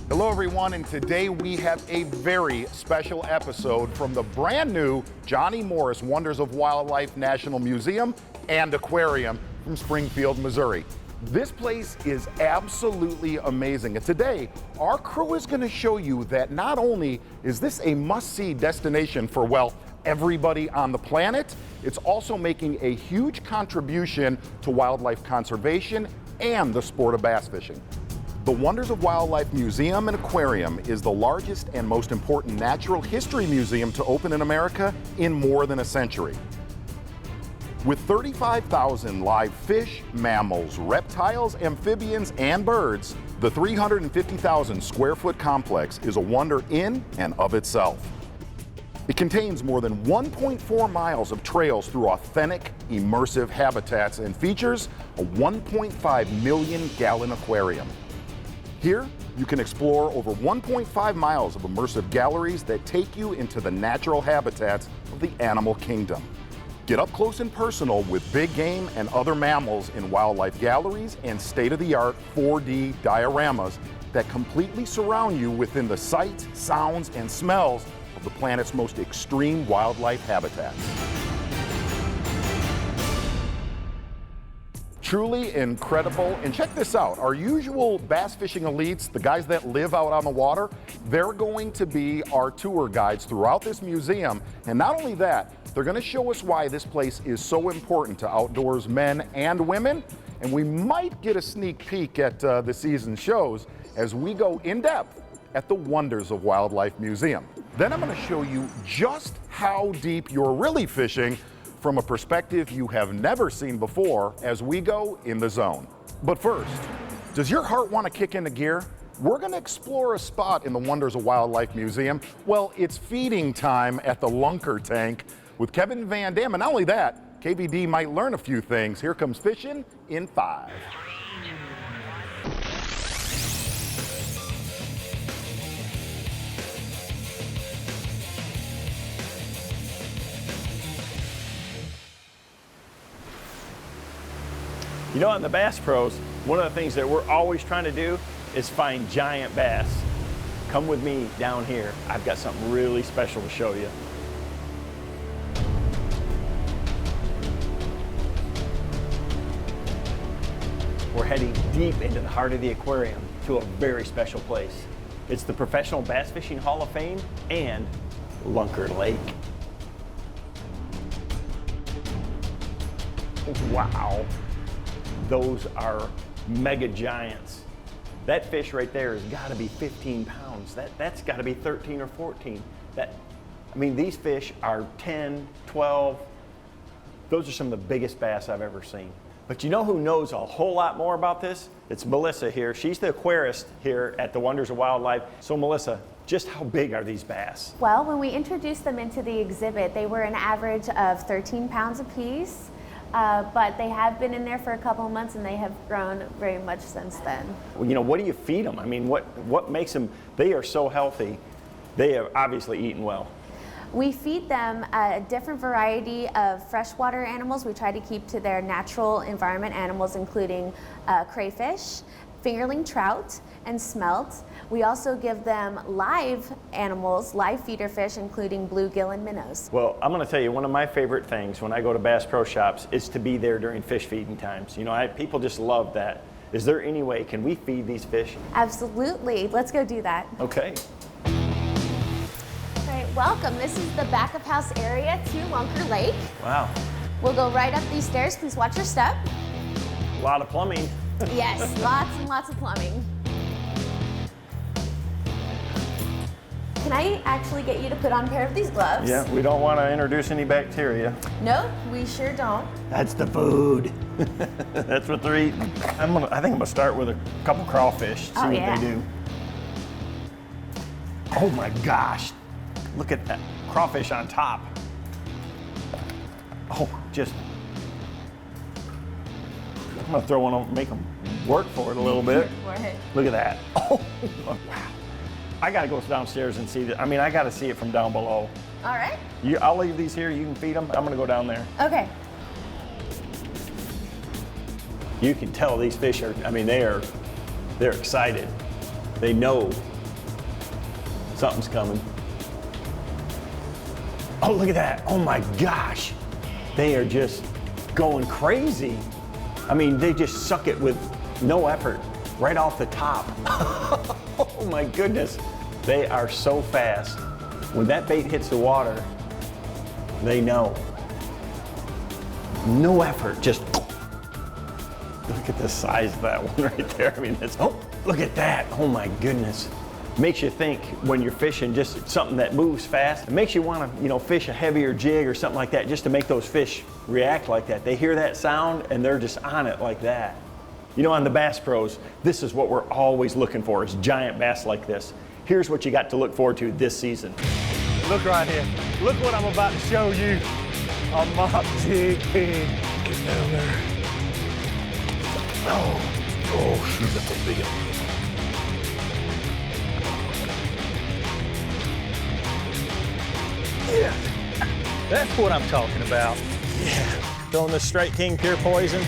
Hello everyone, and today we have a very special episode from the brand new Johnny Morris Wonders of Wildlife National Museum and Aquarium from Springfield, Missouri. This place is absolutely amazing, and today our crew is going to show you that not only is this a must-see destination for, well, everybody on the planet, it's also making a huge contribution to wildlife conservation and the sport of bass fishing. The Wonders of Wildlife Museum and Aquarium is the largest and most important natural history museum to open in America in more than a century. With 35,000 live fish, mammals, reptiles, amphibians, and birds, the 350,000 square foot complex is a wonder in and of itself. It contains more than 1.4 miles of trails through authentic, immersive habitats and features a 1.5 million gallon aquarium. Here, you can explore over 1.5 miles of immersive galleries that take you into the natural habitats of the animal kingdom. Get up close and personal with big game and other mammals in wildlife galleries and state-of-the-art 4D dioramas that completely surround you within the sights, sounds, and smells of the planet's most extreme wildlife habitats. Truly incredible, and check this out, our usual bass fishing elites, the guys that live out on the water, they're going to be our tour guides throughout this museum, and not only that, they're going to show us why this place is so important to outdoors men and women, and we might get a sneak peek at the season shows as we go in depth at the Wonders of Wildlife Museum. Then I'm going to show you just how deep you're really fishing from a perspective you have never seen before as we go in the zone. But first, does your heart want to kick into gear? We're going to explore a spot in the Wonders of Wildlife Museum. Well, it's feeding time at the Lunker tank with Kevin Van Dam, and not only that, KVD might learn a few things. Here comes fishing in 5. You know, in the Bass Pros, one of the things that we're always trying to do is find giant bass. Come with me down here. I've got something really special to show you. We're heading deep into the heart of the aquarium to a very special place. It's the Professional Bass Fishing Hall of Fame and Lunker Lake. Wow. Those are mega giants. That fish right there has got to be 15 pounds. That's got to be 13 or 14. I mean, these fish are 10, 12. Those are some of the biggest bass I've ever seen. But you know who knows a whole lot more about this? It's Melissa here. She's the aquarist here at the Wonders of Wildlife. So Melissa, just how big are these bass? Well, when we introduced them into the exhibit, they were an average of 13 pounds apiece. But they have been in there for a couple of months and they have grown very much since then. Well, you know, what do you feed them? I mean, what makes them, they are so healthy. They have obviously eaten well. We feed them a different variety of freshwater animals. We try to keep to their natural environment animals, including crayfish, fingerling trout, and smelt. We also give them live animals, live feeder fish, including bluegill and minnows. Well, I'm going to tell you, one of my favorite things when I go to Bass Pro Shops is to be there during fish feeding times. You know, people just love that. Is there any way, can we feed these fish? Absolutely. Let's go do that. Okay. All right, welcome. This is the back of house area to Lunker Lake. Wow. We'll go right up these stairs. Please watch your step. A lot of plumbing. Yes, lots and lots of plumbing. Can I actually get you to put on a pair of these gloves? Yeah, we don't want to introduce any bacteria. Nope, we sure don't. That's the food. That's what they're eating. I think I'm gonna start with a couple crawfish, see what they do. Oh my gosh, look at that crawfish on top. Oh, I'm gonna throw one on, make them work for it a little bit. Look at that. Oh, wow. I gotta go downstairs and see that. I mean, I gotta see it from down below. All right. I'll leave these here, you can feed them. I'm gonna go down there. Okay. You can tell these fish are, I mean, they're excited. They know Something's coming. Oh, look at that. Oh my gosh. They are just going crazy. I mean, they just suck it with no effort, right off the top. Oh my goodness. They are so fast. When that bait hits the water, they know. No effort, just look at the size of that one right there. I mean, that's, oh, look at that. Oh my goodness. Makes you think when you're fishing, just something that moves fast. It makes you want to, you know, fish a heavier jig or something like that, just to make those fish react like that. They hear that sound and they're just on it like that. You know, on the Bass Pros, this is what we're always looking for, is giant bass like this. Here's what you got to look forward to this season. Look right here. Look what I'm about to show you. A mop jig pig. Get down there. Oh, shoot, that's a big one. Yeah, that's what I'm talking about. Yeah, throwing this straight king pure poison,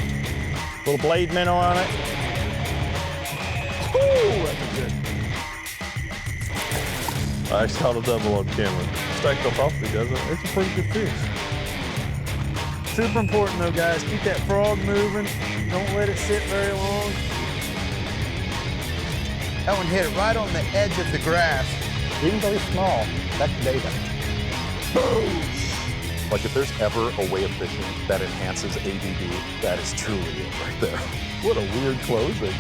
little blade minnow on it. Ooh, that's a good. I saw the double on camera. Stacked up awfully, doesn't it? It's a pretty good fish. Super important though, guys. Keep that frog moving. Don't let it sit very long. That one hit it right on the edge of the grass. Even though he's small, that's data. Boom! Like if there's ever a way of fishing that enhances ADD, that is truly it right there. What a weird closing.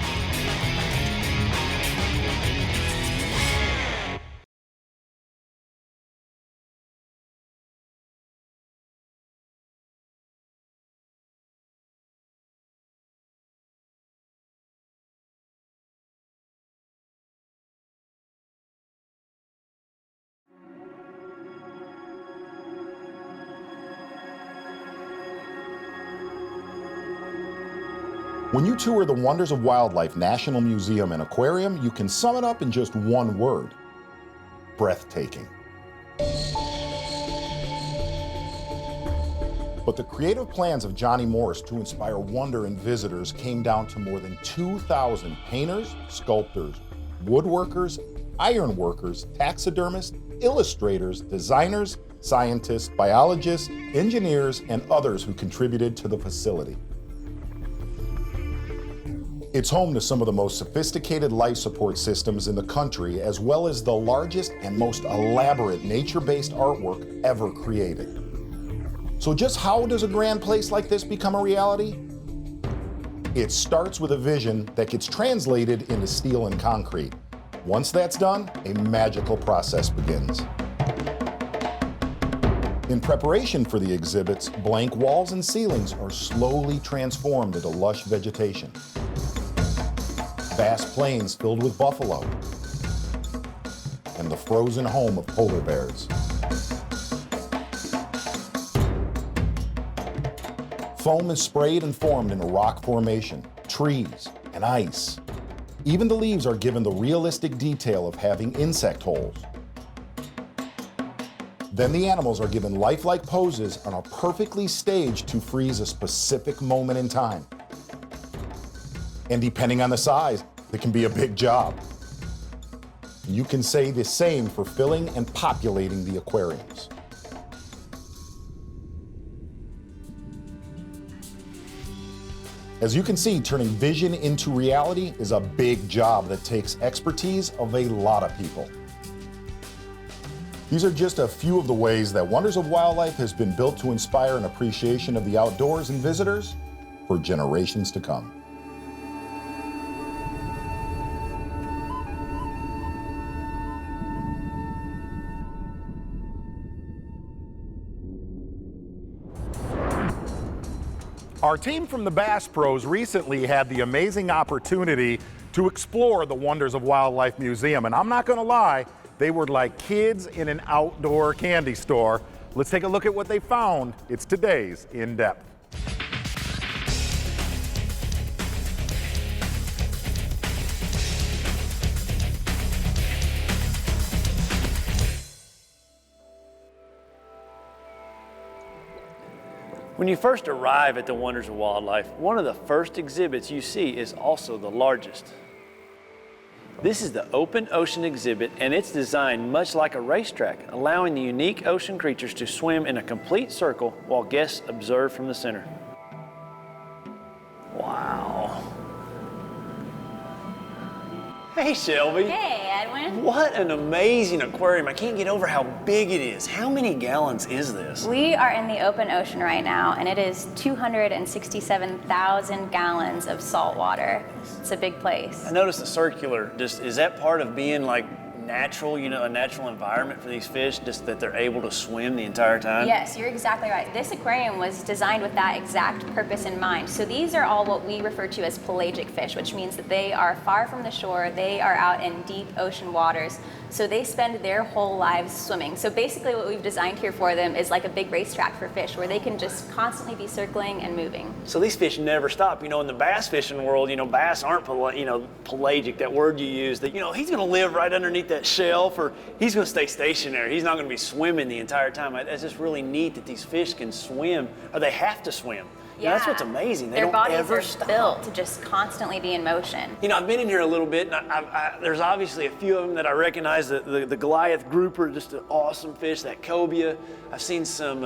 When you tour the Wonders of Wildlife National Museum and Aquarium, you can sum it up in just one word: breathtaking. But the creative plans of Johnny Morris to inspire wonder in visitors came down to more than 2,000 painters, sculptors, woodworkers, ironworkers, taxidermists, illustrators, designers, scientists, biologists, engineers, and others who contributed to the facility. It's home to some of the most sophisticated life support systems in the country, as well as the largest and most elaborate nature-based artwork ever created. So just how does a grand place like this become a reality? It starts with a vision that gets translated into steel and concrete. Once that's done, a magical process begins. In preparation for the exhibits, blank walls and ceilings are slowly transformed into lush vegetation. Vast plains filled with buffalo, and the frozen home of polar bears. Foam is sprayed and formed in a rock formation, trees, and ice. Even the leaves are given the realistic detail of having insect holes. Then the animals are given lifelike poses and are perfectly staged to freeze a specific moment in time. And depending on the size, it can be a big job. You can say the same for filling and populating the aquariums. As you can see, turning vision into reality is a big job that takes expertise of a lot of people. These are just a few of the ways that Wonders of Wildlife has been built to inspire an appreciation of the outdoors and visitors for generations to come. Our team from the Bass Pros recently had the amazing opportunity to explore the Wonders of Wildlife Museum, and I'm not gonna lie, they were like kids in an outdoor candy store. Let's take a look at what they found. It's today's In Depth. When you first arrive at the Wonders of Wildlife, one of the first exhibits you see is also the largest. This is the open ocean exhibit, and it's designed much like a racetrack, allowing the unique ocean creatures to swim in a complete circle while guests observe from the center. Wow. Hey, Shelby. Hey, Edwin. What an amazing aquarium. I can't get over how big it is. How many gallons is this? We are in the open ocean right now, and it is 267,000 gallons of salt water. It's a big place. I noticed the circular. Is that part of being like natural, you know, a natural environment for these fish, just that they're able to swim the entire time? Yes, you're exactly right. This aquarium was designed with that exact purpose in mind. So these are all what we refer to as pelagic fish, which means that they are far from the shore. They are out in deep ocean waters. So they spend their whole lives swimming. So basically what we've designed here for them is like a big racetrack for fish where they can just constantly be circling and moving. So these fish never stop. You know, in the bass fishing world, you know, bass aren't pelagic, that word you use, that, you know, he's going to live right underneath that shelf, or he's going to stay stationary. He's not going to be swimming the entire time. It's just really neat that these fish can swim, or they have to swim. You know, that's what's amazing. They don't ever stop. Their bodies are built to just constantly be in motion. You know, I've been in here a little bit, and there's obviously a few of them that I recognize. The Goliath grouper, just an awesome fish. That cobia. I've seen some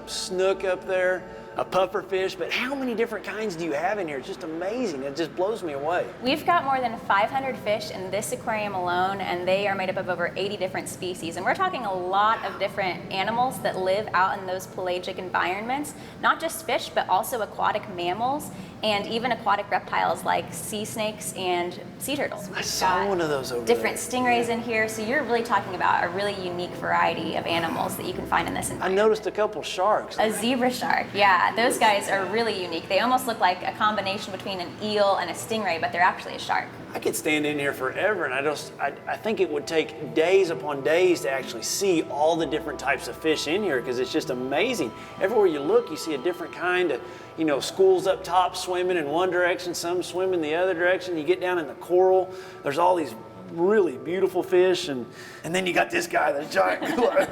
snook up there, a puffer fish. But how many different kinds do you have in here? It's just amazing. It just blows me away. We've got more than 500 fish in this aquarium alone, and they are made up of over 80 different species. And we're talking a lot of different animals that live out in those pelagic environments. Not just fish, but also aquatic mammals and even aquatic reptiles like sea snakes and sea turtles. I saw one of those over different there. Stingrays in here, so you're really talking about a really unique variety of animals that you can find in this environment. I noticed a couple sharks. A zebra shark, yeah. Those guys are really unique. They almost look like a combination between an eel and a stingray, but they're actually a shark. I could stand in here forever, and I think it would take days upon days to actually see all the different types of fish in here, because it's just amazing. Everywhere you look, you see a different kind of, you know, schools up top swimming in one direction, some swimming the other direction. You get down in the coral, there's all these really beautiful fish, and then you got this guy, the giant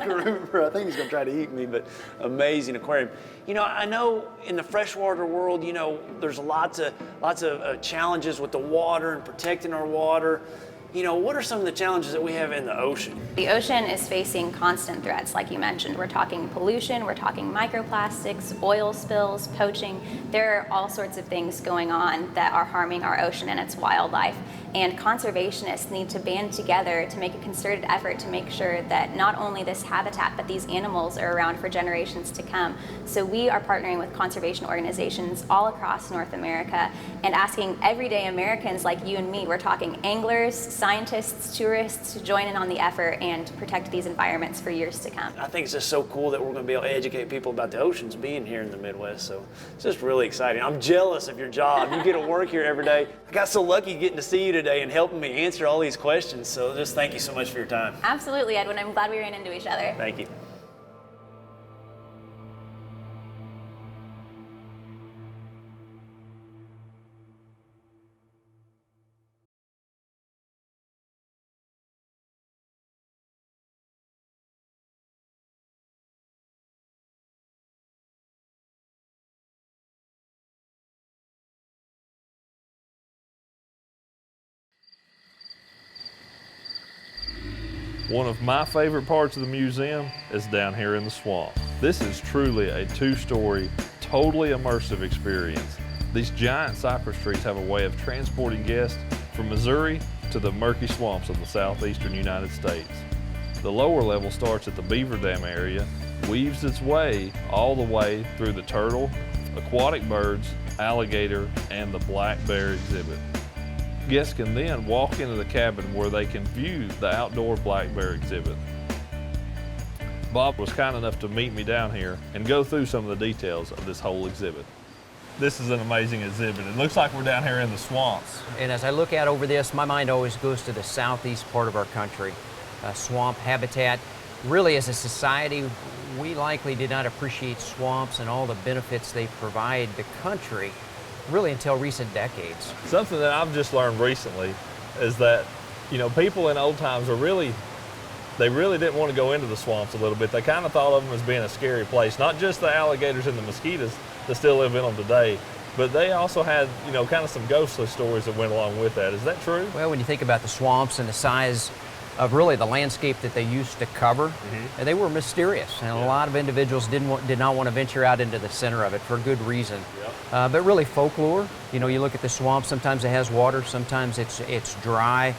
grouper. I think he's gonna try to eat me, but amazing aquarium. You know, I know in the freshwater world, you know, there's lots of challenges with the water and protecting our water. You know, what are some of the challenges that we have in the ocean? The ocean is facing constant threats, like you mentioned. We're talking pollution, we're talking microplastics, oil spills, poaching. There are all sorts of things going on that are harming our ocean and its wildlife. And conservationists need to band together to make a concerted effort to make sure that not only this habitat, but these animals are around for generations to come. So we are partnering with conservation organizations all across North America and asking everyday Americans like you and me, we're talking anglers, scientists, tourists, to join in on the effort and protect these environments for years to come. I think it's just so cool that we're going to be able to educate people about the oceans being here in the Midwest. So it's just really exciting. I'm jealous of your job. You get to work here every day. I got so lucky getting to see you today and helping me answer all these questions. So just thank you so much for your time. Absolutely, Edwin. I'm glad we ran into each other. Thank you. One of my favorite parts of the museum is down here in the swamp. This is truly a two-story, totally immersive experience. These giant cypress trees have a way of transporting guests from Missouri to the murky swamps of the southeastern United States. The lower level starts at the Beaver Dam area, weaves its way all the way through the turtle, aquatic birds, alligator, and the black bear exhibit. Guests can then walk into the cabin where they can view the outdoor black bear exhibit. Bob was kind enough to meet me down here and go through some of the details of this whole exhibit. This is an amazing exhibit. It looks like we're down here in the swamps. And as I look out over this, my mind always goes to the southeast part of our country. Swamp habitat. Really, as a society, we likely did not appreciate swamps and all the benefits they provide the country really until recent decades. Something that I've just learned recently is that, you know, people in old times they really didn't want to go into the swamps a little bit. They kind of thought of them as being a scary place, not just the alligators and the mosquitoes that still live in them today, but they also had, you know, kind of some ghostly stories that went along with that. Is that true? Well, when you think about the swamps and the size of really the landscape that they used to cover, they were mysterious, and a lot of individuals did not want to venture out into the center of it for good reason. But really folklore, you know, you look at the swamp, sometimes it has water, sometimes it's dry.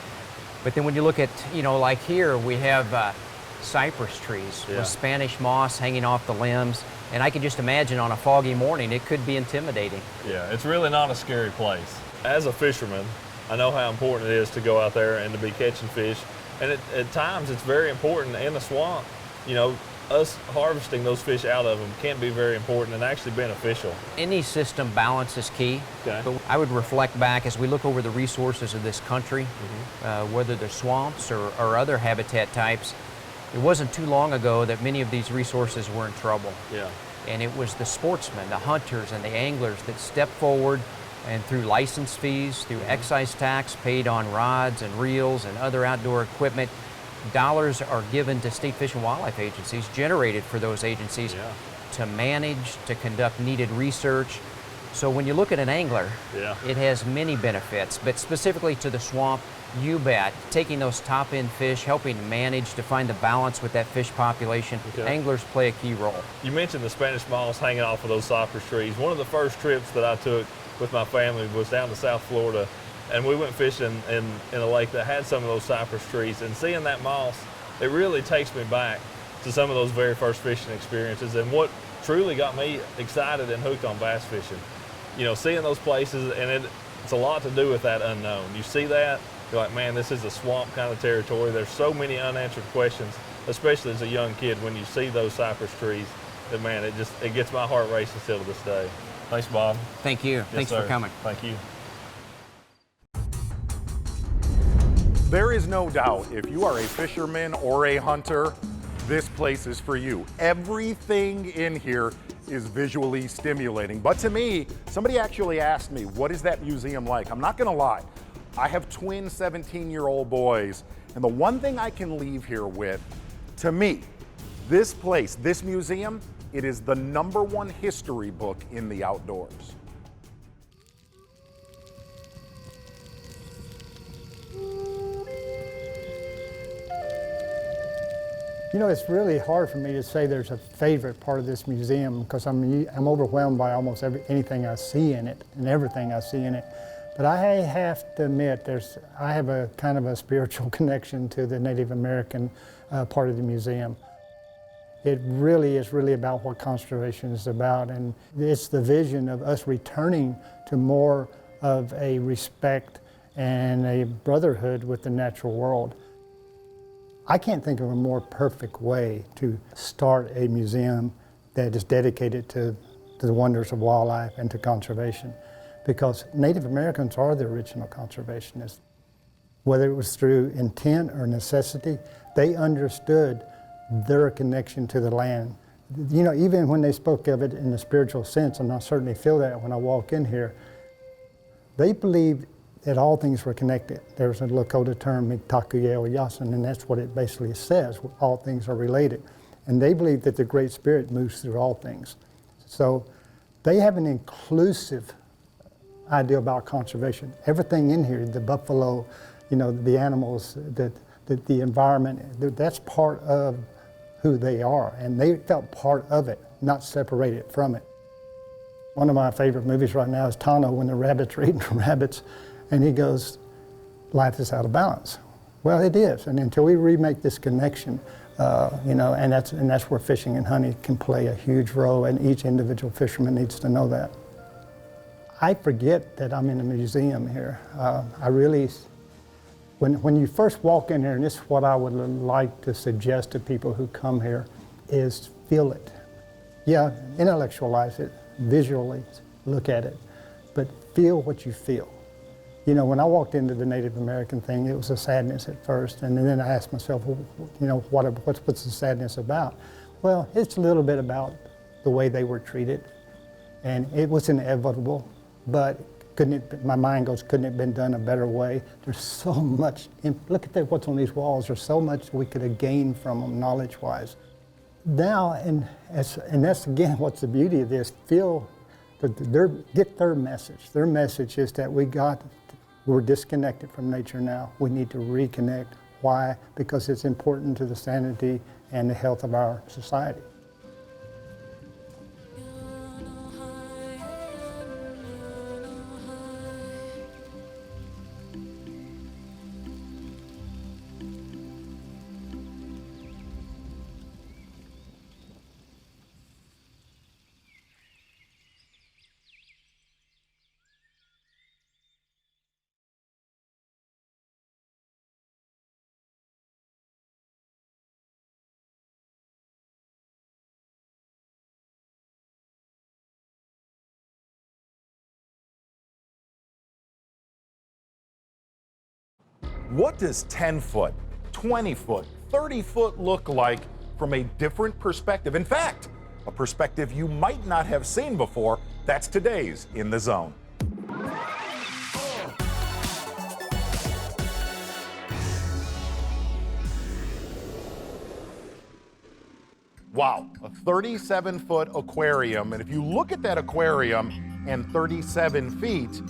But then when you look at, you know, like here, we have cypress trees with Spanish moss hanging off the limbs. And I can just imagine on a foggy morning, it could be intimidating. Yeah, it's really not a scary place. As a fisherman, I know how important it is to go out there and to be catching fish. And at times, it's very important in the swamp. You know, us harvesting those fish out of them can be very important and actually beneficial. Any system balance is key. Okay. But I would reflect back as we look over the resources of this country, whether they're swamps or other habitat types. It wasn't too long ago that many of these resources were in trouble. Yeah. And it was the sportsmen, the hunters, and the anglers that stepped forward, and through license fees, through excise tax paid on rods and reels and other outdoor equipment, dollars are given to state fish and wildlife agencies, generated for those agencies to manage, to conduct needed research. So when you look at an angler, it has many benefits, but specifically to the swamp, you bet. Taking those top-end fish, helping manage to find the balance with that fish population, anglers play a key role. You mentioned the Spanish moss hanging off of those cypress trees. One of the first trips that I took with my family was down to South Florida, and we went fishing in a lake that had some of those cypress trees, and seeing that moss, it really takes me back to some of those very first fishing experiences and what truly got me excited and hooked on bass fishing. You know, seeing those places, and it's a lot to do with that unknown. You see that, you're like, man, this is a swamp kind of territory. There's so many unanswered questions, especially as a young kid, when you see those cypress trees, that, man, it gets my heart racing still to this day. Thanks, Bob. Thank you. Yes, Thanks sir. for coming. Thank you. There is no doubt, if you are a fisherman or a hunter, this place is for you. Everything in here is visually stimulating. But to me, somebody actually asked me, what is that museum like? I'm not gonna lie. I have twin 17-year-old boys, and the one thing I can leave here with, to me, this place, this museum, it is the #1 history book in the outdoors. You know, it's really hard for me to say there's a favorite part of this museum because I'm overwhelmed by almost anything I see in it and everything I see in it. But I have to admit, I have a kind of a spiritual connection to the Native American part of the museum. It really is about what conservation is about, and it's the vision of us returning to more of a respect and a brotherhood with the natural world. I can't think of a more perfect way to start a museum that is dedicated to the wonders of wildlife and to conservation, because Native Americans are the original conservationists. Whether it was through intent or necessity, they understood their connection to the land. You know, even when they spoke of it in the spiritual sense, and I certainly feel that when I walk in here, they believed that all things were connected. There's a Lakota term, Miktakuye Yasin, and that's what it basically says, all things are related. And they believe that the Great Spirit moves through all things. So they have an inclusive idea about conservation. Everything in here, the buffalo, you know, the animals, the environment, that's part of who they are. And they felt part of it, not separated from it. One of my favorite movies right now is Tano, when the rabbits are eating the rabbits, and he goes, life is out of balance. Well, it is, and until we remake this connection, you know, and that's where fishing and hunting can play a huge role, and each individual fisherman needs to know that. I forget that I'm in a museum here. I really, when you first walk in here, and this is what I would like to suggest to people who come here, is feel it. Yeah, intellectualize it, visually look at it, but feel what you feel. You know, when I walked into the Native American thing, it was a sadness at first, and then I asked myself, well, you know, what's the sadness about? Well, it's a little bit about the way they were treated, and it was inevitable, but my mind goes, couldn't it have been done a better way? There's so much, look at what's on these walls, there's so much we could have gained from them knowledge-wise. Now, and that's again what's the beauty of this, feel get their message. Their message is that we're disconnected from nature now. We need to reconnect. Why? Because it's important to the sanity and the health of our society. What does 10 foot, 20 foot, 30 foot look like from a different perspective? In fact, a perspective you might not have seen before. That's today's In the Zone. Wow, a 37-foot aquarium. And if you look at that aquarium and 37 feet,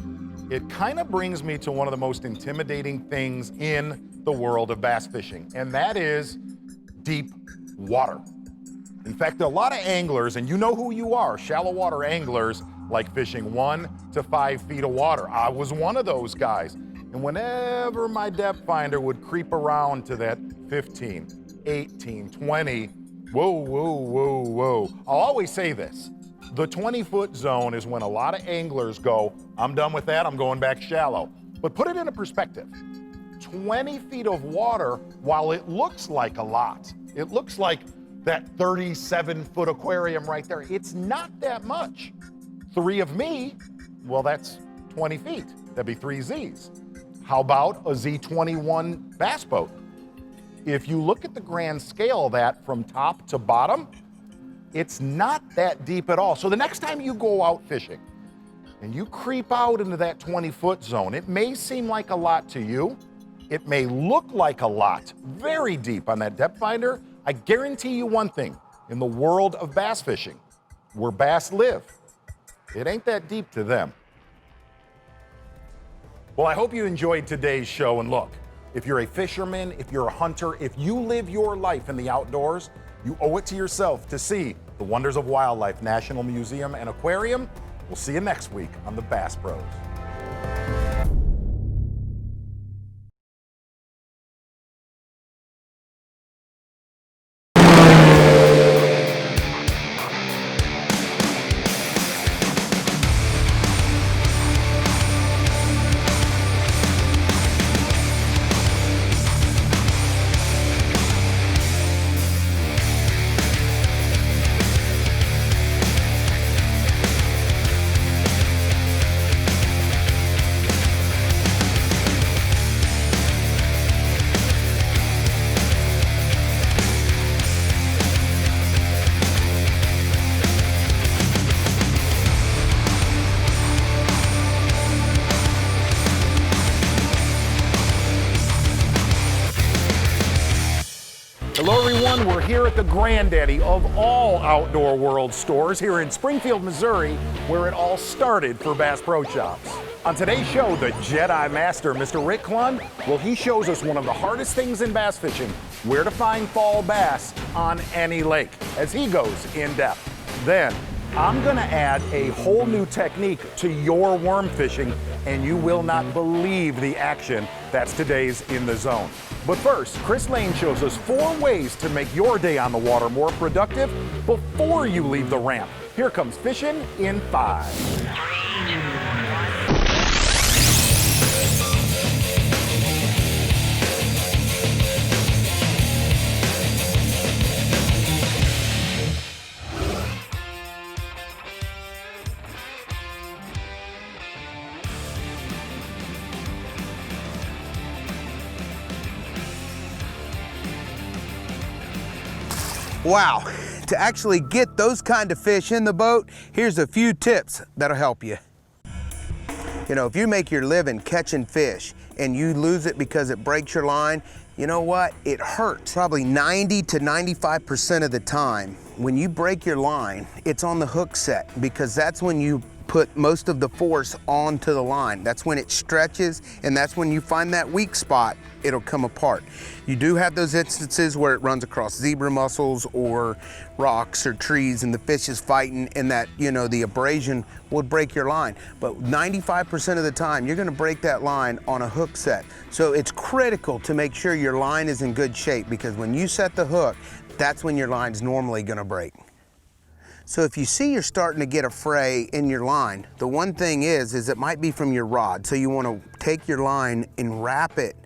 it kind of brings me to one of the most intimidating things in the world of bass fishing, and that is deep water. In fact, a lot of anglers, and you know who you are, shallow water anglers, like fishing 1 to 5 feet of water. I was one of those guys. And whenever my depth finder would creep around to that 15, 18, 20, whoa, whoa, whoa, whoa. I'll always say this. The 20-foot zone is when a lot of anglers go, I'm done with that, I'm going back shallow. But put it into perspective. 20 feet of water, while it looks like a lot, it looks like that 37-foot aquarium right there, it's not that much. 3 of me, well, that's 20 feet. That'd be 3 Zs. How about a Z21 bass boat? If you look at the grand scale of that from top to bottom, it's not that deep at all. So the next time you go out fishing and you creep out into that 20-foot zone, it may seem like a lot to you. It may look like a lot, very deep on that depth finder. I guarantee you one thing, in the world of bass fishing, where bass live, it ain't that deep to them. Well, I hope you enjoyed today's show, and look, if you're a fisherman, if you're a hunter, if you live your life in the outdoors, you owe it to yourself to see the Wonders of Wildlife National Museum and Aquarium. We'll see you next week on the Bass Pros. Hello everyone, we're here at the granddaddy of all Outdoor World stores here in Springfield, Missouri, where it all started for Bass Pro Shops. On today's show, the Jedi Master, Mr. Rick Clunn, well, he shows us one of the hardest things in bass fishing, where to find fall bass on any lake, as he goes in depth. Then, I'm gonna add a whole new technique to your worm fishing, and you will not believe the action. That's today's In the Zone. But first, Chris Lane shows us 4 ways to make your day on the water more productive before you leave the ramp. Here comes Fishing in 5. Wow, to actually get those kind of fish in the boat, here's a few tips that'll help you. You know, if you make your living catching fish and you lose it because it breaks your line, you know what? It hurts. Probably 90 to 95% of the time, when you break your line, it's on the hook set, because that's when you put most of the force onto the line. That's when it stretches, and that's when you find that weak spot, it'll come apart. You do have those instances where it runs across zebra mussels or rocks or trees and the fish is fighting, and that, you know, the abrasion would break your line. But 95% of the time, you're gonna break that line on a hook set. So it's critical to make sure your line is in good shape, because when you set the hook, that's when your line's normally gonna break. So if you see you're starting to get a fray in your line, the one thing is it might be from your rod. So you wanna take your line and wrap it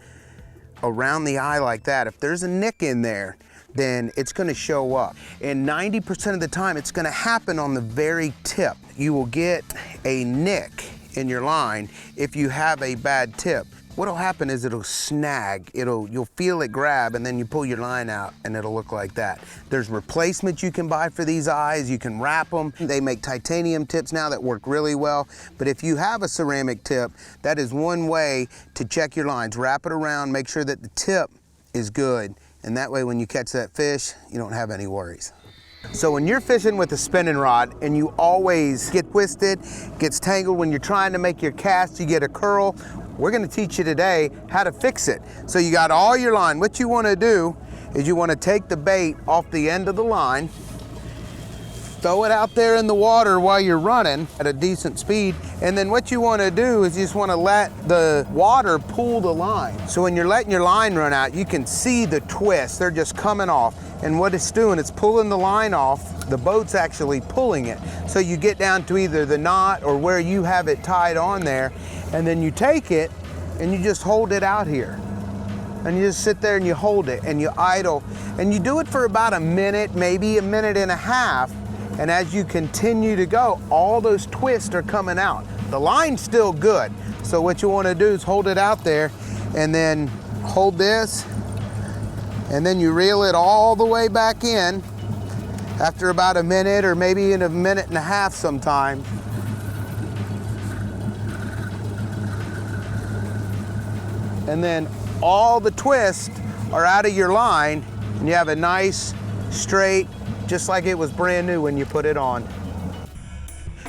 around the eye like that. If there's a nick in there, then it's gonna show up. And 90% of the time, it's gonna happen on the very tip. You will get a nick in your line if you have a bad tip. What'll happen is it'll snag, you'll feel it grab, and then you pull your line out and it'll look like that. There's replacements you can buy for these eyes. You can wrap them. They make titanium tips now that work really well. But if you have a ceramic tip, that is one way to check your lines. Wrap it around, make sure that the tip is good. And that way when you catch that fish, you don't have any worries. So when you're fishing with a spinning rod and you always get twisted, gets tangled when you're trying to make your cast, you get a curl, we're gonna teach you today how to fix it. So you got all your line. What you wanna do is you wanna take the bait off the end of the line, throw it out there in the water while you're running at a decent speed, and then what you wanna do is you just wanna let the water pull the line. So when you're letting your line run out, you can see the twists, they're just coming off. And what it's doing, it's pulling the line off, the boat's actually pulling it. So you get down to either the knot or where you have it tied on there, and then you take it and you just hold it out here. And you just sit there and you hold it and you idle. And you do it for about a minute, maybe a minute and a half. And as you continue to go, all those twists are coming out. The line's still good. So what you wanna do is hold it out there and then hold this, and then you reel it all the way back in after about a minute or maybe in a minute and a half sometime. And then all the twists are out of your line and you have a nice, straight, just like it was brand new when you put it on.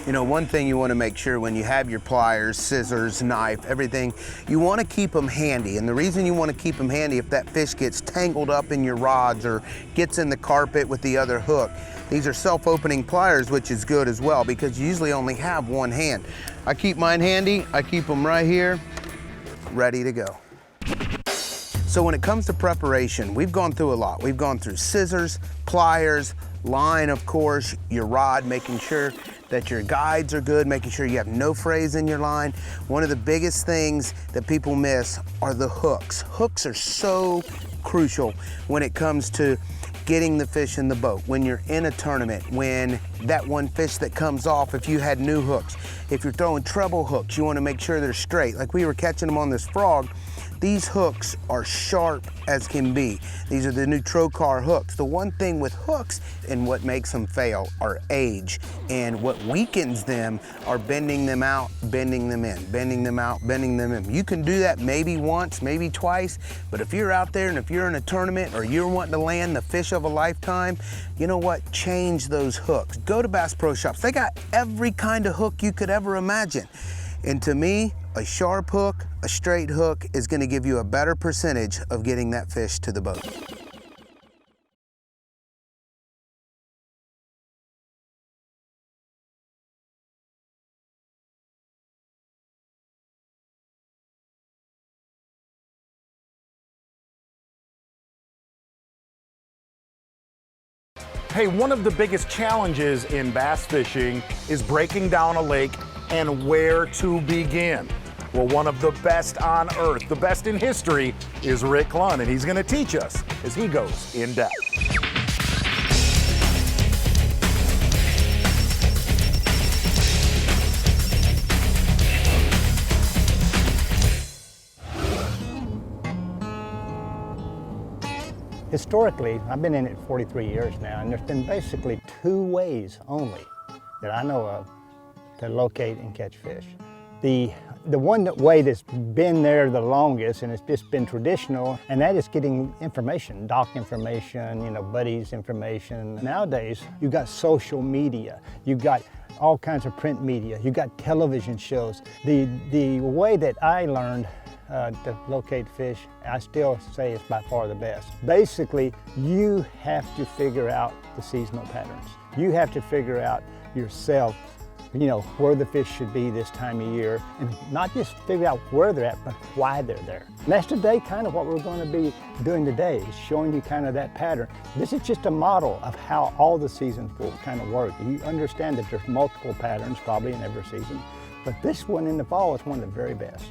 You know, one thing you want to make sure when you have your pliers, scissors, knife, everything, you want to keep them handy. And the reason you want to keep them handy, if that fish gets tangled up in your rods or gets in the carpet with the other hook, these are self-opening pliers, which is good as well because you usually only have one hand. I keep mine handy. I keep them right here, ready to go. So when it comes to preparation, we've gone through a lot. We've gone through scissors, pliers, line, of course, your rod, making sure that your guides are good, making sure you have no frays in your line. One of the biggest things that people miss are the hooks. Hooks are so crucial when it comes to getting the fish in the boat, when you're in a tournament, when that one fish that comes off, if you had new hooks. If you're throwing treble hooks, you want to make sure they're straight. Like we were catching them on this frog, these hooks are sharp as can be. These are the new Trocar hooks. The one thing with hooks and what makes them fail are age, and what weakens them are bending them out, bending them in, bending them out, bending them in. You can do that maybe once, maybe twice, but if you're out there and if you're in a tournament or you're wanting to land the fish of a lifetime, you know what? Change those hooks. Go to Bass Pro Shops. They got every kind of hook you could ever imagine. And to me, a sharp hook, a straight hook is going to give you a better percentage of getting that fish to the boat. Hey, one of the biggest challenges in bass fishing is breaking down a lake and where to begin. Well, one of the best on earth, the best in history, is Rick Clunn, and he's going to teach us as he goes in depth. Historically, I've been in it 43 years now, and there's been basically two ways only that I know of to locate and catch fish. The the one way that's been there the longest, and it's just been traditional, and that is getting information, dock information, you know, buddies information. Nowadays, you've got social media, you've got all kinds of print media, you've got television shows. The way that I learned to locate fish, I still say it's by far the best. Basically, you have to figure out the seasonal patterns. You have to figure out yourself, you know, where the fish should be this time of year, and not just figure out where they're at, but why they're there. And that's today kind of what we're going to be doing today, is showing you kind of that pattern. This is just a model of how all the seasons will kind of work. You understand that there's multiple patterns probably in every season, but this one in the fall is one of the very best.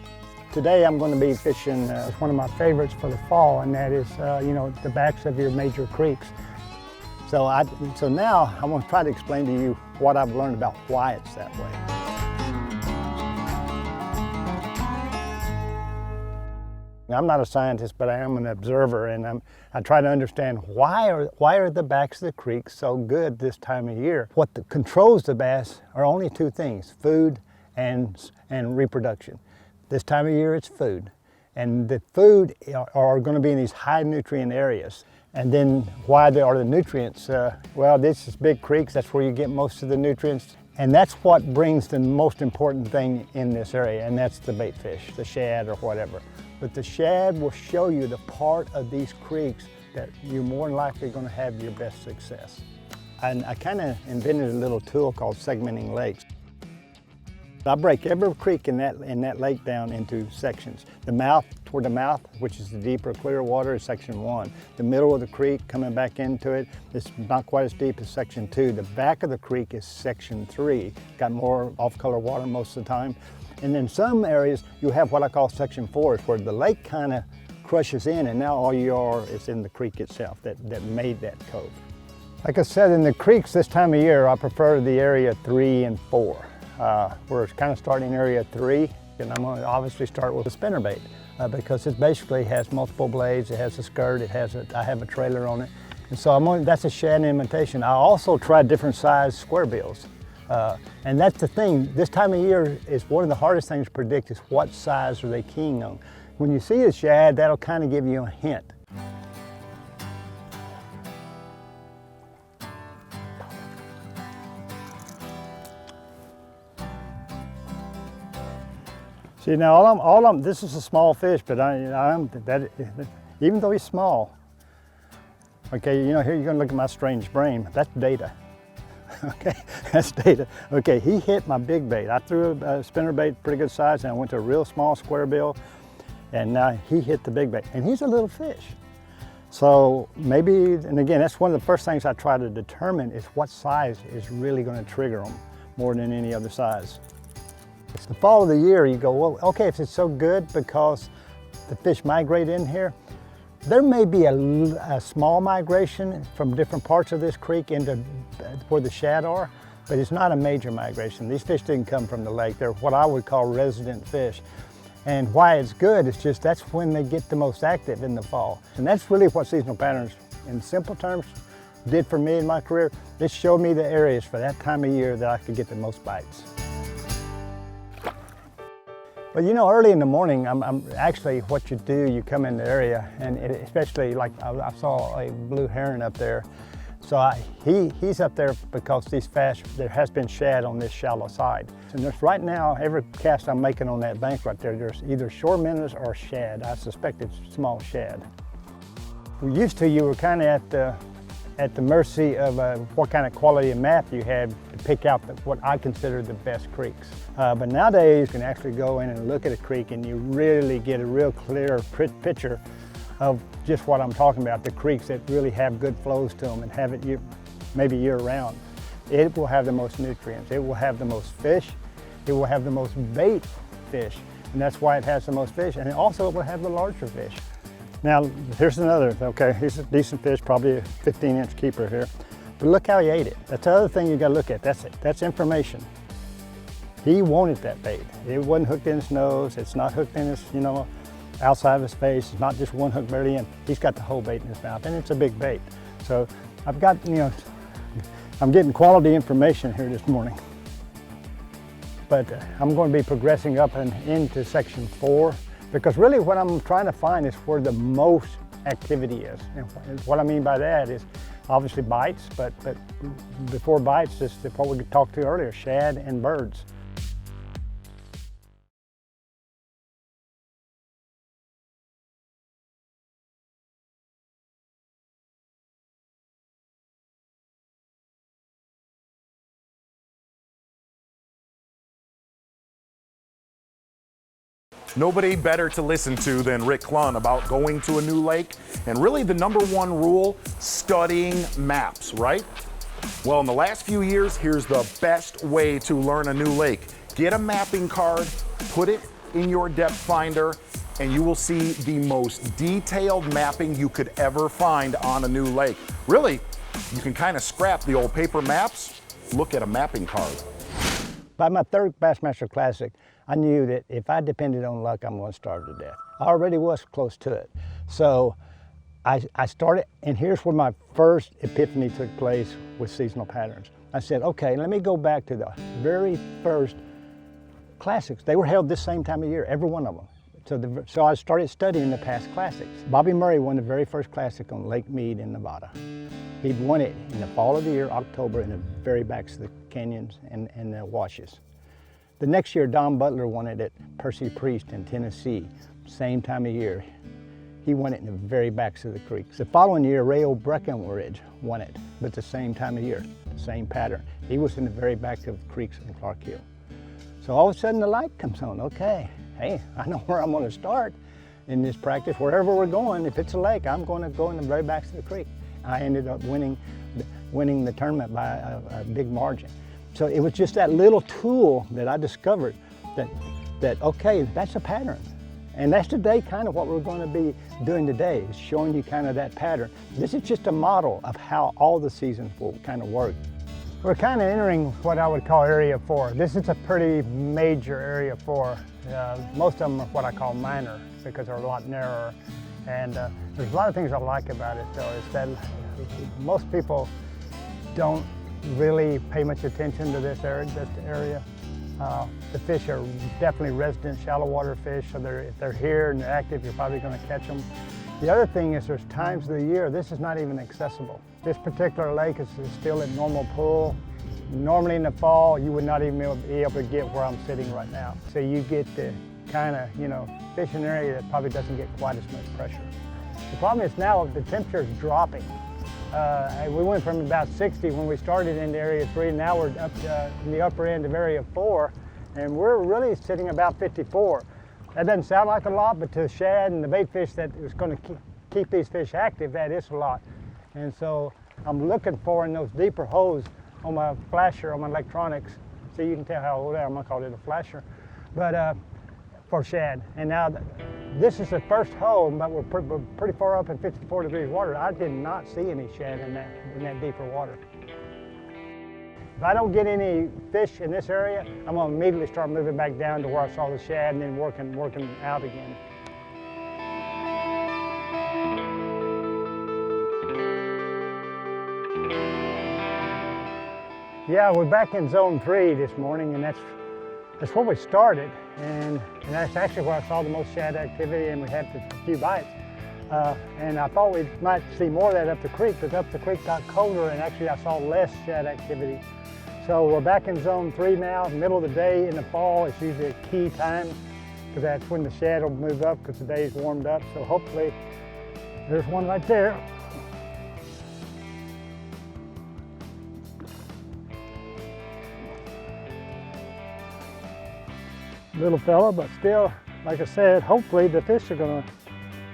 Today I'm going to be fishing one of my favorites for the fall, and that is, you know, the backs of your major creeks. So now I'm going to try to explain to you what I've learned about why it's that way. I'm not a scientist, but I am an observer, and I try to understand why are the backs of the creeks so good this time of year. What controls the bass are only two things: food and reproduction. This time of year it's food, and the food are going to be in these high nutrient areas. And then why are the nutrients? Well, this is big creeks, that's where you get most of the nutrients. And that's what brings the most important thing in this area, and that's the bait fish, the shad or whatever. But the shad will show you the part of these creeks that you're more than likely going to have your best success. And I kind of invented a little tool called segmenting lakes. I break every creek in that lake down into sections. The mouth, toward the mouth, which is the deeper, clear water, is section 1. The middle of the creek, coming back into it, it's not quite as deep as section 2. The back of the creek is section 3. Got more off-color water most of the time. And in some areas, you have what I call section 4, where the lake kind of crushes in, and now all you are is in the creek itself that made that cove. Like I said, in the creeks this time of year, I prefer the area 3 and 4. We're kind of starting in area 3, and I'm going to obviously start with a spinnerbait because it basically has multiple blades, it has a skirt, I have a trailer on it, and so that's a shad imitation. I also tried different size square bills, and that's the thing. This time of year is one of the hardest things to predict, is what size are they keying on. When you see a shad, that'll kind of give you a hint. See, now this is a small fish, but even though he's small, okay, you know, here you're gonna look at my strange brain, that's data. Okay, that's data. Okay, he hit my big bait. I threw a spinnerbait pretty good size, and I went to a real small square bill, and now he hit the big bait, and he's a little fish. So maybe, and again, that's one of the first things I try to determine, is what size is really gonna trigger them more than any other size. It's the fall of the year, you go, well, okay, if it's so good because the fish migrate in here, there may be a small migration from different parts of this creek into where the shad are, but it's not a major migration. These fish didn't come from the lake. They're what I would call resident fish. And why it's good is just that's when they get the most active in the fall. And that's really what seasonal patterns, in simple terms, did for me in my career. This showed me the areas for that time of year that I could get the most bites. Well, you know, early in the morning, I'm actually, what you do, you come in the area, and especially like I saw a blue heron up there. So he's up there because these fish, there has been shad on this shallow side. And there's right now, every cast I'm making on that bank right there, there's either shore minnows or shad. I suspect it's small shad. We used to, you were kind of at the mercy of what kind of quality of map you had to pick out what I consider the best creeks. But nowadays you can actually go in and look at a creek and you really get a real clear picture of just what I'm talking about, the creeks that really have good flows to them and have it maybe year round. It will have the most nutrients, it will have the most fish, it will have the most bait fish, and that's why it has the most fish, and also it will have the larger fish. Now, here's another, okay, he's a decent fish, probably a 15-inch keeper here. But look how he ate it. That's the other thing you gotta look at, that's it, that's information. He wanted that bait. It wasn't hooked in his nose, it's not hooked in his, outside of his face, it's not just one hook barely in. He's got the whole bait in his mouth, and it's a big bait. So I've got, I'm getting quality information here this morning. but I'm going to be progressing up and into section 4, because really what I'm trying to find is where the most activity is. And what I mean by that is obviously bites, but before bites, is what we talked to earlier, shad and birds. Nobody better to listen to than Rick Clunn about going to a new lake. And really the #1 rule, studying maps, right? Well, in the last few years, here's the best way to learn a new lake. Get a mapping card, put it in your depth finder, and you will see the most detailed mapping you could ever find on a new lake. Really, you can kind of scrap the old paper maps, look at a mapping card. By my 3rd Bassmaster Classic, I knew that if I depended on luck, I'm going to starve to death. I already was close to it. So I started, and here's where my first epiphany took place with seasonal patterns. I said, okay, let me go back to the very first classics. They were held this same time of year, every one of them. So I started studying the past classics. Bobby Murray won the very first classic on Lake Mead in Nevada. He won it in the fall of the year, October, in the very backs of the canyons and the washes. The next year, Don Butler won it at Percy Priest in Tennessee, same time of year. He won it in the very backs of the creeks. The following year, Ray Breckenridge won it, but the same time of year, same pattern. He was in the very back of the creeks in Clark Hill. So all of a sudden the light comes on. Okay, hey, I know where I'm going to start in this practice. Wherever we're going, if it's a lake, I'm going to go in the very backs of the creek. I ended up winning the tournament by a big margin. So it was just that little tool that I discovered that okay, that's a pattern. And that's today kind of what we're going to be doing today, is showing you kind of that pattern. This is just a model of how all the seasons will kind of work. We're kind of entering what I would call Area 4. This is a pretty major Area 4. Most of them are what I call minor, because they're a lot narrower. And there's a lot of things I like about it, though, is that most people don't really pay much attention to this area. The fish are definitely resident shallow water fish, so if they're here and they're active, you're probably going to catch them. The other thing is there's times of the year this is not even accessible. This particular lake is still at normal pool. Normally in the fall, you would not even be able to get where I'm sitting right now. So you get the kind of, fish in an area that probably doesn't get quite as much pressure. The problem is now the temperature is dropping. We went from about 60 when we started into Area 3, now we're up in the upper end of Area 4, and we're really sitting about 54. That doesn't sound like a lot, but to shad and the bait fish that is going to keep these fish active, that is a lot. And so I'm looking for in those deeper holes on my flasher, on my electronics, so you can tell how old I am. I'm going to call it a flasher, but for shad. And now this is the first hole, but we're pretty far up in 54 degrees water. I did not see any shad in that deeper water. If I don't get any fish in this area, I'm going to immediately start moving back down to where I saw the shad and then working out again. Yeah, we're back in Zone 3 this morning, and that's where we started, and that's actually where I saw the most shad activity, and we had a few bites. And I thought we might see more of that up the creek, because up the creek got colder, and actually I saw less shad activity. So we're back in Zone 3 now. Middle of the day in the fall is usually a key time, because that's when the shad will move up, because the day's warmed up. So hopefully, there's one right there. Little fella, but still, like I said, hopefully the fish are going to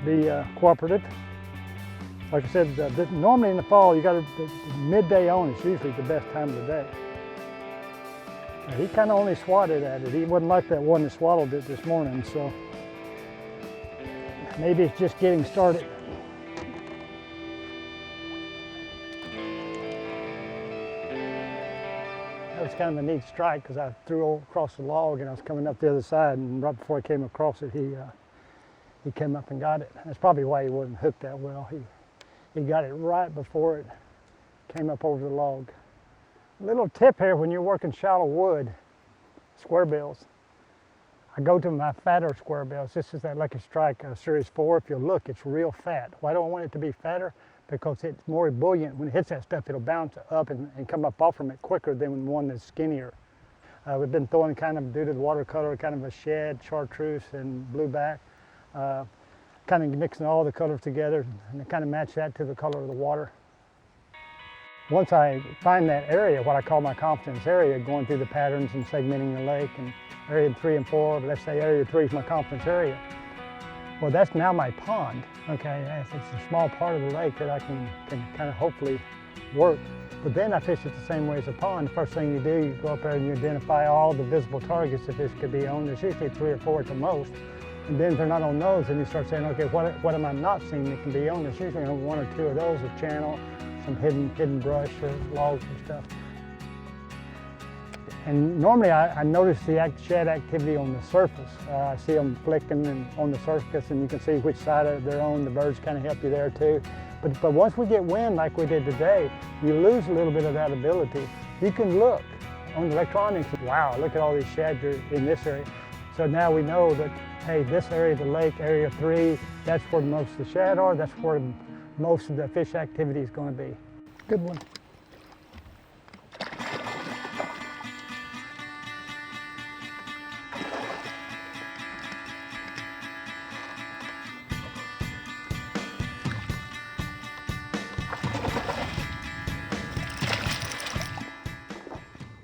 be cooperative. Like I said, normally in the fall, you got to midday on is usually the best time of the day. He kind of only swatted at it. He wasn't like that one that swallowed it this morning, so maybe it's just getting started. That was kind of a neat strike, because I threw across the log and I was coming up the other side, and right before I came across it, he came up and got it. That's probably why he wasn't hooked that well. He got it right before it came up over the log. A little tip here when you're working shallow wood, square bills. I go to my fatter square bills. This is that Lucky Strike Series 4. If you look, it's real fat. Why do I want it to be fatter? Because it's more ebullient. When it hits that stuff, it'll bounce up and come up off from it quicker than one that's skinnier. We've been throwing kind of, due to the watercolor, kind of a shed, chartreuse, and blueback. Kind of mixing all the colors together and kind of match that to the color of the water. Once I find that area, what I call my confidence area, going through the patterns and segmenting the lake, and area 3 and 4, let's say area 3 is my confidence area. Well, that's now my pond, okay? It's a small part of the lake that I can kind of hopefully work. But then I fish it the same way as a pond. The first thing you do, you go up there and you identify all the visible targets that this could be on. There's usually 3 or 4 at the most. And then if they're not on those, then you start saying, okay, what am I not seeing that can be on? There's usually 1 or 2 of those, a channel, some hidden brush or logs and stuff. And normally I notice the shad activity on the surface. I see them flicking on the surface, and you can see which side they're on. The birds kind of help you there too. But once we get wind like we did today, you lose a little bit of that ability. You can look on the electronics, wow, look at all these shads in this area. So now we know that, hey, this area of the lake, area 3, that's where most of the shad are, that's where most of the fish activity is going to be. Good one.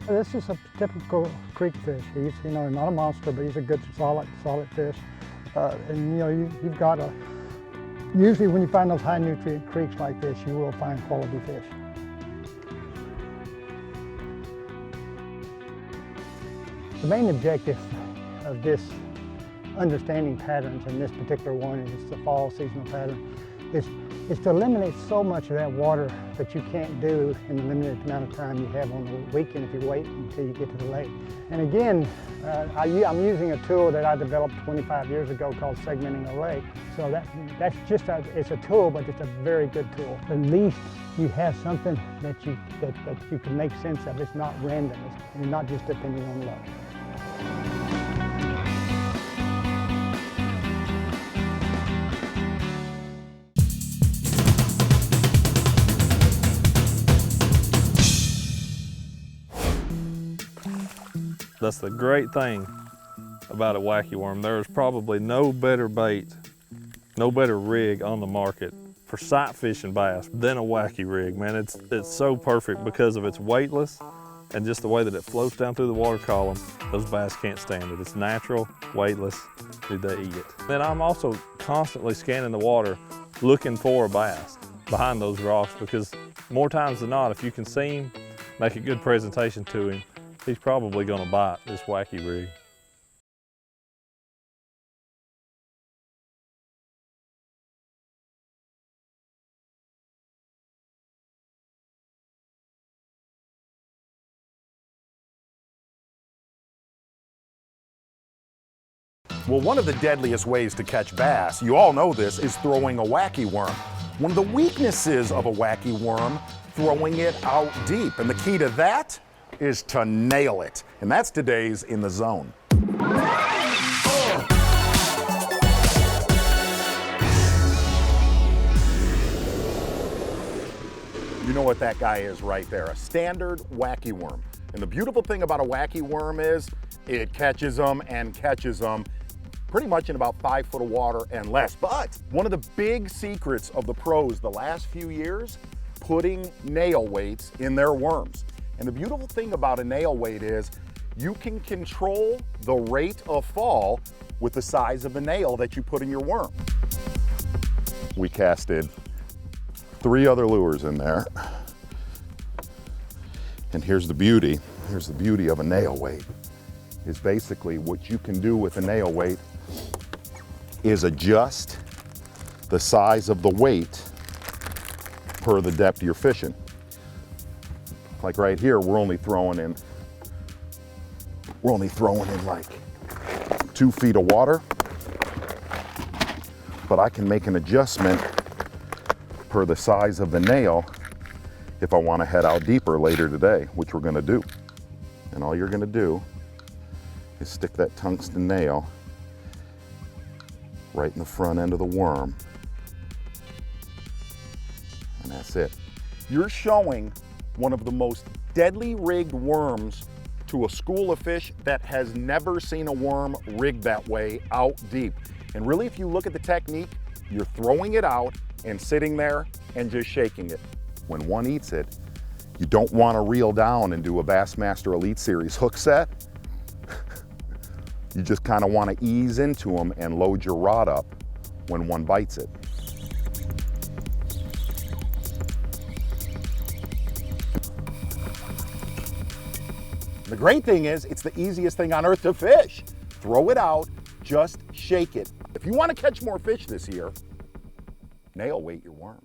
This is a typical creek fish. He's, not a monster, but he's a good solid fish. And you've got usually when you find those high nutrient creeks like this, you will find quality fish. The main objective of this understanding patterns, and this particular one is the fall seasonal pattern, is to eliminate so much of that water that you can't do in the limited amount of time you have on the weekend if you wait until you get to the lake. And again, I'm using a tool that I developed 25 years ago called segmenting a lake. So that's just it's a tool, but it's a very good tool. At least you have something that you can make sense of. It's not random. You're not just depending on luck. That's the great thing about a wacky worm. There's probably no better bait, no better rig on the market for sight fishing bass than a wacky rig, man. It's so perfect because of its weightless and just the way that it floats down through the water column. Those bass can't stand it. It's natural, weightless, dude, they eat it. Then I'm also constantly scanning the water looking for a bass behind those rocks, because more times than not, if you can see him, make a good presentation to him, he's probably gonna bite this wacky rig. Well, one of the deadliest ways to catch bass, you all know this, is throwing a wacky worm. One of the weaknesses of a wacky worm, throwing it out deep. And the key to that is to nail it. And that's today's In the Zone. You know what that guy is right there, a standard wacky worm. And the beautiful thing about a wacky worm is it catches them and catches them pretty much in about 5 foot of water and less. But one of the big secrets of the pros the last few years, putting nail weights in their worms. And the beautiful thing about a nail weight is you can control the rate of fall with the size of the nail that you put in your worm. We casted 3 other lures in there. And here's the beauty of a nail weight, is basically what you can do with a nail weight is adjust the size of the weight per the depth you're fishing. Like right here, we're only throwing in like 2 feet of water, but I can make an adjustment per the size of the nail if I want to head out deeper later today, which we're going to do. And all you're going to do You stick that tungsten nail right in the front end of the worm. And that's it. You're showing one of the most deadly rigged worms to a school of fish that has never seen a worm rigged that way out deep. And really, if you look at the technique, you're throwing it out and sitting there and just shaking it. When one eats it, you don't want to reel down and do a Bassmaster Elite Series hook set. You just kind of want to ease into them and load your rod up when one bites it. The great thing is, it's the easiest thing on earth to fish. Throw it out, just shake it. If you want to catch more fish this year, nail weight your worms.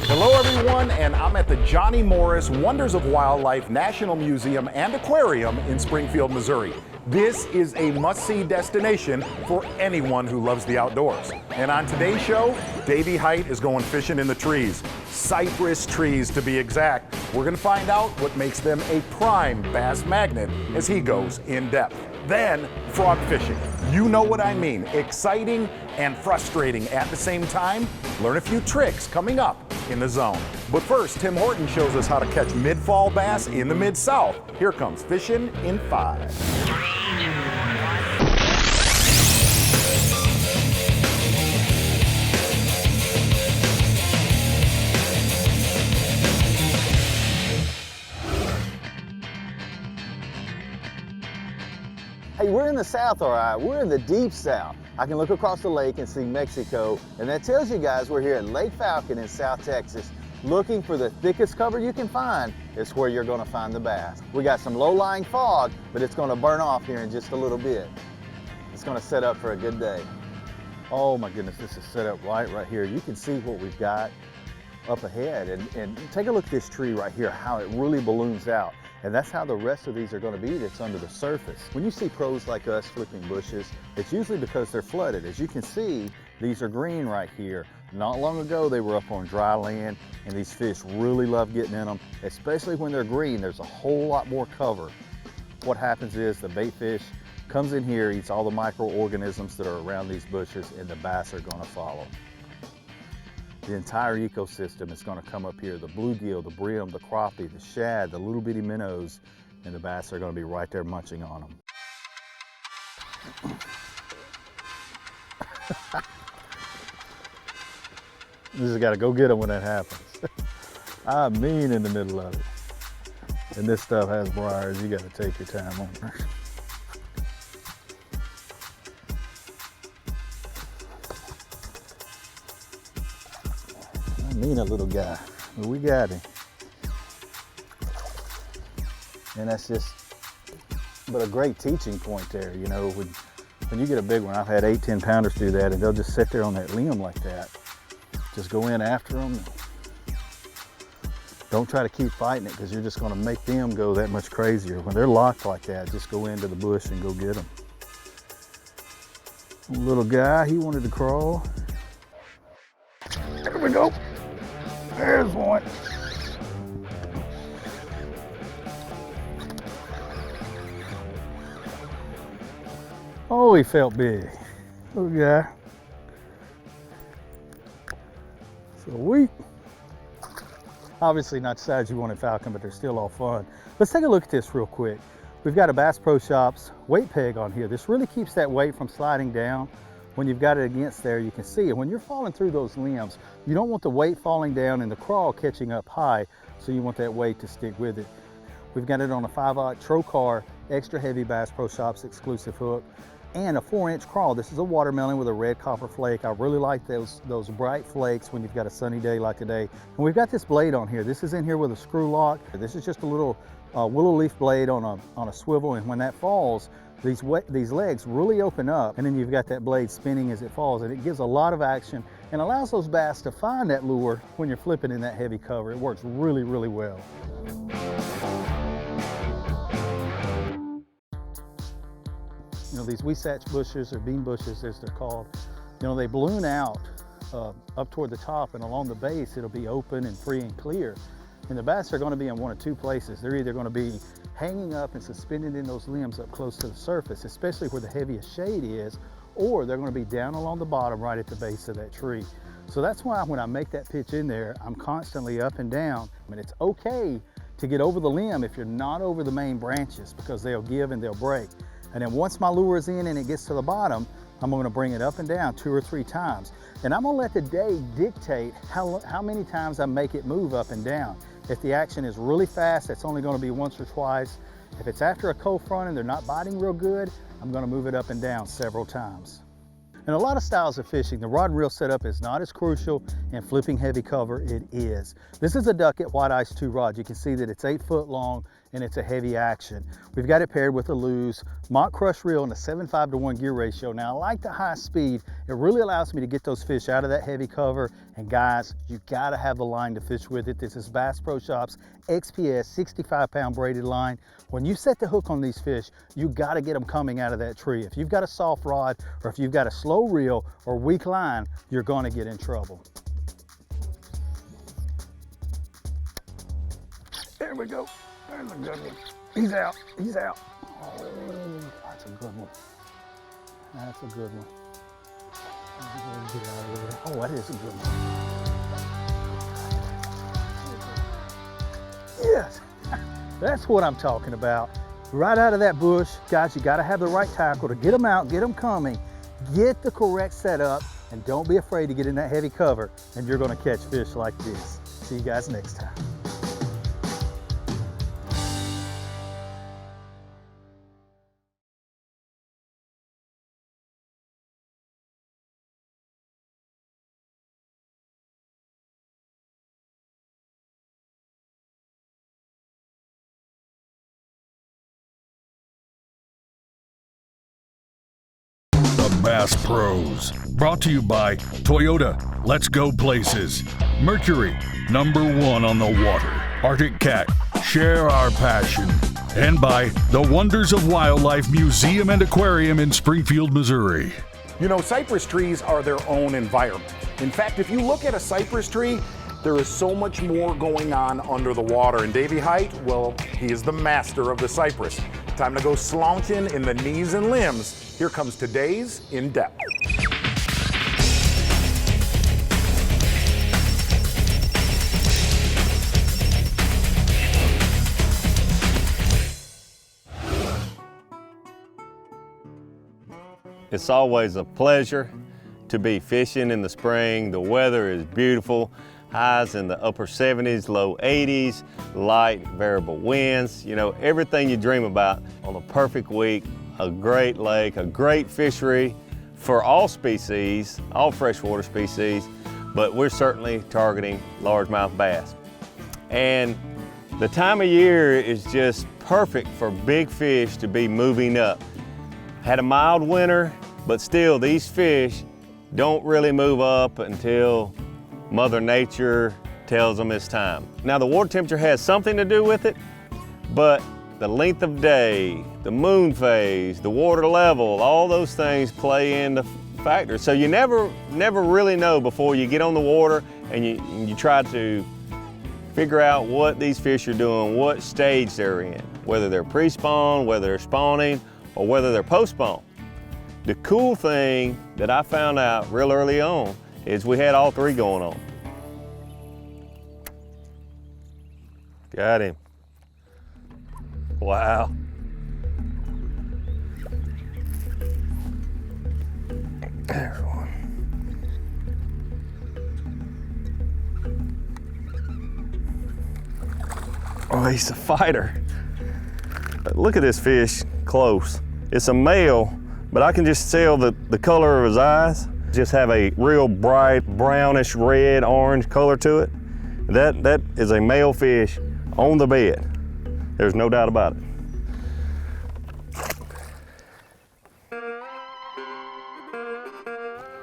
Hello everyone, and I'm at the Johnny Morris Wonders of Wildlife National Museum and Aquarium in Springfield, Missouri. This is a must-see destination for anyone who loves the outdoors. And on today's show, Davey Height is going fishing in the trees. Cypress trees to be exact. We're gonna find out what makes them a prime bass magnet as he goes in depth. Then, frog fishing. You know what I mean. Exciting and frustrating at the same time. Learn a few tricks coming up in the zone. But first, Tim Horton shows us how to catch mid-fall bass in the Mid-South. Here comes Fishing in 5. Hey, we're in the South, all right. We're in the deep South. I can look across the lake and see Mexico, and that tells you guys we're here at Lake Falcon in South Texas, looking for the thickest cover you can find. It's where you're gonna find the bass. We got some low-lying fog, but it's gonna burn off here in just a little bit. It's gonna set up for a good day. Oh my goodness, this is set up right here. You can see what we've got up ahead, and take a look at this tree right here, how it really balloons out. And that's how the rest of these are going to be that's under the surface. When you see pros like us flipping bushes, it's usually because they're flooded. As you can see, these are green right here. Not long ago, they were up on dry land, and these fish really love getting in them, especially when they're green. There's a whole lot more cover. What happens is the bait fish comes in here, eats all the microorganisms that are around these bushes, and the bass are going to follow. The entire ecosystem is going to come up here. The bluegill, the brim, the crappie, the shad, the little bitty minnows, and the bass are going to be right there munching on them. You just got to go get them when that happens. I mean in the middle of it. And this stuff has briars. You got to take your time on it. Mean a little guy, but we got him. And that's just, but a great teaching point there, you know, when you get a big one. I've had 8-10 pounders do that, and they'll just sit there on that limb like that. Just go in after them. Don't try to keep fighting it, because you're just going to make them go that much crazier. When they're locked like that, just go into the bush and go get them. Little guy, he wanted to crawl. There we go. There's one. Oh, he felt big. Little guy. Sweet. Obviously not the size you want in Falcon, but they're still all fun. Let's take a look at this real quick. We've got a Bass Pro Shops weight peg on here. This really keeps that weight from sliding down. When you've got it against there, you can see it. When you're falling through those limbs, you don't want the weight falling down and the crawl catching up high. so you want that weight to stick with it. We've got it on a 5/0 Trocar extra heavy Bass Pro Shops exclusive hook and a 4-inch crawl. This is a watermelon with a red copper flake. I really like those bright flakes when you've got a sunny day like today. And we've got this blade on here. This is in here with a screw lock. This is just a little willow leaf blade on a swivel, and when that falls, these legs really open up, and then you've got that blade spinning as it falls, and it gives a lot of action and allows those bass to find that lure when you're flipping in that heavy cover. It works really, really well. You know, these Weisach bushes, or bean bushes as they're called, you know, they balloon out up toward the top, and along the base it'll be open and free and clear. And the bass are going to be in one of two places. They're either going to be hanging up and suspended in those limbs up close to the surface, especially where the heaviest shade is, or they're going to be down along the bottom right at the base of that tree. So that's why when I make that pitch in there, I'm constantly up and down. I mean, it's okay to get over the limb if you're not over the main branches, because they'll give and they'll break. And then once my lure is in and it gets to the bottom, I'm going to bring it up and down 2 or 3 times. And I'm going to let the day dictate how many times I make it move up and down. If the action is really fast, it's only going to be once or twice. If it's after a cold front and they're not biting real good, I'm going to move it up and down several times. In a lot of styles of fishing, the rod and reel setup is not as crucial, and flipping heavy cover it is. This is a Duckett White Ice 2 rod. You can see that it's 8 foot long and it's a heavy action. We've got it paired with a loose mock crush reel and a 7:5 gear ratio. Now, I like the high speed. It really allows me to get those fish out of that heavy cover. And guys, you gotta have the line to fish with it. This is Bass Pro Shops XPS 65-pound braided line. When you set the hook on these fish, you gotta get them coming out of that tree. If you've got a soft rod, or if you've got a slow reel or weak line, you're gonna get in trouble. There we go. There's a good one. He's out. He's out. Oh, that's a good one. That's a good one. Get out of there. Oh, that is a good one. Yes. That's what I'm talking about. Right out of that bush. Guys, you got to have the right tackle to get them out, get them coming, get the correct setup, and don't be afraid to get in that heavy cover, and you're going to catch fish like this. See you guys next time. Bass Pros, brought to you by Toyota, Let's Go Places, Mercury, #1 on the water, Arctic Cat, share our passion, and by the Wonders of Wildlife Museum and Aquarium in Springfield, Missouri. You know, cypress trees are their own environment. In fact, if you look at a cypress tree, there is so much more going on under the water. And Davey Height, well, he is the master of the cypress. Time to go slouching in the knees and limbs. Here comes today's In Depth. It's always a pleasure to be fishing in the spring. The weather is beautiful. Highs in the upper 70s, low 80s, light variable winds. You know, everything you dream about on a perfect week, a great lake, a great fishery for all species, all freshwater species, but we're certainly targeting largemouth bass. And the time of year is just perfect for big fish to be moving up. Had a mild winter, but still these fish don't really move up until Mother Nature tells them it's time. Now the water temperature has something to do with it, but the length of day, the moon phase, the water level, all those things play into factors. So you never really know before you get on the water and you try to figure out what these fish are doing, what stage they're in, whether they're pre-spawn, whether they're spawning, or whether they're post-spawn. The cool thing that I found out real early on is we had all three going on. Got him. Wow. There's one. boy, he's a fighter. Look at this fish close. It's a male, but I can just tell the color of his eyes. Just have a real bright brownish red orange color to it. That is a male fish on the bed. There's no doubt about it.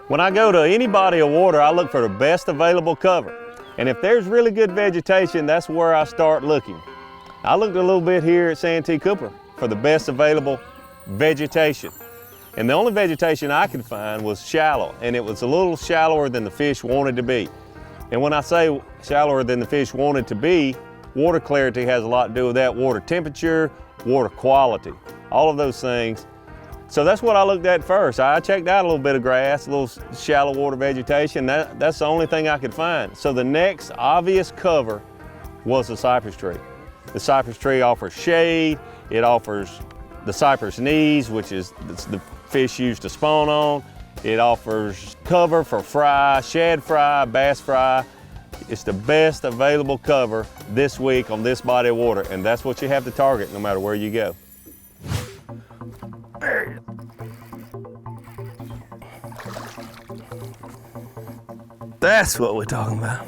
When I go to any body of water, I look for the best available cover. And if there's really good vegetation, that's where I start looking. I looked a little bit here at Santee Cooper for the best available vegetation. And the only vegetation I could find was shallow, and it was a little shallower than the fish wanted to be. And when I say shallower than the fish wanted to be, water clarity has a lot to do with that. Water temperature, water quality, all of those things. So that's what I looked at first. I checked out a little bit of grass, a little shallow water vegetation. That's the only thing I could find. So the next obvious cover was the cypress tree. The cypress tree offers shade. It offers the cypress knees, which is the fish used to spawn on. It offers cover for fry, shad fry, bass fry. It's the best available cover this week on this body of water, and that's what you have to target no matter where you go. That's what we're talking about.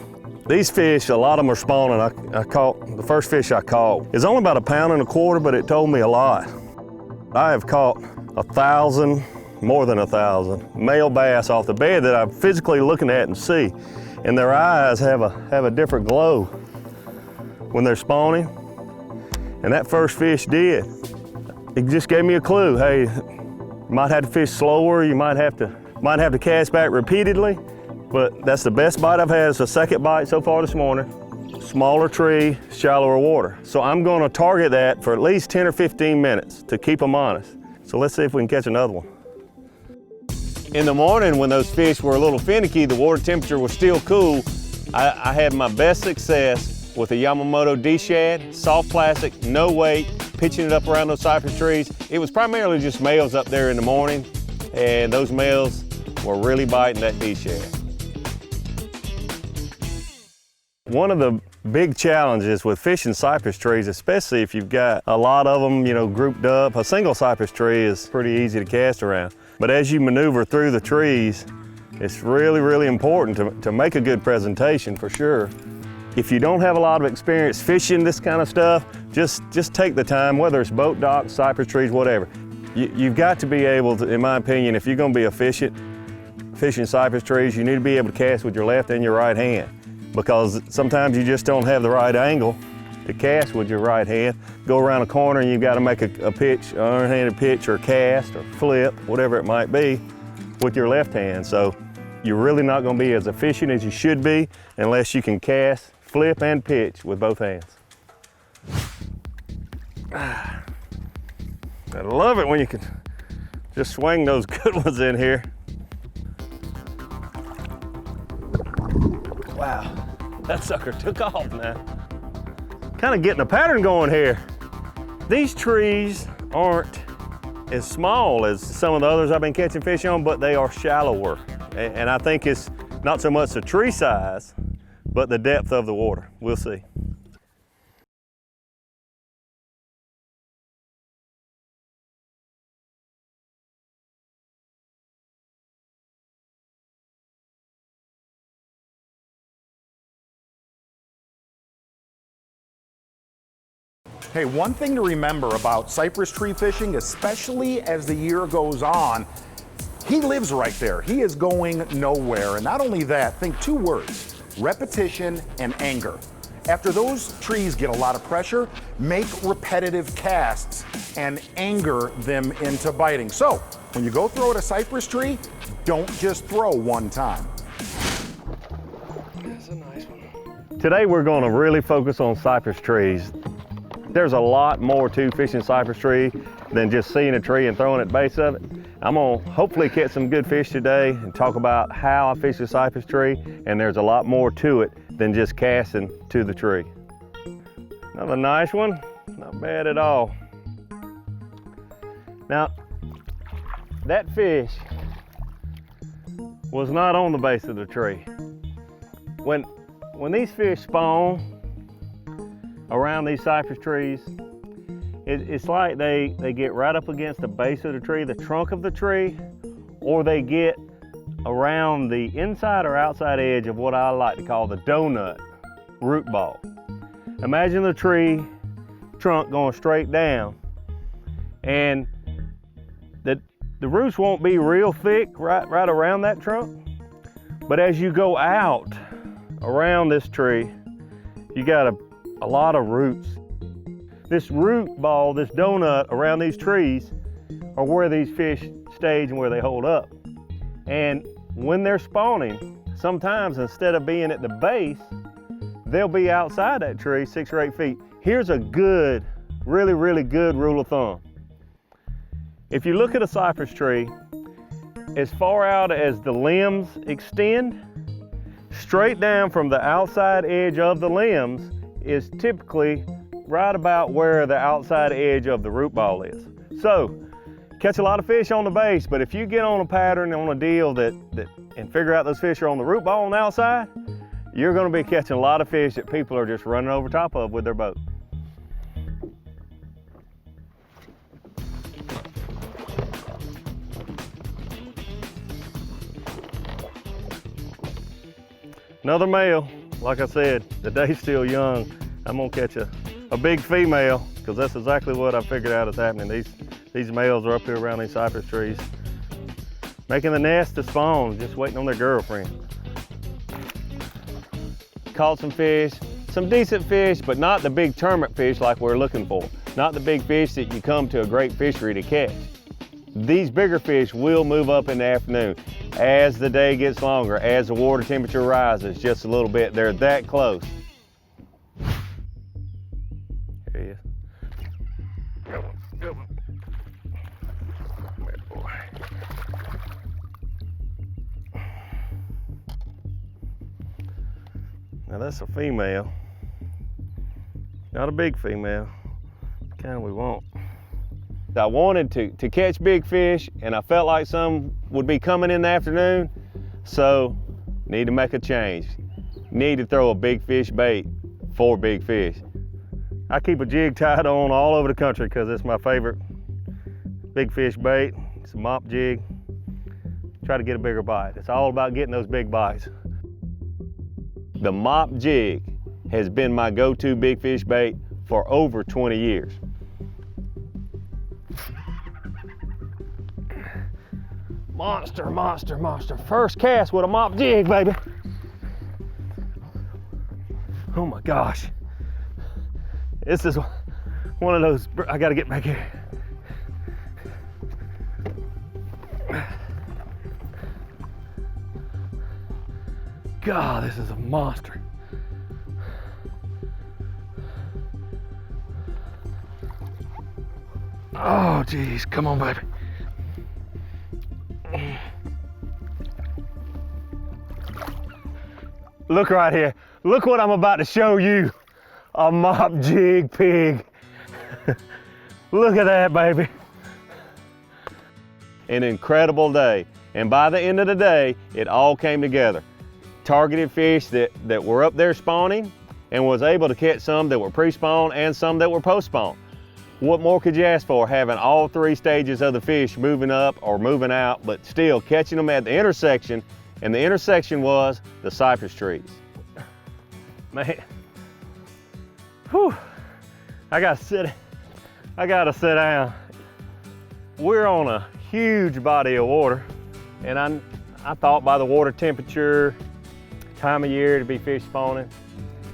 These fish, a lot of them are spawning. I caught, the first fish I caught is only about 1.25 pounds, but it told me a lot. I have caught 1,000, more than 1,000 male bass off the bed that I'm physically looking at and see. And their eyes have a different glow when they're spawning. And that first fish did. It just gave me a clue. Hey, you might have to fish slower, you might have to cast back repeatedly. But that's the best bite I've had. It's the second bite so far this morning. Smaller tree, shallower water. So I'm gonna target that for at least 10 or 15 minutes to keep them honest. So let's see if we can catch another one. In the morning when those fish were a little finicky, the water temperature was still cool, I had my best success with a Yamamoto D-shad, soft plastic, no weight, pitching it up around those cypress trees. It was primarily just males up there in the morning, and those males were really biting that D-shad. One of the big challenges with fishing cypress trees, especially if you've got a lot of them, grouped up, a single cypress tree is pretty easy to cast around. But as you maneuver through the trees, it's really, really important to make a good presentation for sure. If you don't have a lot of experience fishing this kind of stuff, just take the time, whether it's boat docks, cypress trees, whatever. You've got to be able to, in my opinion, if you're gonna be fishing cypress trees, you need to be able to cast with your left and your right hand, because sometimes you just don't have the right angle to cast with your right hand. Go around a corner and you've got to make a pitch, underhanded pitch or cast or flip, whatever it might be, with your left hand. So you're really not going to be as efficient as you should be unless you can cast, flip, and pitch with both hands. I love it when you can just swing those good ones in here. Wow, that sucker took off now. Kind of getting a pattern going here. These trees aren't as small as some of the others I've been catching fish on, but they are shallower. And I think it's not so much the tree size, but the depth of the water. We'll see. Hey, one thing to remember about cypress tree fishing, especially as the year goes on, he lives right there. He is going nowhere. And not only that, think 2 words, repetition and anger. After those trees get a lot of pressure, make repetitive casts and anger them into biting. So when you go throw at a cypress tree, don't just throw one time. That's a nice one. Today we're going to really focus on cypress trees. There's a lot more to fishing cypress tree than just seeing a tree and throwing at the base of it. I'm gonna hopefully catch some good fish today and talk about how I fish a cypress tree, and there's a lot more to it than just casting to the tree. Another nice one, not bad at all. Now, that fish was not on the base of the tree. When these fish spawn, around these cypress trees, it's like they get right up against the base of the tree, the trunk of the tree, or they get around the inside or outside edge of what I like to call the donut root ball. Imagine the tree trunk going straight down, and the roots won't be real thick right around that trunk, but as you go out around this tree, you got a lot of roots. This root ball, this donut around these trees are where these fish stage and where they hold up. And when they're spawning, sometimes instead of being at the base, they'll be outside that tree 6 or 8 feet. Here's a good, really good rule of thumb. If you look at a cypress tree, as far out as the limbs extend, straight down from the outside edge of the limbs is typically right about where the outside edge of the root ball is. So, catch a lot of fish on the base, but if you get on a pattern, on a deal and figure out those fish are on the root ball on the outside, you're gonna be catching a lot of fish that people are just running over top of with their boat. Another male. Like I said, the day's still young. I'm gonna catch a big female, because that's exactly what I figured out is happening. These males are up here around these cypress trees, making the nest to spawn, just waiting on their girlfriend. Caught some fish, some decent fish, but not the big tournament fish like we're looking for. Not the big fish that you come to a great fishery to catch. These bigger fish will move up in the afternoon. As the day gets longer, as the water temperature rises just a little bit, they're that close. Here he is. Go. Boy. Now that's a female. Not a big female, the kind we want. I wanted to catch big fish, and I felt like some would be coming in the afternoon, so need to make a change. Need to throw a big fish bait for big fish. I keep a jig tied on all over the country because it's my favorite big fish bait. It's a mop jig. Try to get a bigger bite. It's all about getting those big bites. The mop jig has been my go-to big fish bait for over 20 years. Monster, monster, monster. First cast with a mop jig, baby. Oh my gosh. This is one of those, I gotta get back here. God, this is a monster. Oh geez, come on, baby. Look right here. Look what I'm about to show you. A mop jig pig. Look at that, baby. An incredible day. And by the end of the day, it all came together. Targeted fish that were up there spawning, and was able to catch some that were pre-spawn and some that were post-spawn. What more could you ask for, having all 3 stages of the fish moving up or moving out, but still catching them at the intersection, and the intersection was the cypress trees. Man, whew, I gotta sit down. We're on a huge body of water, and I thought by the water temperature, time of year to be fish spawning,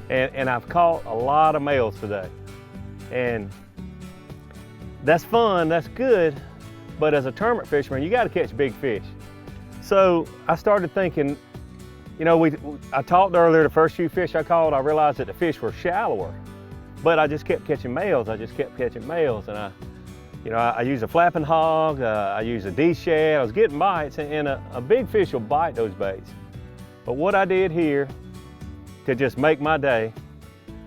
and I've caught a lot of males today. And that's fun, that's good, but as a tournament fisherman, you gotta catch big fish. So I started thinking, you know, I talked earlier, the first few fish I caught, I realized that the fish were shallower, but I just kept catching males, and I used a flapping hog, I used a D-shad, I was getting bites, and a big fish will bite those baits. But what I did here to just make my day,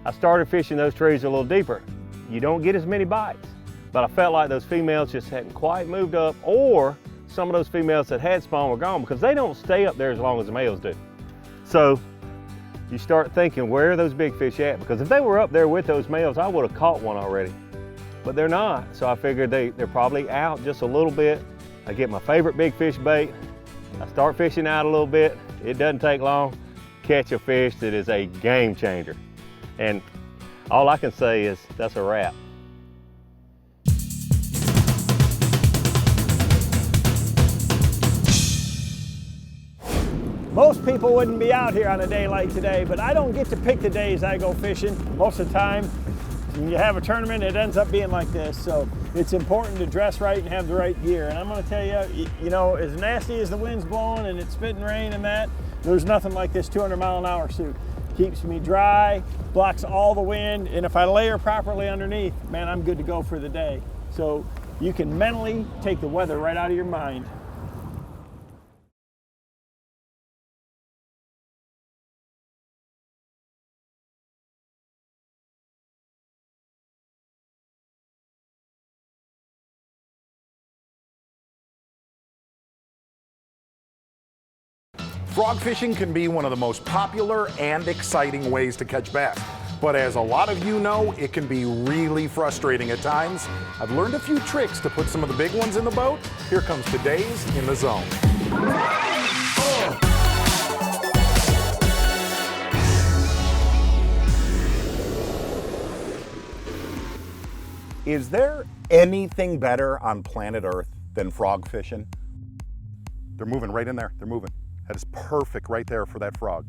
I started fishing those trees a little deeper. You don't get as many bites, but I felt like those females just hadn't quite moved up, or some of those females that had spawned were gone, because they don't stay up there as long as the males do. So you start thinking, where are those big fish at? Because if they were up there with those males, I would have caught one already. But they're not, so I figured they're probably out just a little bit. I get my favorite big fish bait, I start fishing out a little bit. It doesn't take long, catch a fish that is a game changer. And all I can say is that's a wrap. Most people wouldn't be out here on a day like today, but I don't get to pick the days I go fishing. Most of the time, when you have a tournament, it ends up being like this. So it's important to dress right and have the right gear. And I'm gonna tell you, you know, as nasty as the wind's blowing and it's spitting rain and that, there's nothing like this 200-mile-an-hour suit. Keeps me dry, blocks all the wind, and if I layer properly underneath, man, I'm good to go for the day. So you can mentally take the weather right out of your mind. Frog fishing can be one of the most popular and exciting ways to catch bass. But as a lot of you know, it can be really frustrating at times. I've learned a few tricks to put some of the big ones in the boat. Here comes today's In the Zone. Is there anything better on planet Earth than frog fishing? They're moving right in there, they're moving. That is perfect right there for that frog.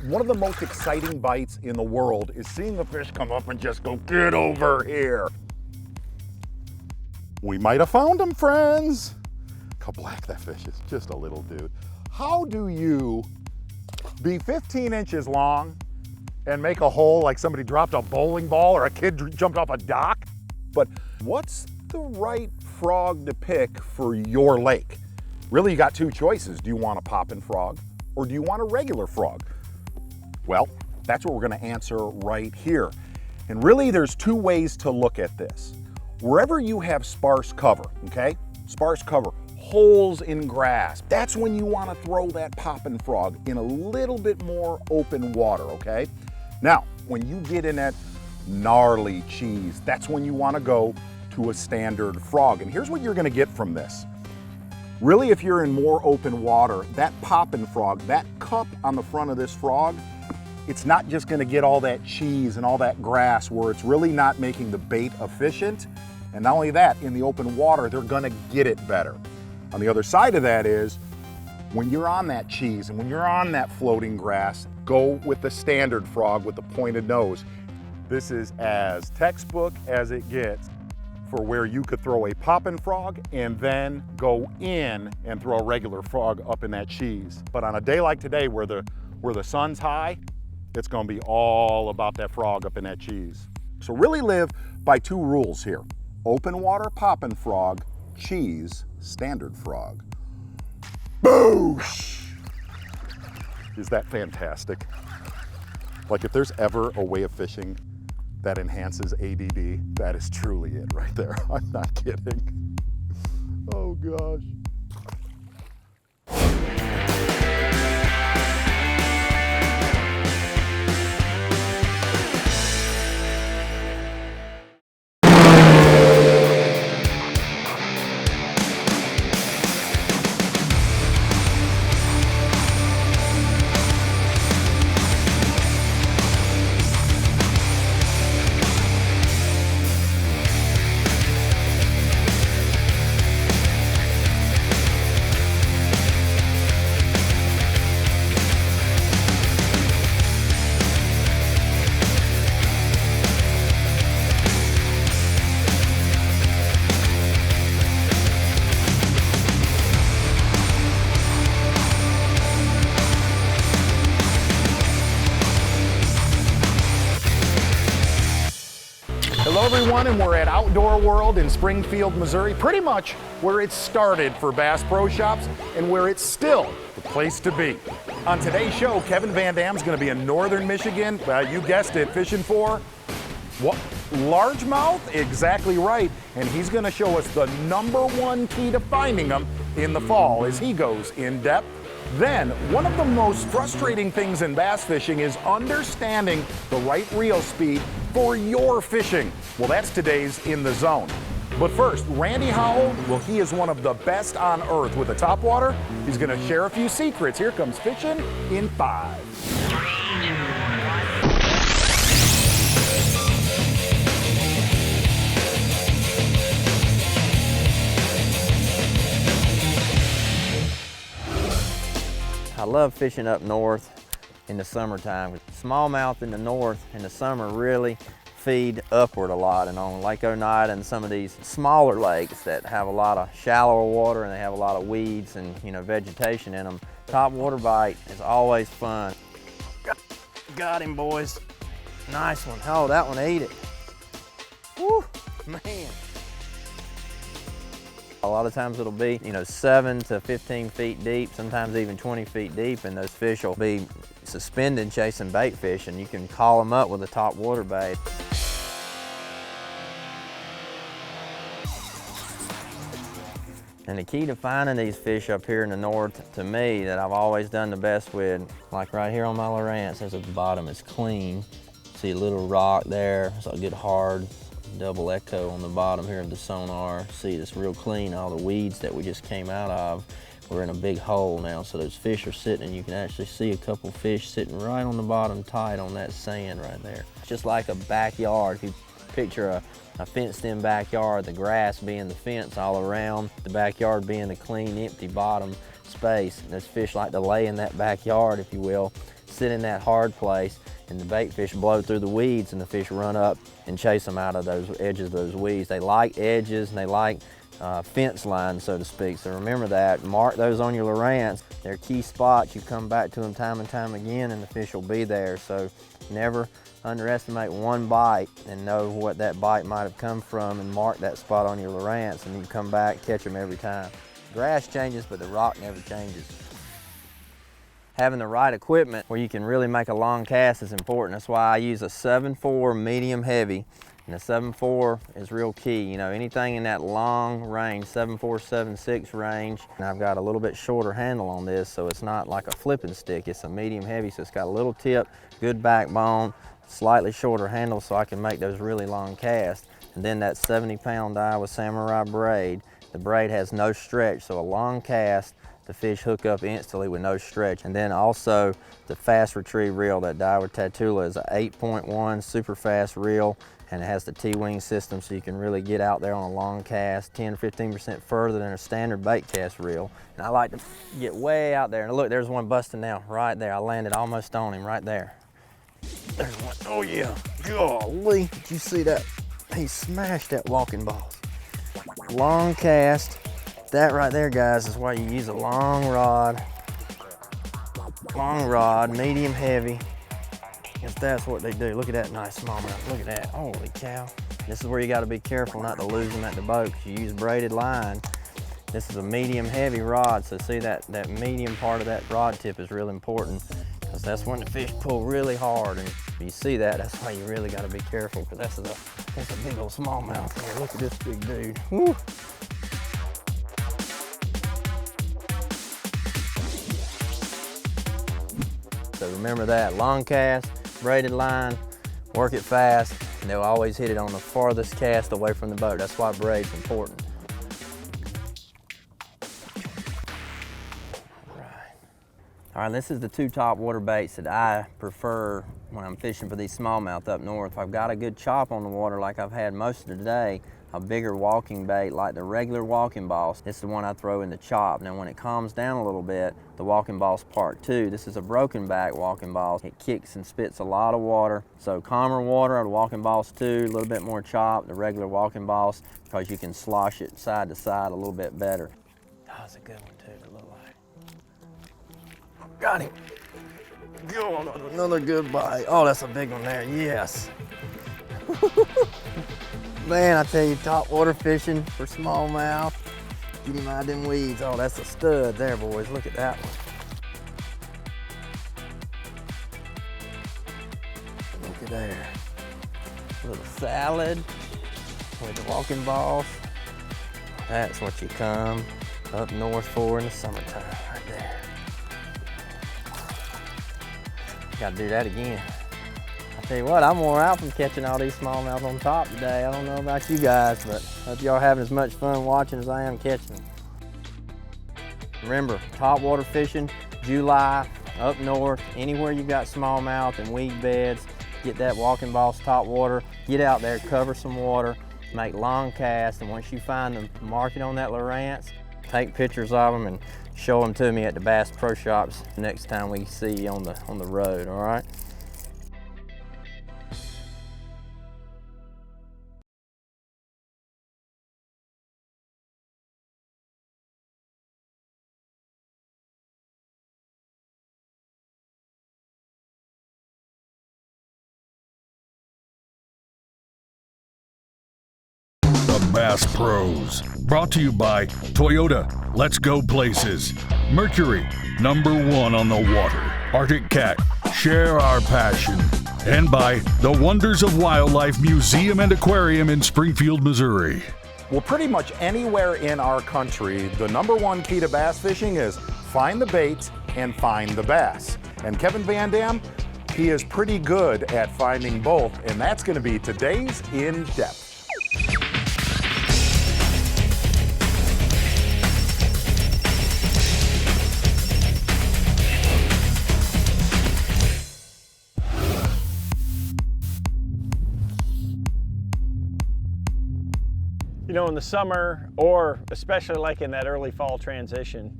One of the most exciting bites in the world is seeing the fish come up and just go, get over here. We might have found him, friends. Look how black that fish is, just a little dude. How do you be 15 inches long and make a hole like somebody dropped a bowling ball or a kid jumped off a dock? But what's the right frog to pick for your lake? Really, you got two choices. Do you want a poppin' frog or do you want a regular frog? Well, that's what we're gonna answer right here. And really, there's two ways to look at this. Wherever you have sparse cover, okay? Sparse cover, holes in grass, that's when you wanna throw that poppin' frog in a little bit more open water, okay? Now, when you get in that gnarly cheese, that's when you wanna go to a standard frog. And here's what you're gonna get from this. Really, if you're in more open water, that poppin' frog, that cup on the front of this frog, it's not just gonna get all that cheese and all that grass where it's really not making the bait efficient. And not only that, in the open water, they're gonna get it better. On the other side of that is, when you're on that cheese and when you're on that floating grass, go with the standard frog with the pointed nose. This is as textbook as it gets for where you could throw a poppin' frog and then go in and throw a regular frog up in that cheese. But on a day like today where the sun's high, it's gonna be all about that frog up in that cheese. So really live by two rules here. Open water poppin' frog, cheese, standard frog. Boosh! Is that fantastic? Like if there's ever a way of fishing that enhances ADD, that is truly it right there. I'm not kidding. Oh gosh. Hello everyone, and we're at Outdoor World in Springfield, Missouri, pretty much where it started for Bass Pro Shops and where it's still the place to be. On today's show, Kevin Van Dam's gonna be in northern Michigan, you guessed it, fishing for what? Largemouth? Exactly right, and he's gonna show us the #1 key to finding them in the fall as he goes in depth Then, one of the most frustrating things in bass fishing is understanding the right reel speed for your fishing. Well, that's today's In the Zone. But first, Randy Howell, well, he is one of the best on earth with the topwater. He's gonna share a few secrets. Here comes Fishing in 5. I love fishing up north in the summertime. Smallmouth in the north in the summer really feed upward a lot, and on Lake Oneida and some of these smaller lakes that have a lot of shallower water and they have a lot of weeds and vegetation in them, topwater bite is always fun. Got him, boys. Nice one. Oh, that one ate it. Woo, man. A lot of times it'll be, 7 to 15 feet deep, sometimes even 20 feet deep, and those fish will be suspended chasing bait fish, and you can call them up with a topwater bait. And the key to finding these fish up here in the north, to me, that I've always done the best with, like right here on my Lowrance, there's at the bottom, it's clean. See a little rock there, it's a good hard double echo on the bottom here of the sonar. See, it's real clean. All the weeds that we just came out of, we're in a big hole now, so those fish are sitting, and you can actually see a couple fish sitting right on the bottom tight on that sand right there. It's just like a backyard. If you picture a fenced-in backyard, the grass being the fence all around, the backyard being the clean, empty bottom space. And those fish like to lay in that backyard, if you will, sit in that hard place, and the bait fish blow through the weeds, and the fish run up and chase them out of those edges of those weeds. They like edges, and they like fence lines, so to speak. So remember that. Mark those on your Lowrance. They're key spots. You come back to them time and time again, and the fish will be there. So never underestimate one bite, and know what that bite might have come from, and mark that spot on your Lowrance, and you come back, catch them every time. Grass changes, but the rock never changes. Having the right equipment where you can really make a long cast is important. That's why I use a 7.4 medium heavy, and the 7.4 is real key. Anything in that long range, 7.4, 7.6 range, and I've got a little bit shorter handle on this, so it's not like a flipping stick. It's a medium heavy, so it's got a little tip, good backbone, slightly shorter handle, so I can make those really long casts. And then that 70-pound die with samurai braid. The braid has no stretch, so a long cast, the fish hook up instantly with no stretch. And then also the fast retrieve reel, that die with Tatula, is an 8.1 super fast reel, and it has the T-wing system, so you can really get out there on a long cast 10 or 15% further than a standard bait cast reel. And I like to get way out there. And look, there's one busting now, right there. I landed almost on him right there. There's one. Oh yeah, golly, did you see that? He smashed that walking ball. Long cast. That right there, guys, is why you use a long rod, medium heavy, because that's what they do. Look at that nice smallmouth. Look at that. Holy cow. This is where you got to be careful not to lose them at the boat, because you use braided line. This is a medium heavy rod, so see that medium part of that rod tip is real important, because that's when the fish pull really hard. And if you see that, that's why you really got to be careful, because that's a big old smallmouth here. Look at this big dude. Woo. So remember that, long cast, braided line, work it fast, and they'll always hit it on the farthest cast away from the boat. That's why braid's important. All right, this is the 2 topwater baits that I prefer when I'm fishing for these smallmouth up north. If I've got a good chop on the water like I've had most of the day, a bigger walking bait like the regular walking boss, this is the one I throw in the chop. Now when it calms down a little bit, the walking boss part 2, this is a broken back walking boss. It kicks and spits a lot of water. So calmer water, the walking boss 2, a little bit more chop, the regular walking boss, because you can slosh it side to side a little bit better. Oh, that's a good one too, it looked like. Got him. Oh, another good bite. Oh, that's a big one there, yes. Man, I tell you, topwater fishing for smallmouth, get him out of them weeds. Oh, that's a stud there, boys. Look at that one. Look at there. A little salad with the walking boss. That's what you come up north for in the summertime, right there. Gotta do that again. I tell you what, I'm wore out from catching all these smallmouth on top today. I don't know about you guys, but hope y'all having as much fun watching as I am catching them. Remember, topwater fishing, July, up north, anywhere you've got smallmouth and weed beds, get that walking boss topwater, get out there, cover some water, make long casts, and once you find the marking on that Lowrance, take pictures of them and show them to me at the Bass Pro Shops next time we see you on the road, all right? Bass Pros. Brought to you by Toyota, Let's Go Places. Mercury, #1 on the water. Arctic Cat, share our passion. And by the Wonders of Wildlife Museum and Aquarium in Springfield, Missouri. Well, pretty much anywhere in our country, the #1 key to bass fishing is find the bait and find the bass. And Kevin Van Dam, he is pretty good at finding both, and that's going to be today's In Depth. You know, in the summer, or especially like in that early fall transition,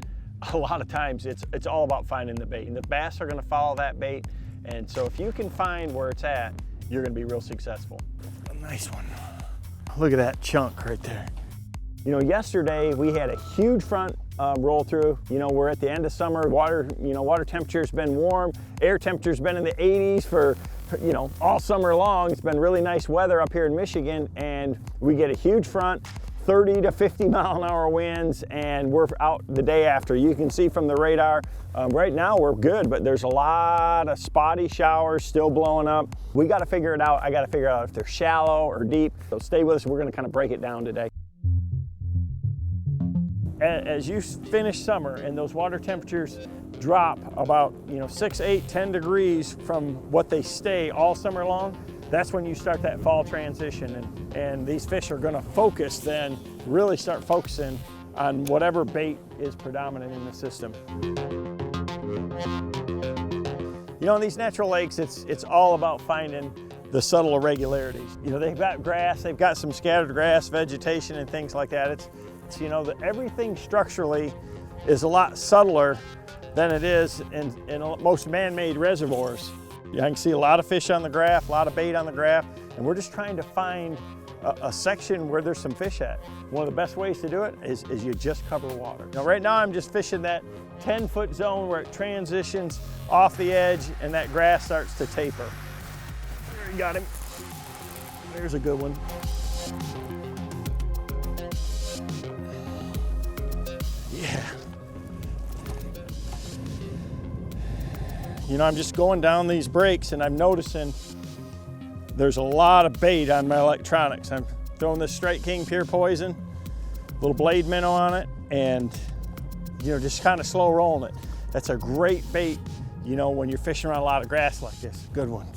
a lot of times it's all about finding the bait. And the bass are gonna follow that bait. And so if you can find where it's at, you're gonna be real successful. A nice one. Look at that chunk right there. You know, yesterday we had a huge front roll through. You know, we're at the end of summer. Water temperature's been warm. Air temperature's been in the 80s for, you know, all summer long. It's been really nice weather up here in Michigan, and we get a huge front, 30 to 50 mile an hour winds, and we're out the day after. You can see from the radar, right now we're good, but there's a lot of spotty showers still blowing up. We got to figure it out. I got to figure out if they're shallow or deep. So stay with us. We're going to kind of break it down today. As you finish summer and those water temperatures drop about 6, 8, 10 degrees from what they stay all summer long, that's when you start that fall transition, and these fish are going to focus then, really start focusing on whatever bait is predominant in the system. You know, in these natural lakes, it's all about finding the subtle irregularities. You know, they've got grass, they've got some scattered grass, vegetation, and things like that. It's you know, everything structurally is a lot subtler than it is in most man-made reservoirs. I can see a lot of fish on the graph, a lot of bait on the graph, and we're just trying to find a section where there's some fish at. One of the best ways to do it is you just cover water. Now right now I'm just fishing that 10-foot zone where it transitions off the edge and that grass starts to taper. There, you got him. There's a good one. Yeah. You know, I'm just going down these breaks and I'm noticing there's a lot of bait on my electronics. I'm throwing this Strike King Pure Poison, little blade minnow on it, and just kind of slow rolling it. That's a great bait, when you're fishing around a lot of grass like this. Good one.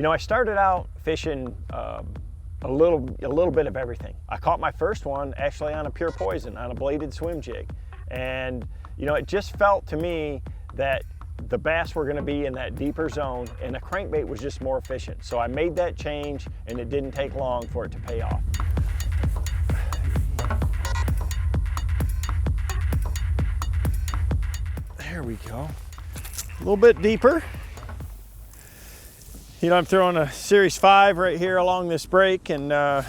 I started out fishing a little bit of everything. I caught my first one actually on a Pure Poison, on a bladed swim jig. And it just felt to me that the bass were gonna be in that deeper zone and a crankbait was just more efficient. So I made that change and it didn't take long for it to pay off. There we go. A little bit deeper. I'm throwing a Series 5 right here along this break, and the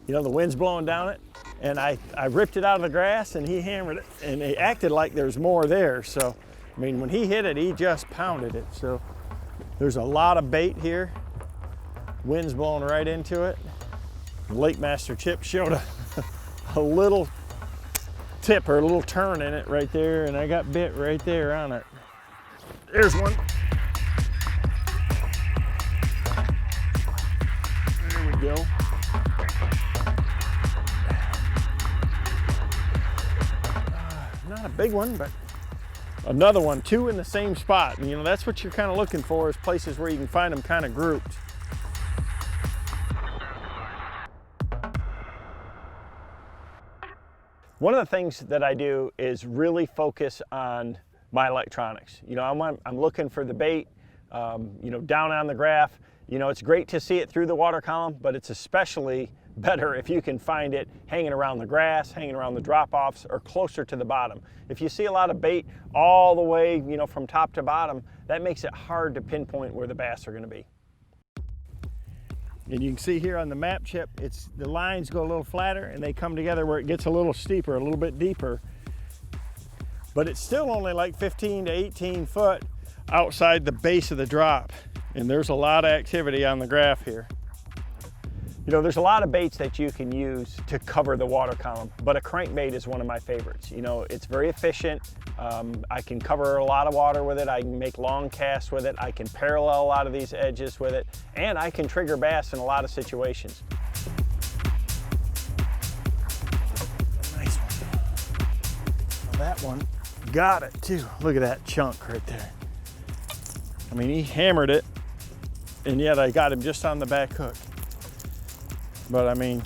wind's blowing down it, and I ripped it out of the grass and he hammered it, and it acted like there's more there. So, I mean, when he hit it, he just pounded it. So there's a lot of bait here. Wind's blowing right into it. Lake Master Chip showed a little tip or a little turn in it right there, and I got bit right there on it. There's one. There we go. big one, but another one, 2 in the same spot. And you know, that's what you're kind of looking for, is places where you can find them kind of grouped. One of the things that I do is really focus on my electronics. You know, I'm looking for the bait, you know, down on the graph. You know, it's great to see it through the water column, but it's especially better if you can find it hanging around the grass, hanging around the drop-offs, or closer to the bottom. If you see a lot of bait all the way, you know, from top to bottom, that makes it hard to pinpoint where the bass are going to be. And you can see here on the map chip, the lines go a little flatter and they come together where it gets a little steeper, a little bit deeper. But it's still only like 15 to 18 foot outside the base of the drop. And there's a lot of activity on the graph here. You know, there's a lot of baits that you can use to cover the water column, but a crankbait is one of my favorites. You know, it's very efficient. I can cover a lot of water with it. I can make long casts with it. I can parallel a lot of these edges with it, and I can trigger bass in a lot of situations. Nice one. Well, that one got it too. Look at that chunk right there. I mean, he hammered it, and yet I got him just on the back hook. But I mean,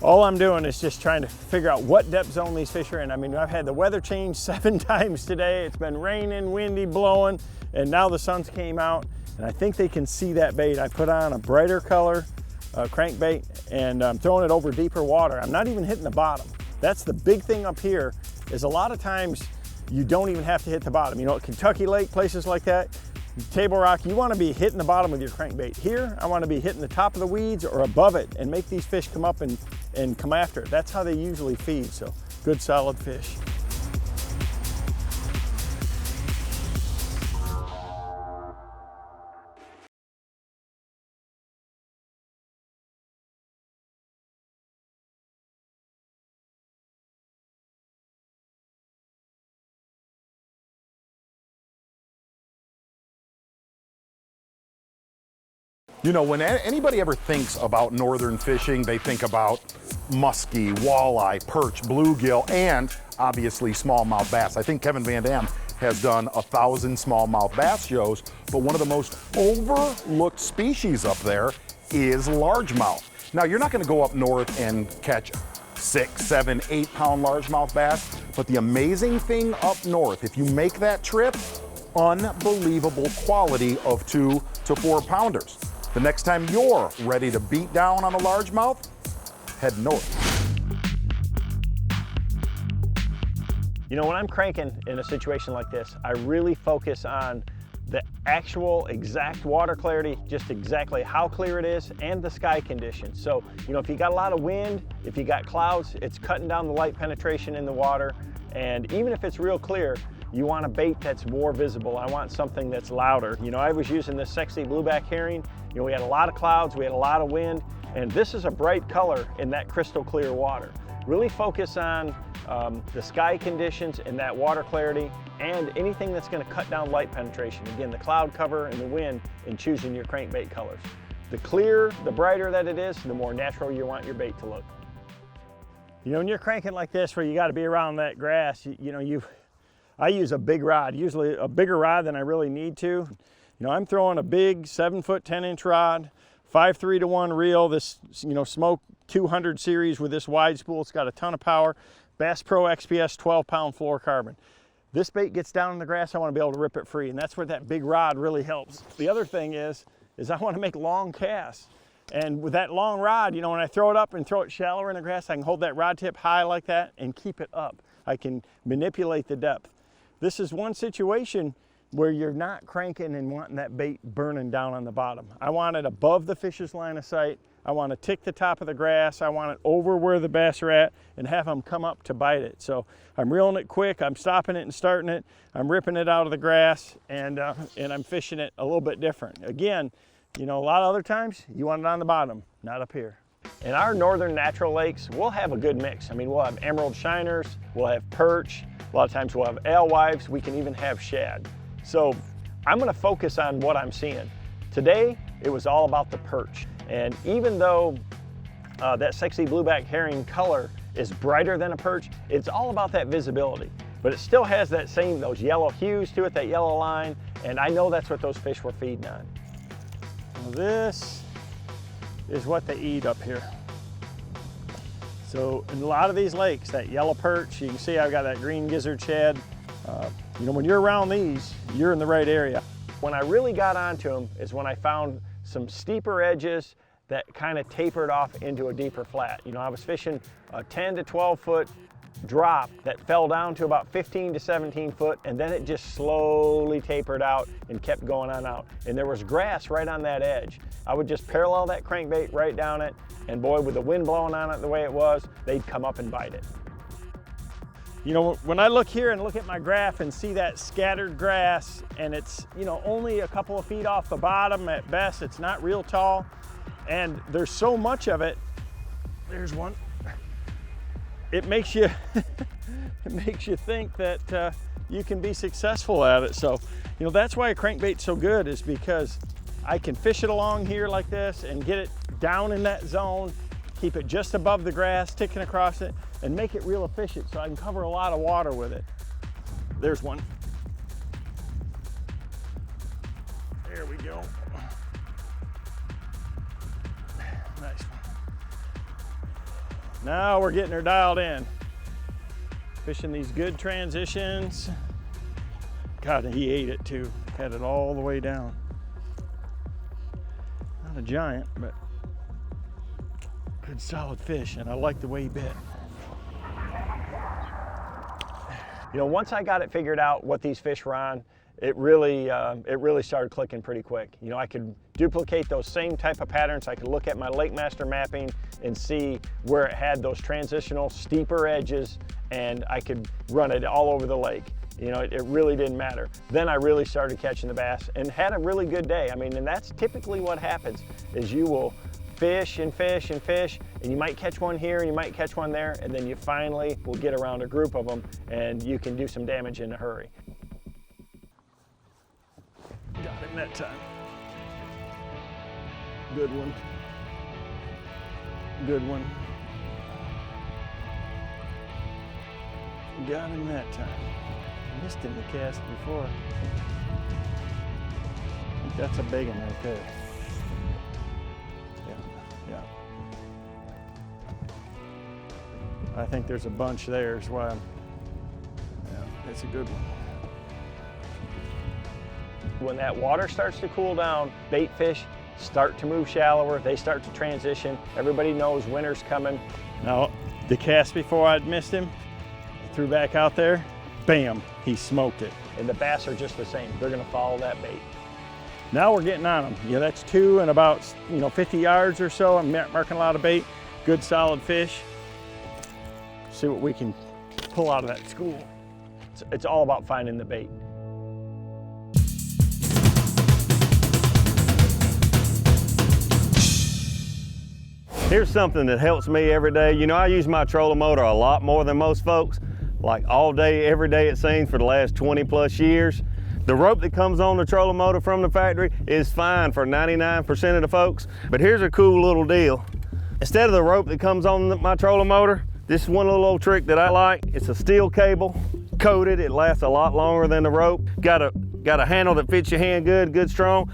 all I'm doing is just trying to figure out what depth zone these fish are in. I mean, I've had the weather change 7 times today. It's been raining, windy, blowing, and now the sun's came out, and I think they can see that bait. I put on a brighter color crankbait, and I'm throwing it over deeper water. I'm not even hitting the bottom. That's the big thing up here, is a lot of times you don't even have to hit the bottom. You know, at Kentucky Lake, places like that, Table Rock, you want to be hitting the bottom with your crankbait. Here, I want to be hitting the top of the weeds or above it and make these fish come up and come after it. That's how they usually feed, so good solid fish. You know, when anybody ever thinks about northern fishing, they think about muskie, walleye, perch, bluegill, and obviously smallmouth bass. I think Kevin Van Dam has done 1,000 smallmouth bass shows, but one of the most overlooked species up there is largemouth. Now, you're not going to go up north and catch 6, 7, 8 pound largemouth bass, but the amazing thing up north, if you make that trip, unbelievable quality of 2 to 4 pounders. The next time you're ready to beat down on a largemouth, head north. You know, when I'm cranking in a situation like this, I really focus on the actual exact water clarity, just exactly how clear it is, and the sky conditions. So, you know, if you got a lot of wind, if you got clouds, it's cutting down the light penetration in the water. And even if it's real clear, you want a bait that's more visible. I want something that's louder. You know, I was using this sexy blueback herring. You know, we had a lot of clouds, we had a lot of wind, and this is a bright color in that crystal clear water. Really focus on the sky conditions and that water clarity, and anything that's going to cut down light penetration. Again, the cloud cover and the wind in choosing your crankbait colors. The clearer, the brighter that it is, the more natural you want your bait to look. You know, when you're cranking like this, where you got to be around that grass, I use a big rod, usually a bigger rod than I really need to. You know, I'm throwing a big 7-foot 10-inch rod, 5.3-to-1 reel, this, you know, Smoke 200 series with this wide spool. It's got a ton of power. Bass Pro XPS 12-pound fluorocarbon. This bait gets down in the grass, I want to be able to rip it free, and that's where that big rod really helps. The other thing is I want to make long casts. And with that long rod, you know, when I throw it up and throw it shallower in the grass, I can hold that rod tip high like that and keep it up. I can manipulate the depth. This is one situation where you're not cranking and wanting that bait burning down on the bottom. I want it above the fish's line of sight. I want to tick the top of the grass. I want it over where the bass are at and have them come up to bite it. So I'm reeling it quick, I'm stopping it and starting it, I'm ripping it out of the grass, and I'm fishing it a little bit different. Again, you know, a lot of other times you want it on the bottom, not up here. In our northern natural lakes, we'll have a good mix. I mean, we'll have emerald shiners, we'll have perch, a lot of times we'll have alewives, we can even have shad. So I'm gonna focus on what I'm seeing. Today, it was all about the perch. And even though that sexy blueback herring color is brighter than a perch. It's all about that visibility, but it still has that same, those yellow hues to it, that yellow line, and I know that's what those fish were feeding on. Now this is what they eat up here. So in a lot of these lakes, that yellow perch, you can see I've got that green gizzard shad. You know, when you're around these, you're in the right area. When I really got onto them is when I found some steeper edges that kind of tapered off into a deeper flat. You know, I was fishing a 10 to 12 foot drop that fell down to about 15 to 17 foot, and then it just slowly tapered out and kept going on out. And there was grass right on that edge. I would just parallel that crankbait right down it, and boy, with the wind blowing on it the way it was, they'd come up and bite it. You know, when I look here and look at my graph and see that scattered grass, and it's, you know, only a couple of feet off the bottom at best, it's not real tall, and there's so much of it, there's one, it makes you, it makes you think that you can be successful at it. So, you know, that's why a crankbait's so good, is because I can fish it along here like this and get it down in that zone, keep it just above the grass, ticking across it, and make it real efficient so I can cover a lot of water with it. There's one. There we go. Nice one. Now we're getting her dialed in. Fishing these good transitions. God, he ate it too. Had it all the way down. Not a giant, but good solid fish, and I like the way he bit. You know, once I got it figured out what these fish were on, it really started clicking pretty quick. You know, I could duplicate those same type of patterns. I could look at my Lake Master mapping and see where it had those transitional steeper edges, and I could run it all over the lake. You know, it really didn't matter. Then I really started catching the bass and had a really good day. I mean, and that's typically what happens, is you will fish and fish and fish, and you might catch one here and you might catch one there, and then you finally will get around a group of them and you can do some damage in a hurry. Got him that time. Good one. Good one. Got him that time. I missed him the cast before. I think that's a big one right there. Yeah. I think there's a bunch there is why yeah, that's a good one. When that water starts to cool down, bait fish start to move shallower, they start to transition. Everybody knows winter's coming. Now, the cast before I'd missed him, I threw back out there, bam, he smoked it. And the bass are just the same. They're gonna follow that bait. Now we're getting on them. Yeah, that's 2 and about 50 yards or so. I'm marking a lot of bait, good solid fish. See what we can pull out of that school. It's all about finding the bait. Here's something that helps me every day. You know, I use my trolling motor a lot more than most folks, like all day, every day it seems for the last 20 plus years. The rope that comes on the trolling motor from the factory is fine for 99% of the folks, but here's a cool little deal. Instead of the rope that comes on my trolling motor, this is one little old trick that I like. It's a steel cable, coated, it lasts a lot longer than the rope. Got a handle that fits your hand good strong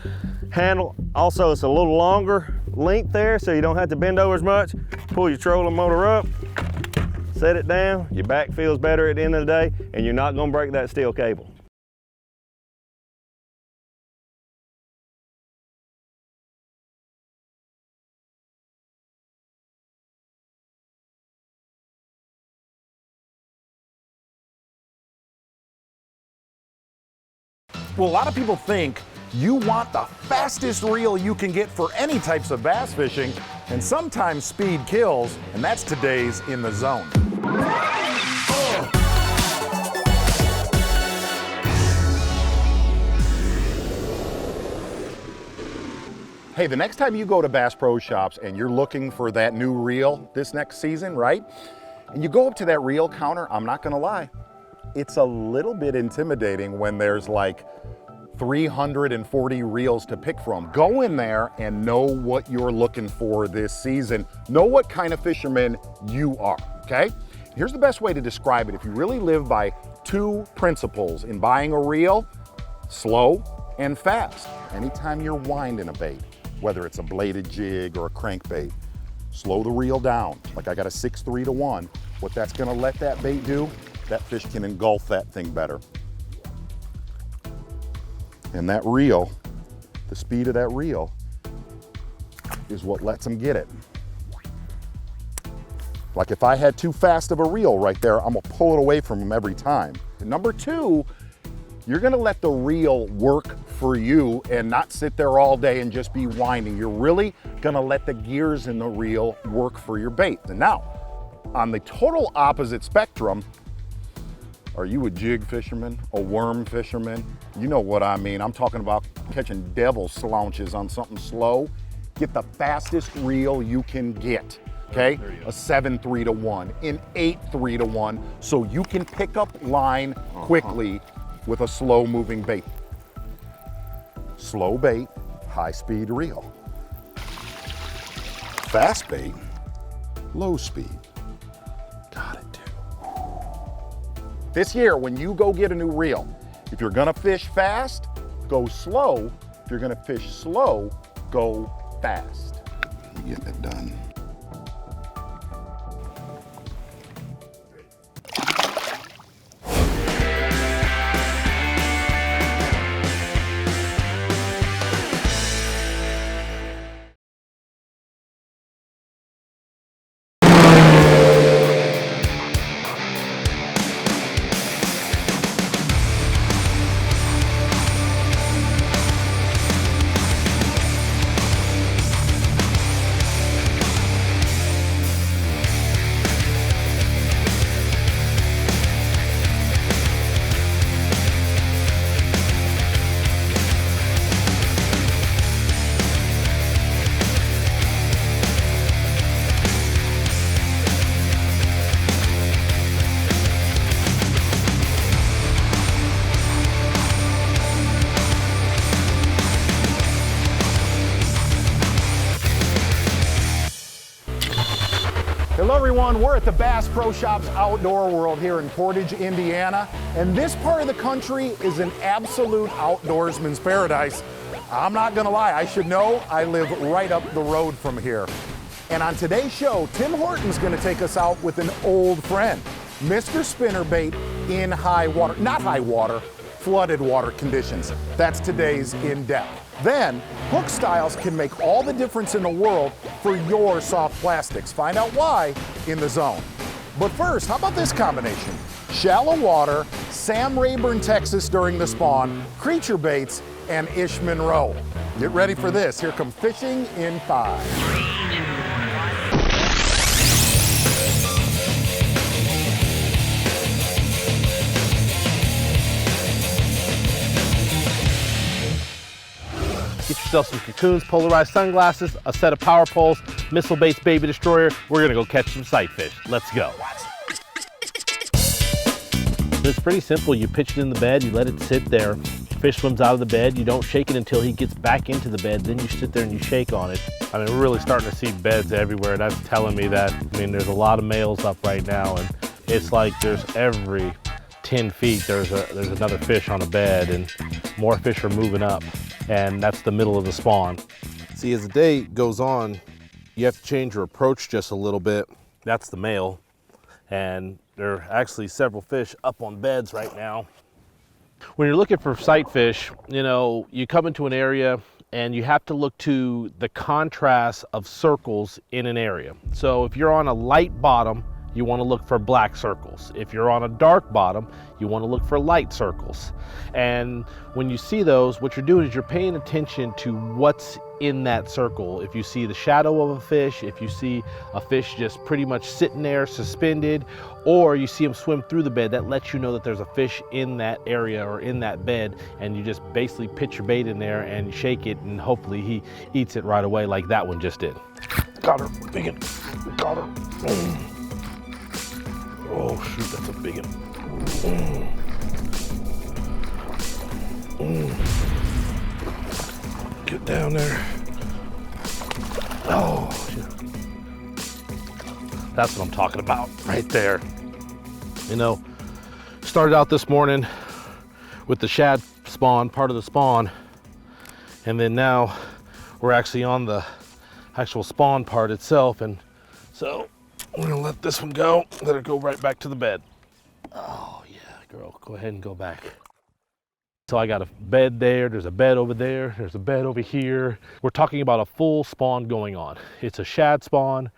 handle. Also, it's a little longer length there, so you don't have to bend over as much. Pull your trolling motor up, set it down, your back feels better at the end of the day, and you're not gonna break that steel cable. Well, a lot of people think you want the fastest reel you can get for any types of bass fishing, and sometimes speed kills, and that's today's In the Zone. Hey, the next time you go to Bass Pro Shops and you're looking for that new reel this next season, right? And you go up to that reel counter, I'm not gonna lie, it's a little bit intimidating when there's like 340 reels to pick from. Go in there and know what you're looking for this season. Know what kind of fisherman you are. okay? Here's the best way to describe it. If you really live by two principles in buying a reel, slow and fast. Anytime you're winding a bait, whether it's a bladed jig or a crankbait, slow the reel down. Like I got a 6-3 to 1. What that's gonna let that bait do, that fish can engulf that thing better. And that reel, the speed of that reel is what lets them get it. Like if I had too fast of a reel right there, I'm gonna pull it away from them every time. And number two, you're gonna let the reel work for you and not sit there all day and just be winding. You're really gonna let the gears in the reel work for your bait. And now, on the total opposite spectrum, are you a jig fisherman, a worm fisherman? You know what I mean. I'm talking about catching devil slouches on something slow. Get the fastest reel you can get, okay? A 7-3 to 1, an 8-3 to 1, so you can pick up line quickly with a slow moving bait. Slow bait, high speed reel. Fast bait, low speed. Got it too. This year, when you go get a new reel, if you're gonna fish fast, go slow. If you're gonna fish slow, go fast. You're getting it done. Hello everyone, we're at the Bass Pro Shops Outdoor World here in Portage, Indiana, and this part of the country is an absolute outdoorsman's paradise. I'm not gonna lie, I should know, I live right up the road from here. And on today's show, Tim Horton's gonna take us out with an old friend, Mr. Spinnerbait in high water, not high water, flooded water conditions. That's today's In Depth. Then, hook styles can make all the difference in the world for your soft plastics. Find out why in the zone. But first, how about this combination? Shallow water, Sam Rayburn, Texas during the spawn, creature baits, and Ish Monroe. Get ready for this. Here come Fishing in 5. Get yourself some cocoons, polarized sunglasses, a set of power poles, Missile Bait's Baby Destroyer. We're gonna go catch some sight fish. Let's go. It's pretty simple. You pitch it in the bed, you let it sit there. Fish swims out of the bed, you don't shake it until he gets back into the bed, then you sit there and you shake on it. I mean, we're really starting to see beds everywhere. That's telling me that, I mean, there's a lot of males up right now, and it's like there's every 10 feet, there's another fish on a bed, and more fish are moving up, and that's the middle of the spawn. See, as the day goes on, you have to change your approach just a little bit. That's the male, and there are actually several fish up on beds right now. When you're looking for sight fish, you know, you come into an area and you have to look to the contrast of circles in an area. So if you're on a light bottom, you want to look for black circles. If you're on a dark bottom, you want to look for light circles. And when you see those, what you're doing is you're paying attention to what's in that circle. If you see the shadow of a fish, if you see a fish just pretty much sitting there suspended, or you see him swim through the bed, that lets you know that there's a fish in that area or in that bed, and you just basically pitch your bait in there and shake it, and hopefully he eats it right away like that one just did. Got her, big one. Got her. Oh shoot, that's a big one. Get down there. Oh shit. That's what I'm talking about right there. You know, started out this morning with the shad spawn, part of the spawn, and then now we're actually on the actual spawn part itself, and so we're gonna let this one go, let it go right back to the bed. Oh yeah, girl, go ahead and go back. So I got a bed there, there's a bed over there, there's a bed over here. We're talking about a full spawn going on. It's a shad spawn,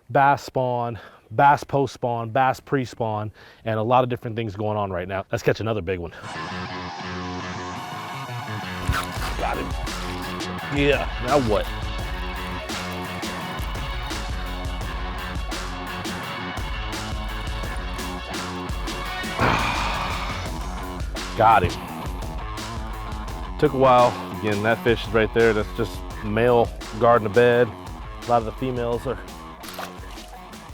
bass post spawn, bass pre-spawn, and a lot of different things going on right now. Let's catch another big one. Got him. Yeah, now what? Got him. Took a while. Again, that fish is right there. That's just male guarding the bed. A lot of the females are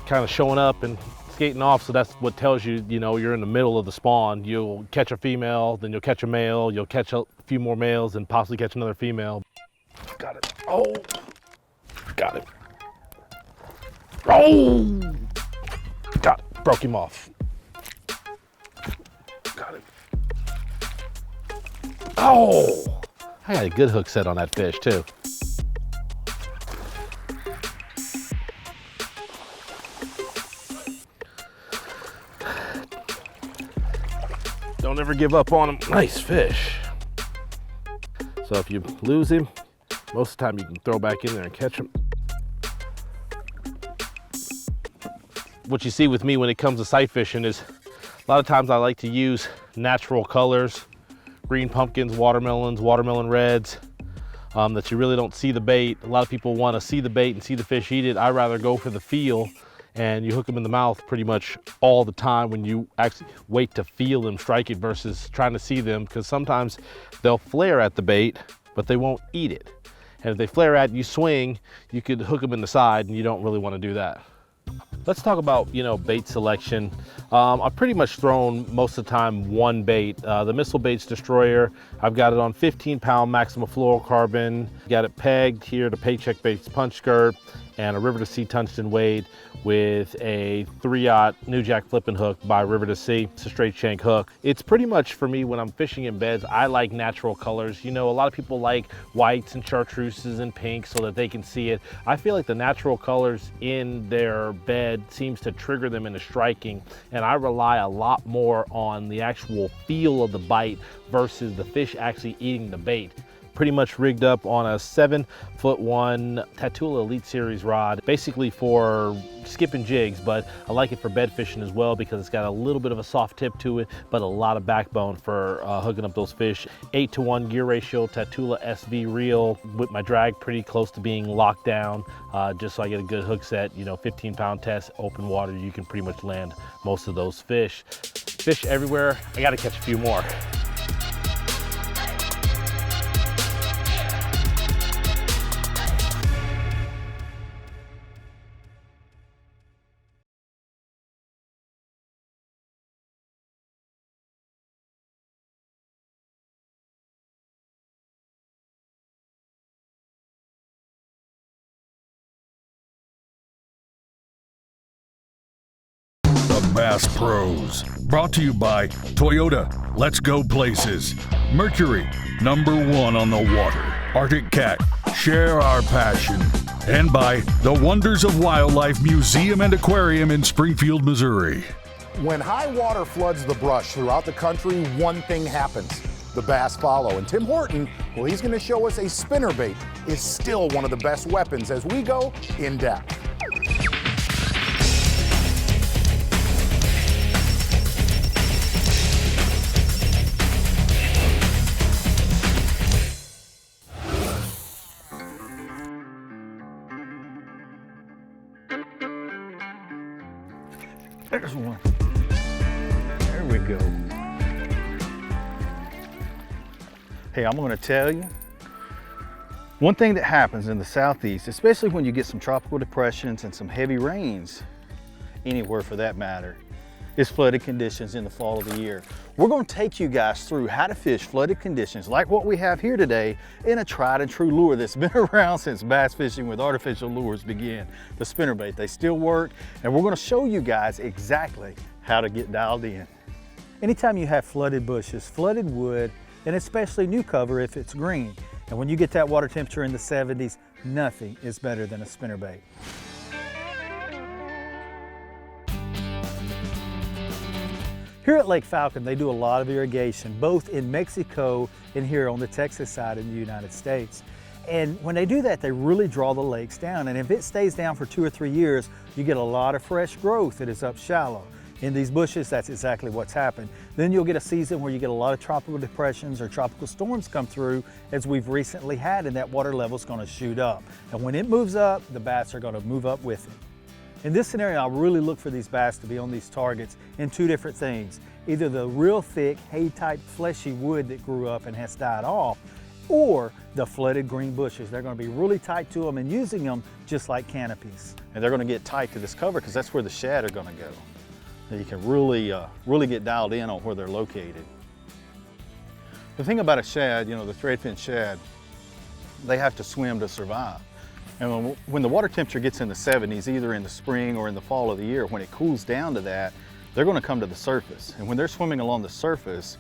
kind of showing up and skating off, so that's what tells you, you know, you're in the middle of the spawn. You'll catch a female, then you'll catch a male, you'll catch a few more males, and possibly catch another female. Got it. Oh, got it. Oh, got it. Broke him off. Got it. Oh, I got a good hook set on that fish too. Don't ever give up on him. Nice fish. So if you lose him, most of the time you can throw back in there and catch him. What you see with me when it comes to sight fishing is a lot of times I like to use natural colors, green pumpkins, watermelons, watermelon reds, that you really don't see the bait. A lot of people want to see the bait and see the fish eat it. I rather go for the feel, and you hook them in the mouth pretty much all the time when you actually wait to feel them strike it versus trying to see them, because sometimes they'll flare at the bait, but they won't eat it. And if they flare at you, swing, you could hook them in the side, and you don't really want to do that. Let's talk about, you know, bait selection. I've pretty much thrown most of the time one bait. The Missile Baits Destroyer, I've got it on 15-pound Maxima fluorocarbon. Got it pegged here to Paycheck Baits punch skirt and a River to Sea tungsten weight with a 3/0 New Jack flipping hook by River to Sea. It's a straight shank hook. It's pretty much, for me, when I'm fishing in beds, I like natural colors. You know, a lot of people like whites and chartreuses and pinks so that they can see it. I feel like the natural colors in their bed seems to trigger them into striking, and I rely a lot more on the actual feel of the bite versus the fish actually eating the bait. Pretty much rigged up on a 7'1" Tatula Elite Series rod, basically for skipping jigs, but I like it for bed fishing as well because it's got a little bit of a soft tip to it, but a lot of backbone for hooking up those fish. 8-to-1 gear ratio Tatula SV reel with my drag pretty close to being locked down, just so I get a good hook set. You know, 15-pound test, open water, you can pretty much land most of those fish. Fish everywhere. I gotta catch a few more. Bass Pros. Brought to you by Toyota, Let's Go Places. Mercury, #1 on the water. Arctic Cat, share our passion. And by the Wonders of Wildlife Museum and Aquarium in Springfield, Missouri. When high water floods the brush throughout the country, one thing happens. The bass follow. And Tim Horton, well, he's going to show us a spinnerbait is still one of the best weapons as we go in depth. There's one. There we go. Hey, I'm gonna tell you, one thing that happens in the Southeast, especially when you get some tropical depressions and some heavy rains, anywhere for that matter, is flooded conditions in the fall of the year. We're going to take you guys through how to fish flooded conditions like what we have here today in a tried and true lure that's been around since bass fishing with artificial lures began, the spinnerbait. They still work, and we're going to show you guys exactly how to get dialed in. Anytime you have flooded bushes, flooded wood, and especially new cover if it's green, and when you get that water temperature in the 70s, nothing is better than a spinnerbait. Here at Lake Falcon, they do a lot of irrigation, both in Mexico and here on the Texas side in the United States. And when they do that, they really draw the lakes down. And if it stays down for 2 or 3 years, you get a lot of fresh growth that is up shallow. In these bushes, that's exactly what's happened. Then you'll get a season where you get a lot of tropical depressions or tropical storms come through, as we've recently had, and that water level is going to shoot up. And when it moves up, the bass are going to move up with it. In this scenario, I really look for these bass to be on these targets in 2 different things. Either the real thick, hay-type, fleshy wood that grew up and has died off, or the flooded green bushes. They're going to be really tight to them and using them just like canopies. And they're going to get tight to this cover because that's where the shad are going to go. And you can really get dialed in on where they're located. The thing about a shad, you know, the threadfin shad, they have to swim to survive. And when the water temperature gets in the 70s, either in the spring or in the fall of the year, when it cools down to that, they're going to come to the surface. And when they're swimming along the surface,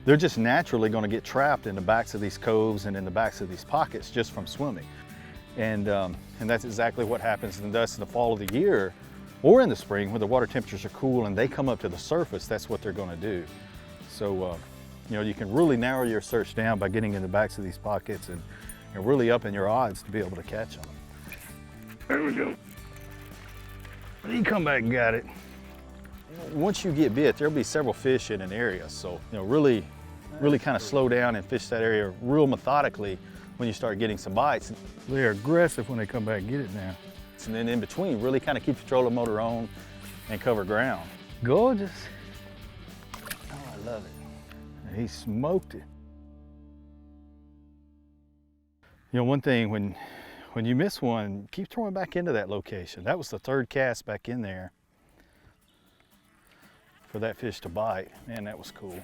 they're just naturally going to get trapped in the backs of these coves and in the backs of these pockets just from swimming. And that's exactly what happens. And thus in the fall of the year or in the spring, when the water temperatures are cool and they come up to the surface, that's what they're going to do. So, you know, you can really narrow your search down by getting in the backs of these pockets and really upping your odds to be able to catch them. There we go. He come back and got it. Once you get bit, there'll be several fish in an area. So, you know, really kind of slow down and fish that area real methodically when you start getting some bites. They're aggressive when they come back and get it now. And then in between, really kind of keep the trolling motor on and cover ground. Gorgeous. Oh, I love it. He smoked it. You know, one thing, when you miss one, keep throwing back into that location. That was the 3rd cast back in there for that fish to bite. Man, that was cool. You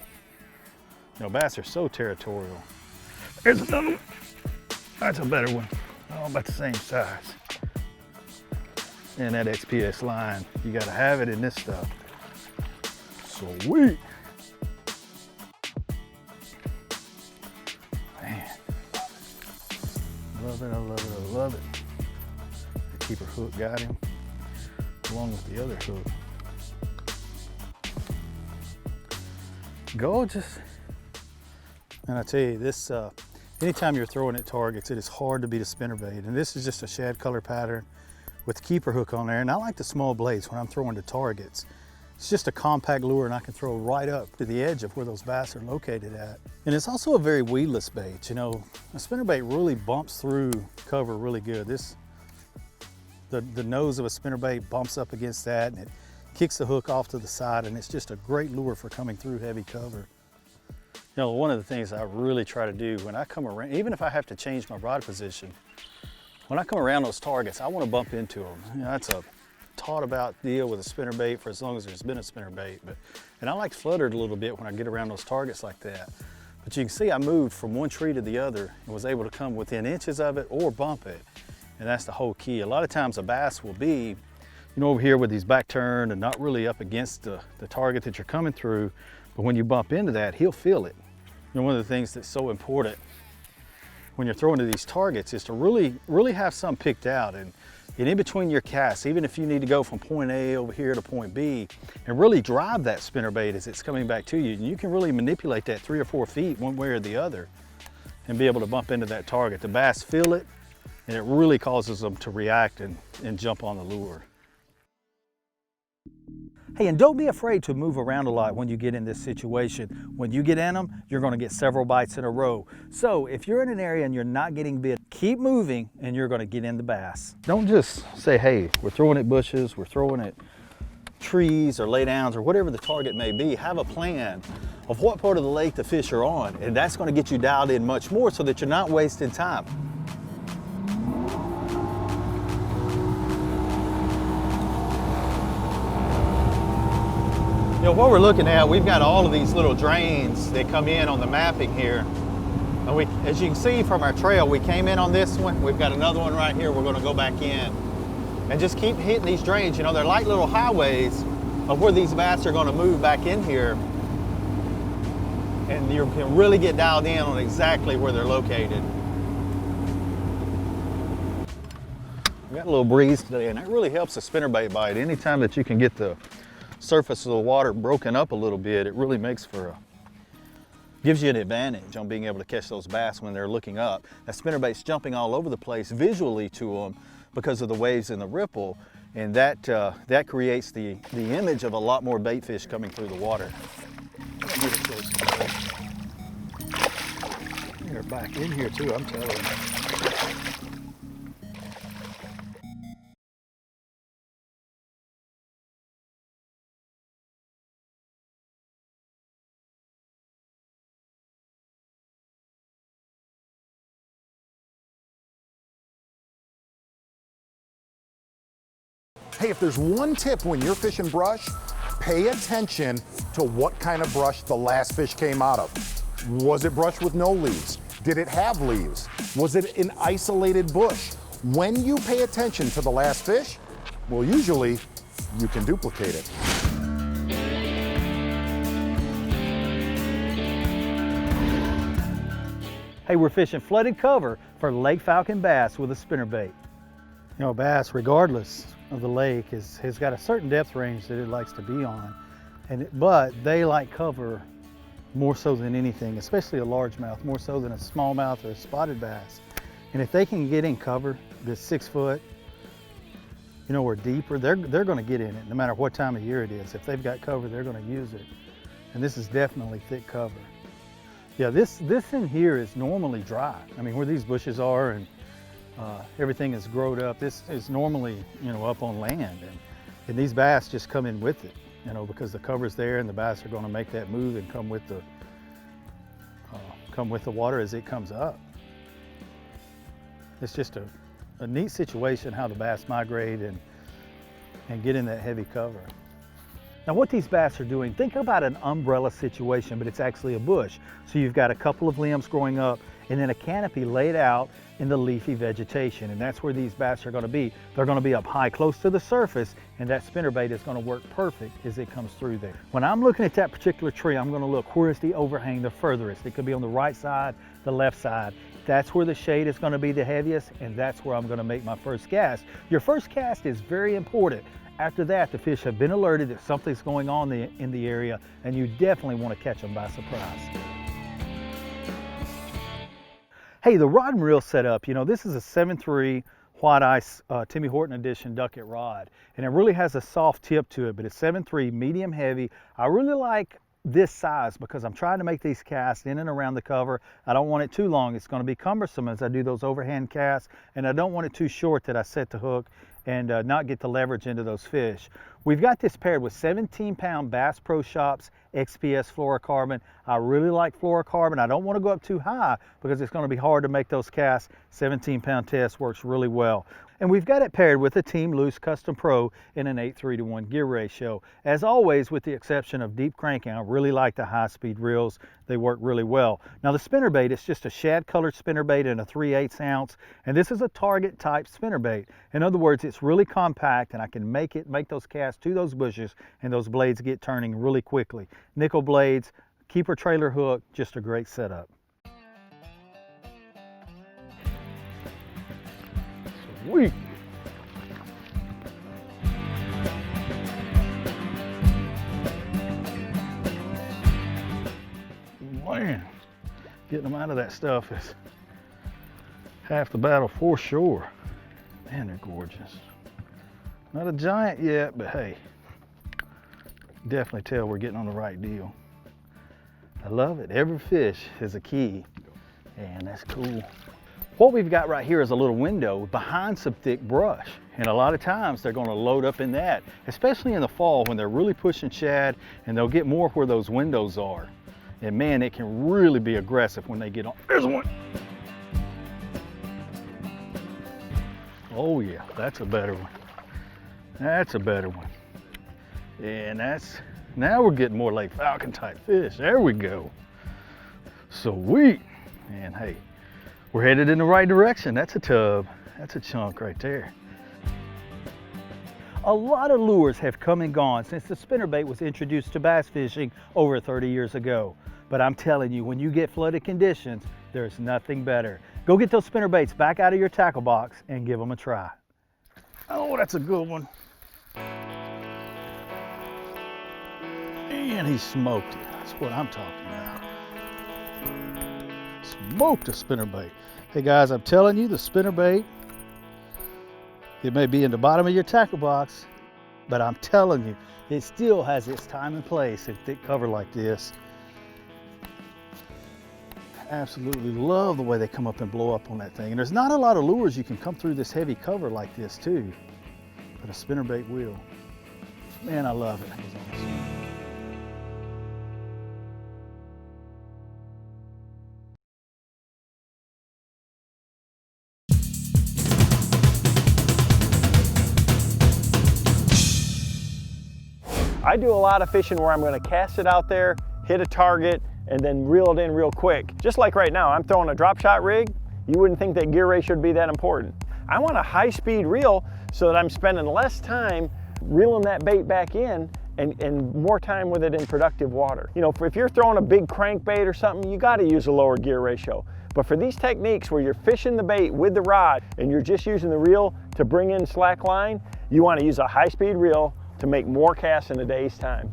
know, bass are so territorial. There's another one. That's a better one. Oh, about the same size. And that XPS line, you gotta have it in this stuff. Sweet. Man. Love it, I love it, I love it. The keeper hook got him, along with the other hook. Gorgeous. And I tell you, this, anytime you're throwing at targets, it is hard to beat a spinnerbait. And this is just a shad color pattern with the keeper hook on there. And I like the small blades when I'm throwing to targets. It's just a compact lure and I can throw right up to the edge of where those bass are located at. And it's also a very weedless bait. You know, a spinnerbait really bumps through cover really good. The nose of a spinnerbait bumps up against that and it kicks the hook off to the side, and it's just a great lure for coming through heavy cover. You know, one of the things I really try to do when I come around, even if I have to change my rod position, when I come around those targets, I want to bump into them. You know, that's a taught about deal with a spinnerbait for as long as there's been a spinnerbait. And I like to flutter it a little bit when I get around those targets like that. But you can see I moved from one tree to the other and was able to come within inches of it or bump it. And that's the whole key. A lot of times a bass will be, you know, over here with these back turned and not really up against the target that you're coming through. But when you bump into that, he'll feel it. You know, one of the things that's so important when you're throwing to these targets is to really have some picked out. And in between your casts, even if you need to go from point A over here to point B and really drive that spinnerbait as it's coming back to you, and you can really manipulate that 3 or 4 feet one way or the other and be able to bump into that target. The bass feel it, and it really causes them to react and jump on the lure. Hey, and don't be afraid to move around a lot when you get in this situation. When you get in them, you're going to get several bites in a row. So if you're in an area and you're not getting bit, keep moving and you're going to get in the bass. Don't just say, hey, we're throwing at bushes, we're throwing at trees or laydowns or whatever the target may be. Have a plan of what part of the lake the fish are on, and that's going to get you dialed in much more so that you're not wasting time. You know, what we're looking at, we've got all of these little drains that come in on the mapping here. And we, as you can see from our trail, we came in on this one. We've got another one right here. We're going to go back in and just keep hitting these drains. You know, they're like little highways of where these bass are going to move back in here. And you can really get dialed in on exactly where they're located. We got a little breeze today, and that really helps a spinnerbait bite. Anytime that you can get the surface of the water broken up a little bit, it really makes for gives you an advantage on being able to catch those bass when they're looking up. That spinnerbait's jumping all over the place visually to them because of the waves and the ripple, and that creates the image of a lot more bait fish coming through the water. They're back in here too, I'm telling you. Hey, if there's one tip when you're fishing brush, pay attention to what kind of brush the last fish came out of. Was it brush with no leaves? Did it have leaves? Was it an isolated bush? When you pay attention to the last fish, well, usually you can duplicate it. Hey, we're fishing flooded cover for Lake Falcon bass with a spinnerbait. You know, bass, regardless of the lake, has got a certain depth range that it likes to be on, but they like cover more so than anything, especially a largemouth, more so than a smallmouth or a spotted bass. And if they can get in cover that's 6 foot, you know, or deeper, they're going to get in it no matter what time of year it is. If they've got cover, they're going to use it. And this is definitely thick cover. Yeah, this in here is normally dry. I mean, where these bushes are and everything is growed up, this is normally, you know, up on land, and these bass just come in with it, you know, because the cover's there and the bass are going to make that move and come with the water as it comes up. It's just a neat situation how the bass migrate and get in that heavy cover. Now what these bass are doing, think about an umbrella situation, but it's actually a bush. So you've got a couple of limbs growing up and then a canopy laid out in the leafy vegetation, and that's where these bass are going to be. They're going to be up high, close to the surface, and that spinnerbait is going to work perfect as it comes through there. When I'm looking at that particular tree, I'm going to look, where is the overhang the furthest? It could be on the right side, the left side. That's where the shade is going to be the heaviest, and that's where I'm going to make my first cast. Your first cast is very important. After that, the fish have been alerted that something's going on in the area, and you definitely want to catch them by surprise. Hey, the rod and reel setup, you know, this is a 7.3 White Ice Timmy Horton Edition Ducket rod, and it really has a soft tip to it, but it's 7.3 medium heavy. I really like this size because I'm trying to make these casts in and around the cover. I don't want it too long. It's going to be cumbersome as I do those overhand casts, and I don't want it too short that I set the hook and not get the leverage into those fish. We've got this paired with 17-pound Bass Pro Shops XPS fluorocarbon. I really like fluorocarbon. I don't want to go up too high because it's going to be hard to make those casts. 17-pound test works really well. And we've got it paired with a Team Loose Custom Pro in an 8:3:1 gear ratio. As always, with the exception of deep cranking, I really like the high-speed reels. They work really well. Now the spinnerbait is just a shad-colored spinnerbait in a 3/8 ounce, and this is a target type spinnerbait. In other words, it's really compact, and I can make those casts to those bushes, and those blades get turning really quickly. Nickel blades, keeper trailer hook, just a great setup. Sweet. Man, getting them out of that stuff is half the battle for sure. Man, they're gorgeous. Not a giant yet, but hey, definitely tell we're getting on the right deal. I love it. Every fish is a key, and that's cool. What we've got right here is a little window behind some thick brush, and a lot of times they're going to load up in that, especially in the fall when they're really pushing shad, and they'll get more where those windows are. And man, it can really be aggressive when they get on. There's one. Oh yeah, that's a better one. That's a better one. And that's Now we're getting more Lake Falcon type fish. There we go. Sweet. And hey, we're headed in the right direction. That's a tub. That's a chunk right there. A lot of lures have come and gone since the spinnerbait was introduced to bass fishing over 30 years ago. But I'm telling you, when you get flooded conditions, there's nothing better. Go get those spinnerbaits back out of your tackle box and give them a try. Oh, that's a good one. And he smoked it. That's what I'm talking about. Smoked a spinnerbait. Hey guys, I'm telling you, the spinnerbait, it may be in the bottom of your tackle box, but I'm telling you, it still has its time and place in thick cover like this. Absolutely love the way they come up and blow up on that thing. And there's not a lot of lures you can come through this heavy cover like this too, but a spinnerbait will. Man, I love it. That was awesome. I do a lot of fishing where I'm going to cast it out there, hit a target, and then reel it in real quick. Just like right now, I'm throwing a drop shot rig. You wouldn't think that gear ratio would be that important. I want a high-speed reel so that I'm spending less time reeling that bait back in and more time with it in productive water. You know, if you're throwing a big crankbait or something, you got to use a lower gear ratio. But for these techniques where you're fishing the bait with the rod and you're just using the reel to bring in slack line, you want to use a high-speed reel to make more casts in a day's time.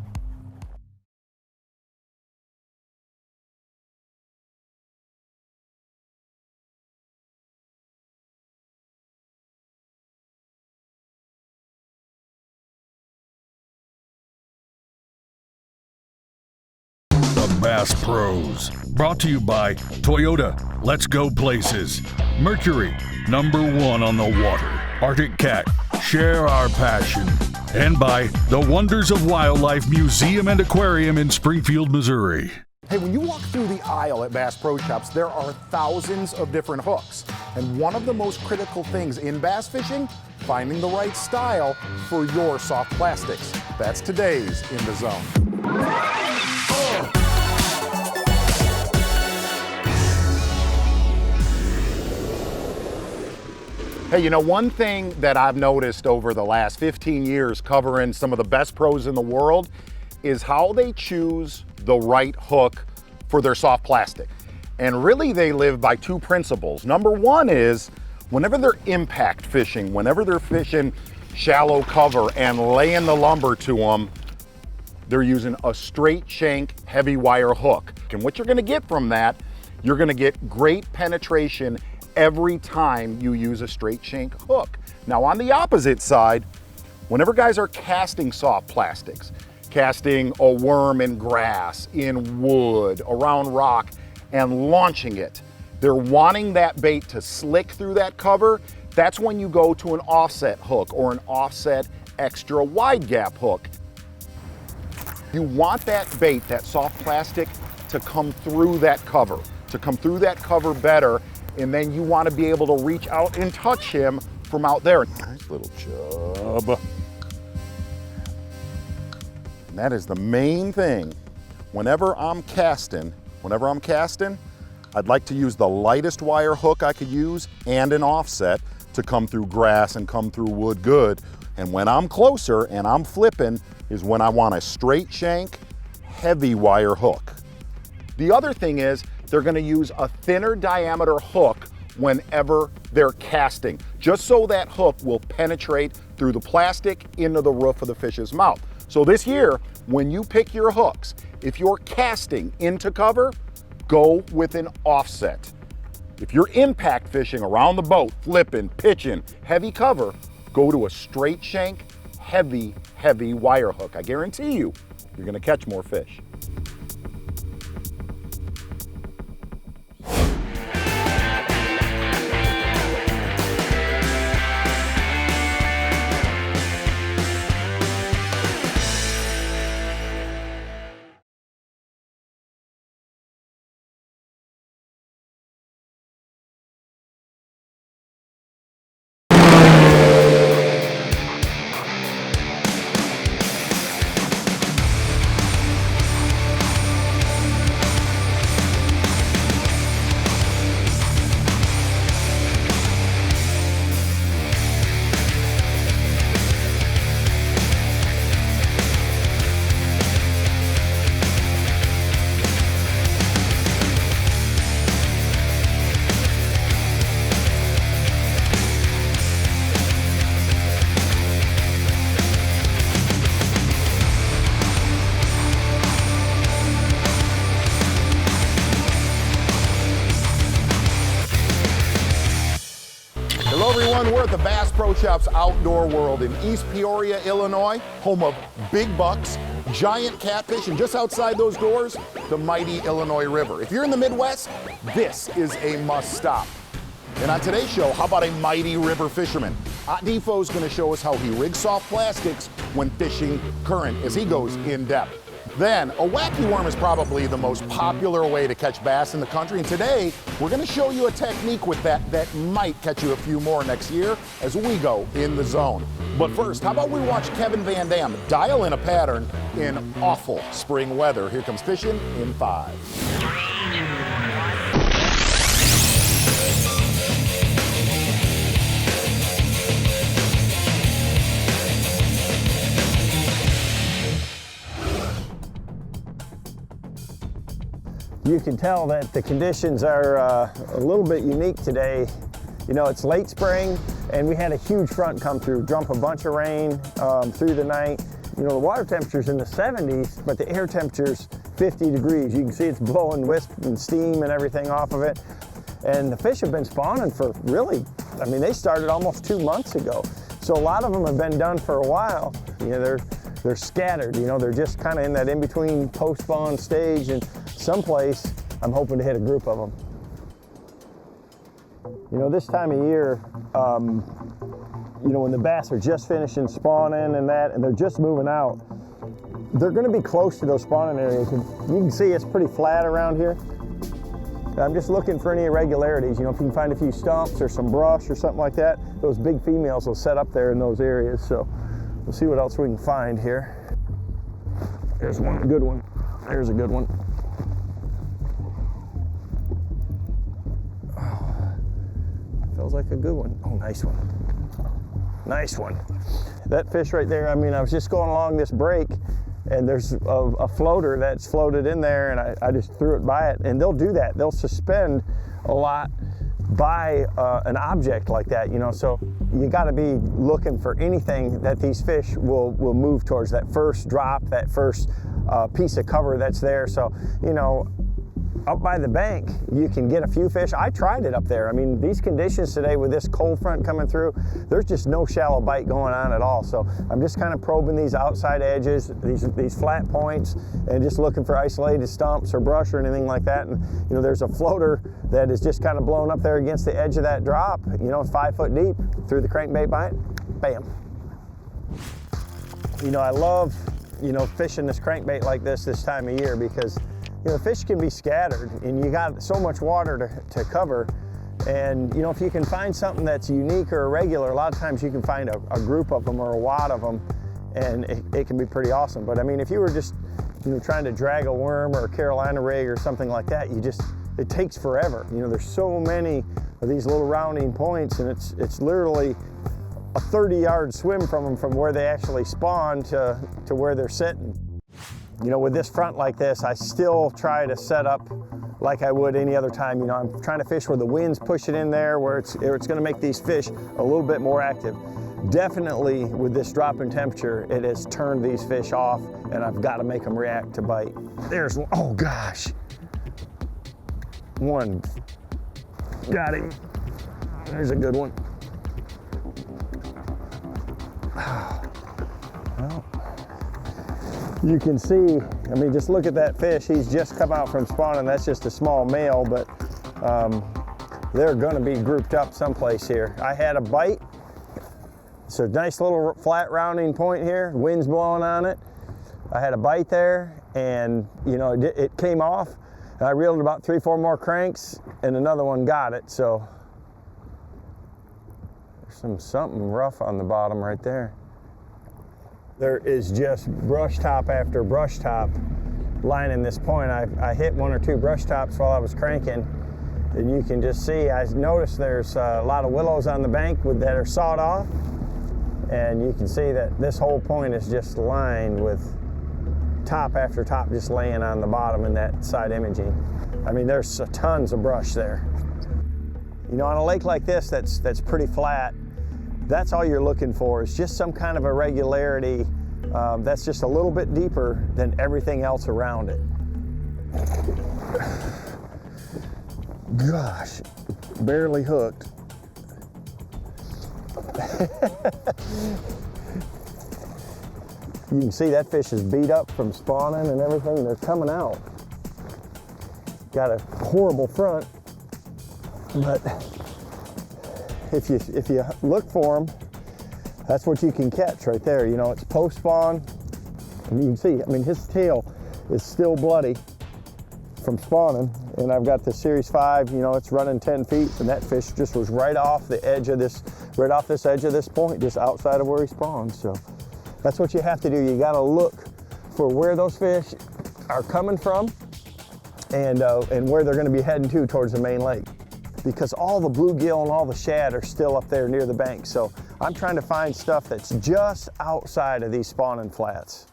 The Bass Pros, brought to you by Toyota, Let's Go Places, Mercury, #1 on the water, Arctic Cat, share our passion, and by the Wonders of Wildlife Museum and Aquarium in Springfield, Missouri. Hey, when you walk through the aisle at Bass Pro Shops, there are thousands of different hooks. And one of the most critical things in bass fishing, finding the right style for your soft plastics. That's today's In the Zone. Hey, you know, one thing that I've noticed over the last 15 years covering some of the best pros in the world is how they choose the right hook for their soft plastic. And really they live by two principles. Number one is whenever they're impact fishing, whenever they're fishing shallow cover and laying the lumber to them, they're using a straight shank heavy wire hook. And what you're gonna get from that, you're gonna get great penetration every time you use a straight shank hook. Now on the opposite side, whenever guys are casting soft plastics, casting a worm in grass, in wood, around rock, and launching it, they're wanting that bait to slick through that cover. That's when you go to an offset hook or an offset extra wide gap hook. You want that bait, that soft plastic, to come through that cover, better, and then you want to be able to reach out and touch him from out there. Nice little chub. And that is the main thing. Whenever I'm casting, I'd like to use the lightest wire hook I could use and an offset to come through grass and come through wood good. And when I'm closer and I'm flipping is when I want a straight shank, heavy wire hook. The other thing is they're gonna use a thinner diameter hook whenever they're casting, just so that hook will penetrate through the plastic into the roof of the fish's mouth. So this year, when you pick your hooks, if you're casting into cover, go with an offset. If you're impact fishing around the boat, flipping, pitching, heavy cover, go to a straight shank, heavy wire hook. I guarantee you, you're gonna catch more fish. the Bass Pro Shops outdoor world in East Peoria, Illinois, home of big bucks, giant catfish, and just outside those doors, the mighty Illinois River. If you're in the Midwest, this is a must stop. And on today's show, how about a mighty river fisherman? Defoe's gonna show us how he rigs soft plastics when fishing current as he goes in depth. Then, a wacky worm is probably the most popular way to catch bass in the country, and today, we're gonna show you a technique with that might catch you a few more next year as we go in the zone. But first, how about we watch Kevin Van Dam dial in a pattern in awful spring weather. Here comes fishing in 5. You can tell that the conditions are a little bit unique today. You know, it's late spring and we had a huge front come through, dump a bunch of rain through the night. You know, the water temperature's in the 70s, but the air temperature's 50 degrees. You can see it's blowing wisp and steam and everything off of it. And the fish have been spawning for really, I mean, they started almost 2 months ago. So a lot of them have been done for a while. You know, they're scattered, you know, they're just kind of in that in-between post-spawn stage, and someplace I'm hoping to hit a group of them. You know, this time of year, you know, when the bass are just finishing spawning and they're just moving out, they're gonna be close to those spawning areas. And you can see it's pretty flat around here. I'm just looking for any irregularities. You know, if you can find a few stumps or some brush or something like that, those big females will set up there in those areas. So we'll see what else we can find here. There's one, a good one. There's a good one. Oh, feels like a good one. Oh, nice one. Nice one. That fish right there, I mean, I was just going along this break and there's a floater that's floated in there and I just threw it by it. And they'll do that. They'll suspend a lot by an object like that, you know, so you got to be looking for anything that these fish will move towards, that first drop, that first piece of cover that's there. So, you know, up by the bank, you can get a few fish. I tried it up there. I mean, these conditions today with this cold front coming through, there's just no shallow bite going on at all. So I'm just kind of probing these outside edges, these flat points, and just looking for isolated stumps or brush or anything like that. And, you know, there's a floater that is just kind of blown up there against the edge of that drop, you know, 5 foot deep, through the crankbait bite, bam. You know, I love, you know, fishing this crankbait like this time of year because, you know, fish can be scattered and you got so much water to cover. And, you know, if you can find something that's unique or irregular, a lot of times you can find a group of them or a wad of them and it can be pretty awesome. But I mean, if you were just, you know, trying to drag a worm or a Carolina rig or something like that, it takes forever. You know, there's so many of these little rounding points and it's literally a 30-yard swim from them from where they actually spawn to where they're sitting. You know, with this front like this, I still try to set up like I would any other time. You know, I'm trying to fish where the wind's pushing in there, where it's going to make these fish a little bit more active. Definitely with this drop in temperature, it has turned these fish off and I've got to make them react to bite. There's one, oh gosh. One, got him. There's a good one. Well, you can see, I mean, just look at that fish. He's just come out from spawning. That's just a small male, but they're gonna be grouped up someplace here. I had a bite. It's a nice little flat rounding point here. Wind's blowing on it. I had a bite there and, you know, it came off. And I reeled about 3 or 4 more cranks and another one got it. So there's something rough on the bottom right there. There is just brush top after brush top lining this point. I hit 1 or 2 brush tops while I was cranking, and you can just see, I noticed there's a lot of willows on the bank that are sawed off, and you can see that this whole point is just lined with top after top just laying on the bottom in that side imaging. I mean, there's tons of brush there. You know, on a lake like this that's pretty flat, that's all you're looking for is just some kind of irregularity that's just a little bit deeper than everything else around it. Gosh, barely hooked. You can see that fish is beat up from spawning and everything. They're coming out. Got a horrible front, but if you look for them, that's what you can catch right there. You know, it's post-spawn, and you can see, I mean, his tail is still bloody from spawning, and I've got the Series 5, you know, it's running 10 feet, and that fish just was right off the edge of this, right off this edge of this point, just outside of where he spawned. So that's what you have to do. You gotta look for where those fish are coming from and where they're gonna be heading to towards the main lake. Because all the bluegill and all the shad are still up there near the bank. So I'm trying to find stuff that's just outside of these spawning flats.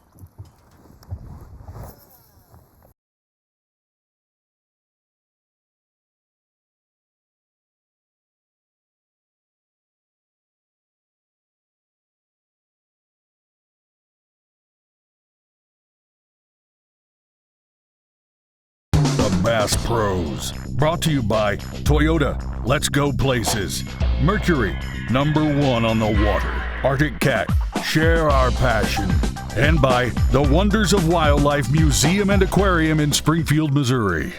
Bass Pros. Brought to you by Toyota, Let's Go Places. Mercury, #1 on the water. Arctic Cat, share our passion. And by the Wonders of Wildlife Museum and Aquarium in Springfield, Missouri.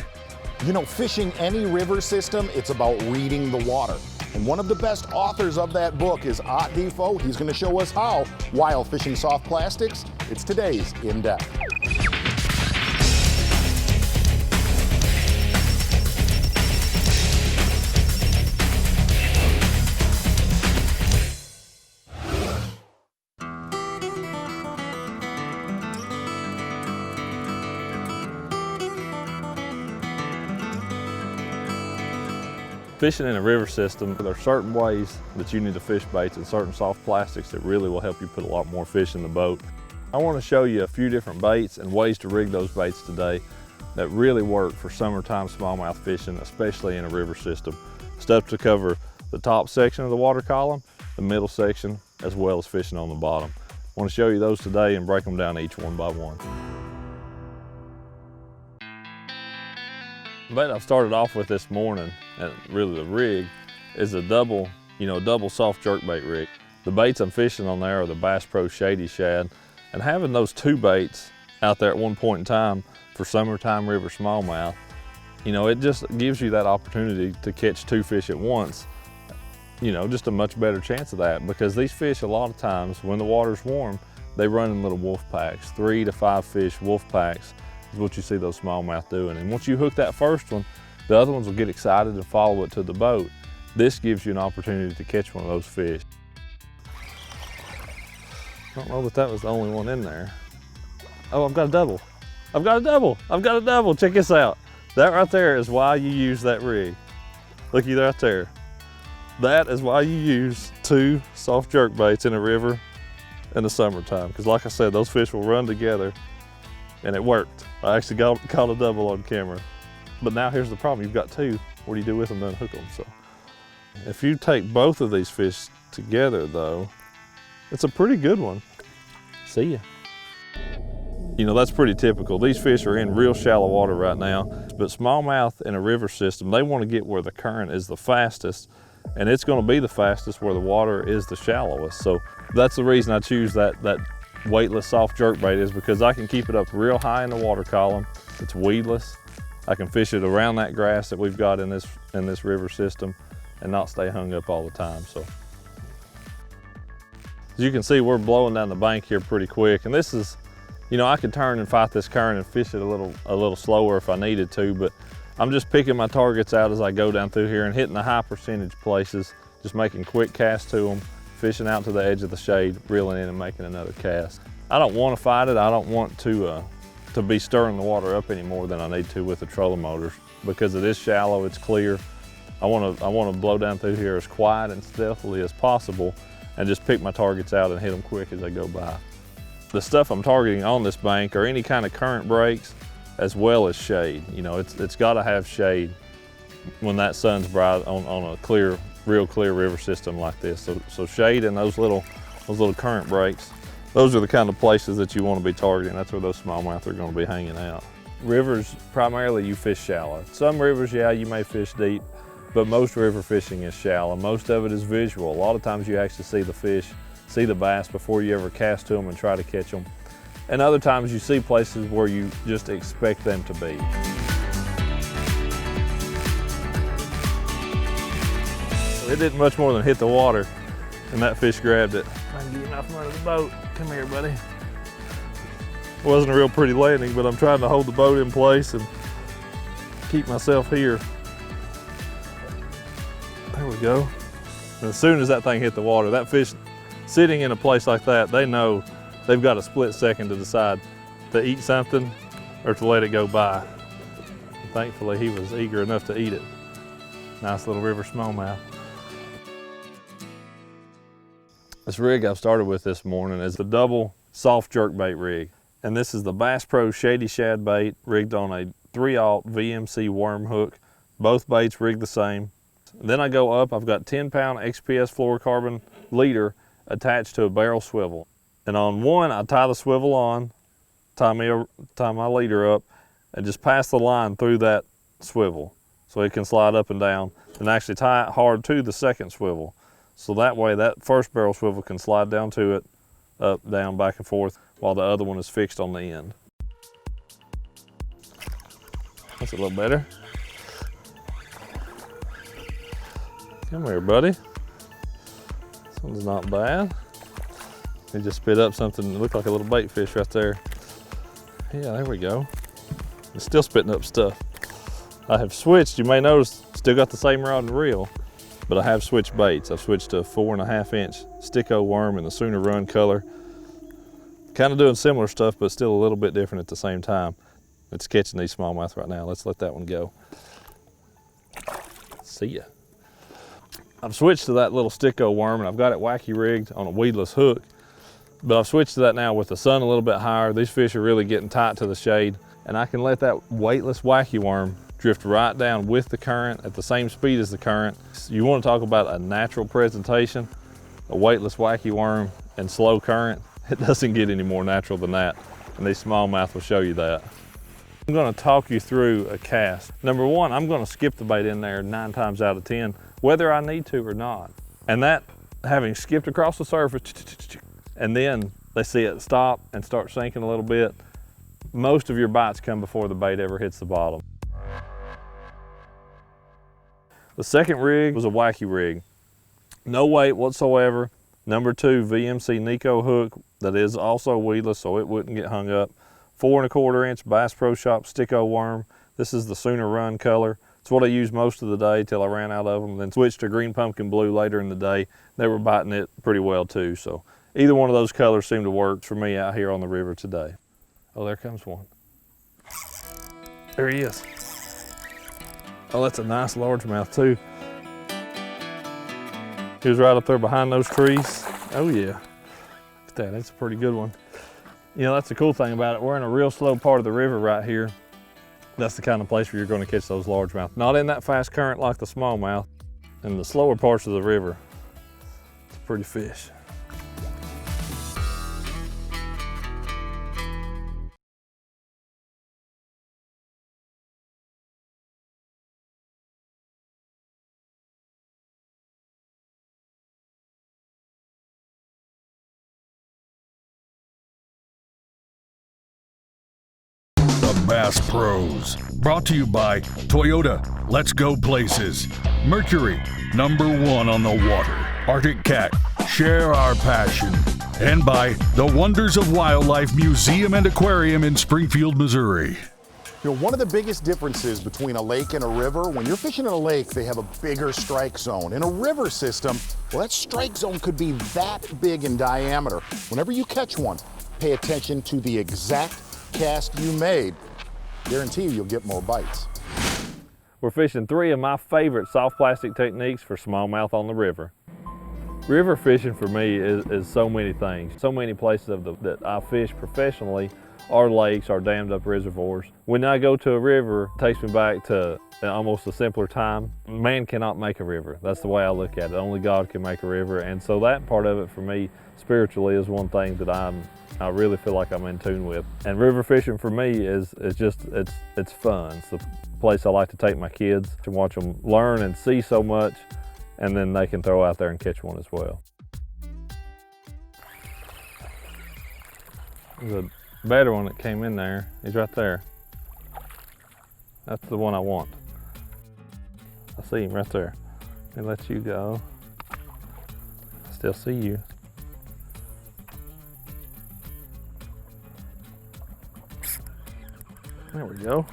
You know, fishing any river system, it's about reading the water. And one of the best authors of that book is Art Defoe. He's going to show us how, while fishing soft plastics, it's today's In Depth. Fishing in a river system, there are certain ways that you need to fish baits and certain soft plastics that really will help you put a lot more fish in the boat. I want to show you a few different baits and ways to rig those baits today that really work for summertime smallmouth fishing, especially in a river system. Stuff to cover the top section of the water column, the middle section, as well as fishing on the bottom. I want to show you those today and break them down each one by one. The bait I've started off with this morning, and really the rig, is a double soft jerkbait rig. The baits I'm fishing on there are the Bass Pro Shady Shad, and having those two baits out there at one point in time for summertime river smallmouth, you know, it just gives you that opportunity to catch two fish at once. You know, just a much better chance of that, because these fish a lot of times when the water's warm, they run in little wolf packs, 3 to 5 fish wolf packs is what you see those smallmouth doing. And once you hook that first one, the other ones will get excited and follow it to the boat. This gives you an opportunity to catch one of those fish. I don't know that that was the only one in there. Oh, I've got a double. I've got a double. I've got a double. Check this out. That right there is why you use that rig. Looky right there. That is why you use two soft jerk baits in a river in the summertime. Because like I said, those fish will run together, and it worked. I actually caught a double on camera. But now here's the problem. You've got two. What do you do with them? Then hook them. So if you take both of these fish together though, it's a pretty good one. See ya. You know, that's pretty typical. These fish are in real shallow water right now, but smallmouth in a river system, they want to get where the current is the fastest, and it's going to be the fastest where the water is the shallowest. So that's the reason I choose that weightless soft jerkbait, is because I can keep it up real high in the water column. It's weedless. I can fish it around that grass that we've got in this river system and not stay hung up all the time. So as you can see, we're blowing down the bank here pretty quick, and this is, you know, I could turn and fight this current and fish it a little slower if I needed to, but I'm just picking my targets out as I go down through here and hitting the high percentage places, just making quick casts to them, fishing out to the edge of the shade, reeling in and making another cast. I don't want to fight it. I don't want to be stirring the water up any more than I need to with the trolling motors, because it is shallow, it's clear. I want to blow down through here as quiet and stealthily as possible and just pick my targets out and hit them quick as they go by. The stuff I'm targeting on this bank are any kind of current breaks as well as shade. You know, it's got to have shade when that sun's bright on a clear, real clear river system like this. So shade and those little current breaks, those are the kind of places that you want to be targeting. That's where those smallmouth are going to be hanging out. Rivers, primarily you fish shallow. Some rivers, yeah, you may fish deep, but most river fishing is shallow. Most of it is visual. A lot of times you actually see the fish, see the bass before you ever cast to them and try to catch them. And other times you see places where you just expect them to be. It didn't much more than hit the water and that fish grabbed it. I can get him out from under the boat. Come here, buddy. It wasn't a real pretty landing, but I'm trying to hold the boat in place and keep myself here. There we go. And as soon as that thing hit the water, that fish sitting in a place like that, they know they've got a split second to decide to eat something or to let it go by. And thankfully, he was eager enough to eat it. Nice little river smallmouth. This rig I've started with this morning is the double soft jerkbait rig. And this is the Bass Pro Shady Shad bait rigged on a 3/0 VMC worm hook. Both baits rigged the same. Then I go up, I've got 10-pound XPS fluorocarbon leader attached to a barrel swivel. And on one, I tie the swivel on, tie my leader up, and just pass the line through that swivel so it can slide up and down, and actually tie it hard to the second swivel. So that way that first barrel swivel can slide down to it, up, down, back and forth, while the other one is fixed on the end. That's a little better. Come here, buddy. This one's not bad. He just spit up something that looked like a little bait fish right there. Yeah, there we go. It's still spitting up stuff. I have switched, you may notice, still got the same rod and reel, but I have switched baits. I've switched to a 4.5-inch Sticko worm in the Sooner Run color. Kind of doing similar stuff, but still a little bit different at the same time. It's catching these smallmouth right now. Let's let that one go. See ya. I've switched to that little Sticko worm, and I've got it wacky rigged on a weedless hook, but I've switched to that now with the sun a little bit higher. These fish are really getting tight to the shade, and I can let that weightless wacky worm drift right down with the current at the same speed as the current. You want to talk about a natural presentation, a weightless wacky worm and slow current. It doesn't get any more natural than that, and these smallmouth will show you that. I'm going to talk you through a cast. Number one, I'm going to skip the bait in there 9 times out of 10, whether I need to or not. And that, having skipped across the surface, and then they see it stop and start sinking a little bit, most of your bites come before the bait ever hits the bottom. The second rig was a wacky rig. No weight whatsoever. Number 2 VMC Nico hook that is also weedless, so it wouldn't get hung up. 4.25-inch Bass Pro Shop Sticko worm. This is the Sooner Run color. It's what I used most of the day till I ran out of them, then switched to green pumpkin blue later in the day. They were biting it pretty well too, so either one of those colors seemed to work for me out here on the river today. Oh, there comes one. There he is. Oh, that's a nice largemouth too. He was right up there behind those trees. Oh yeah, look at that, that's a pretty good one. You know, that's the cool thing about it. We're in a real slow part of the river right here. That's the kind of place where you're going to catch those largemouth. Not in that fast current like the smallmouth. In the slower parts of the river, it's a pretty fish. Bass Pros. Brought to you by Toyota, Let's Go Places. Mercury, #1 on the water. Arctic Cat, share our passion. And by the Wonders of Wildlife Museum and Aquarium in Springfield, Missouri. You know, one of the biggest differences between a lake and a river, when you're fishing in a lake, they have a bigger strike zone. In a river system, well, that strike zone could be that big in diameter. Whenever you catch one, pay attention to the exact cast you made. Guarantee you'll get more bites. We're fishing 3 of my favorite soft plastic techniques for smallmouth on the river. River fishing for me is so many things. So many places that I fish professionally are lakes, are dammed up reservoirs. When I go to a river, it takes me back to almost a simpler time. Man cannot make a river. That's the way I look at it. Only God can make a river. And so that part of it for me spiritually is one thing that I'm I really feel like I'm in tune with. And river fishing for me is just, it's fun. It's the place I like to take my kids to watch them learn and see so much, and then they can throw out there and catch one as well. There's a better one that came in there. He's right there. That's the one I want. I see him right there. Let me let you go. I still see you. There we go.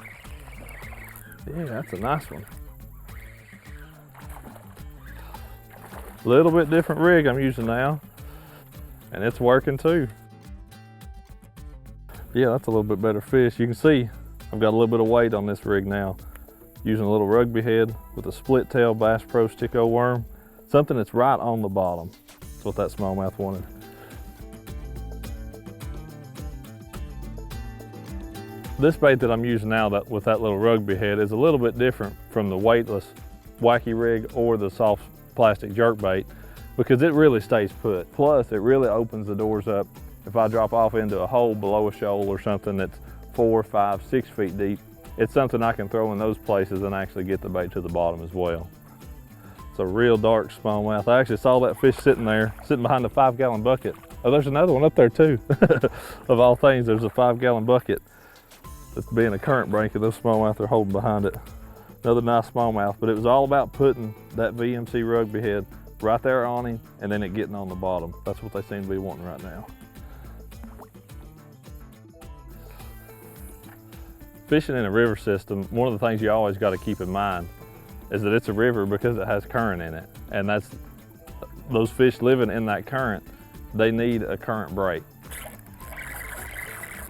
Yeah, that's a nice one. A little bit different rig I'm using now, and it's working too. Yeah, that's a little bit better fish. You can see I've got a little bit of weight on this rig now. Using a little rugby head with a split tail Bass Pro Sticko worm. Something that's right on the bottom. That's what that smallmouth wanted. This bait that I'm using now with that little rugby head is a little bit different from the weightless Wacky rig or the soft plastic jerkbait, because it really stays put. Plus, it really opens the doors up. If I drop off into a hole below a shoal or something that's 4, 5, 6 feet deep, it's something I can throw in those places and actually get the bait to the bottom as well. It's a real dark smallmouth. I actually saw that fish sitting there, sitting behind a 5-gallon bucket. Oh, there's another one up there too. Of all things, there's a 5-gallon bucket that's being a current break, and those smallmouth are holding behind it. Another nice smallmouth, but it was all about putting that VMC rugby head right there on him and then it getting on the bottom. That's what they seem to be wanting right now. Fishing in a river system, one of the things you always got to keep in mind is that it's a river because it has current in it. And those fish living in that current, they need a current break.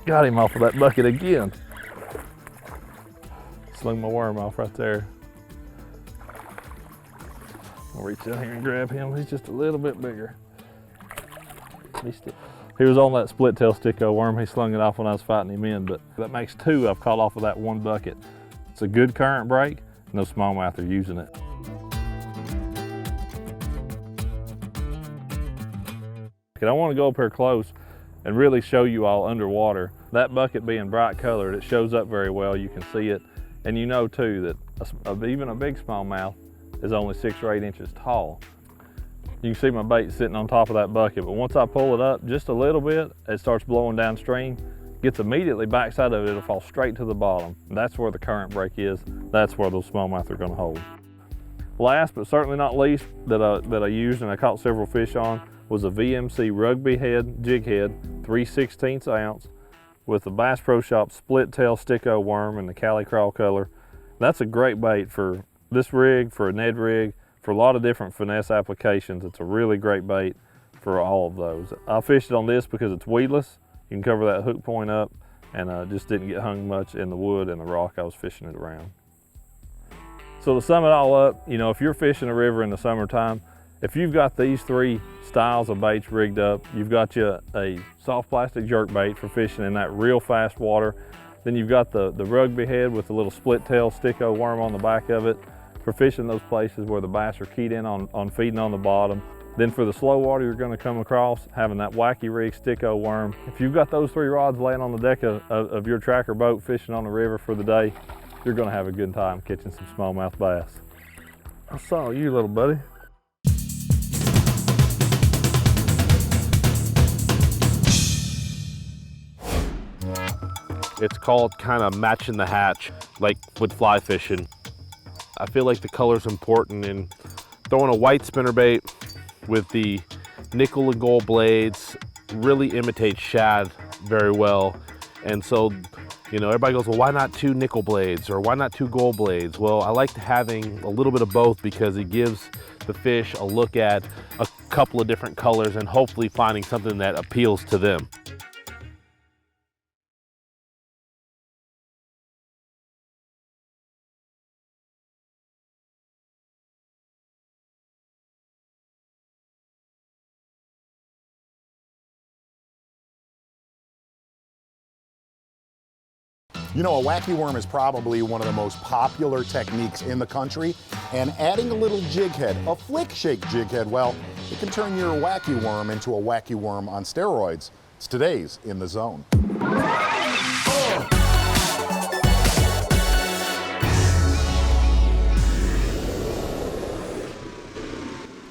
Got him off of that bucket again. Slung my worm off right there. I'll reach down here and grab him. He's just a little bit bigger. He was on that split tail Sticko worm. He slung it off when I was fighting him in, but that makes 2 I've caught off of that one bucket. It's a good current break, and those smallmouth are using it. And I want to go up here close and really show you all underwater. That bucket being bright colored, it shows up very well. You can see it. And you know too that even a big smallmouth is only 6 or 8 inches tall. You can see my bait sitting on top of that bucket, but once I pull it up just a little bit, it starts blowing downstream, gets immediately backside of it, it'll fall straight to the bottom. That's where the current break is. That's where those smallmouth are gonna hold. Last but certainly not least that I used and I caught several fish on was a VMC rugby head, jig head, 3/16 ounce with the Bass Pro Shop split tail Sticko worm in the Cali Crawl color. That's a great bait for this rig, for a Ned rig, for a lot of different finesse applications. It's a really great bait for all of those. I fished it on this because it's weedless. You can cover that hook point up, and just didn't get hung much in the wood and the rock I was fishing it around. So to sum it all up, you know, if you're fishing a river in the summertime, if you've got these 3 styles of baits rigged up, you've got you a soft plastic jerkbait for fishing in that real fast water. Then you've got the rugby head with the little split tail Sticko worm on the back of it for fishing those places where the bass are keyed in on feeding on the bottom. Then for the slow water you're gonna come across, having that Wacky rig Sticko worm. If you've got those 3 rods laying on the deck of your tracker boat fishing on the river for the day, you're gonna have a good time catching some smallmouth bass. I saw you, little buddy. It's called kind of matching the hatch, like with fly fishing. I feel like the color's important, and throwing a white spinnerbait with the nickel and gold blades really imitates shad very well. And so, you know, everybody goes, well, why not 2 nickel blades or why not 2 gold blades? Well, I like having a little bit of both because it gives the fish a look at a couple of different colors and hopefully finding something that appeals to them. You know, a wacky worm is probably one of the most popular techniques in the country, and adding a little jig head, a flick shake jig head, well, it can turn your wacky worm into a wacky worm on steroids. It's today's In the Zone.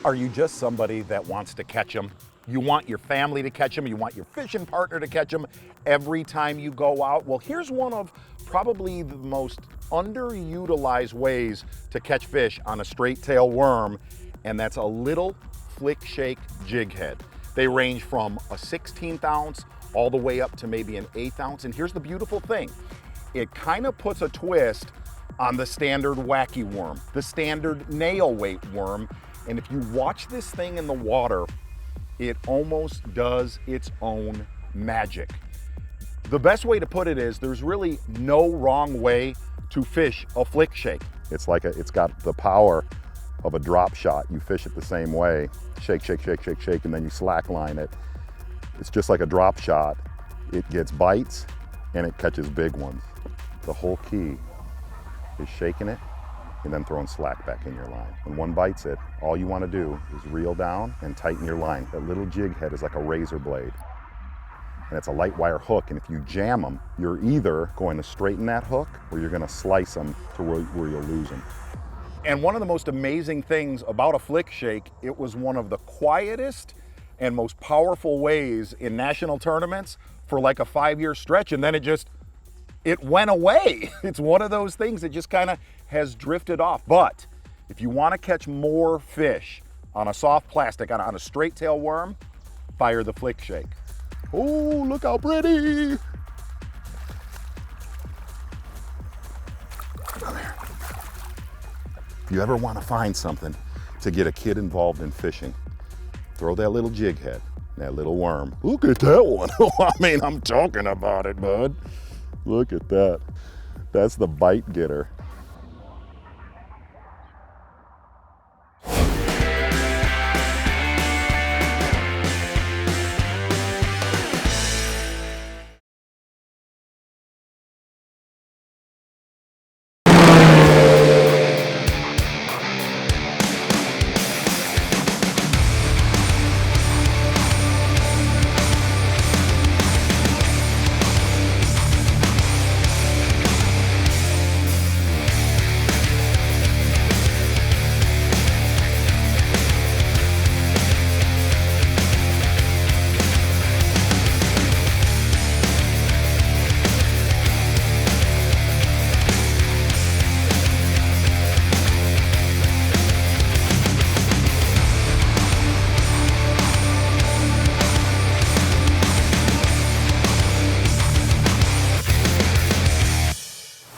Are you just somebody that wants to catch them? You want your family to catch them, you want your fishing partner to catch them every time you go out? Well, here's one of probably the most underutilized ways to catch fish on a straight tail worm, and that's a little flick shake jig head. They range from a 16th ounce all the way up to maybe an 1/8 ounce. And here's the beautiful thing. It kind of puts a twist on the standard Wacky worm, the standard nail weight worm. And if you watch this thing in the water, it almost does its own magic. The best way to put it is there's really no wrong way to fish a flick shake. It's got the power of a drop shot. You fish it the same way. Shake, shake, shake, shake, shake, and then you slack line it. It's just like a drop shot. It gets bites and it catches big ones. The whole key is shaking it and then throwing slack back in your line. When one bites it, all you want to do is reel down and tighten your line. That little jig head is like a razor blade. And it's a light wire hook, and if you jam them, you're either going to straighten that hook or you're going to slice them to where you'll lose them. And one of the most amazing things about a flick shake, it was one of the quietest and most powerful ways in national tournaments for like a 5-year stretch, and then it went away. It's one of those things that just kind of has drifted off. But if you want to catch more fish on a soft plastic, on a straight tail worm, fire the flick shake. Oh, look how pretty. Come here. If you ever want to find something to get a kid involved in fishing, throw that little jig head, that little worm. Look at that one. I mean, I'm talking about it, bud. Look at that. That's the bite getter.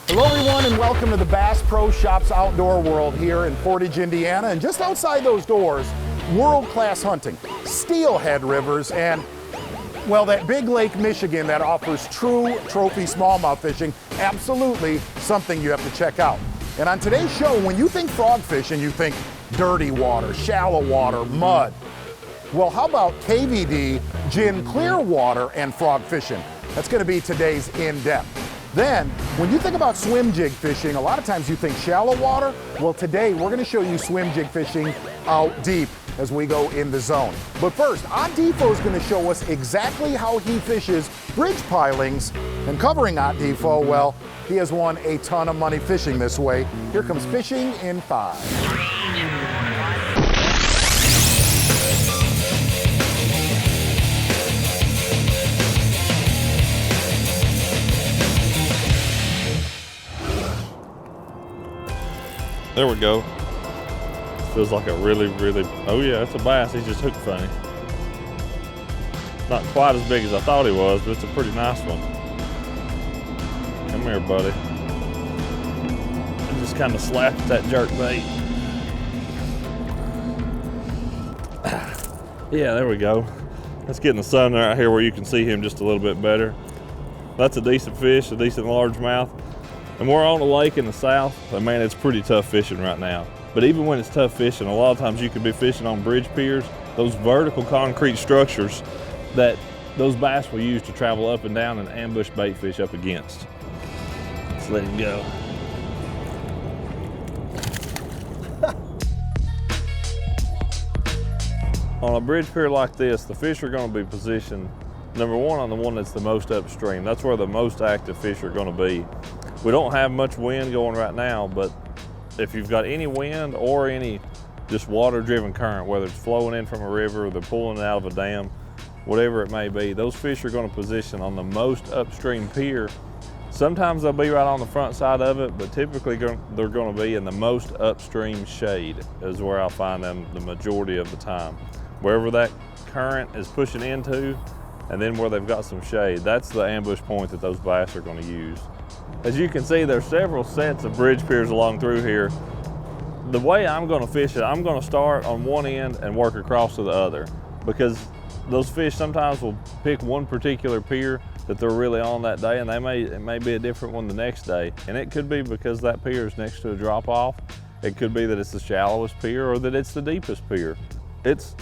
Hello everyone and welcome to the Bass Pro Shops outdoor world here in Portage, Indiana. And just outside those doors, world-class hunting, steelhead rivers, and well, that big Lake Michigan that offers true trophy smallmouth fishing, absolutely something you have to check out. And on today's show, when you think frog fishing, you think dirty water, shallow water, mud. Well, how about KVD, gin, clear water, and frog fishing? That's gonna be today's in-depth. Then, when you think about swim jig fishing, a lot of times you think shallow water. Well, today we're gonna show you swim jig fishing out deep as we go in the zone. But first, Odd Defo is gonna show us exactly how he fishes bridge pilings. And covering Odd Defo, well, he has won a ton of money fishing this way. Here comes Fishing in 5. There we go. Feels like a really, oh yeah, it's a bass. He's just hooked funny. Not quite as big as I thought he was, but it's a pretty nice one. Come here, buddy. I just kind of slapped that jerkbait. Yeah, there we go. Let's get in the sun right here where you can see him just a little bit better. That's a decent fish, a decent largemouth. And we're on a lake in the south, but man, it's pretty tough fishing right now. But even when it's tough fishing, a lot of times you could be fishing on bridge piers, those vertical concrete structures that those bass will use to travel up and down and ambush bait fish up against. Let's let him go. On a bridge pier like this, the fish are going to be positioned Number one, on the one that's the most upstream. That's where the most active fish are gonna be. We don't have much wind going right now, but if you've got any wind or any just water-driven current, whether it's flowing in from a river or they're pulling it out of a dam, whatever it may be, those fish are gonna position on the most upstream pier. Sometimes they'll be right on the front side of it, but typically they're gonna be in the most upstream shade is where I'll find them the majority of the time. Wherever that current is pushing into, and then where they've got some shade, that's the ambush point that those bass are gonna use. As you can see, there's several sets of bridge piers along through here. The way I'm gonna fish it, I'm gonna start on one end and work across to the other, because those fish sometimes will pick one particular pier that they're really on that day, and it may be a different one the next day. And it could be because that pier is next to a drop off. It could be that it's the shallowest pier or that it's the deepest pier. It's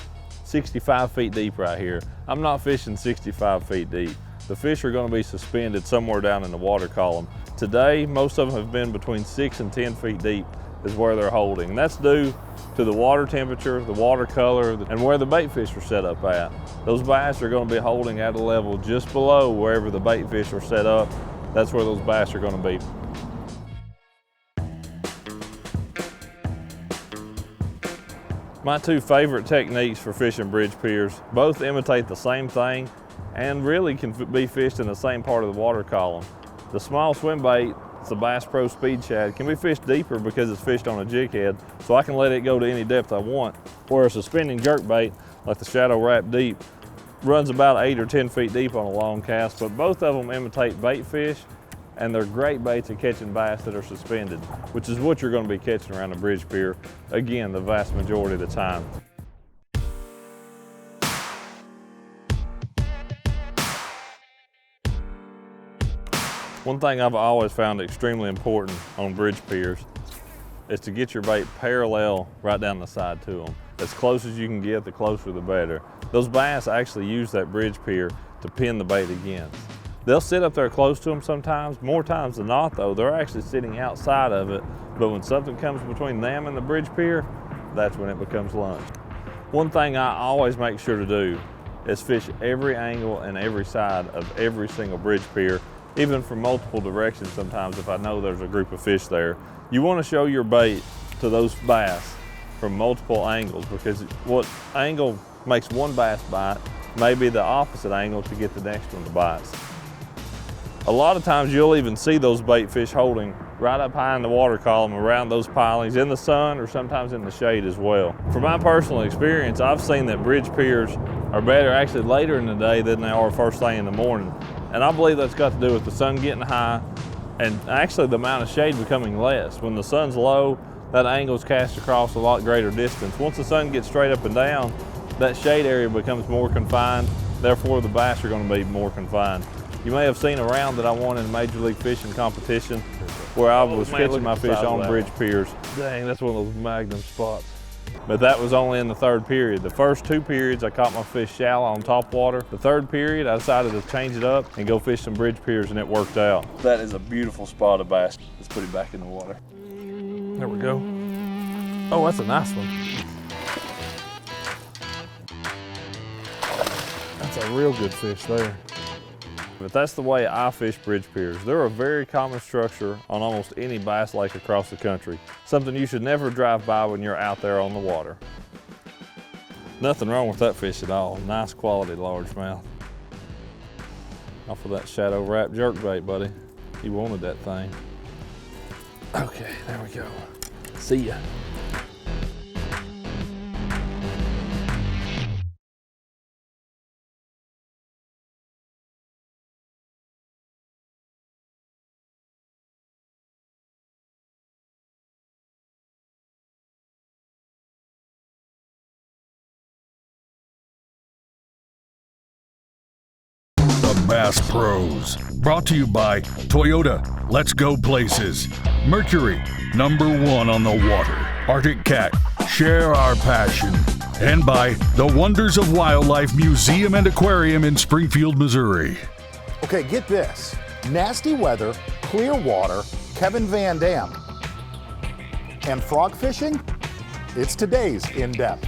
65 feet deep right here. I'm not fishing 65 feet deep. The fish are gonna be suspended somewhere down in the water column. Today, most of them have been between 6 and 10 feet deep is where they're holding. And that's due to the water temperature, the water color, and where the bait fish are set up at. Those bass are gonna be holding at a level just below wherever the bait fish are set up. That's where those bass are gonna be. My two favorite techniques for fishing bridge piers both imitate the same thing and really can be fished in the same part of the water column. The small swim bait, it's the Bass Pro Speed Shad, can be fished deeper because it's fished on a jig head, so I can let it go to any depth I want. Whereas a spinning jerkbait, like the Shadow Wrap Deep, runs about 8 or 10 feet deep on a long cast, but both of them imitate bait fish, and they're great baits at catching bass that are suspended, which is what you're going to be catching around a bridge pier, again, the vast majority of the time. One thing I've always found extremely important on bridge piers is to get your bait parallel right down the side to them. As close as you can get, the closer the better. Those bass actually use that bridge pier to pin the bait against. They'll sit up there close to them sometimes. More times than not though, they're actually sitting outside of it, but when something comes between them and the bridge pier, that's when it becomes lunch. One thing I always make sure to do is fish every angle and every side of every single bridge pier, even from multiple directions sometimes if I know there's a group of fish there. You want to show your bait to those bass from multiple angles, because what angle makes one bass bite may be the opposite angle to get the next one to bite. A lot of times you'll even see those bait fish holding right up high in the water column around those pilings in the sun or sometimes in the shade as well. From my personal experience, I've seen that bridge piers are better actually later in the day than they are first thing in the morning. And I believe that's got to do with the sun getting high and actually the amount of shade becoming less. When the sun's low, that angle's cast across a lot greater distance. Once the sun gets straight up and down, that shade area becomes more confined, therefore the bass are going to be more confined. You may have seen a round that I won in a Major League Fishing competition where I was catching my fish on bridge piers. Dang, that's one of those magnum spots. But that was only in the third period. The first two periods I caught my fish shallow on top water. The third period I decided to change it up and go fish some bridge piers, and it worked out. That is a beautiful spot of bass. Let's put it back in the water. There we go. Oh, that's a nice one. That's a real good fish there. But that's the way I fish bridge piers. They're a very common structure on almost any bass lake across the country. Something you should never drive by when you're out there on the water. Nothing wrong with that fish at all. Nice quality largemouth. Off of that Shadow Wrap jerkbait, buddy. He wanted that thing. Okay, there we go. See ya. Bass Pros, brought to you by Toyota, Let's Go Places, Mercury, #1 on the water, Arctic Cat, share our passion, and by the Wonders of Wildlife Museum and Aquarium in Springfield, Missouri. Okay, get this. Nasty weather, clear water, Kevin Van Dam. And frog fishing? It's today's In Depth.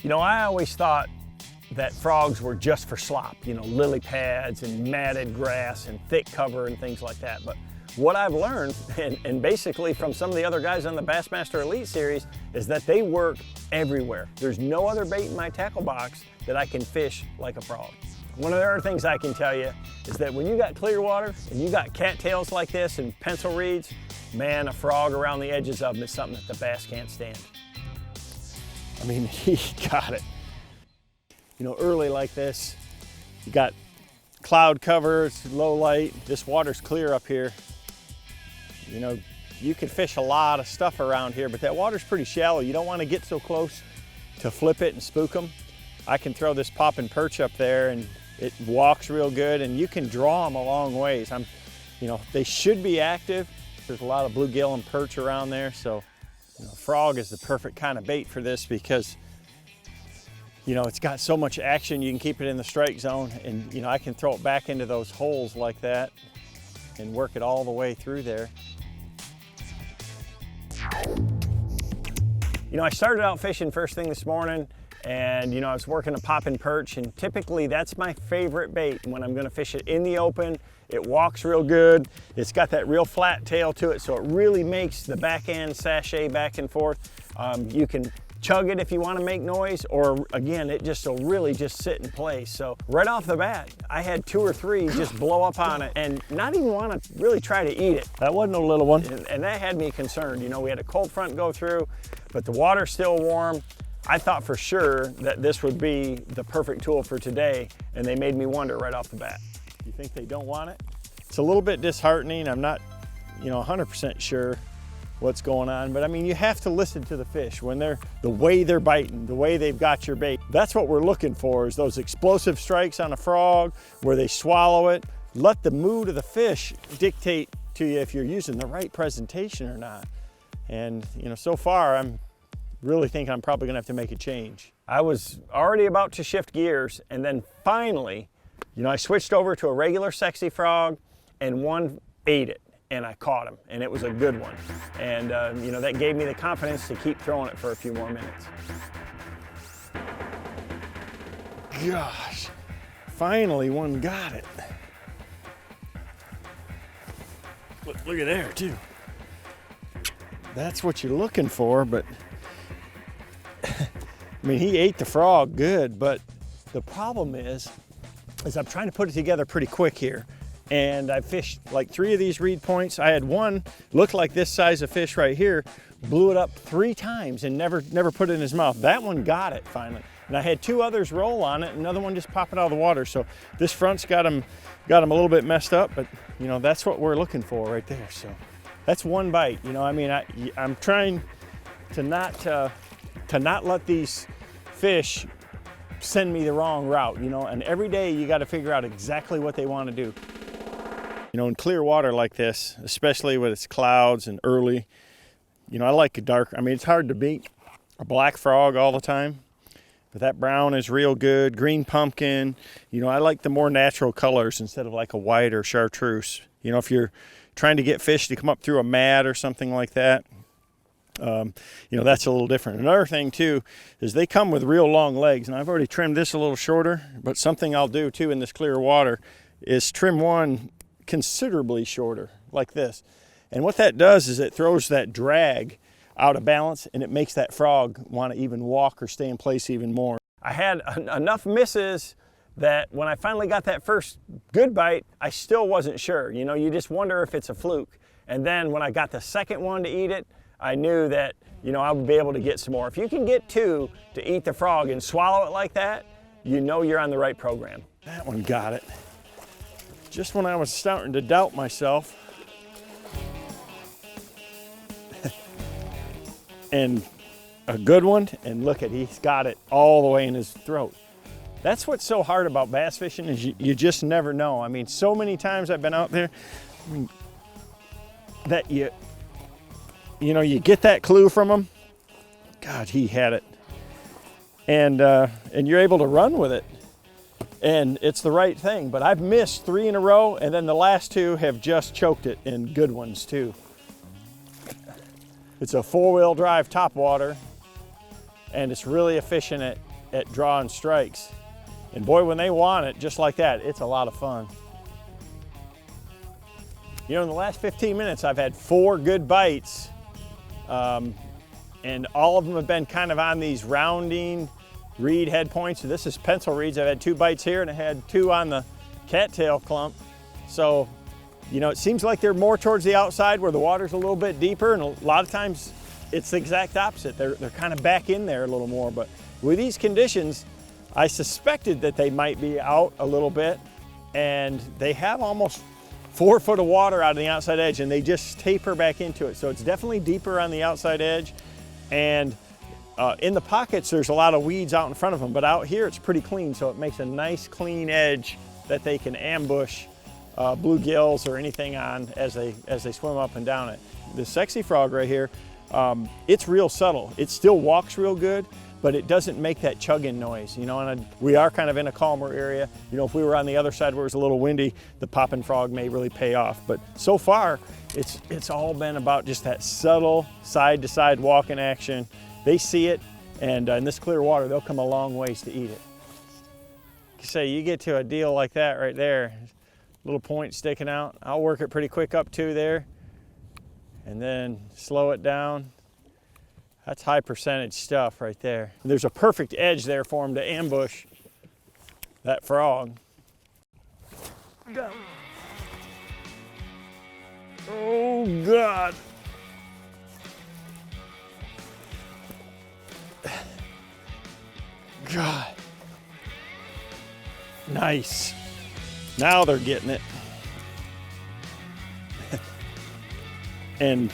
You know, I always thought that frogs were just for slop, you know, lily pads and matted grass and thick cover and things like that. But what I've learned, and basically from some of the other guys on the Bassmaster Elite Series, is that they work everywhere. There's no other bait in my tackle box that I can fish like a frog. One of the other things I can tell you is that when you got clear water and you got cattails like this and pencil reeds, man, a frog around the edges of them is something that the bass can't stand. I mean, he got it. You know, early like this, you got cloud cover, it's low light, this water's clear up here. You know, you can fish a lot of stuff around here, but that water's pretty shallow. You don't want to get so close to flip it and spook them. I can throw this popping perch up there and it walks real good, and you can draw them a long ways. You know, they should be active. There's a lot of bluegill and perch around there, so you know, frog is the perfect kind of bait for this because you know, it's got so much action. You can keep it in the strike zone, and you know, I can throw it back into those holes like that and work it all the way through there. You know, I started out fishing first thing this morning, and you know, I was working a popping perch, and typically that's my favorite bait when I'm gonna fish it in the open. It walks real good. It's got that real flat tail to it, so it really makes the back end sashay back and forth. You can chug it if you want to make noise, or again, it just will really just sit in place. So right off the bat, I had 2 or 3 just blow up on it and not even want to really try to eat it. That wasn't no little one. And that had me concerned. You know, we had a cold front go through, but the water's still warm. I thought for sure that this would be the perfect tool for today, and they made me wonder right off the bat. You think they don't want it? It's a little bit disheartening. I'm not, you know, 100% sure what's going on, but I mean, you have to listen to the fish when the way they're biting, the way they've got your bait. That's what we're looking for, is those explosive strikes on a frog where they swallow it. Let the mood of the fish dictate to you if you're using the right presentation or not. And you know, so far I'm really think I'm probably gonna have to make a change. I was already about to shift gears, and then finally, you know, I switched over to a regular sexy frog, and one ate it. And I caught him, and it was a good one. And you know, that gave me the confidence to keep throwing it for a few more minutes. Gosh, finally one got it. Look at there too. That's what you're looking for, but I mean, he ate the frog good, but the problem is I'm trying to put it together pretty quick here. And I fished like 3 of these reed points. I had one looked like this size of fish right here, blew it up 3 times and never put it in his mouth. That one got it finally. And I had 2 others roll on it, another one just pop it out of the water. So this front's got him a little bit messed up, but you know, that's what we're looking for right there. So that's one bite. You know, I mean, I'm trying to not let these fish send me the wrong route, you know, and every day you got to figure out exactly what they want to do. You know, in clear water like this, especially when it's clouds and early, you know, I like a dark, I mean, it's hard to beat a black frog all the time, but that brown is real good. Green pumpkin, you know, I like the more natural colors instead of like a white or chartreuse. You know, if you're trying to get fish to come up through a mat or something like that, you know, that's a little different. Another thing too is they come with real long legs, and I've already trimmed this a little shorter, but something I'll do too in this clear water is trim one considerably shorter like this. And what that does is it throws that drag out of balance, and it makes that frog want to even walk or stay in place even more. I had enough misses that when I finally got that first good bite, I still wasn't sure. You know, you just wonder if it's a fluke. And then when I got the second one to eat it, I knew that, you know, I would be able to get some more. If you can get 2 to eat the frog and swallow it like that, you know you're on the right program. That one got it. Just when I was starting to doubt myself. And a good one, and look at, he's got it all the way in his throat. That's what's so hard about bass fishing, is you just never know. I mean, so many times I've been out there, I mean, that you know, you get that clue from him. God, he had it. And you're able to run with it. And it's the right thing, but I've missed 3 in a row, and then the last 2 have just choked it, in good ones too. It's a 4-wheel drive topwater, and it's really efficient at at drawing strikes. And boy, when they want it just like that, it's a lot of fun. You know, in the last 15 minutes, I've had 4 good bites, and all of them have been kind of on these rounding reed head points. So this is pencil reeds. I've had 2 bites here, and I had 2 on the cattail clump. So, you know, it seems like they're more towards the outside where the water's a little bit deeper, and a lot of times it's the exact opposite. They're kind of back in there a little more, but with these conditions, I suspected that they might be out a little bit, and they have almost 4 foot of water out on the outside edge, and they just taper back into it. So it's definitely deeper on the outside edge, and in the pockets, there's a lot of weeds out in front of them, but out here it's pretty clean, so it makes a nice clean edge that they can ambush bluegills or anything on as they swim up and down it. The sexy frog right here, it's real subtle. It still walks real good, but it doesn't make that chugging noise, you know, and we are kind of in a calmer area. You know, if we were on the other side where it was a little windy, the popping frog may really pay off. But so far, it's all been about just that subtle side-to-side walking action. They see it, and in this clear water, they'll come a long ways to eat it. Say you get to a deal like that right there, little point sticking out, I'll work it pretty quick up to there, and then slow it down. That's high percentage stuff right there. There's a perfect edge there for him to ambush that frog. Go. Oh God. God. Nice. Now they're getting it. And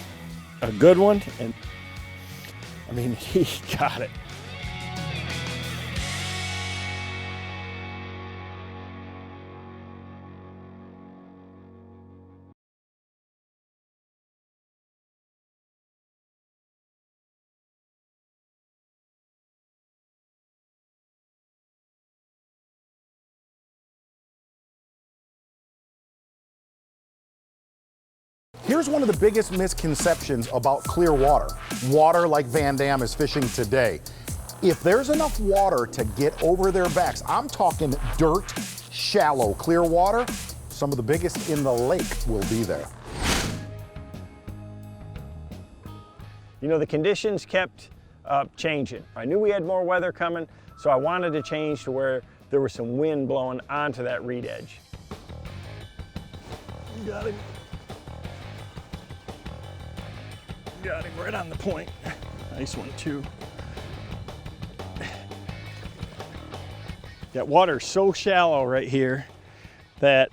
a good one, and I mean, he got it. Here's one of the biggest misconceptions about clear water. Water like Van Dam is fishing today. If there's enough water to get over their backs, I'm talking dirt, shallow, clear water, some of the biggest in the lake will be there. You know, the conditions kept changing. I knew we had more weather coming, so I wanted to change to where there was some wind blowing onto that reed edge. Got him. Got him right on the point. Nice one too. That water's so shallow right here that,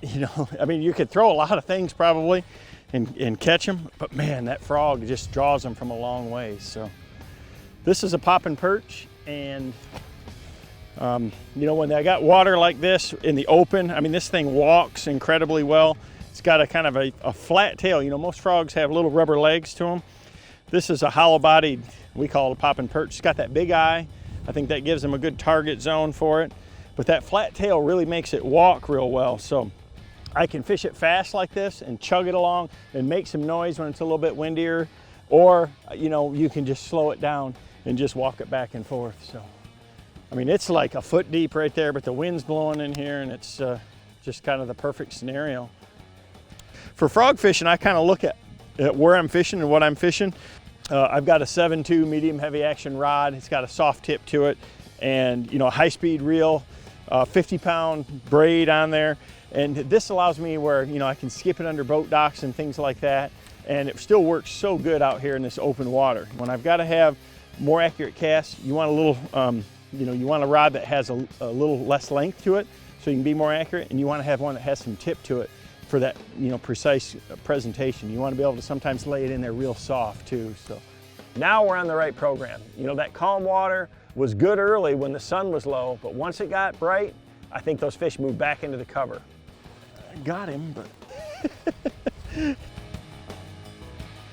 you know, I mean, you could throw a lot of things probably and catch them, but man, that frog just draws them from a long way. So this is a popping perch, and you know, when I got water like this in the open, I mean, this thing walks incredibly well. It's got a kind of a flat tail. You know, most frogs have little rubber legs to them. This is a hollow-bodied, we call it a popping perch. It's got that big eye. I think that gives them a good target zone for it. But that flat tail really makes it walk real well. So I can fish it fast like this and chug it along and make some noise when it's a little bit windier. Or, you know, you can just slow it down and just walk it back and forth. So, I mean, it's like a foot deep right there, but the wind's blowing in here, and it's just kind of the perfect scenario. For frog fishing, I kind of look at where I'm fishing and what I'm fishing. I've got a 7.2 medium heavy action rod. It's got a soft tip to it, and, you know, a high-speed reel, 50-pound braid on there. And this allows me where, you know, I can skip it under boat docks and things like that, and it still works so good out here in this open water. When I've got to have more accurate casts, you want a little, you know, you want a rod that has a little less length to it so you can be more accurate, and you want to have one that has some tip to it for that, you know, precise presentation. You want to be able to sometimes lay it in there real soft too. So now we're on the right program. You know, that calm water was good early when the sun was low, but once it got bright, I think those fish moved back into the cover. I got him, but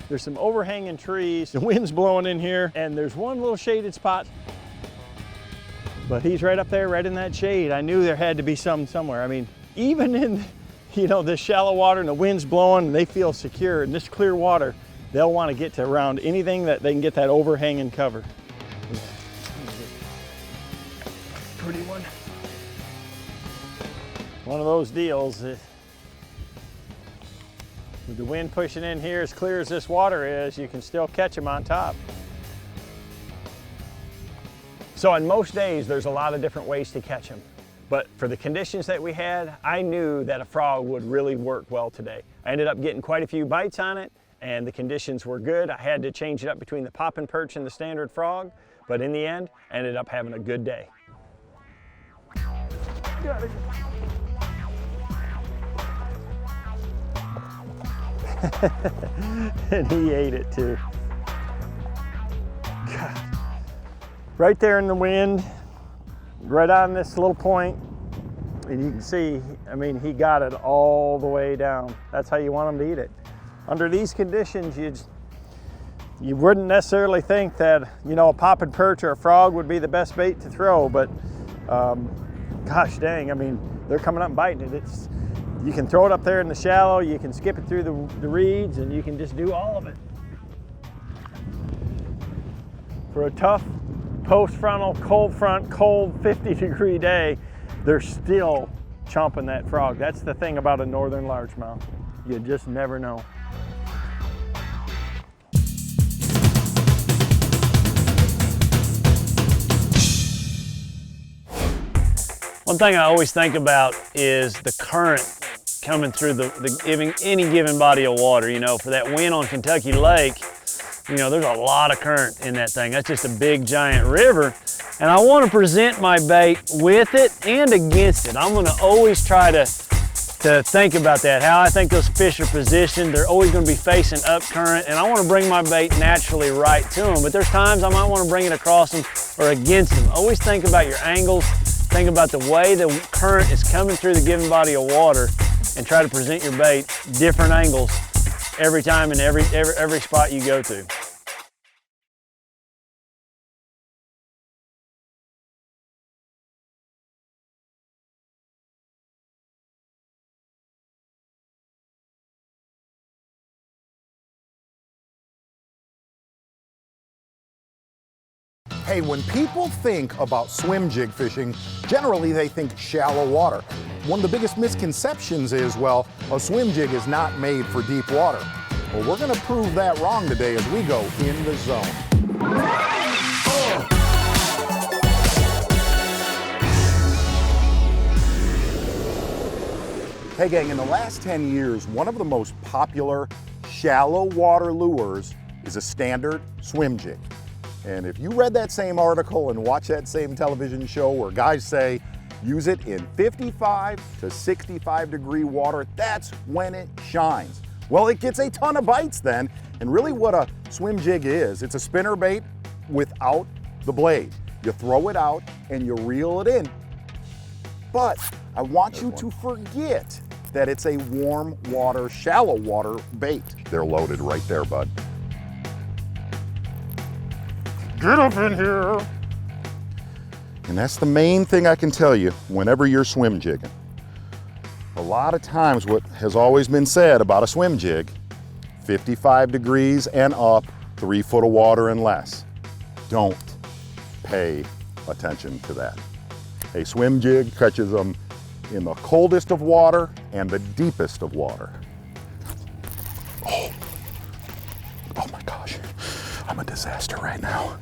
there's some overhanging trees, the wind's blowing in here, and there's one little shaded spot, but he's right up there, right in that shade. I knew there had to be some somewhere. I mean, even in, you know, this shallow water and the wind's blowing and they feel secure, in this clear water, they'll want to get to around anything that they can get that overhanging cover. one of those deals. With the wind pushing in here, as clear as this water is, you can still catch them on top. So on most days, there's a lot of different ways to catch them. But for the conditions that we had, I knew that a frog would really work well today. I ended up getting quite a few bites on it, and the conditions were good. I had to change it up between the poppin' perch and the standard frog, but in the end, I ended up having a good day. And he ate it too. God. Right there in the wind, right on this little point, and you can see, I mean, he got it all the way down. That's how you want him to eat it. Under these conditions, you wouldn't necessarily think that, you know, a poppin' perch or a frog would be the best bait to throw, but gosh dang, I mean, they're coming up and biting it. You can throw it up there in the shallow, you can skip it through the reeds, and you can just do all of it. For a tough post-frontal, cold front, cold 50-degree day, they're still chomping that frog. That's the thing about a northern largemouth. You just never know. One thing I always think about is the current coming through any given body of water. You know, for that wind on Kentucky Lake, you know, there's a lot of current in that thing. That's just a big giant river. And I want to present my bait with it and against it. I'm going to always try to think about that, how I think those fish are positioned. They're always going to be facing up current, and I want to bring my bait naturally right to them. But there's times I might want to bring it across them or against them. Always think about your angles, think about the way the current is coming through the given body of water, and try to present your bait different angles every time and every spot you go to. Hey, when people think about swim jig fishing, generally they think shallow water. One of the biggest misconceptions is, well, a swim jig is not made for deep water. Well, we're gonna prove that wrong today as we go in the zone. Hey gang, in the last 10 years, one of the most popular shallow water lures is a standard swim jig. And if you read that same article and watch that same television show where guys say, use it in 55 to 65 degree water, that's when it shines. Well, it gets a ton of bites then. And really what a swim jig is, it's a spinnerbait without the blade. You throw it out and you reel it in. But I want you to forget that it's a warm water, shallow water bait. They're loaded right there, bud. Get up in here. And that's the main thing I can tell you whenever you're swim jigging. A lot of times what has always been said about a swim jig, 55 degrees and up, 3 foot of water and less. Don't pay attention to that. A swim jig catches them in the coldest of water and the deepest of water. Oh my gosh, I'm a disaster right now.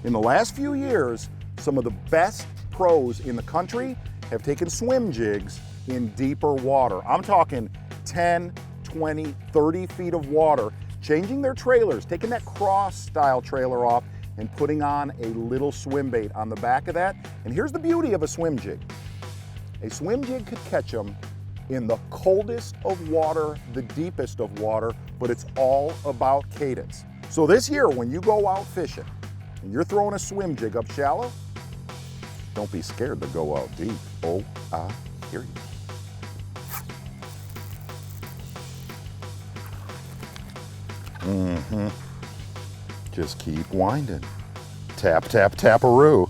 In the last few years, some of the best pros in the country have taken swim jigs in deeper water. I'm talking 10, 20, 30 feet of water, changing their trailers, taking that cross style trailer off and putting on a little swim bait on the back of that. And here's the beauty of a swim jig. A swim jig could catch them in the coldest of water, the deepest of water, but it's all about cadence. So this year, when you go out fishing and you're throwing a swim jig up shallow, don't be scared to go out deep. Oh, I hear you. Mm-hmm. Just keep winding. Tap, tap, tap-a-roo.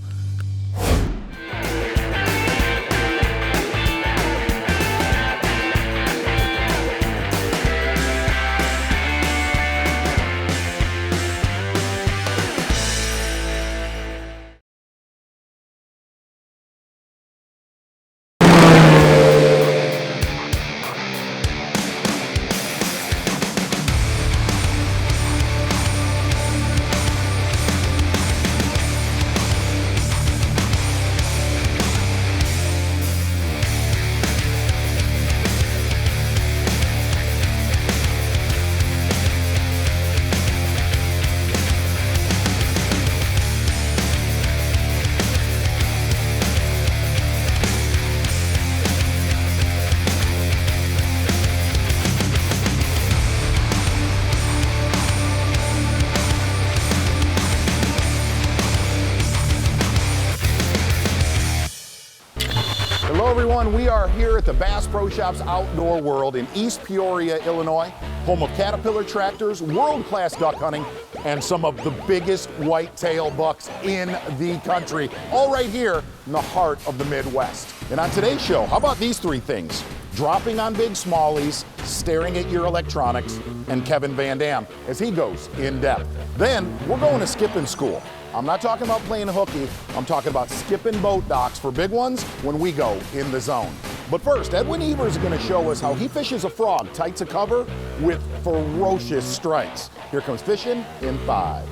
everyone. We are here at the Bass Pro Shops Outdoor World in East Peoria, Illinois, home of Caterpillar tractors, world-class duck hunting, and some of the biggest whitetail bucks in the country, all right here in the heart of the Midwest. And on today's show, how about these three things? Dropping on big smallies, staring at your electronics, and Kevin Van Dam as he goes in depth. Then we're going to skipping school. I'm not talking about playing hooky, I'm talking about skipping boat docks for big ones when we go in the zone. But first, Edwin Evers is going to show us how he fishes a frog tight to cover with ferocious strikes. Here comes fishing in 5.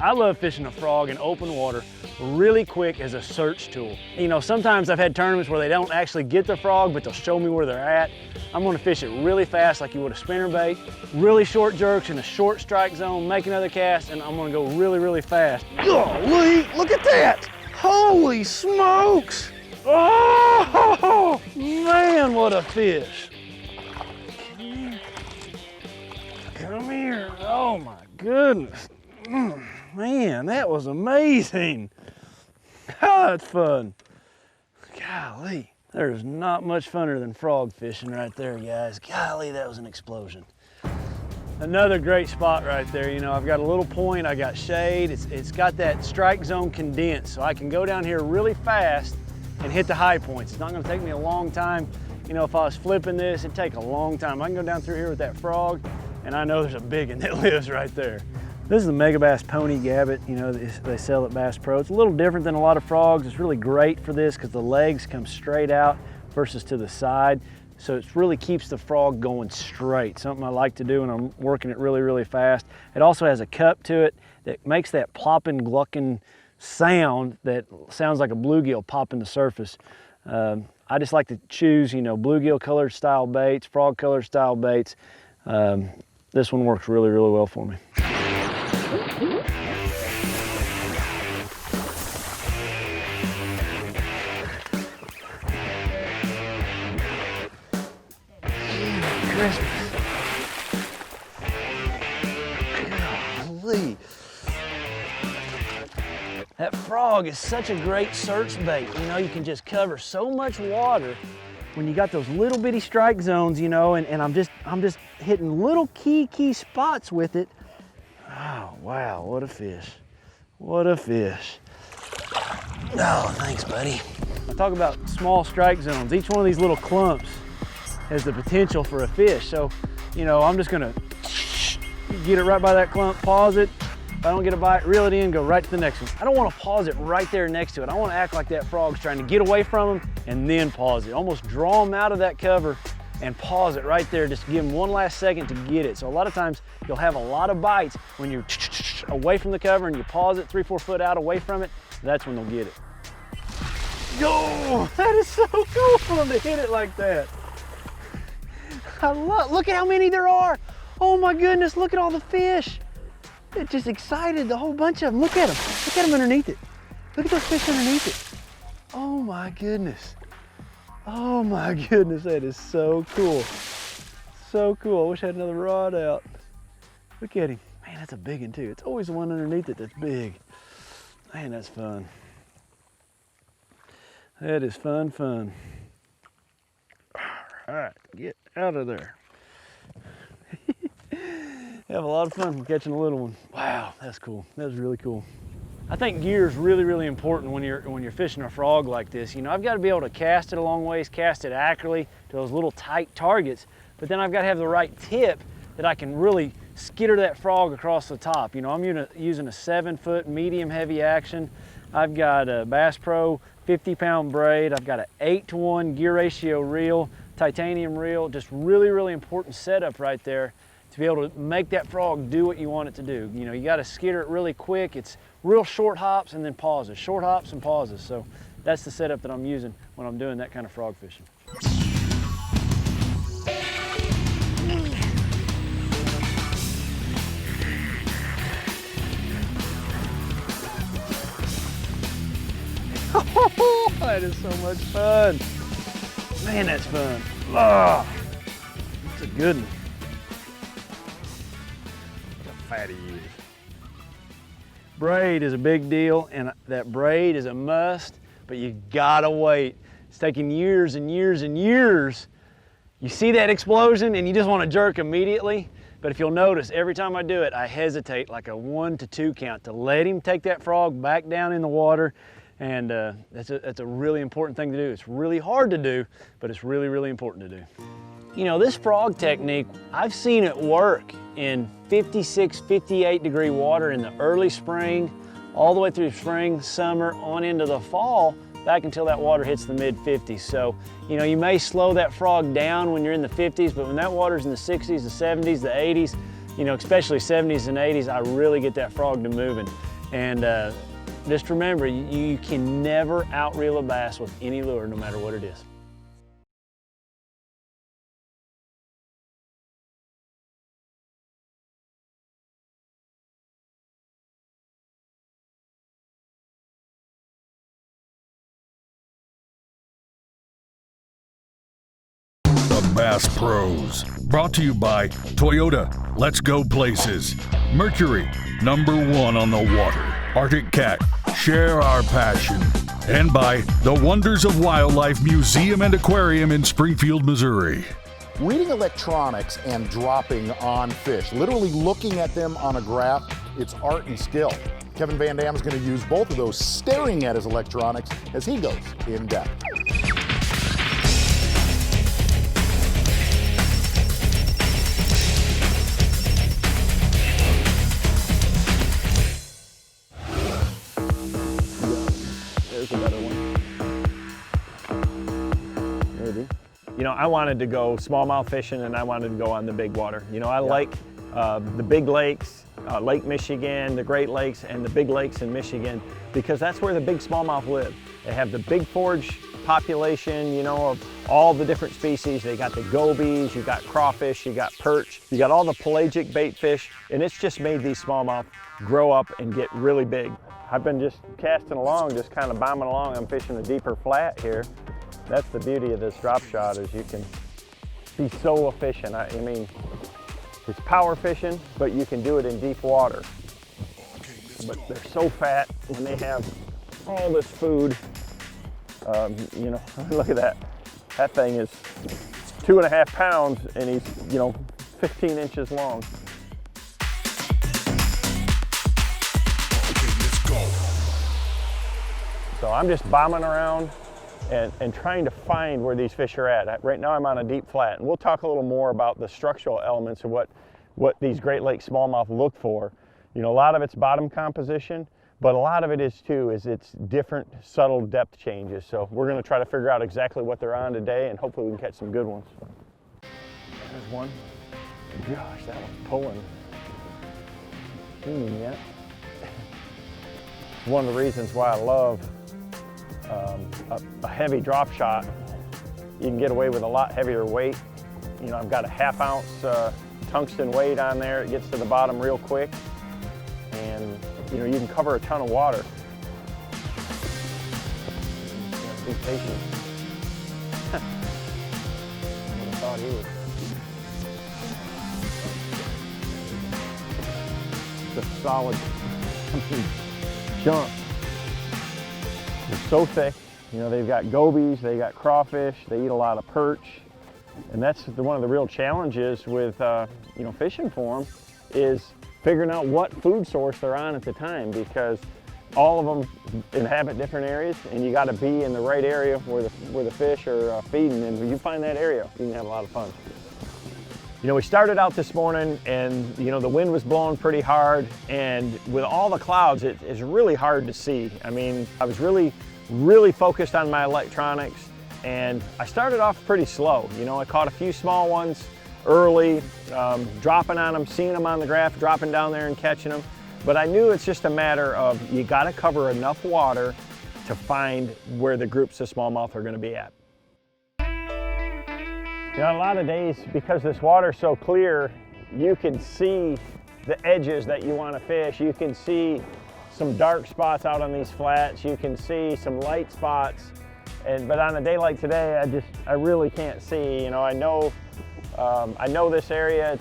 I love fishing a frog in open water really quick as a search tool. You know, sometimes I've had tournaments where they don't actually get the frog, but they'll show me where they're at. I'm gonna fish it really fast like you would a spinnerbait, really short jerks in a short strike zone, make another cast, and I'm gonna go really, really fast. Golly, look at that! Holy smokes! Oh, man, what a fish. Come here, oh my goodness. Man, that was amazing. Oh, that's fun. Golly, there's not much funner than frog fishing right there, guys. Golly, that was an explosion. Another great spot right there. You know, I've got a little point, I got shade. It's got that strike zone condensed, so I can go down here really fast and hit the high points. It's not gonna take me a long time. You know, if I was flipping this, it'd take a long time. I can go down through here with that frog, and I know there's a big one that lives right there. This is the Mega Bass Pony Gabbit, you know, they sell at Bass Pro. It's a little different than a lot of frogs. It's really great for this because the legs come straight out versus to the side. So it really keeps the frog going straight, something I like to do when I'm working it really, really fast. It also has a cup to it that makes that plopping, glucking sound that sounds like a bluegill popping the surface. I just like to choose, you know, bluegill colored style baits, frog colored style baits. This one works really, really well for me. Christmas. Golly. That frog is such a great search bait. You know, you can just cover so much water when you got those little bitty strike zones, you know, and I'm just hitting little key spots with it. Oh, wow, what a fish. What a fish. Oh, thanks, buddy. I talk about small strike zones. Each one of these little clumps has the potential for a fish. So, you know, I'm just gonna get it right by that clump, pause it. If I don't get a bite, reel it in, go right to the next one. I don't wanna pause it right there next to it. I wanna act like that frog's trying to get away from him and then pause it. Almost draw him out of that cover and pause it right there, just give him one last second to get it. So a lot of times you'll have a lot of bites when you're away from the cover and you pause it 3-4 foot out away from it, that's when they'll get it. Yo, that is so cool for them to hit it like that. Look at how many there are. Oh my goodness, look at all the fish. It just excited the whole bunch of them. Look at them. Look at them underneath it. Look at those fish underneath it. Oh my goodness. Oh my goodness, that is so cool. So cool. I wish I had another rod out. Look at him. Man, that's a big one too. It's always the one underneath it that's big. Man, that's fun. That is fun. All right, get out of there. Have a lot of fun catching a little one. Wow, that's cool. That was really cool. I think gear is really, really important when you're fishing a frog like this. You know, I've got to be able to cast it a long ways, cast it accurately to those little tight targets, but then I've got to have the right tip that I can really skitter that frog across the top. You know, I'm using a 7-foot medium heavy action. I've got a Bass Pro 50-pound braid. I've got an 8-to-1 gear ratio reel, titanium reel. Just really, really important setup right there to be able to make that frog do what you want it to do. You know, you got to skitter it really quick. It's real short hops and then pauses, short hops and pauses. So that's the setup that I'm using when I'm doing that kind of frog fishing. That is so much fun. Man, that's fun. Oh, that's a good one. Look how fatty he is. Braid is a big deal, and that braid is a must, but you gotta wait. It's taking years and years and years. You see that explosion and you just want to jerk immediately, but if you'll notice, every time I do it, I hesitate like a 1 to 2 count to let him take that frog back down in the water, and that's a really important thing to do. It's really hard to do, but it's really, really important to do. You know, this frog technique, I've seen it work in 56, 58 degree water in the early spring, all the way through spring, summer, on into the fall, back until that water hits the mid 50s. So, you know, you may slow that frog down when you're in the 50s, but when that water's in the 60s, the 70s, the 80s, you know, especially 70s and 80s, I really get that frog to moving. And just remember, you can never outreel a bass with any lure, no matter what it is. Bass Pros. Brought to you by Toyota, Let's Go Places. Mercury, #1 on the water. Arctic Cat, share our passion. And by the Wonders of Wildlife Museum and Aquarium in Springfield, Missouri. Reading electronics and dropping on fish, literally looking at them on a graph, it's art and skill. Kevin Van Dam is going to use both of those, staring at his electronics as he goes in depth. There's a better one. Maybe. You know, I wanted to go smallmouth fishing, and I wanted to go on the big water. You know, I like the big lakes, Lake Michigan, the Great Lakes, and the big lakes in Michigan, because that's where the big smallmouth live. They have the big forage population, you know, of all the different species. They got the gobies, you got crawfish, you got perch, you got all the pelagic bait fish, and it's just made these smallmouth grow up and get really big. I've been just casting along, just kind of bombing along. I'm fishing a deeper flat here. That's the beauty of this drop shot, is you can be so efficient. I mean, it's power fishing, but you can do it in deep water. But they're so fat when they have all this food. You know, look at that. That thing is 2.5 pounds, and he's, you know, 15 inches long. So I'm just bombing around and trying to find where these fish are at. Right now I'm on a deep flat, and we'll talk a little more about the structural elements of what these Great Lakes smallmouth look for. You know, a lot of it's bottom composition, but a lot of it is too, is it's different subtle depth changes. So we're gonna try to figure out exactly what they're on today, and hopefully we can catch some good ones. There's one. Gosh, that one's pulling. Yeah. One of the reasons why I love a heavy drop shot. You can get away with a lot heavier weight. You know, I've got a 1/2 ounce tungsten weight on there. It gets to the bottom real quick, and you know, you can cover a ton of water. Be patient. I would have thought he was. It's a solid jump. They're so thick. You know, they've got gobies, they got crawfish, they eat a lot of perch. And that's one of the real challenges with, you know, fishing for them, is figuring out what food source they're on at the time, because all of them inhabit different areas, and you got to be in the right area where the fish are feeding. And when you find that area, you can have a lot of fun. You know, we started out this morning, and you know, the wind was blowing pretty hard, and with all the clouds, it's really hard to see. I mean, I was really focused on my electronics, and I started off pretty slow. You know, I caught a few small ones early, dropping on them, seeing them on the graph, dropping down there and catching them. But I knew it's just a matter of, you got to cover enough water to find where the groups of smallmouth are going to be at. You know, a lot of days, because this water's so clear, you can see the edges that you want to fish. You can see some dark spots out on these flats. You can see some light spots. But on a day like today, I really can't see. You know, I know this area.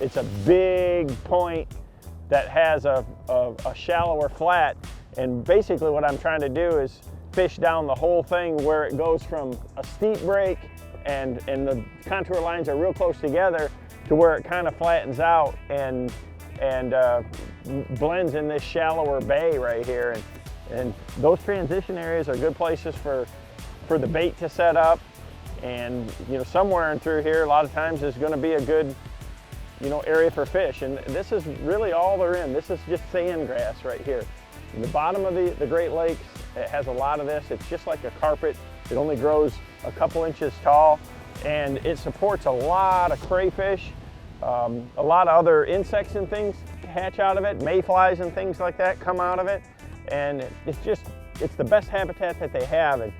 It's a big point that has a shallower flat. And basically what I'm trying to do is fish down the whole thing where it goes from a steep break and the contour lines are real close together to where it kind of flattens out and blends in this shallower bay right here. And those transition areas are good places for the bait to set up. And you know, somewhere in through here, a lot of times is going to be a good, you know, area for fish. And this is really all they're in. This is just sand grass right here. In the bottom of the Great Lakes, it has a lot of this. It's just like a carpet. It only grows a couple inches tall, and it supports a lot of crayfish, a lot of other insects and things hatch out of it. Mayflies and things like that come out of it. And it's the best habitat that they have. And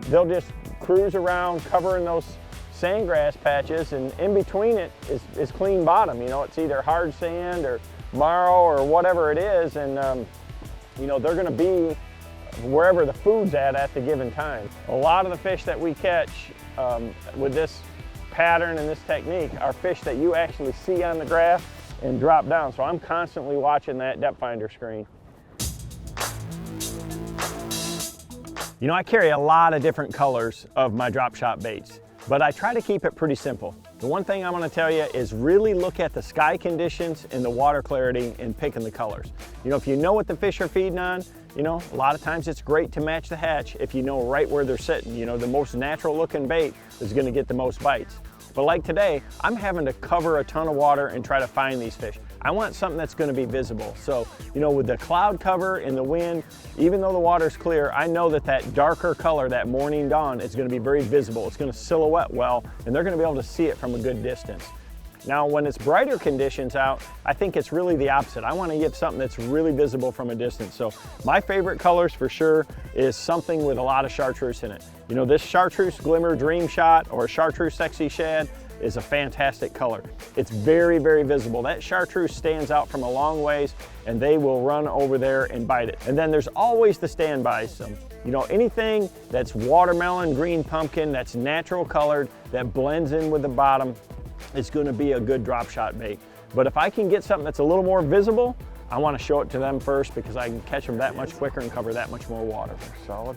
they'll just cruise around covering those sandgrass patches, and in between it is clean bottom. You know, it's either hard sand or marl or whatever it is, and you know, they're gonna be wherever the food's at the given time. A lot of the fish that we catch with this pattern and this technique are fish that you actually see on the graph and drop down. So I'm constantly watching that depth finder screen. You know, I carry a lot of different colors of my drop shot baits, but I try to keep it pretty simple. The one thing I want to tell you is really look at the sky conditions and the water clarity in picking the colors. You know, if you know what the fish are feeding on, you know, a lot of times it's great to match the hatch if you know right where they're sitting. You know, the most natural looking bait is going to get the most bites. But like today, I'm having to cover a ton of water and try to find these fish. I want something that's going to be visible. So, you know, with the cloud cover and the wind, even though the water's clear, I know that darker color, that morning dawn, is going to be very visible. It's going to silhouette well, and they're going to be able to see it from a good distance. Now, when it's brighter conditions out, I think it's really the opposite. I want to get something that's really visible from a distance. So my favorite colors for sure is something with a lot of chartreuse in it. You know, this chartreuse glimmer dream shot or chartreuse sexy shad is a fantastic color. It's very, very visible. That chartreuse stands out from a long ways, and they will run over there and bite it. And then there's always the standbys. You know, anything that's watermelon, green pumpkin, that's natural colored, that blends in with the bottom, it's going to be a good drop shot bait. But if I can get something that's a little more visible, I want to show it to them first because I can catch them that much quicker and cover that much more water. Solid.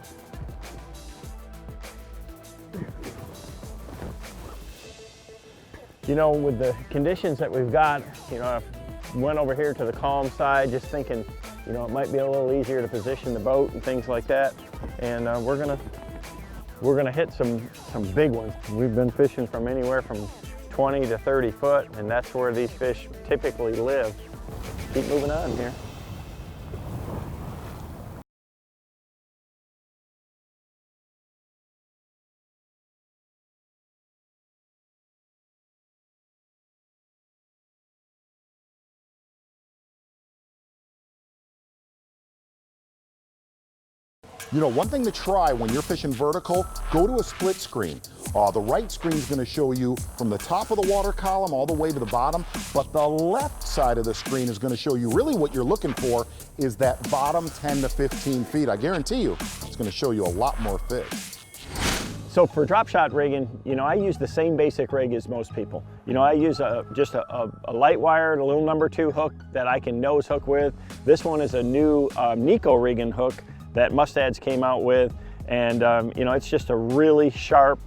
You know, with the conditions that we've got, you know, I went over here to the calm side just thinking, you know, it might be a little easier to position the boat and things like that. And we're gonna hit some big ones. We've been fishing from anywhere from 20 to 30 foot, and that's where these fish typically live. Keep moving on here. You know, one thing to try when you're fishing vertical, go to a split screen. The right screen is going to show you from the top of the water column all the way to the bottom, but the left side of the screen is going to show you really what you're looking for is that bottom 10 to 15 feet. I guarantee you, it's going to show you a lot more fish. So for drop shot rigging, you know, I use the same basic rig as most people. You know, I use just a light wired, a little #2 hook that I can nose hook with. This one is a new Nico rigging hook that Mustads came out with, and you know, it's just a really sharp,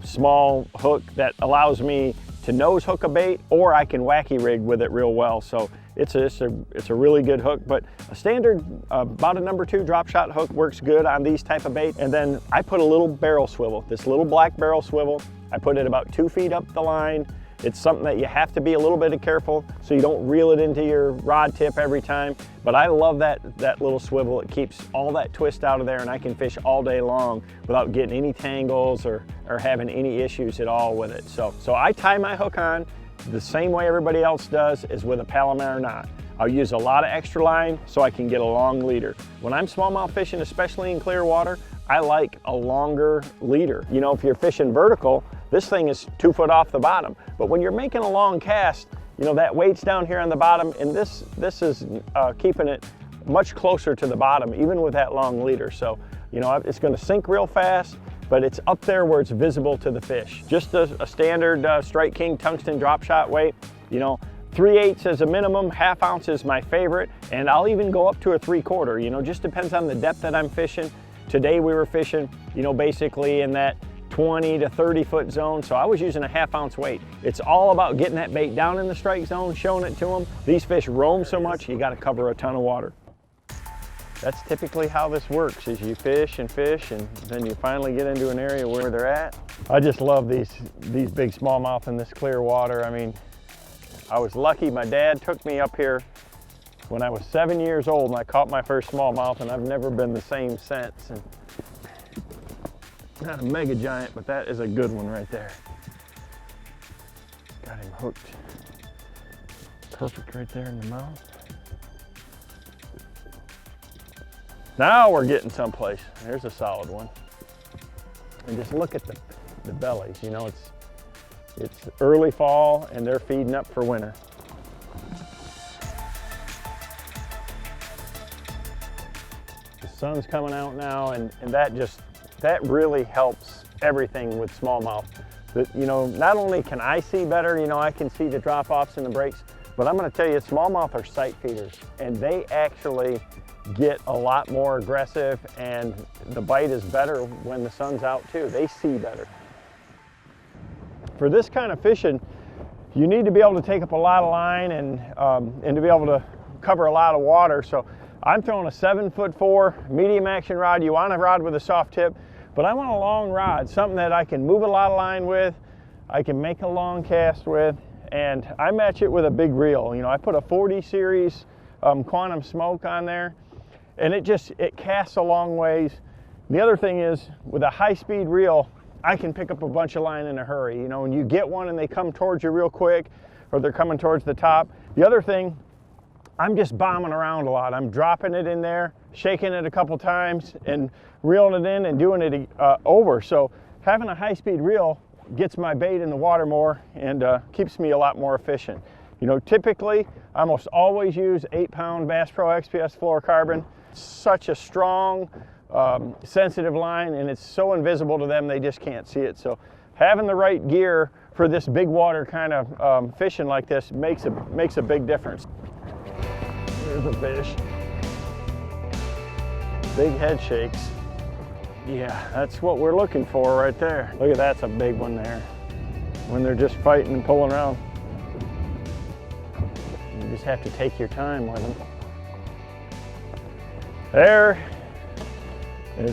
small hook that allows me to nose hook a bait, or I can wacky rig with it real well. So it's a really good hook, but a standard about a #2 drop shot hook works good on these type of bait. And then I put a little barrel swivel, this little black barrel swivel. I put it about 2 feet up the line. It's something that you have to be a little bit careful so you don't reel it into your rod tip every time. But I love that little swivel. It keeps all that twist out of there, and I can fish all day long without getting any tangles or having any issues at all with it. So I tie my hook on the same way everybody else does, is with a Palomar knot. I'll use a lot of extra line so I can get a long leader. When I'm smallmouth fishing, especially in clear water, I like a longer leader. You know, if you're fishing vertical, this thing is 2 foot off the bottom. But when you're making a long cast, you know, that weight's down here on the bottom, and this is keeping it much closer to the bottom, even with that long leader. So, you know, it's gonna sink real fast, but it's up there where it's visible to the fish. Just a standard Strike King tungsten drop shot weight, you know, 3/8 is a minimum, 1/2 ounce is my favorite, and I'll even go up to a 3/4, you know, just depends on the depth that I'm fishing. Today we were fishing, you know, basically in that 20 to 30 foot zone, so I was using a 1/2 ounce weight. It's all about getting that bait down in the strike zone, showing it to them. These fish roam so much, you gotta cover a ton of water. That's typically how this works, is you fish, and then you finally get into an area where they're at. I just love these big smallmouth in this clear water. I mean, I was lucky, my dad took me up here when I was 7 years old and I caught my first smallmouth, and I've never been the same since. And not a mega giant, but that is a good one right there. Got him hooked. Perfect right there in the mouth. Now we're getting someplace. There's a solid one. And just look at the bellies, you know, it's early fall and they're feeding up for winter. The sun's coming out now, and that really helps everything with smallmouth. You know, not only can I see better, you know, I can see the drop-offs and the breaks, but I'm gonna tell you, smallmouth are sight feeders, and they actually get a lot more aggressive, and the bite is better when the sun's out too. They see better. For this kind of fishing, you need to be able to take up a lot of line and to be able to cover a lot of water. So I'm throwing a 7'4" medium action rod. You want a rod with a soft tip, but I want a long rod, something that I can move a lot of line with, I can make a long cast with, and I match it with a big reel. You know, I put a 40 series Quantum Smoke on there, and it casts a long ways. The other thing is, with a high-speed reel, I can pick up a bunch of line in a hurry. You know, when you get one and they come towards you real quick, or they're coming towards the top. The other thing, I'm just bombing around a lot. I'm dropping it in there, shaking it a couple times, and reeling it in and doing it over. So having a high-speed reel gets my bait in the water more and keeps me a lot more efficient. You know, typically, I almost always use 8-pound Bass Pro XPS fluorocarbon. Such a strong, sensitive line, and it's so invisible to them they just can't see it. So having the right gear for this big water kind of fishing like this makes a big difference. There's a fish. Big head shakes. Yeah, that's what we're looking for right there. Look at that's a big one there. When they're just fighting and pulling around. You just have to take your time with them. There's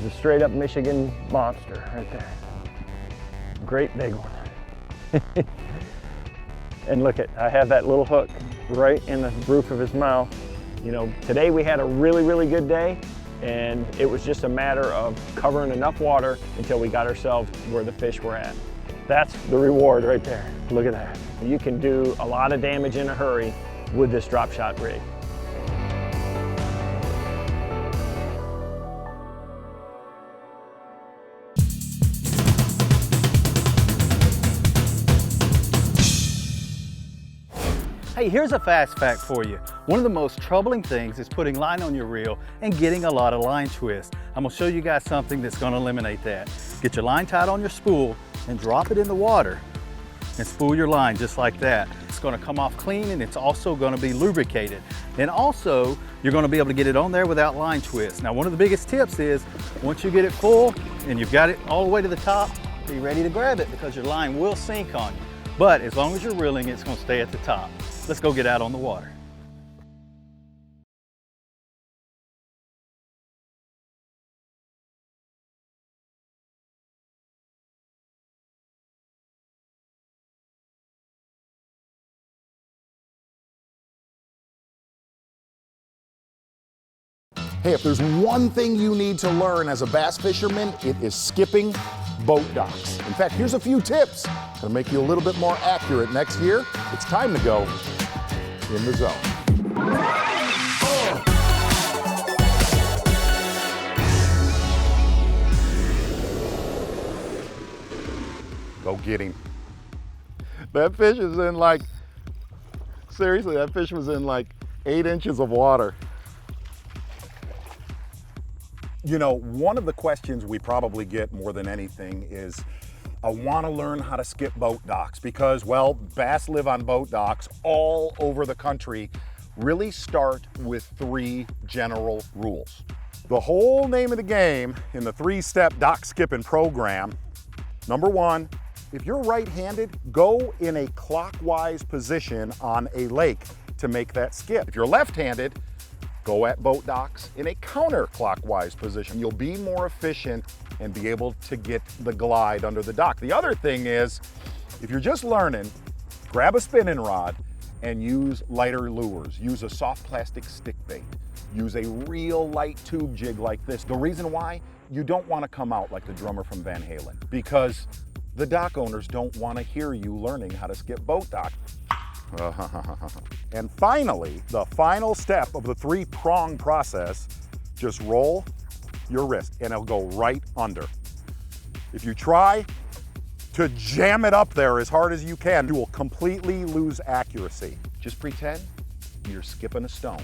a straight up Michigan monster right there. Great big one. And look I have that little hook right in the roof of his mouth. You know, today we had a really, really good day, and it was just a matter of covering enough water until we got ourselves where the fish were at. That's the reward right there. Look at that. You can do a lot of damage in a hurry with this drop shot rig. Hey, here's a fast fact for you. One of the most troubling things is putting line on your reel and getting a lot of line twist. I'm gonna show you guys something that's gonna eliminate that. Get your line tied on your spool and drop it in the water and spool your line just like that. It's gonna come off clean, and it's also gonna be lubricated. And also, you're gonna be able to get it on there without line twist. Now, one of the biggest tips is, once you get it full and you've got it all the way to the top, be ready to grab it, because your line will sink on you. But as long as you're reeling, it's gonna stay at the top. Let's go get out on the water. Hey, if there's one thing you need to learn as a bass fisherman, it is skipping boat docks. In fact, here's a few tips to make you a little bit more accurate next year. It's time to go in the zone. Go get him. That fish is in like, seriously, that fish was in like 8 inches of water. You know, one of the questions we probably get more than anything is, I want to learn how to skip boat docks because, well, bass live on boat docks all over the country. Really start with 3 general rules. The whole name of the game in the 3-step dock skipping program, number 1, if you're right-handed, go in a clockwise position on a lake to make that skip. If you're left-handed, go at boat docks in a counterclockwise position. You'll be more efficient and be able to get the glide under the dock. The other thing is, if you're just learning, grab a spinning rod and use lighter lures. Use a soft plastic stick bait. Use a real light tube jig like this. The reason why, you don't want to come out like the drummer from Van Halen, because the dock owners don't want to hear you learning how to skip boat dock. And finally, the final step of the 3-prong process, just roll your wrist and it'll go right under. If you try to jam it up there as hard as you can, you will completely lose accuracy. Just pretend you're skipping a stone.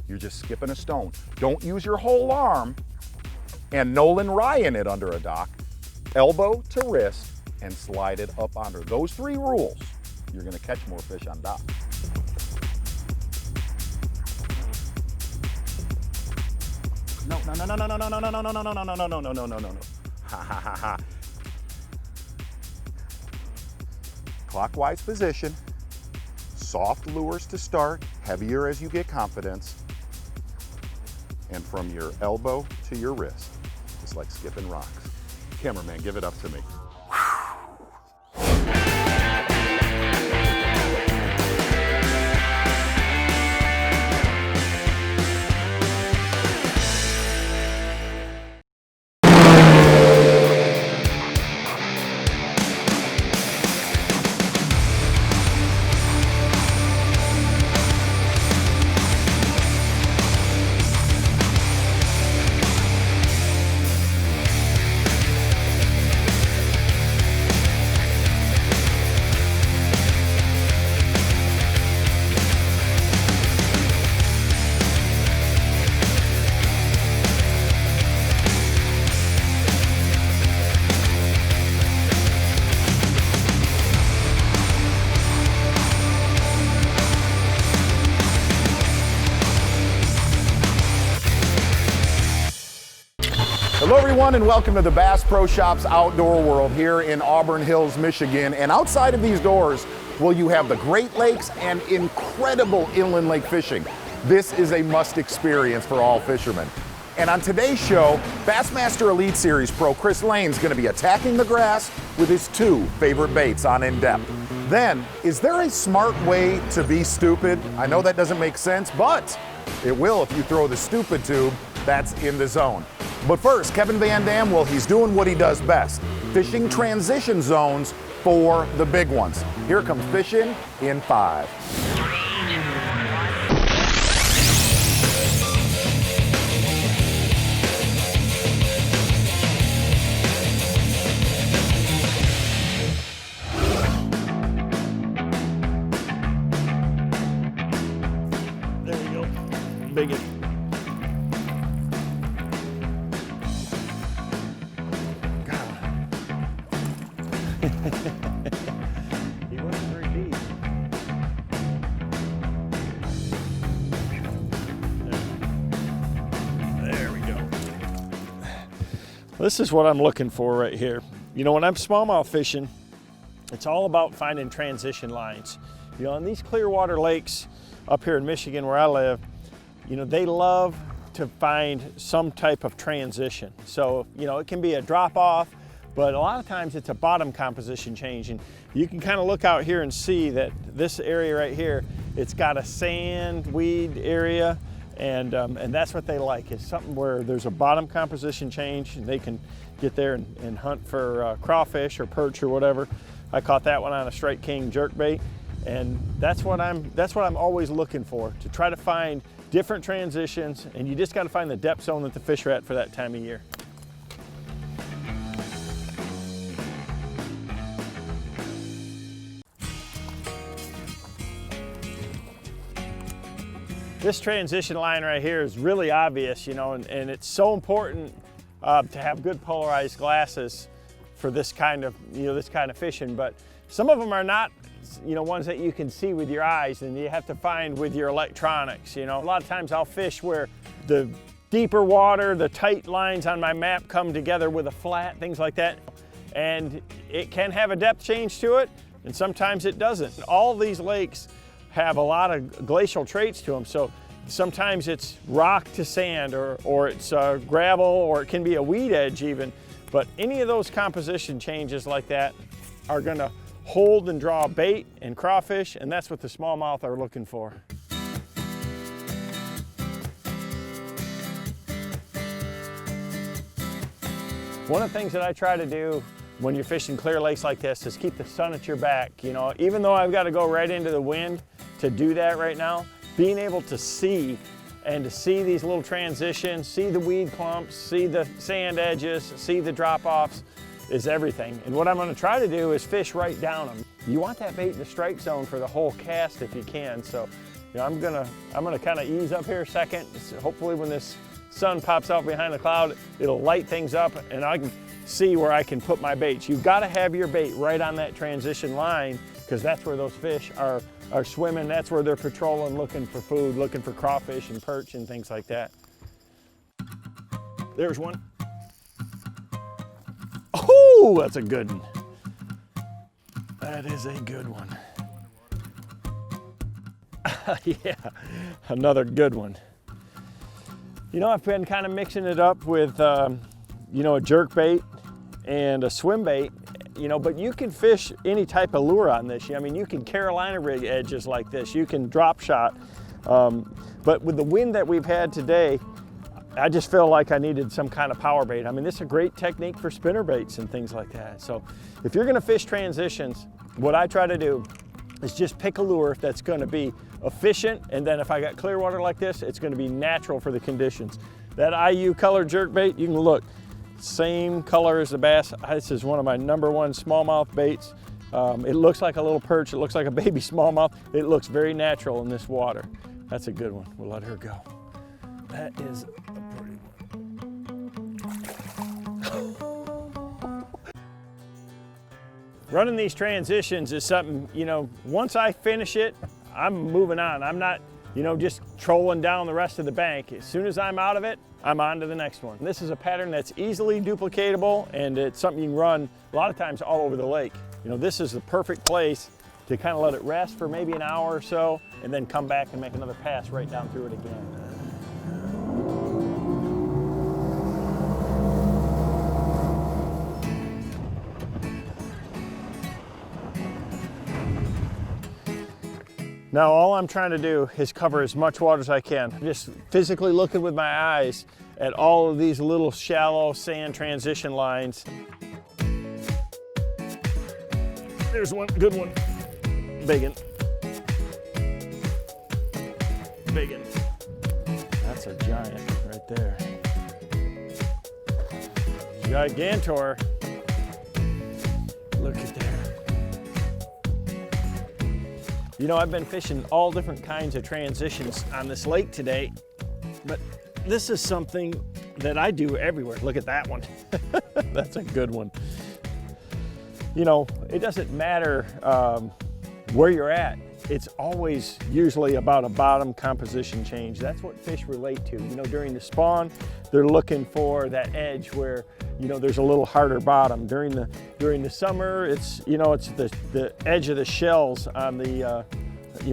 You're just skipping a stone. Don't use your whole arm and Nolan Ryan it under a dock. Elbow to wrist and slide it up under. Those 3 rules, you're gonna catch more fish on dock. No. Ha ha ha ha. Clockwise position, soft lures to start, heavier as you get confidence, and from your elbow to your wrist, just like skipping rocks. Cameraman, give it up to me. Hello everyone and welcome to the Bass Pro Shops Outdoor World here in Auburn Hills, Michigan. And outside of these doors, well, you have the Great Lakes and incredible inland lake fishing. This is a must experience for all fishermen. And on today's show, Bassmaster Elite Series Pro Chris Lane's gonna be attacking the grass with his 2 favorite baits on In Depth. Then, is there a smart way to be stupid? I know that doesn't make sense, but it will if you throw the stupid tube. That's In the Zone. But first, Kevin Van Dam, well, he's doing what he does best, fishing transition zones for the big ones. Here comes fishing in 5. There we go. Biggest. He wasn't very deep. There we go. This is what I'm looking for right here. You know, when I'm smallmouth fishing, it's all about finding transition lines. You know, on these clear water lakes up here in Michigan where I live, you know, they love to find some type of transition. So, you know, it can be a drop off, but a lot of times it's a bottom composition change. And you can kind of look out here and see that this area right here, it's got a sand, weed area, and that's what they like, is something where there's a bottom composition change and they can get there and hunt for crawfish or perch or whatever. I caught that one on a Strike King jerkbait, and that's what I'm always looking for, to try to find different transitions, and you just got to find the depth zone that the fish are at for that time of year. This transition line right here is really obvious, you know, and it's so important to have good polarized glasses for this kind of, this kind of fishing. But some of them are not, ones that you can see with your eyes, and you have to find with your electronics. A lot of times I'll fish where the deeper water, the tight lines on my map come together with a flat, things like that. And it can have a depth change to it, and sometimes it doesn't. All these lakes have a lot of glacial traits to them, so sometimes it's rock to sand, or it's gravel, or it can be a weed edge even. But any of those composition changes like that are gonna hold and draw bait and crawfish, and that's what the smallmouth are looking for. One of the things that I try to do when you're fishing clear lakes like this is keep the sun at your back. Even though I've got to go right into the wind to do that right now, being able to see these little transitions, see the weed clumps, see the sand edges, see the drop-offs is everything. And what I'm going to try to do is fish right down them. You want that bait in the strike zone for the whole cast if you can. So I'm gonna kind of ease up here a second. So hopefully when this sun pops out behind the cloud, it'll light things up and I can see where I can put my baits. You've got to have your bait right on that transition line, because that's where those fish are swimming. That's where they're patrolling, looking for food, looking for crawfish and perch and things like that. There's one. Oh, that's a good one. That is a good one. Yeah, another good one. I've been kind of mixing it up with, a jerkbait and a swim bait, but you can fish any type of lure on this. You can Carolina rig edges like this. You can drop shot. But with the wind that we've had today, I just feel like I needed some kind of power bait. This is a great technique for spinner baits and things like that. So if you're gonna fish transitions, what I try to do is just pick a lure that's gonna be efficient, and then if I got clear water like this, it's gonna be natural for the conditions. That IU color jerkbait, you can look, same color as the bass. This is one of my #1 smallmouth baits. It looks like a little perch, it looks like a baby smallmouth. It looks very natural in this water. That's a good one, we'll let her go. That is a pretty one. Running these transitions is something, once I finish it, I'm moving on. I'm not, just trolling down the rest of the bank. As soon as I'm out of it, I'm on to the next one. This is a pattern that's easily duplicatable, and it's something you can run a lot of times all over the lake. This is the perfect place to kind of let it rest for maybe an hour or so, and then come back and make another pass right down through it again. Now all I'm trying to do is cover as much water as I can. Just physically looking with my eyes at all of these little shallow sand transition lines. There's one, good one. Biggin. Biggin. That's a giant right there. Gigantor. Look at there. I've been fishing all different kinds of transitions on this lake today, but this is something that I do everywhere. Look at that one. That's a good one. It doesn't matter where you're at. It's always usually about a bottom composition change. That's what fish relate to. During the spawn, they're looking for that edge where, there's a little harder bottom. During the summer, it's, it's the edge of the shells on the,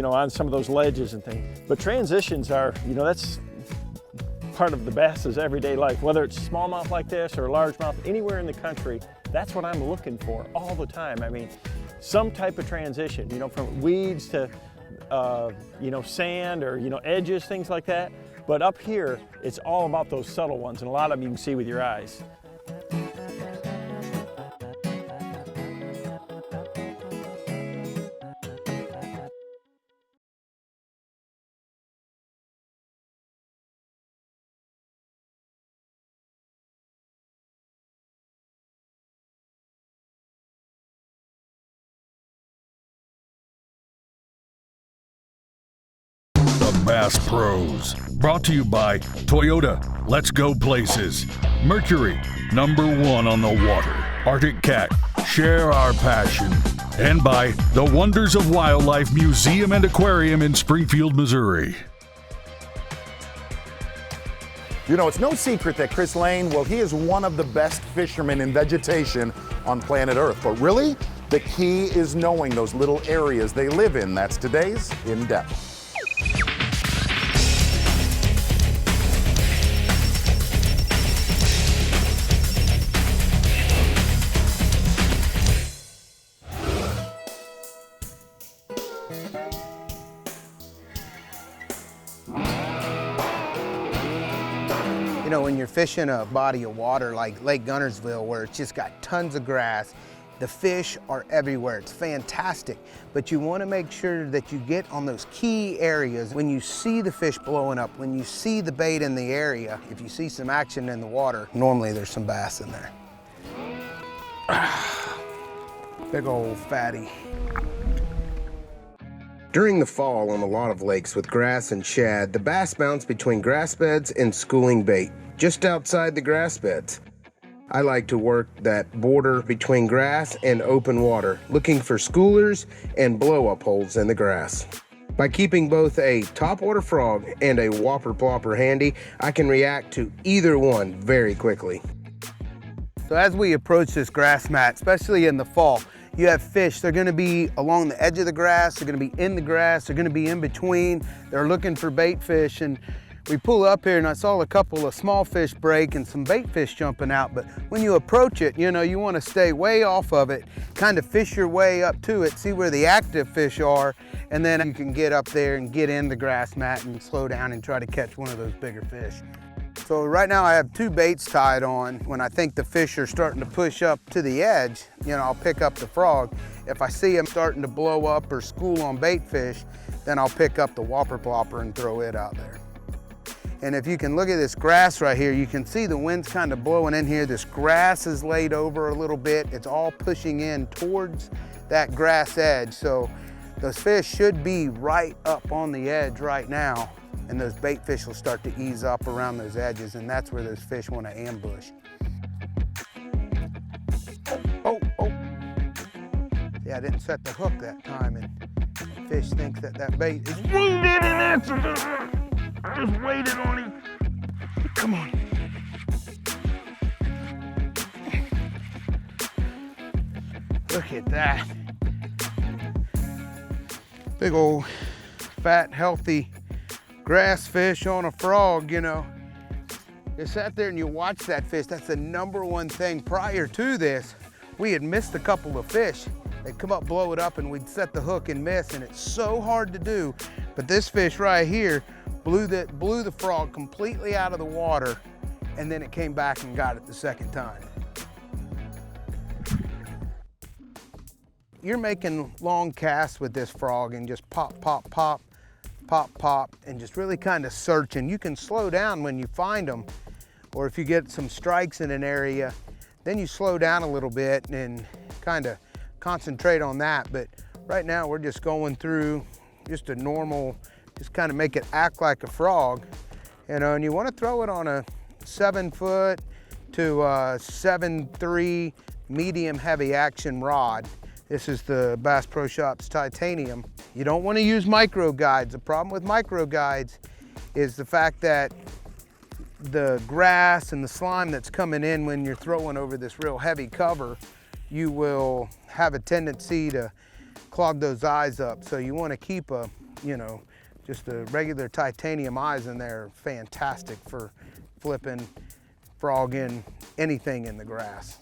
on some of those ledges and things. But transitions are, that's part of the bass's everyday life. Whether it's smallmouth like this or largemouth, anywhere in the country, that's what I'm looking for all the time. Some type of transition, from weeds to, sand or, edges, things like that. But up here, it's all about those subtle ones, and a lot of them you can see with your eyes. Bass Pros, Brought to you by Toyota, let's go places. Mercury, #1 on the water. Arctic Cat, share our passion. And by the Wonders of Wildlife Museum and Aquarium in Springfield, Missouri. You know, it's no secret that Chris Lane, well, he is one of the best fishermen in vegetation on planet Earth. But really, the key is knowing those little areas they live in. That's today's In Depth. You know, when you're fishing a body of water like Lake Guntersville, where it's just got tons of grass, the fish are everywhere. It's fantastic, but you want to make sure that you get on those key areas. When you see the fish blowing up, when you see the bait in the area, if you see some action in the water, normally there's some bass in there. Big old fatty. During the fall on a lot of lakes with grass and shad, the bass bounce between grass beds and schooling bait, just outside the grass beds. I like to work that border between grass and open water, looking for schoolers and blow-up holes in the grass. By keeping both a topwater frog and a whopper plopper handy, I can react to either one very quickly. So as we approach this grass mat, especially in the fall, you have fish. They're gonna be along the edge of the grass, they're gonna be in the grass, they're gonna be in between. They're looking for bait fish, and we pull up here and I saw a couple of small fish break and some bait fish jumping out, but when you approach it, you know, you wanna stay way off of it, kind of fish your way up to it, see where the active fish are, and then you can get up there and get in the grass mat and slow down and try to catch one of those bigger fish. So right now I have 2 baits tied on. When I think the fish are starting to push up to the edge, you know, I'll pick up the frog. If I see them starting to blow up or school on bait fish, then I'll pick up the whopper plopper and throw it out there. And if you can look at this grass right here, you can see the wind's kind of blowing in here. This grass is laid over a little bit. It's all pushing in towards that grass edge. So those fish should be right up on the edge right now, and those bait fish will start to ease up around those edges, and that's where those fish want to ambush. Oh. Yeah, I didn't set the hook that time, and the fish thinks that that bait is wounded, and it's I just waited on him. Come on. Look at that. Big old fat, healthy grass fish on a frog, you know. You sat there and you watch that fish. That's the #1 thing. Prior to this, we had missed a couple of fish. They'd come up, blow it up, and we'd set the hook and miss, and it's so hard to do. But this fish right here blew the frog completely out of the water, and then it came back and got it the second time. You're making long casts with this frog and just pop, pop, pop, pop, pop, and just really kind of searching. You can slow down when you find them, or if you get some strikes in an area, then you slow down a little bit and kind of concentrate on that. But right now we're just going through just a normal, just kind of make it act like a frog, you know, and you want to throw it on a 7-foot to 7.3 medium heavy action rod. This is the Bass Pro Shops Titanium. You don't want to use micro guides. The problem with micro guides is the fact that the grass and the slime that's coming in when you're throwing over this real heavy cover, you will have a tendency to clog those eyes up. So you want to keep a, you know, just the regular titanium eyes in there. Fantastic for flipping, frogging, anything in the grass.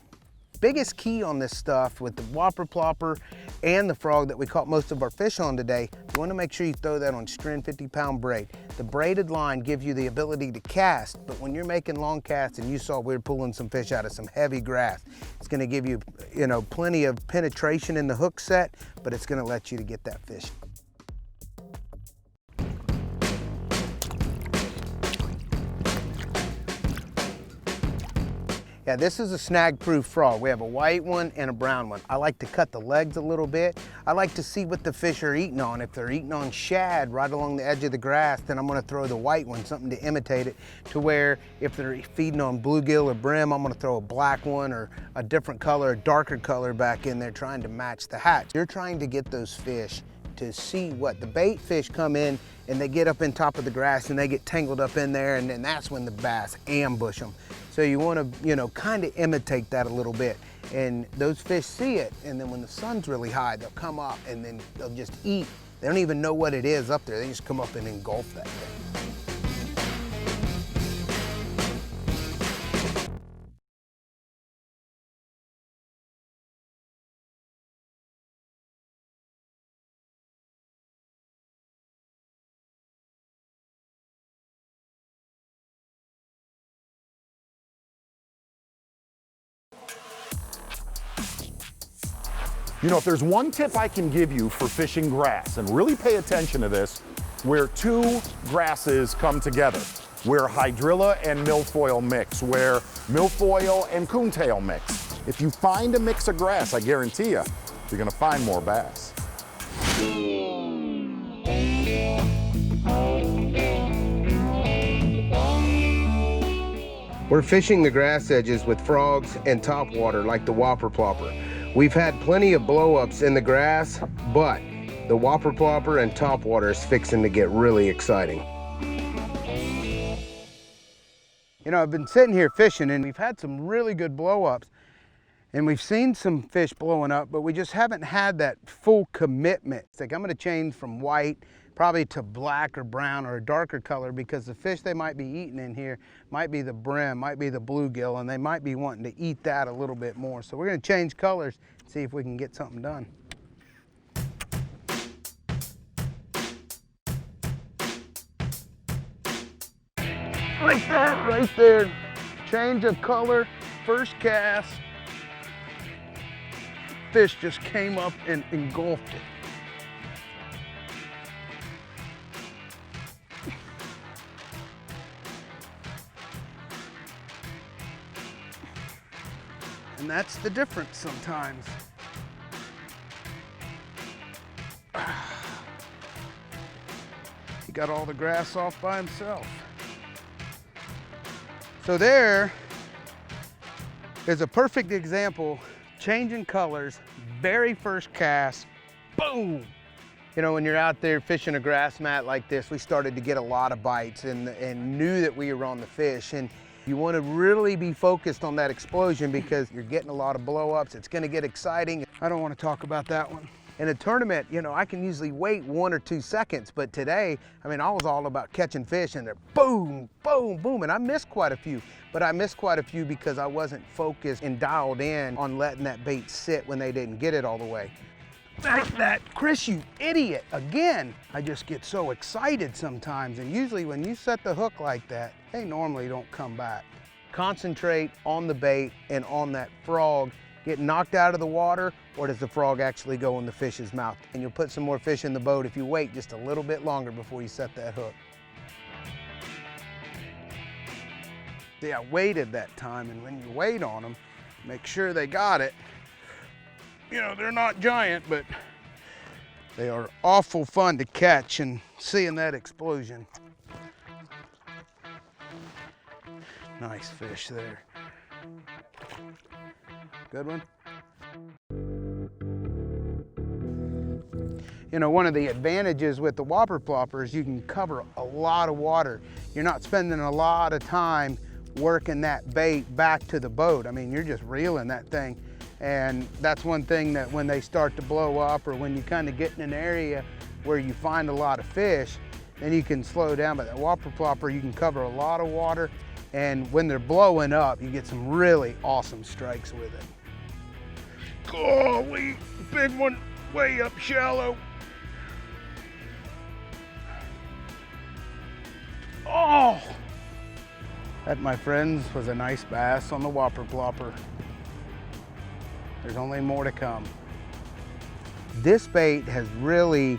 Biggest key on this stuff with the whopper plopper and the frog that we caught most of our fish on today, you want to make sure you throw that on string 50-pound braid. The braided line gives you the ability to cast, but when you're making long casts, and you saw we were pulling some fish out of some heavy grass, it's going to give you, you know, plenty of penetration in the hook set, but it's going to let you to get that fish. Yeah, this is a snag-proof frog. We have a white one and a brown one. I like to cut the legs a little bit. I like to see what the fish are eating on. If they're eating on shad right along the edge of the grass, then I'm gonna throw the white one, something to imitate it, to where if they're feeding on bluegill or brim, I'm gonna throw a black one or a different color, a darker color back in there, trying to match the hatch. You're trying to get those fish to see what the bait fish come in and they get up in top of the grass and they get tangled up in there, and then that's when the bass ambush them. So you want to, you know, kind of imitate that a little bit. And those fish see it, and then when the sun's really high, they'll come up and then they'll just eat. They don't even know what it is up there. They just come up and engulf that thing. You know, if there's one tip I can give you for fishing grass, and really pay attention to this, where two grasses come together, where hydrilla and milfoil mix, where milfoil and coontail mix. If you find a mix of grass, I guarantee you, you're gonna find more bass. We're fishing the grass edges with frogs and topwater like the whopper plopper. We've had plenty of blow-ups in the grass, but the whopper plopper and topwater is fixing to get really exciting. You know, I've been sitting here fishing and we've had some really good blow-ups, and we've seen some fish blowing up, but we just haven't had that full commitment. It's like I'm gonna change from white probably to black or brown or a darker color, because the fish they might be eating in here might be the brim, might be the bluegill, and they might be wanting to eat that a little bit more. So we're gonna change colors, see if we can get something done. Like that right there. Change of color, first cast. Fish just came up and engulfed it. And that's the difference sometimes. He got all the grass off by himself. So there is a perfect example, changing colors, very first cast, boom! You know, when you're out there fishing a grass mat like this, we started to get a lot of bites and knew that we were on the fish. And you want to really be focused on that explosion because you're getting a lot of blow-ups. It's going to get exciting. I don't want to talk about that one. In a tournament, you know, I can usually wait 1 or 2 seconds, but today, I mean, I was all about catching fish and they're boom, boom, boom, and I missed quite a few. But I missed quite a few because I wasn't focused and dialed in on letting that bait sit when they didn't get it all the way. That, Chris, you idiot, again. I just get so excited sometimes, and usually when you set the hook like that, they normally don't come back. Concentrate on the bait and on that frog. Get knocked out of the water, or does the frog actually go in the fish's mouth? And you'll put some more fish in the boat if you wait just a little bit longer before you set that hook. See, I waited that time, and when you wait on them, make sure they got it. You know, they're not giant, but they are awful fun to catch, and seeing that explosion. Nice fish there. Good one. You know, one of the advantages with the whopper plopper is you can cover a lot of water. You're not spending a lot of time working that bait back to the boat. I mean, you're just reeling that thing. And that's one thing that when they start to blow up, or when you kind of get in an area where you find a lot of fish, then you can slow down. But that whopper plopper, you can cover a lot of water, and when they're blowing up, you get some really awesome strikes with it. Golly, big one, way up shallow. Oh! That, my friends, was a nice bass on the whopper plopper. There's only more to come. This bait has really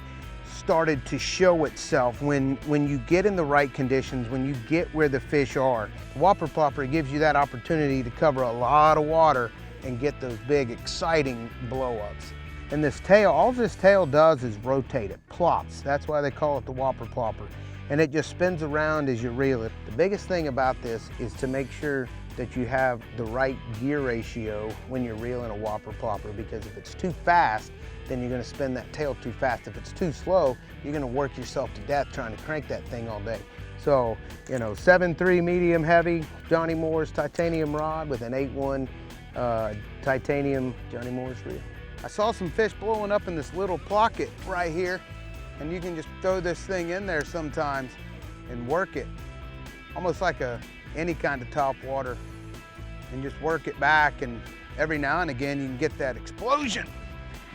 started to show itself when you get in the right conditions, when you get where the fish are. Whopper plopper gives you that opportunity to cover a lot of water and get those big, exciting blow-ups. And this tail, all this tail does is rotate, it plops. That's why they call it the whopper plopper. And it just spins around as you reel it. The biggest thing about this is to make sure that you have the right gear ratio when you're reeling a whopper plopper, because if it's too fast, then you're gonna spin that tail too fast. If it's too slow, you're gonna work yourself to death trying to crank that thing all day. So, you know, 7.3 medium heavy Johnny Moore's titanium rod with an 8.1 titanium Johnny Moore's reel. I saw some fish blowing up in this little pocket right here, and you can just throw this thing in there sometimes and work it, almost like any kind of top water, and just work it back, and every now and again you can get that explosion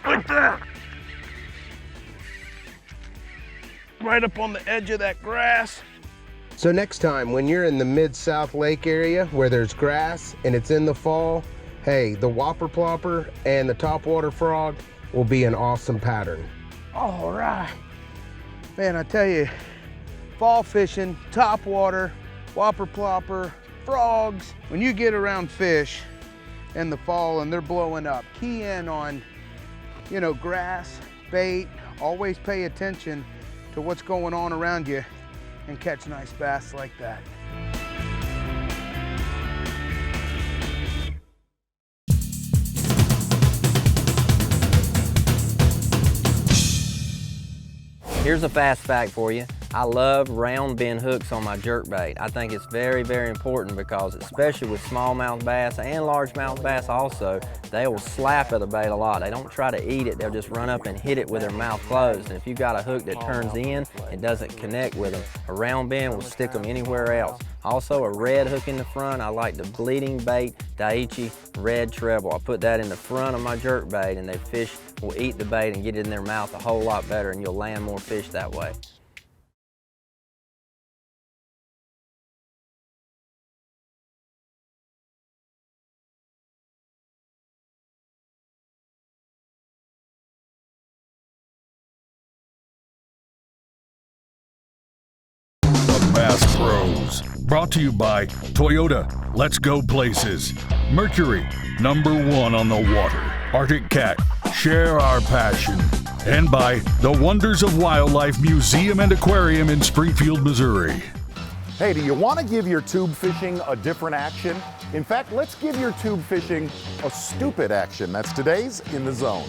like that. Right up on the edge of that grass. So next time when you're in the Mid-South Lake area where there's grass and it's in the fall, hey, the whopper plopper and the topwater frog will be an awesome pattern. All right. Man, I tell you, fall fishing, topwater, whopper plopper, frogs, when you get around fish in the fall and they're blowing up, key in on, you know, grass, bait, always pay attention to what's going on around you and catch nice bass like that. Here's a fast fact for you. I love round bend hooks on my jerkbait. I think it's very, very important because especially with smallmouth bass and largemouth bass also, they will slap at the bait a lot. They don't try to eat it, they'll just run up and hit it with their mouth closed. And if you've got a hook that turns in and doesn't connect with them, a round bend will stick them anywhere else. Also a red hook in the front, I like the Bleeding Bait Daiichi Red Treble. I put that in the front of my jerkbait and the fish will eat the bait and get it in their mouth a whole lot better, and you'll land more fish that way. Bass Pros, brought to you by Toyota, Let's Go Places, Mercury, #1 on the water, Arctic Cat, share our passion, and by the Wonders of Wildlife Museum and Aquarium in Springfield, Missouri. Hey, do you want to give your tube fishing a different action? In fact, let's give your tube fishing a stupid action. That's today's In the Zone.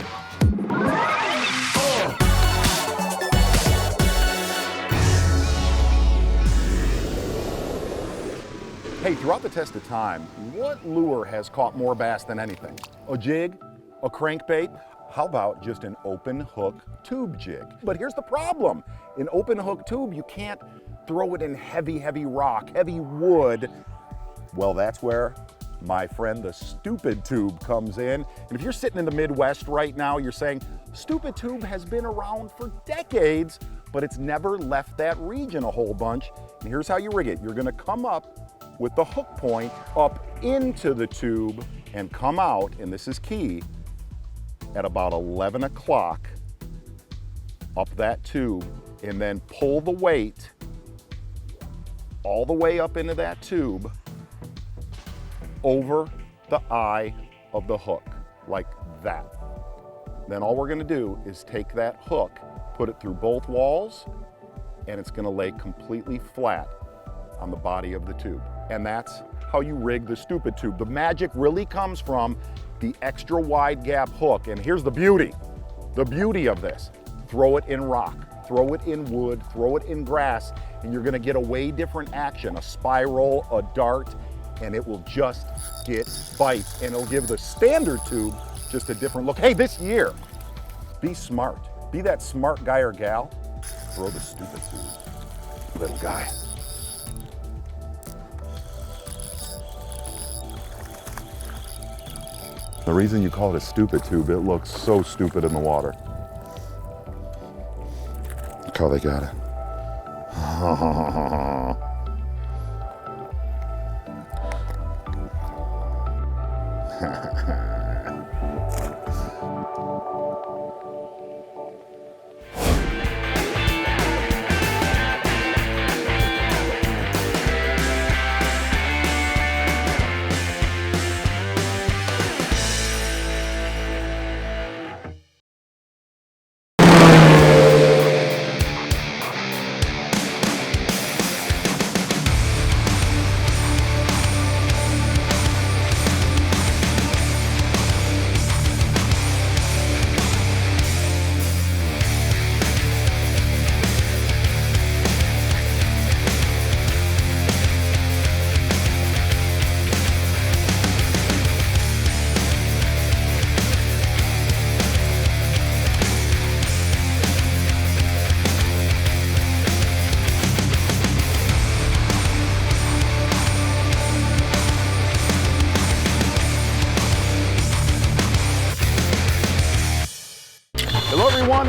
Hey, throughout the test of time, what lure has caught more bass than anything? A jig? A crankbait? How about just an open hook tube jig? But here's the problem. An open hook tube, you can't throw it in heavy rock, heavy wood. Well, that's where my friend the Stupid Tube comes in. And if you're sitting in the Midwest right now, you're saying, Stupid Tube has been around for decades, but it's never left that region a whole bunch. And here's how you rig it. You're gonna come up with the hook point up into the tube and come out, and this is key, at about 11 o'clock up that tube, and then pull the weight all the way up into that tube over the eye of the hook, like that. Then all we're gonna do is take that hook, put it through both walls, and it's gonna lay completely flat on the body of the tube. And that's how you rig the Stupid Tube. The magic really comes from the extra wide gap hook. And here's the beauty of this. Throw it in rock, throw it in wood, throw it in grass, and you're gonna get a way different action, a spiral, a dart, and it will just get bites. And it'll give the standard tube just a different look. Hey, this year, be smart. Be that smart guy or gal. Throw the Stupid Tube, little guy. The reason you call it a Stupid Tube, it looks so stupid in the water. Look how they got it.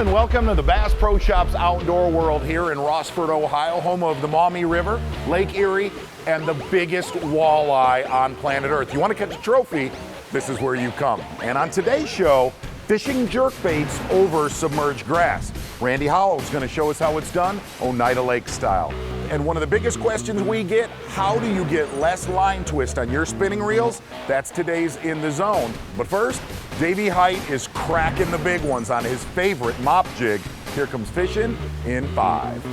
everyone, and welcome to the Bass Pro Shops outdoor world here in Rossford, Ohio, home of the Maumee River, Lake Erie, and the biggest walleye on planet Earth. You want to catch a trophy, this is where you come. And on today's show, fishing jerkbaits over submerged grass. Randy Howell is going to show us how it's done, Oneida Lake style. And one of the biggest questions we get, how do you get less line twist on your spinning reels? That's today's In the Zone. But first, Davey Height is cracking the big ones on his favorite mop jig. Here comes fishing in 5.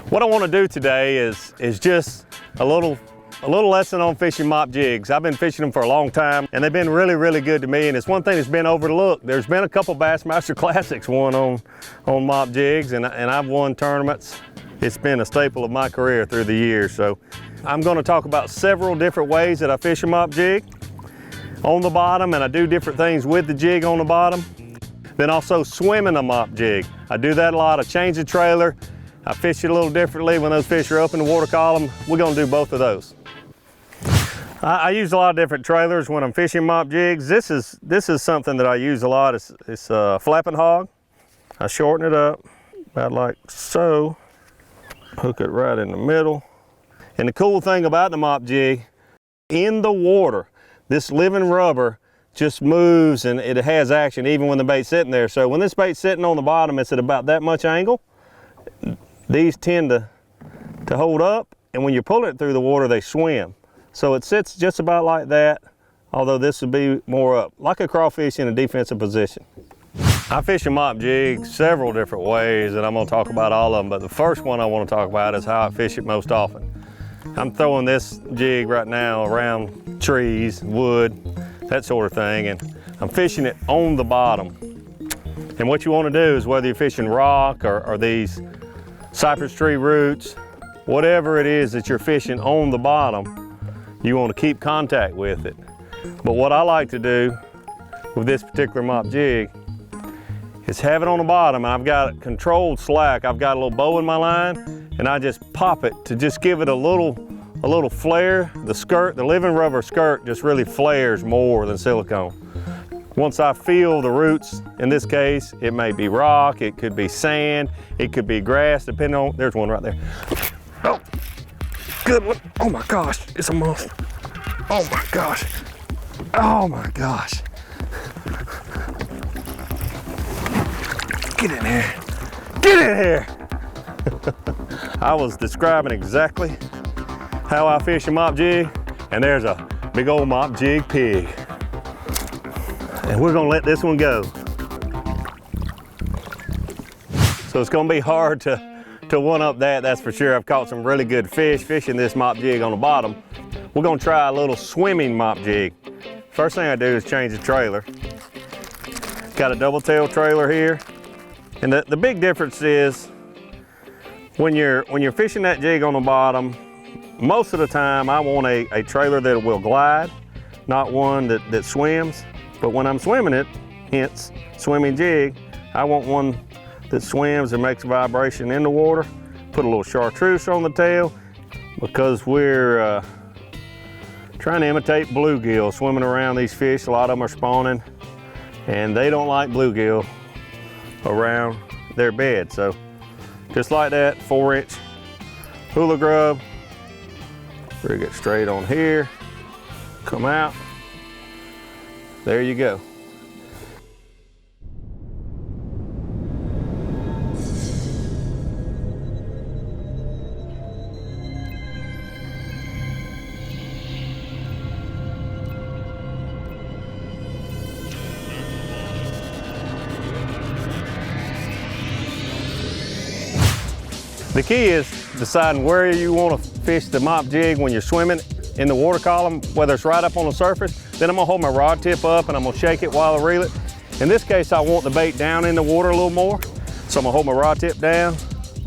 What I want to do today is just a little lesson on fishing mop jigs. I've been fishing them for a long time, and they've been really good to me, and it's one thing that's been overlooked. There's been a couple Bassmaster Classics won on mop jigs, and I've won tournaments. It's been a staple of my career through the years. So I'm going to talk about several different ways that I fish a mop jig on the bottom, and I do different things with the jig on the bottom. Then also swimming a mop jig. I do that a lot. I change the trailer. I fish it a little differently when those fish are up in the water column. We're gonna do both of those. I use a lot of different trailers when I'm fishing mop jigs. This is something that I use a lot. It's a flapping hog. I shorten it up about like so. Hook it right in the middle. And the cool thing about the mop jig, in the water, this living rubber just moves and it has action even when the bait's sitting there. So when this bait's sitting on the bottom, it's at about that much angle. These tend to hold up, and when you're pulling it through the water, they swim. So it sits just about like that, although this would be more up, like a crawfish in a defensive position. I fish a mop jig several different ways, and I'm gonna talk about all of them, but the first one I wanna talk about is how I fish it most often. I'm throwing this jig right now around trees, wood, that sort of thing, and I'm fishing it on the bottom. And what you wanna do is, whether you're fishing rock or these cypress tree roots, whatever it is that you're fishing on the bottom, you want to keep contact with it. But what I like to do with this particular mop jig is have it on the bottom, and I've got controlled slack. I've got a little bow in my line, and I just pop it to just give it a little flare. The living rubber skirt just really flares more than silicone. Once I feel the roots, in this case, it may be rock, it could be sand, it could be grass, depending on, there's one right there. Oh, good one. Oh my gosh, it's a monster. Oh my gosh. Oh my gosh. Get in here. Get in here. I was describing exactly how I fish a mop jig, and there's a big old mop jig pig. And we're gonna let this one go. So it's gonna be hard to one up that's for sure. I've caught some really good fish fishing this mop jig on the bottom. We're gonna try a little swimming mop jig. First thing I do is change the trailer. Got a double tail trailer here. And the big difference is when you're fishing that jig on the bottom, most of the time I want a trailer that will glide, not one that swims. But when I'm swimming it, hence swimming jig, I want one that swims and makes a vibration in the water. Put a little chartreuse on the tail because we're trying to imitate bluegill swimming around these fish. A lot of them are spawning and they don't like bluegill around their bed. So just like that, 4-inch hula grub. Rig it straight on here, come out. There you go. The key is deciding where you want to fish the mop jig when you're swimming in the water column, whether it's right up on the surface. Then I'm gonna hold my rod tip up and I'm gonna shake it while I reel it. In this case, I want the bait down in the water a little more. So I'm gonna hold my rod tip down.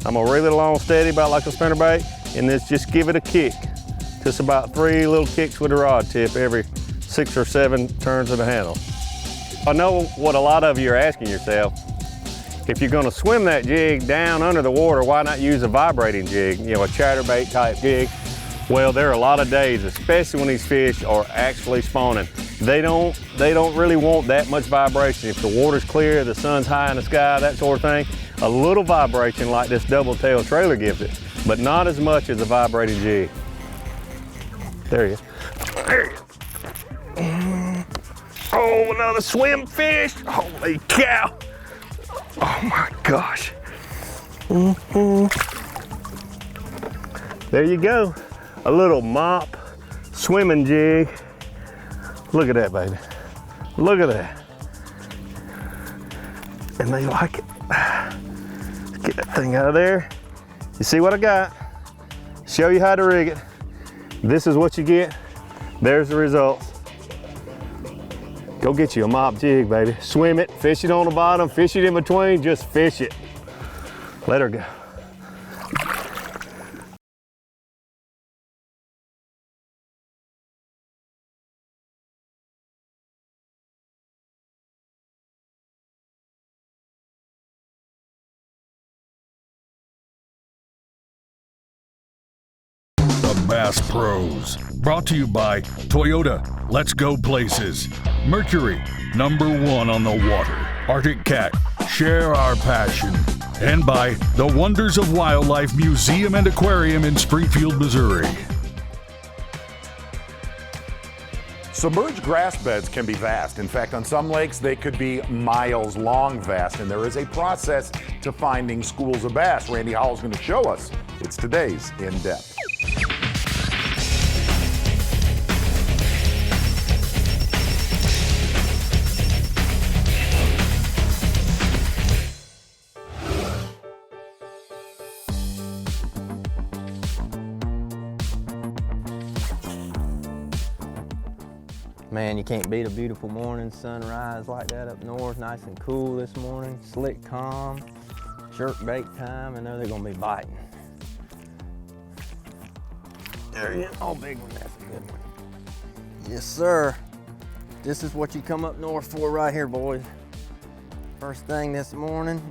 I'm gonna reel it along steady, about like a spinnerbait, and then just give it a kick. Just about 3 little kicks with the rod tip every 6 or 7 turns of the handle. I know what a lot of you are asking yourself If you're gonna swim that jig down under the water, why not use a vibrating jig, you know, a chatterbait type jig? Well, there are a lot of days, especially when these fish are actually spawning. They don't really want that much vibration. If the water's clear, the sun's high in the sky, that sort of thing, a little vibration like this double tail trailer gives it, but not as much as a vibrating jig. There he is. There he is. Oh, another swim fish. Holy cow. Oh my gosh. There you go. A little mop swimming jig. Look at that, baby. Look at that. And they like it. Let's get that thing out of there. You see what I got? Show you how to rig it. This is what you get. There's the results. Go get you a mop jig, baby. Swim it, fish it on the bottom, fish it in between, just fish it. Let her go. Bass Pros. Brought to you by Toyota, Let's Go Places. Mercury, #1 on the water. Arctic Cat, share our passion. And by the Wonders of Wildlife Museum and Aquarium in Springfield, Missouri. Submerged grass beds can be vast. In fact, on some lakes, they could be miles long vast, and there is a process to finding schools of bass. Randy Howell's going to show us. It's today's In Depth. Man, you can't beat a beautiful morning sunrise like that up north. Nice and cool this morning, slick, calm, jerkbait time. I know they're gonna be biting. There he is. Oh, big one, that's a good one. Yes, sir. This is what you come up north for right here, boys. First thing this morning,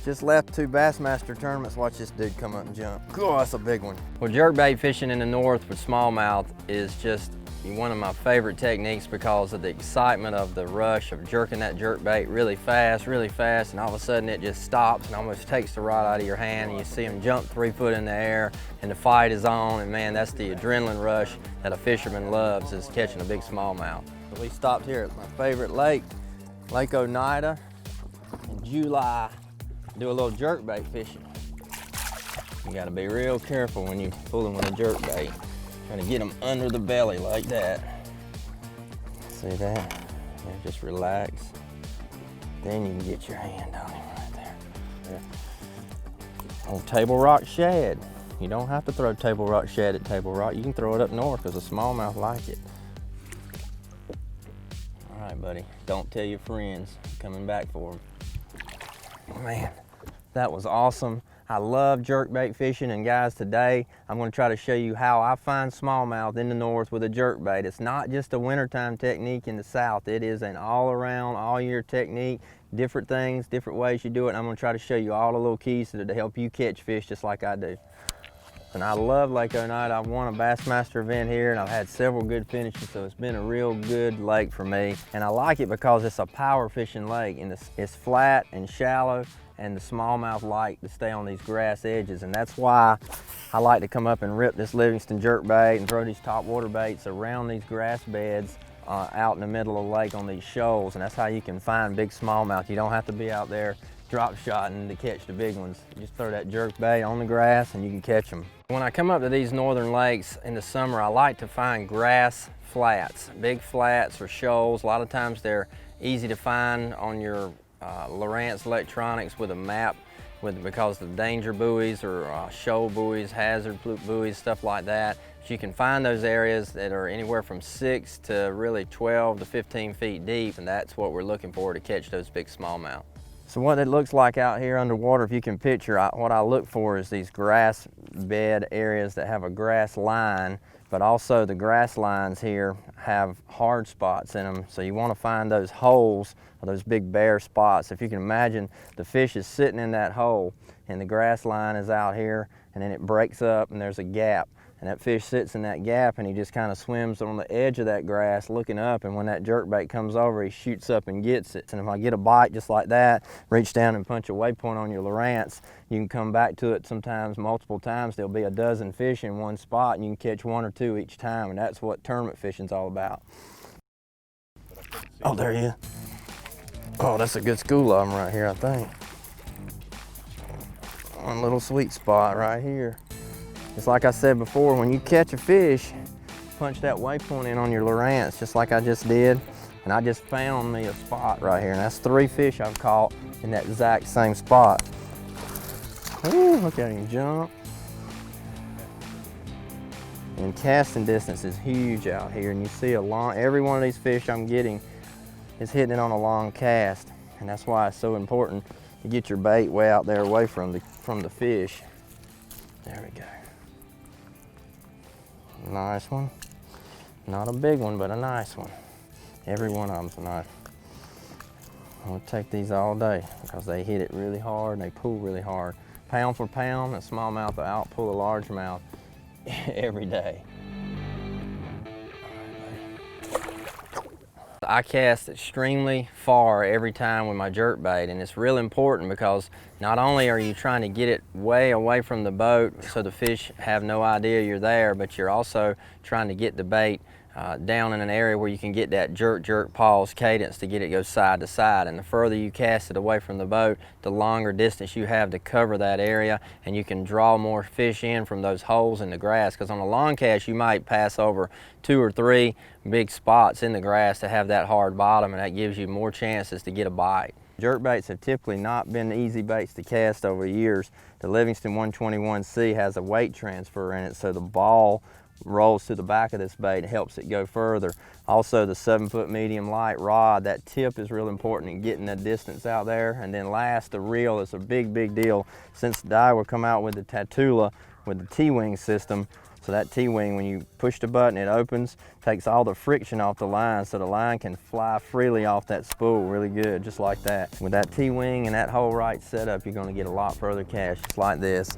just left 2 Bassmaster tournaments. Watch this dude come up and jump. Oh, that's a big one. Well, jerkbait fishing in the north with smallmouth is just one of my favorite techniques because of the excitement of the rush of jerking that jerkbait really fast, and all of a sudden it just stops and almost takes the rod out of your hand, and you see them jump 3 foot in the air and the fight is on, and man, that's the adrenaline rush that a fisherman loves, is catching a big smallmouth. So we stopped here at my favorite lake, Lake Oneida, in July, do a little jerkbait fishing. You gotta be real careful when you're fooling with a jerkbait. Trying to get them under the belly like that. See that? Yeah, just relax. Then you can get your hand on him right there. Yeah. On table rock shad. You don't have to throw table rock shad at table rock. You can throw it up north because the smallmouth like it. All right, buddy. Don't tell your friends. I'm coming back for them. Man, that was awesome. I love jerkbait fishing, and guys, today I'm going to try to show you how I find smallmouth in the north with a jerkbait. It's not just a wintertime technique in the south. It is an all-around, all-year technique, different things, different ways you do it, and I'm going to try to show you all the little keys to help you catch fish just like I do. And I love Lake Oneida. I've won a Bassmaster event here, and I've had several good finishes, so it's been a real good lake for me. And I like it because it's a power fishing lake, and it's flat and shallow, and the smallmouth like to stay on these grass edges, and that's why I like to come up and rip this Livingston jerkbait and throw these topwater baits around these grass beds out in the middle of the lake on these shoals, and that's how you can find big smallmouth. You don't have to be out there drop shotting to catch the big ones. You just throw that jerkbait on the grass and you can catch them. When I come up to these northern lakes in the summer, I like to find grass flats, big flats or shoals. A lot of times they're easy to find on your Lowrance electronics with a map, because the danger buoys or shoal buoys, hazard buoys, stuff like that. So you can find those areas that are anywhere from 6 to really 12 to 15 feet deep, and that's what we're looking for to catch those big smallmouth. So what it looks like out here underwater, if you can picture, what I look for is these grass bed areas that have a grass line but also the grass lines here have hard spots in them. So you want to find those holes, or those big bare spots. If you can imagine, the fish is sitting in that hole and the grass line is out here, and then it breaks up and there's a gap. And that fish sits in that gap and he just kind of swims on the edge of that grass looking up, and when that jerkbait comes over, he shoots up and gets it. And if I get a bite just like that, reach down and punch a waypoint on your Lowrance, you can come back to it sometimes multiple times. There'll be a dozen fish in one spot and you can catch 1 or 2 each time, and that's what tournament fishing's all about. Oh, there he is. Oh, that's a good school of them right here, I think. One little sweet spot right here. Just like I said before, when you catch a fish, punch that waypoint in on your Lowrance, just like I just did, and I just found me a spot right here, and that's 3 fish I've caught in that exact same spot. Ooh, look at him jump. And casting distance is huge out here, and you see every one of these fish I'm getting is hitting it on a long cast, and that's why it's so important to get your bait way out there away from the fish. There we go. Nice one. Not a big one, but a nice one. Every one of them's nice. I'll take these all day because they hit it really hard and they pull really hard. Pound for pound, a smallmouth will outpull a largemouth every day. I cast extremely far every time with my jerkbait, and it's real important because not only are you trying to get it way away from the boat so the fish have no idea you're there, but you're also trying to get the bait down in an area where you can get that jerk, jerk, pause cadence to get it go side to side. And the further you cast it away from the boat, the longer distance you have to cover that area, and you can draw more fish in from those holes in the grass. Because on a long cast, you might pass over 2 or 3 big spots in the grass to have that hard bottom, and that gives you more chances to get a bite. Jerkbaits have typically not been easy baits to cast over the years. The Livingston 121C has a weight transfer in it, so the ball rolls to the back of this bait and helps it go further. Also, the 7-foot medium light rod, that tip is real important in getting the distance out there. And then last, the reel is a big deal since Daiwa come out with the Tatula with the T-wing system. So that T-wing, when you push the button, it opens, takes all the friction off the line so the line can fly freely off that spool really good, just like that. With that T-wing and that whole right setup, you're gonna get a lot further cast, just like this.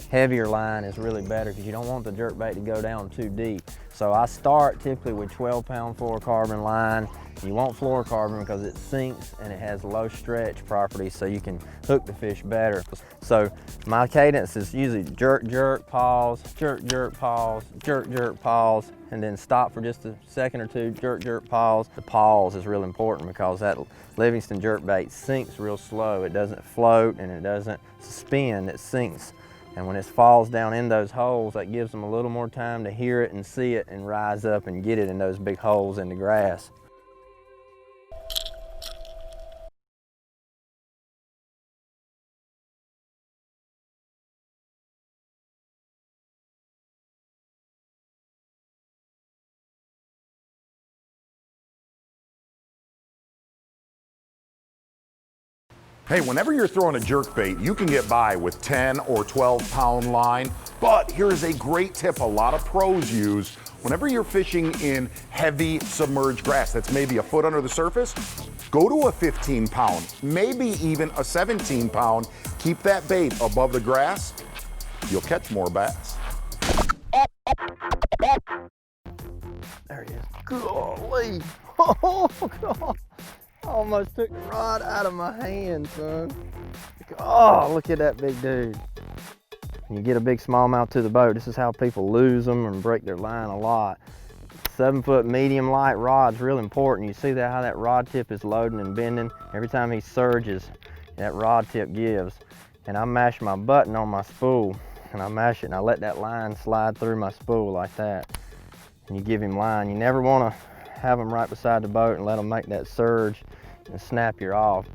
Heavier line is really better because you don't want the jerkbait to go down too deep. So I start typically with 12-pound fluorocarbon line. You want fluorocarbon because it sinks and it has low stretch properties, so you can hook the fish better. So my cadence is usually jerk, jerk, pause, jerk, jerk, pause, jerk, jerk, pause, and then stop for just a second or two, jerk, jerk, pause. The pause is real important because that Livingston jerkbait sinks real slow. It doesn't float and it doesn't spin, it sinks. And when it falls down in those holes, that gives them a little more time to hear it and see it and rise up and get it in those big holes in the grass. Hey, whenever you're throwing a jerkbait, you can get by with 10 or 12-pound line, but here's a great tip a lot of pros use. Whenever you're fishing in heavy submerged grass that's maybe a foot under the surface, go to a 15-pound, maybe even a 17-pound. Keep that bait above the grass, you'll catch more bass. There he is. Golly. Oh, God. Almost took the rod out of my hand, son. Oh, look at that big dude. When you get a big smallmouth to the boat, this is how people lose them and break their line a lot. 7-foot medium light rod's real important. You see that how that rod tip is loading and bending? Every time he surges, that rod tip gives. And I mash my button on my spool, and I mash it and I let that line slide through my spool like that. And you give him line. You never want to have them right beside the boat and let them make that surge and snap you off.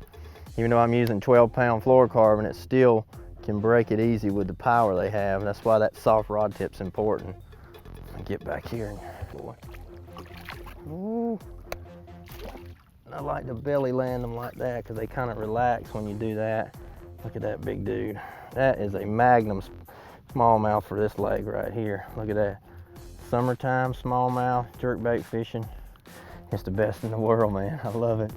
Even though I'm using 12-pound fluorocarbon, it still can break it easy with the power they have. That's why that soft rod tip's important. I'll get back here. Ooh. I like to belly land them like that because they kind of relax when you do that. Look at that big dude. That is a magnum smallmouth for this leg right here. Look at that. summertime smallmouth jerkbait fishing. It's the best in the world, man. I love it.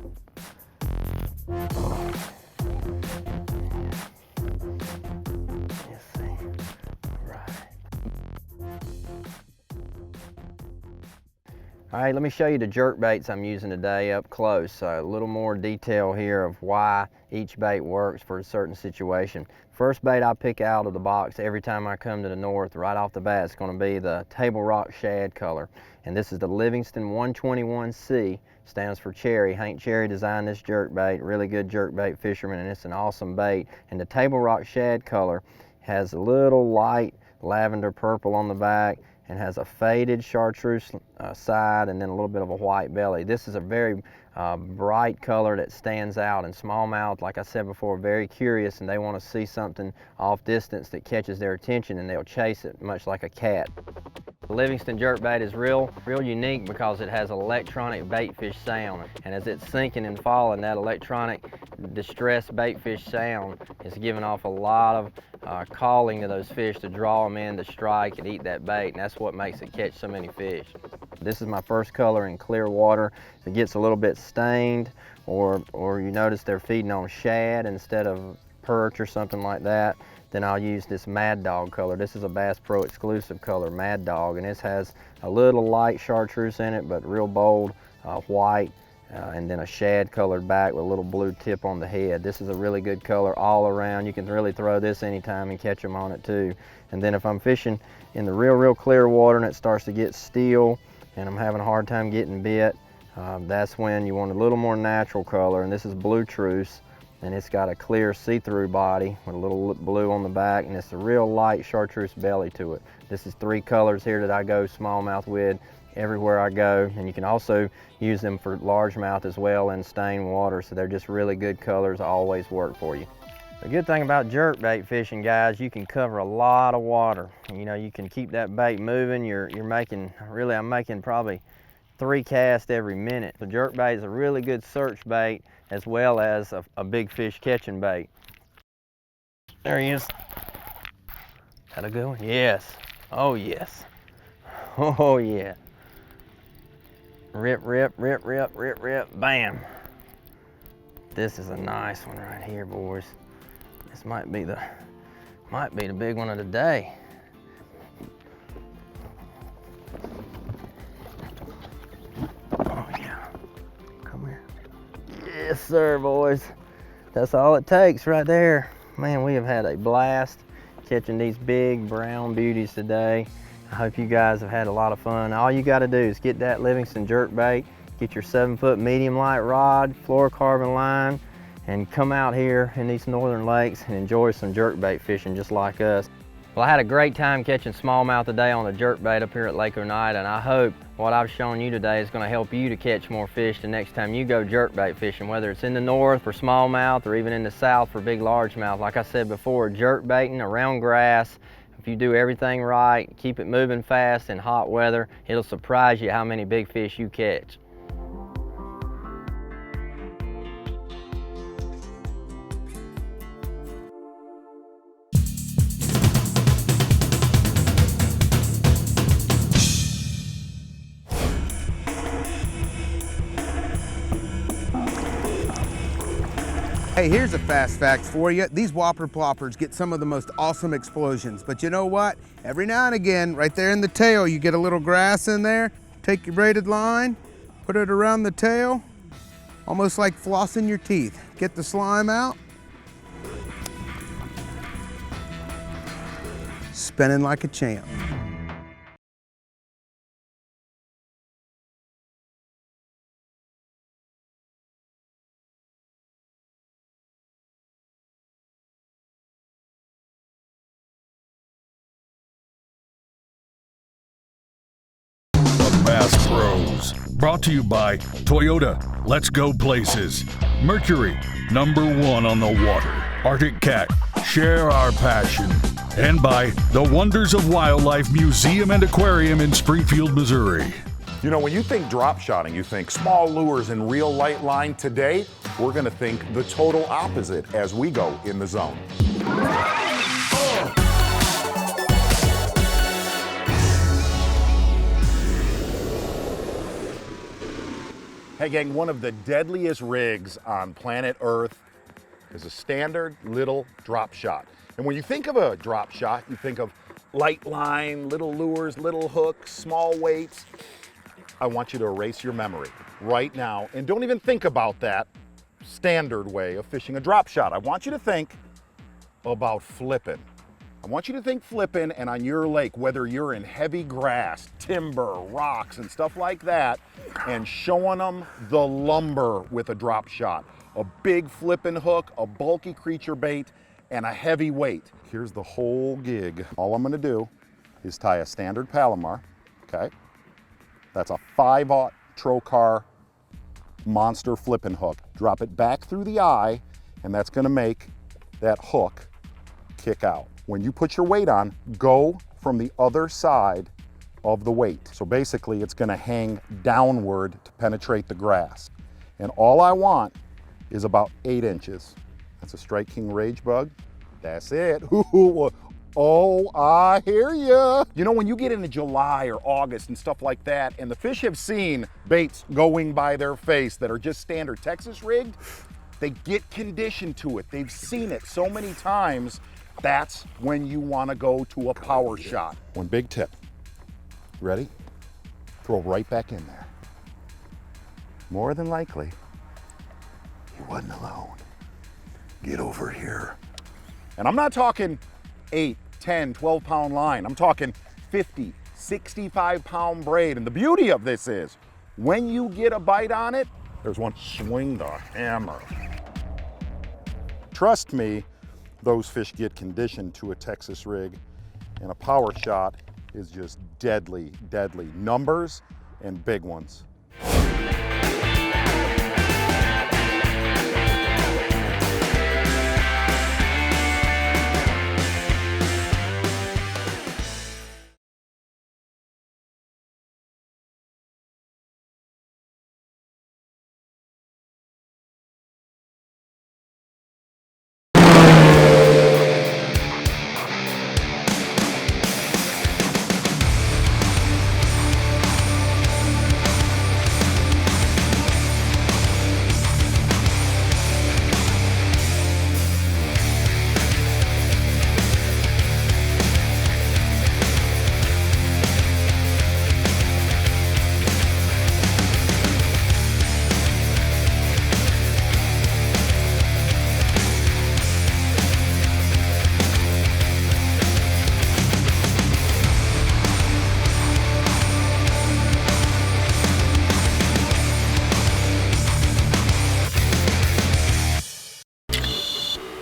All right, let me show you the jerk baits I'm using today up close. So a little more detail here of why each bait works for a certain situation. First bait I pick out of the box every time I come to the north, right off the bat, it's going to be the Table Rock Shad color. And this is the Livingston 121C, stands for cherry. Hank Cherry designed this jerk bait, really good jerk bait fisherman, and it's an awesome bait. And the Table Rock Shad color has a little light lavender purple on the back, and has a faded chartreuse side and then a little bit of a white belly. This is a very bright color that stands out, and smallmouth, like I said before, very curious, and they want to see something off distance that catches their attention, and they'll chase it much like a cat. The Livingston jerkbait is real unique because it has electronic baitfish sound, and as it's sinking and falling, that electronic distressed baitfish sound is giving off a lot of calling to those fish to draw them in to strike and eat that bait, and that's what makes it catch so many fish. This is my first color in clear water. If it gets a little bit stained, or you notice they're feeding on shad instead of perch or something like that, then I'll use this Mad Dog color. This is a Bass Pro exclusive color, Mad Dog, and this has a little light chartreuse in it, but real bold white, and then a shad colored back with a little blue tip on the head. This is a really good color all around. You can really throw this anytime and catch them on it too. And then if I'm fishing in the real clear water and it starts to get still and I'm having a hard time getting bit, that's when you want a little more natural color, and this is Blue Truce, and it's got a clear see-through body with a little blue on the back, and it's a real light chartreuse belly to it. This is 3 colors here that I go smallmouth with everywhere I go, and you can also use them for largemouth as well in stained water, so they're just really good colors, always work for you. The good thing about jerkbait fishing, guys, you can cover a lot of water. You know, you can keep that bait moving. I'm making probably 3 casts every minute. The jerkbait is a really good search bait as well as a big fish catching bait. There he is. That a good one? Yes. Oh yes. Oh yeah. Rip, rip, rip, rip, rip, rip, bam. This is a nice one right here, boys. This might be the big one of the day. Oh yeah. Come here. Yes, sir, boys. That's all it takes right there. Man, we have had a blast catching these big brown beauties today. I hope you guys have had a lot of fun. All you got to do is get that Livingston jerkbait, get your 7-foot medium light rod, fluorocarbon line, and come out here in these northern lakes and enjoy some jerkbait fishing just like us. Well, I had a great time catching smallmouth today on the jerkbait up here at Lake Oneida, and I hope what I've shown you today is going to help you to catch more fish the next time you go jerkbait fishing, whether it's in the north for smallmouth or even in the south for big largemouth. Like I said before, jerkbaiting around grass, if you do everything right, keep it moving fast in hot weather, it'll surprise you how many big fish you catch. Hey, here's a fast fact for you. These whopper ploppers get some of the most awesome explosions, but you know what? Every now and again, right there in the tail, you get a little grass in there. Take your braided line, put it around the tail, almost like flossing your teeth. Get the slime out. Spinning like a champ. Bass Pros, brought to you by Toyota, Let's Go Places, Mercury, #1 on the water, Arctic Cat, share our passion, and by the Wonders of Wildlife Museum and Aquarium in Springfield, Missouri. You know, when you think drop shotting, you think small lures and real light line. Today, we're going to think the total opposite as we go in the zone. Hey gang, one of the deadliest rigs on planet Earth is a standard little drop shot. And when you think of a drop shot, you think of light line, little lures, little hooks, small weights. I want you to erase your memory right now and don't even think about that standard way of fishing a drop shot. I want you to think about flipping. I want you to think flipping, and on your lake, whether you're in heavy grass, timber, rocks, and stuff like that, and showing them the lumber with a drop shot. A big flipping hook, a bulky creature bait, and a heavy weight. Here's the whole gig. All I'm gonna do is tie a standard Palomar, okay? That's a 5/0 Trocar monster flipping hook. Drop it back through the eye, and that's gonna make that hook kick out. When you put your weight on, go from the other side of the weight. So basically it's gonna hang downward to penetrate the grass. And all I want is about 8 inches. That's a Strike King Rage Bug. That's it. Oh, I hear ya. You know, when you get into July or August and stuff like that, and the fish have seen baits going by their face that are just standard Texas rigged, they get conditioned to it. They've seen it so many times. That's when you want to go to a power shot. One big tip. Ready? Throw right back in there. More than likely, he wasn't alone. Get over here. And I'm not talking 8, 10, 12 pound line. I'm talking 50, 65 pound braid. And the beauty of this is, when you get a bite on it, there's one, swing the hammer. Trust me, those fish get conditioned to a Texas rig, and a power shot is just deadly, deadly. Numbers and big ones.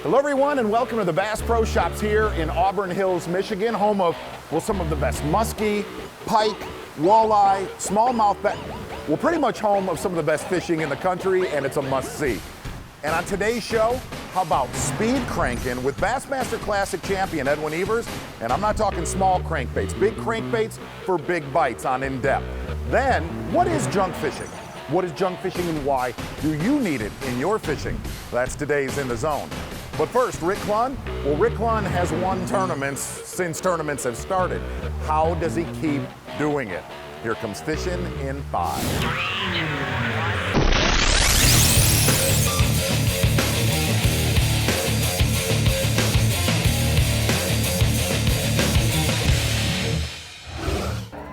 Hello everyone, and welcome to the Bass Pro Shops here in Auburn Hills, Michigan, home of, well, some of the best muskie, pike, walleye, smallmouth, well, pretty much home of some of the best fishing in the country, and it's a must-see. And on today's show, how about speed cranking with Bassmaster Classic champion Edwin Evers, and I'm not talking small crankbaits, big crankbaits for big bites on In Depth. Then, what is junk fishing? What is junk fishing and why do you need it in your fishing? That's today's In the Zone. But first, Rick Clunn. Well, Rick Clunn has won tournaments since tournaments have started. How does he keep doing it? Here comes fishing in 5.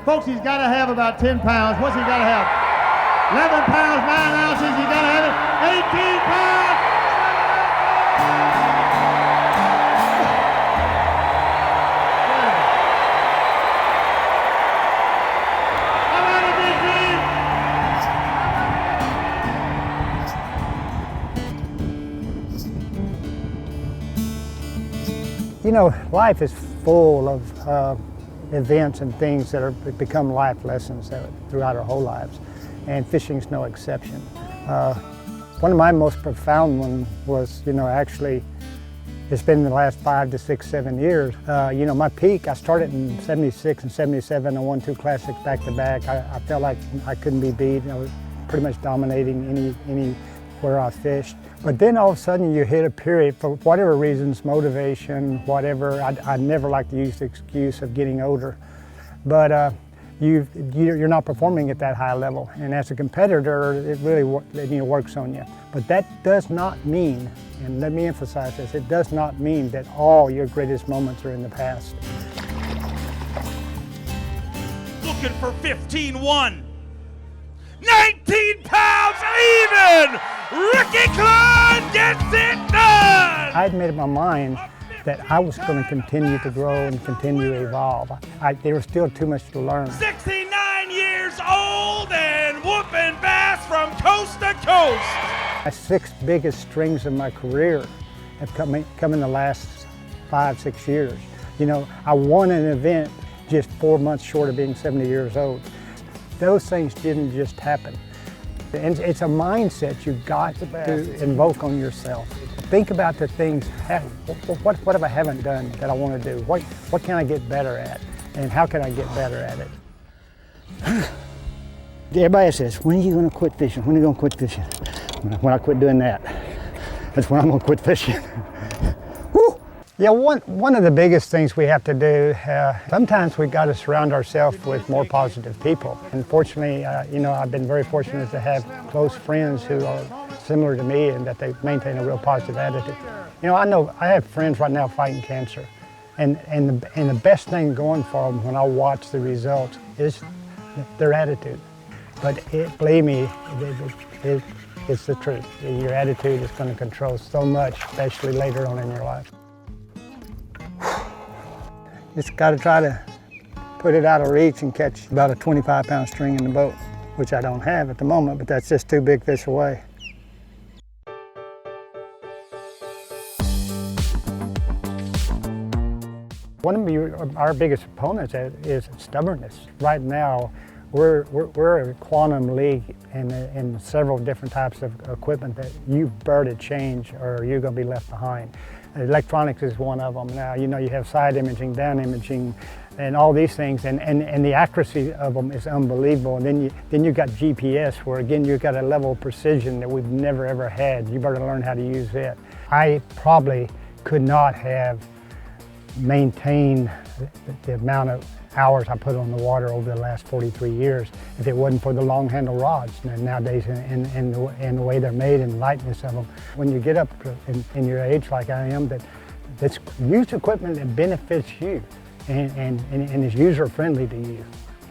Folks, he's got to have about 10 pounds. What's he got to have? 11 pounds, 9 ounces. He's got to have it. 18 pounds. You know, life is full of events and things that become life lessons throughout our whole lives, and fishing's no exception. One of my most profound ones was, actually, it's been the last 5 to 6, 7 years. My peak, I started in 76 and 77. I won 2 classics back to back. I felt like I couldn't be beat. I was pretty much dominating anywhere I fished. But then all of a sudden you hit a period, for whatever reasons, motivation, whatever. I never like to use the excuse of getting older. But you're not performing at that high level. And as a competitor, it really works on you. But that does not mean, and let me emphasize this, it does not mean that all your greatest moments are in the past. Looking for 15-1. 19 pounds even! Ricky Clunn gets it done! I'd made up my mind that I was going to continue to grow and continue to evolve. There was still too much to learn. 69 years old and whooping bass from coast to coast. My 6 biggest strings of my career have come in the last 5-6 years. You know, I won an event just 4 months short of being 70 years old. Those things didn't just happen. And it's a mindset you've got to invoke on yourself. Think about the things, what have I haven't done that I want to do? What can I get better at? And how can I get better at it? Everybody says, when are you going to quit fishing? When are you going to quit fishing? When I quit doing that. That's when I'm going to quit fishing. Yeah, one of the biggest things we have to do, sometimes we've got to surround ourselves with more positive people. And fortunately, you know, I've been very fortunate to have close friends who are similar to me and that they maintain a real positive attitude. You know I have friends right now fighting cancer. And the best thing going for them when I watch the results is their attitude. But believe me, it's the truth. Your attitude is going to control so much, especially later on in your life. Just got to try to put it out of reach and catch about a 25-pound string in the boat, which I don't have at the moment, but that's just 2 big fish away. One of our biggest opponents is stubbornness. Right now, we're a quantum league in several different types of equipment that you better change or you're going to be left behind. Electronics is one of them now. You know, you have side imaging, down imaging, and all these things, and the accuracy of them is unbelievable. And then you've got GPS, where again you've got a level of precision that we've never ever had. You better learn how to use it. I probably could not have maintained the amount of hours I put on the water over the last 43 years if it wasn't for the long handle rods nowadays and the way they're made and lightness of them. When you get up in your age like I am, that's used equipment that benefits you and is user friendly to you.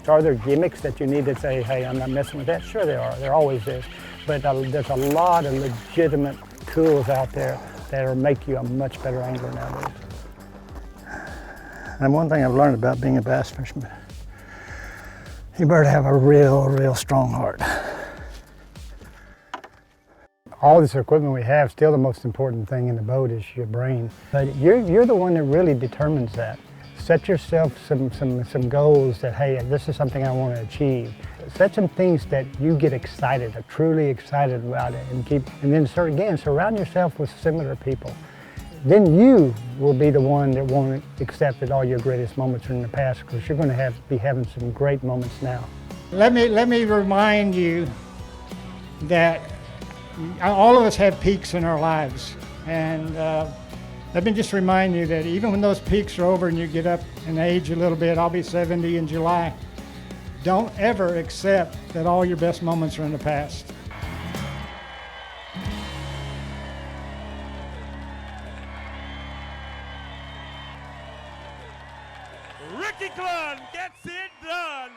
So are there gimmicks that you need to say, hey, I'm not messing with that? Sure there are, there always is. But there's a lot of legitimate tools out there that'll make you a much better angler nowadays. And one thing I've learned about being a bass fisherman, you better have a real strong heart. All this equipment we have, still the most important thing in the boat is your brain. But you're the one that really determines that. Set yourself some goals that, hey, this is something I want to achieve. Set some things that you get excited, are truly excited about it, and then surround yourself with similar people. Then you will be the one that won't accept that all your greatest moments are in the past, because you're going to be having some great moments now. Let me remind you that all of us have peaks in our lives, and let me just remind you that even when those peaks are over and you get up in age a little bit, I'll be 70 in July, don't ever accept that all your best moments are in the past. Ricky Clunn gets it done.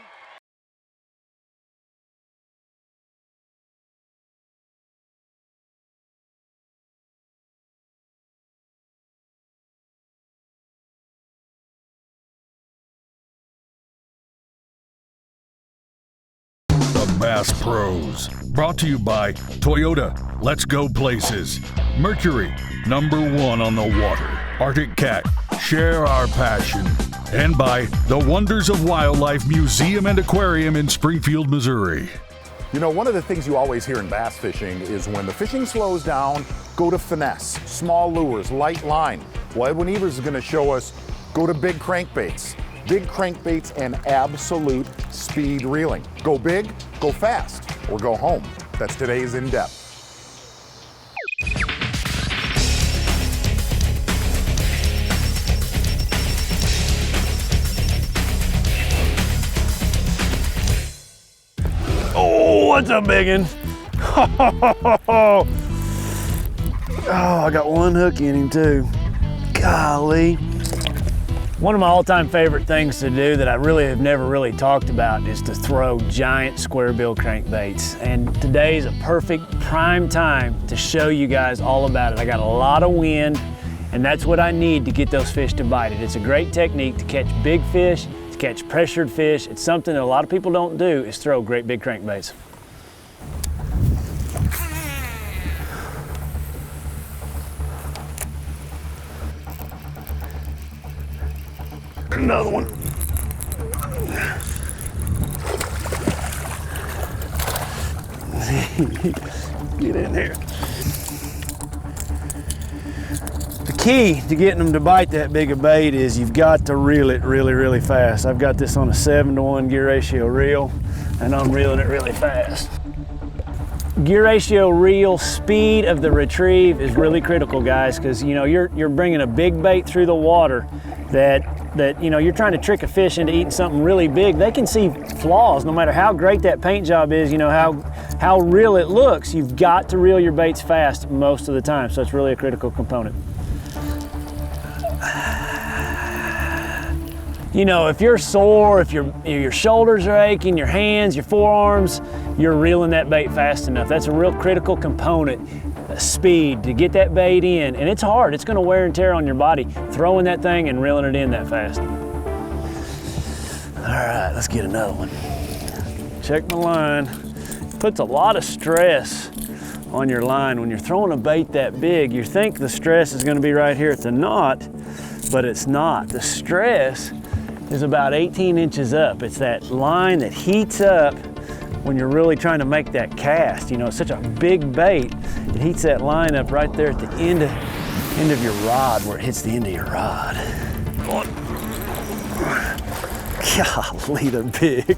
The Bass Pros, brought to you by Toyota, Let's Go Places, Mercury, #1 on the water, Arctic Cat, share our passion, and by the Wonders of Wildlife Museum and Aquarium in Springfield, Missouri. You know, one of the things you always hear in bass fishing is when the fishing slows down, go to finesse, small lures, light line. Well, Edwin Evers is going to show us, go to big crankbaits. Big crankbaits and absolute speed reeling. Go big, go fast, or go home. That's today's In Depth. Oh, it's a big one. Oh, I got one hook in him too. Golly. One of my all-time favorite things to do that I really have never really talked about is to throw giant square bill crankbaits. And today's a perfect prime time to show you guys all about it. I got a lot of wind, and that's what I need to get those fish to bite it. It's a great technique to catch big fish, to catch pressured fish. It's something that a lot of people don't do, is throw great big crankbaits. Another one. Get in there. The key to getting them to bite that big a bait is you've got to reel it really, really fast. I've got this on a 7-to-1 gear ratio reel, and I'm reeling it really fast. Gear ratio reel, speed of the retrieve is really critical, guys, because you know you're bringing a big bait through the water that you know you're trying to trick a fish into eating something really big. They can see flaws no matter how great that paint job is, you know how real it looks. You've got to reel your baits fast most of the time, so it's really a critical component. You know, if you're sore, if your shoulders are aching, your hands, your forearms, you're reeling that bait fast enough. That's a real critical component, speed, to get that bait in. And it's hard, it's gonna wear and tear on your body, throwing that thing and reeling it in that fast. All right, let's get another one. Check my line. Puts a lot of stress on your line. When you're throwing a bait that big, you think the stress is gonna be right here at the knot, but it's not. The stress is about 18 inches up. It's that line that heats up when you're really trying to make that cast. You know, it's such a big bait, it heats that line up right there at the end of your rod, where it hits the end of your rod. Golly, they're big.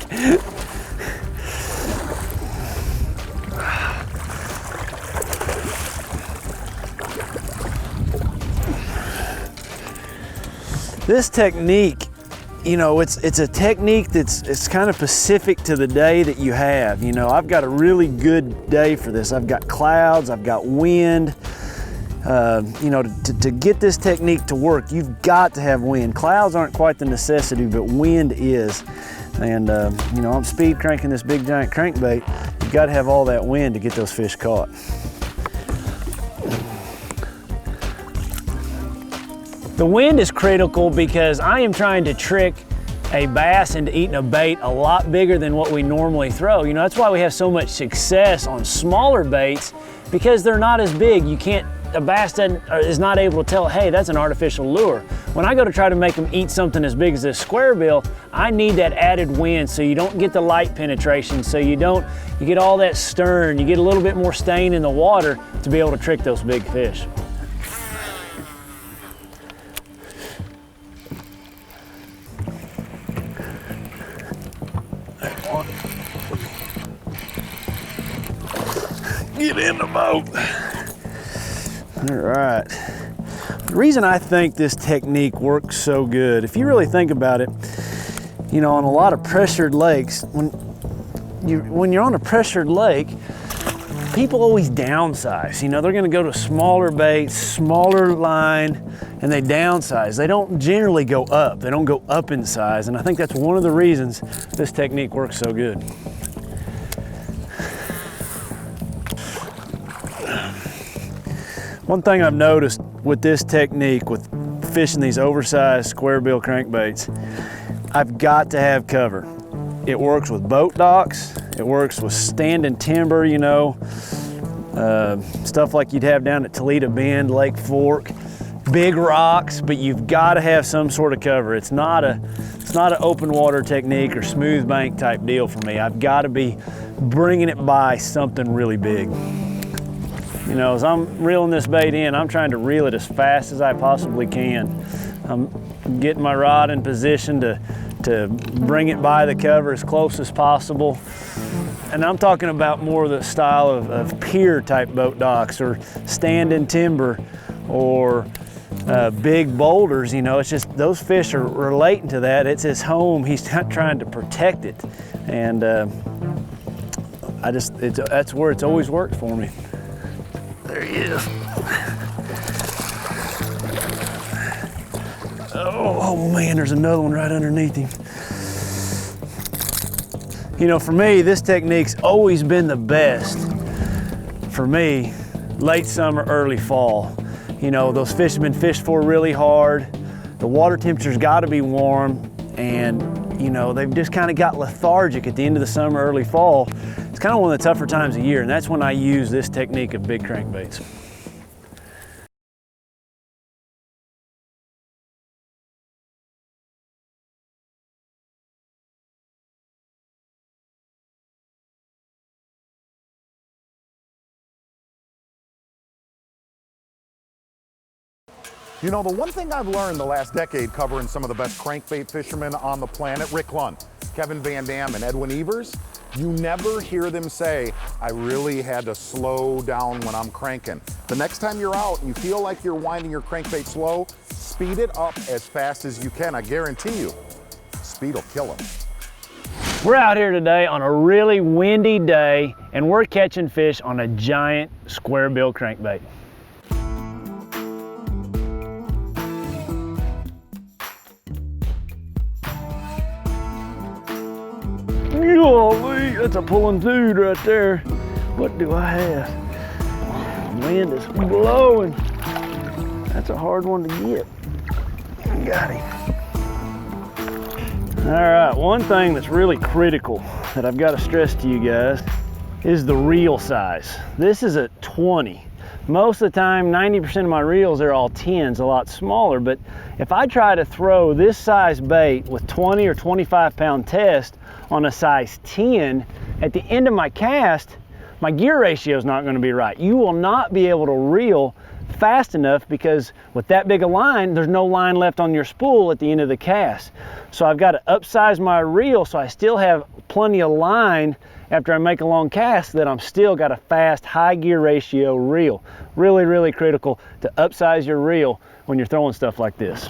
This technique, you know, it's a technique it's kind of specific to the day that you have. You know, I've got a really good day for this. I've got clouds, I've got wind. You know, to get this technique to work, you've got to have wind. Clouds aren't quite the necessity, but wind is. And you know, I'm speed cranking this big giant crankbait. You've got to have all that wind to get those fish caught. The wind is critical because I am trying to trick a bass into eating a bait a lot bigger than what we normally throw. You know, that's why we have so much success on smaller baits, because they're not as big. A bass is not able to tell, hey, that's an artificial lure. When I go to try to make them eat something as big as this square bill, I need that added wind so you don't get the light penetration, so you get all that stern, you get a little bit more stain in the water to be able to trick those big fish. Get in the boat. All right. The reason I think this technique works so good, if you really think about it, you know, on a lot of pressured lakes, when you're on a pressured lake, people always downsize. You know, they're gonna go to smaller baits, smaller line, and they downsize. They don't generally go up. They don't go up in size, and I think that's one of the reasons this technique works so good. One thing I've noticed with this technique, with fishing these oversized square bill crankbaits, I've got to have cover. It works with boat docks, it works with standing timber, you know, stuff like you'd have down at Toledo Bend, Lake Fork, big rocks, but you've got to have some sort of cover. It's not an open water technique or smooth bank type deal for me. I've got to be bringing it by something really big. You know, as I'm reeling this bait in, I'm trying to reel it as fast as I possibly can. I'm getting my rod in position to bring it by the cover as close as possible. And I'm talking about more of the style of pier type boat docks or standing timber or big boulders. You know, it's just those fish are relating to that. It's his home. He's not trying to protect it. And that's where it's always worked for me. There he is. Oh man, there's another one right underneath him. You know, for me, this technique's always been the best. For me, late summer, early fall. You know, those fish have been fished for really hard. The water temperature's gotta be warm, and you know, they've just kind of got lethargic at the end of the summer, early fall. It's kind of one of the tougher times of year, and that's when I use this technique of big crankbaits. You know, the one thing I've learned the last decade covering some of the best crankbait fishermen on the planet, Rick Clunn, Kevin Van Dam, and Edwin Evers, you never hear them say, I really had to slow down when I'm cranking. The next time you're out and you feel like you're winding your crankbait slow, speed it up as fast as you can. I guarantee you, speed will kill them. We're out here today on a really windy day, and we're catching fish on a giant square bill crankbait. Golly, that's a pulling dude right there. What do I have? Wind is blowing. That's a hard one to get. Got him. All right, one thing that's really critical that I've got to stress to you guys is the reel size. This is a 20. Most of the time, 90% of my reels are all 10s, a lot smaller, but if I try to throw this size bait with 20 or 25 pound test on a size 10, at the end of my cast, my gear ratio is not going to be right. You will not be able to reel fast enough because with that big a line, there's no line left on your spool at the end of the cast. So I've got to upsize my reel so I still have plenty of line after I make a long cast, that I'm still got a fast, high gear ratio reel. Really, really critical to upsize your reel when you're throwing stuff like this.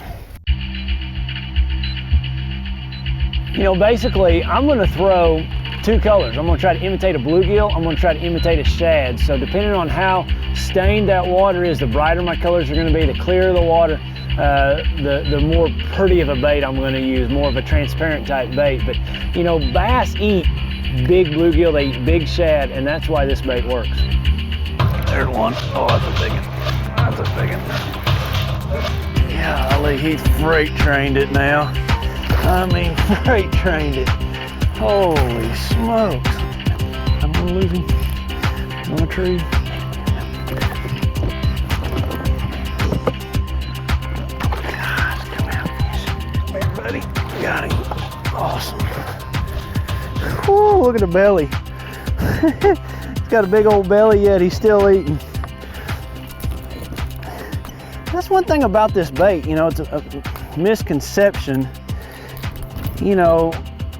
You know, basically, I'm gonna throw two colors. I'm gonna try to imitate a bluegill, I'm gonna try to imitate a shad. So depending on how stained that water is, the brighter my colors are gonna be, the clearer the water, the more pretty of a bait I'm gonna use, more of a transparent type bait. But you know, bass eat big bluegill, they eat big shad, and that's why this bait works. There's one. Oh, that's a big one. That's a big one. Golly, he's freight trained it now. I mean, freight trained it. Holy smokes. I'm gonna lose him on a tree. Gosh, come out. Hey, buddy. Got him. Awesome. Whew, look at the belly. He's got a big old belly, yet he's still eating. That's one thing about this bait, you know, it's a misconception. You know,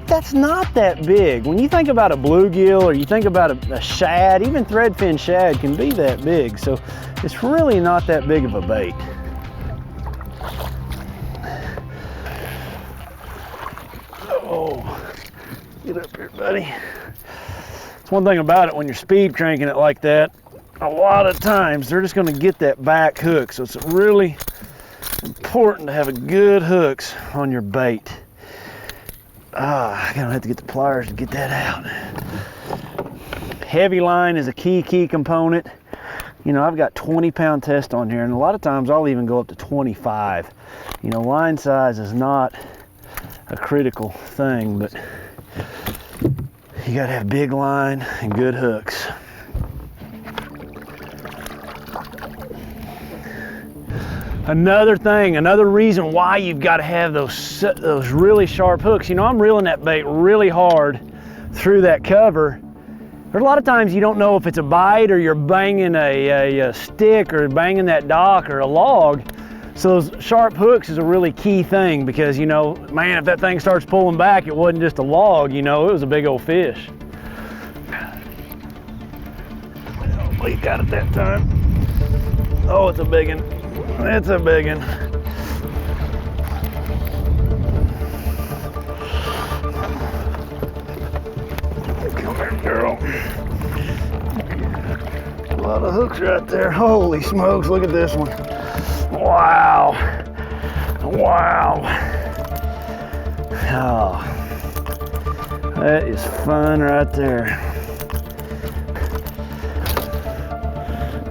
that's not that big. When you think about a bluegill or you think about a shad, even threadfin shad can be that big. So it's really not that big of a bait. Oh, get up here, buddy. It's one thing about it, when you're speed cranking it like that, a lot of times they're just gonna get that back hook. So it's really important to have a good hooks on your bait. I'm gonna have to get the pliers to get that out. Heavy line is a key component. You know, I've got 20 pound test on here, and a lot of times I'll even go up to 25. You know, line size is not a critical thing, but you gotta have big line and good hooks. Another thing, another reason why you've got to have those really sharp hooks. You know, I'm reeling that bait really hard through that cover. There's a lot of times you don't know if it's a bite or you're banging a stick or banging that dock or a log. So those sharp hooks is a really key thing, because, you know, man, if that thing starts pulling back, it wasn't just a log, you know, it was a big old fish. We got it that time. Oh, it's a big one. It's a big one. Come here, girl. lot of hooks right there. Holy smokes, look at this one. Wow. Wow. Oh, that is fun right there.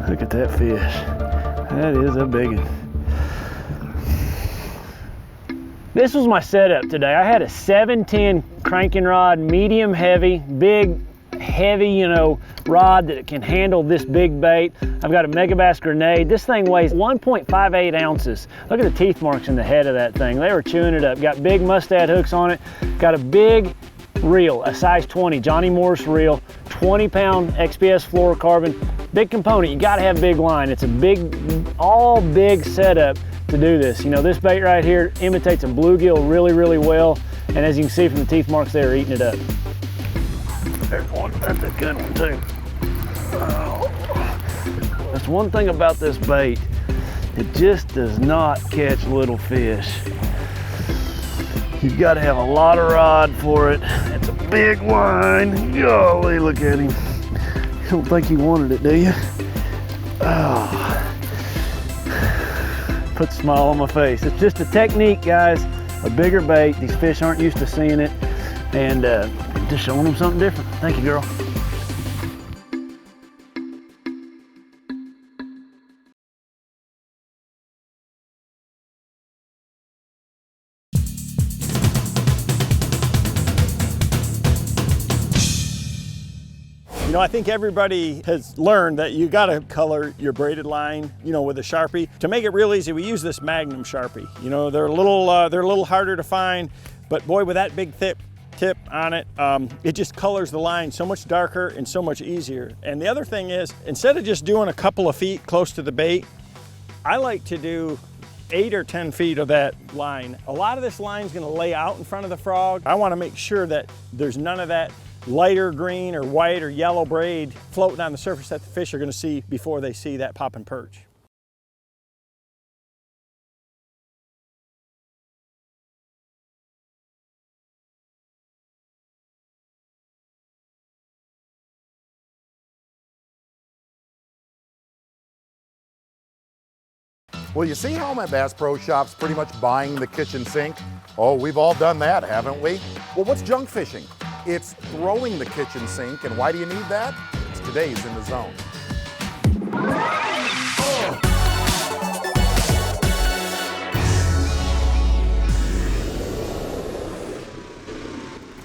Look at that fish. That is a big one. This was my setup today. I had a 710 cranking rod, medium heavy, big, heavy, you know, rod that can handle this big bait. I've got a Megabass grenade. This thing weighs 1.58 ounces. Look at the teeth marks in the head of that thing. They were chewing it up. Got big mustad hooks on it. Got a big reel, a size 20, Johnny Morris reel, 20-pound XPS fluorocarbon. Big component, you gotta have big line. It's a big, all big setup to do this. You know, this bait right here imitates a bluegill really, really well. And as you can see from the teeth marks, they're eating it up. There's one, that's a good one too. Oh. That's one thing about this bait. It just does not catch little fish. You've got to have a lot of rod for it. It's a big line. Golly, look at him. You don't think he wanted it, do you? Oh. Put a smile on my face. It's just a technique, guys. A bigger bait. These fish aren't used to seeing it. And just showing them something different. Thank you, girl. You know, I think everybody has learned that you gotta color your braided line, you know, with a Sharpie. To make it real easy, we use this Magnum Sharpie. You know, they're a little harder to find, but boy, with that big thick tip on it, it just colors the line so much darker and so much easier. And the other thing is, instead of just doing a couple of feet close to the bait, I like to do 8 or 10 feet of that line. A lot of this line is gonna lay out in front of the frog. I wanna make sure that there's none of that lighter green or white or yellow braid floating on the surface that the fish are going to see before they see that popping perch. Well, you see how my Bass Pro Shop's pretty much buying the kitchen sink? Oh, we've all done that, haven't we? Well, what's junk fishing? It's throwing the kitchen sink, and why do you need that? It's today's In the Zone.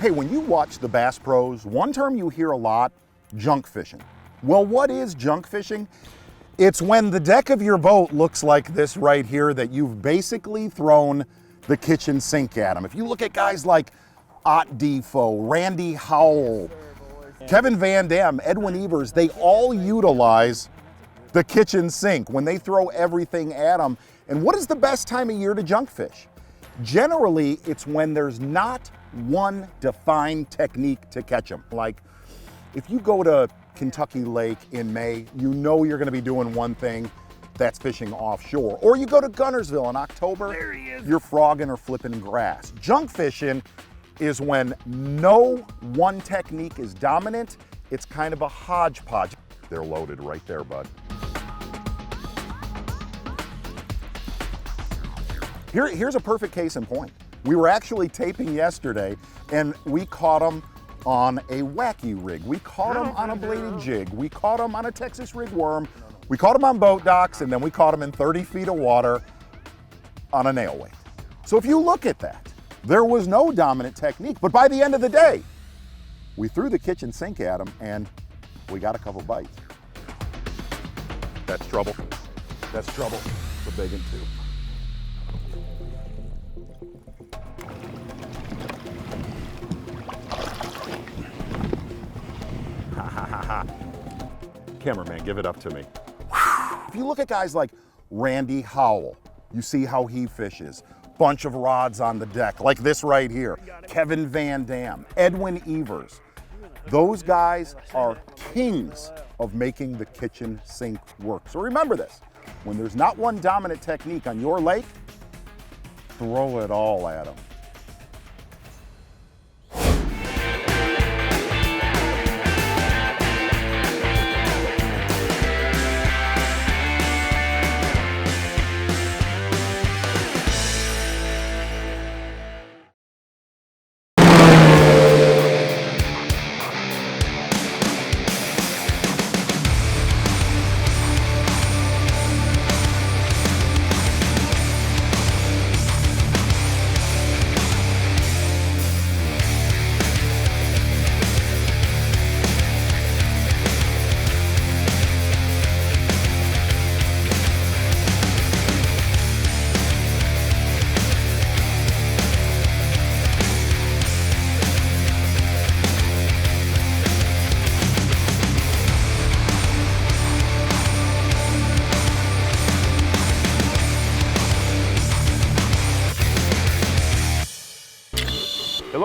Hey, when you watch the Bass Pros, one term you hear a lot, junk fishing. Well, what is junk fishing? It's when the deck of your boat looks like this right here, that you've basically thrown the kitchen sink at them. If you look at guys like Ott Defoe, Randy Howell, Kevin Van Dam, Edwin Evers, they all utilize the kitchen sink when they throw everything at them. And what is the best time of year to junk fish? Generally, it's when there's not one defined technique to catch them. Like if you go to Kentucky Lake in May, you know you're gonna be doing one thing, that's fishing offshore. Or you go to Gunnersville in October, you're frogging or flipping grass. Junk fishing is when no one technique is dominant. It's kind of a hodgepodge. They're loaded right there, bud. Here's a perfect case in point. We were actually taping yesterday and we caught them on a Wacky rig. We caught them on a bladed jig. We caught them on a Texas rig worm. We caught them on boat docks, and then we caught them in 30 feet of water on a nail weight. So if you look at that, there was no dominant technique, but by the end of the day, we threw the kitchen sink at them and we got a couple bites. That's trouble. That's trouble. It's a big one too. Ha ha ha ha. Cameraman, give it up to me. If you look at guys like Randy Howell, you see how he fishes. Bunch of rods on the deck, like this right here. Kevin Van Dam, Edwin Evers. Those guys are kings of making the kitchen sink work. So remember this, when there's not one dominant technique on your lake, throw it all at them.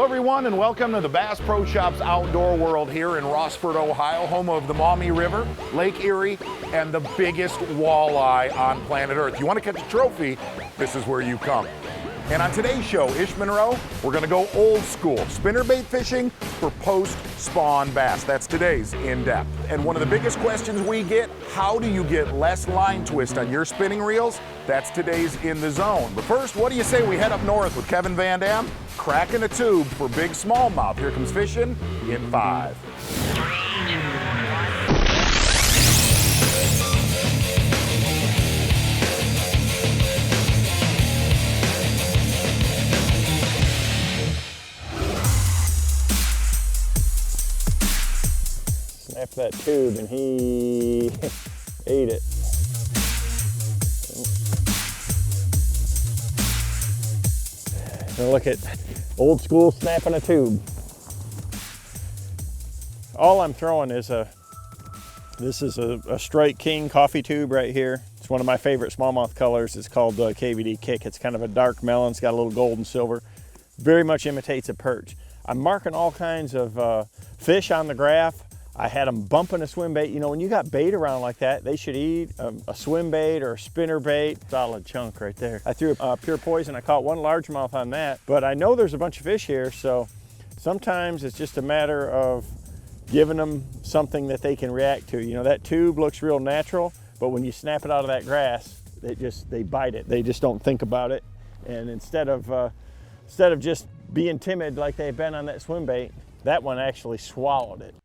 everyone, and welcome to the Bass Pro Shops outdoor world here in Rossford, Ohio, home of the Maumee River, Lake Erie, and the biggest walleye on planet Earth. You want to catch a trophy, this is where you come. And on today's show, Ish Monroe, we're going to go old school, spinnerbait fishing for post-spawn bass. That's today's In-Depth. And one of the biggest questions we get, how do you get less line twist on your spinning reels? That's today's In the Zone. But first, what do you say we head up north with Kevin Van Dam, cracking a tube for big smallmouth. Here comes fishing in 5. Snapped that tube and he ate it. Now look at old school snapping a tube. All I'm throwing is this is a Strike King coffee tube right here. It's one of my favorite smallmouth colors. It's called KVD Kick. It's kind of a dark melon. It's got a little gold and silver. Very much imitates a perch. I'm marking all kinds of fish on the graph. I had them bumping a swim bait. You know, when you got bait around like that, they should eat a swim bait or a spinner bait. Solid chunk right there. I threw a pure poison. I caught one largemouth on that, but I know there's a bunch of fish here, so sometimes it's just a matter of giving them something that they can react to. You know, that tube looks real natural, but when you snap it out of that grass, they bite it. They just don't think about it. And instead of just being timid like they've been on that swim bait, that one actually swallowed it.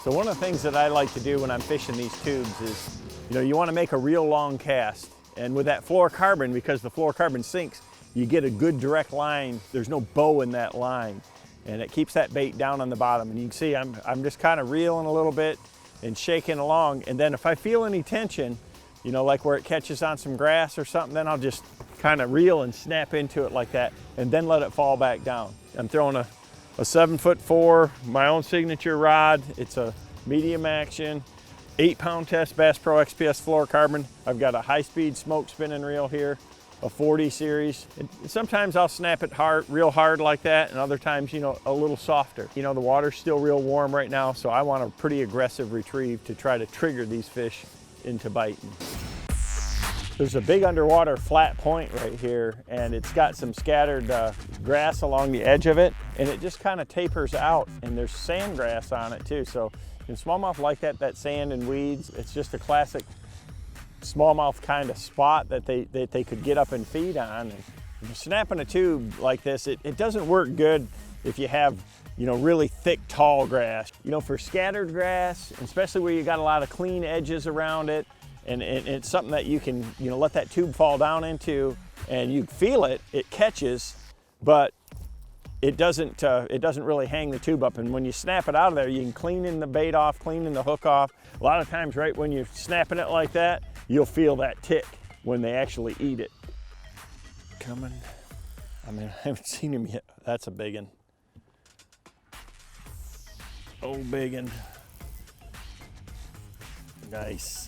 So one of the things that I like to do when I'm fishing these tubes is, you know, you want to make a real long cast. And with that fluorocarbon, because the fluorocarbon sinks, you get a good direct line. There's no bow in that line. And it keeps that bait down on the bottom. And you can see I'm just kind of reeling a little bit and shaking along. And then if I feel any tension, you know, like where it catches on some grass or something, then I'll just kind of reel and snap into it like that and then let it fall back down. I'm throwing a 7'4", my own signature rod. It's a medium action, 8-pound test Bass Pro XPS fluorocarbon. I've got a high-speed smoke spinning reel here, a 40 series. And sometimes I'll snap it hard, real hard like that, and other times, you know, a little softer. You know, the water's still real warm right now, so I want a pretty aggressive retrieve to try to trigger these fish into biting. There's a big underwater flat point right here, and it's got some scattered grass along the edge of it, and it just kind of tapers out, and there's sand grass on it too. So in smallmouth like that sand and weeds, it's just a classic smallmouth kind of spot that they could get up and feed on. And snapping a tube like this, it doesn't work good if you have, you know, really thick, tall grass. You know, for scattered grass, especially where you got a lot of clean edges around it, and it's something that you can, you know, let that tube fall down into, and you feel it, it catches, but it doesn't really hang the tube up. And when you snap it out of there, you can clean in the bait off, clean in the hook off. A lot of times, right when you're snapping it like that, you'll feel that tick when they actually eat it. Coming. I mean, I haven't seen him yet. That's a big one. Oh, big one. Nice.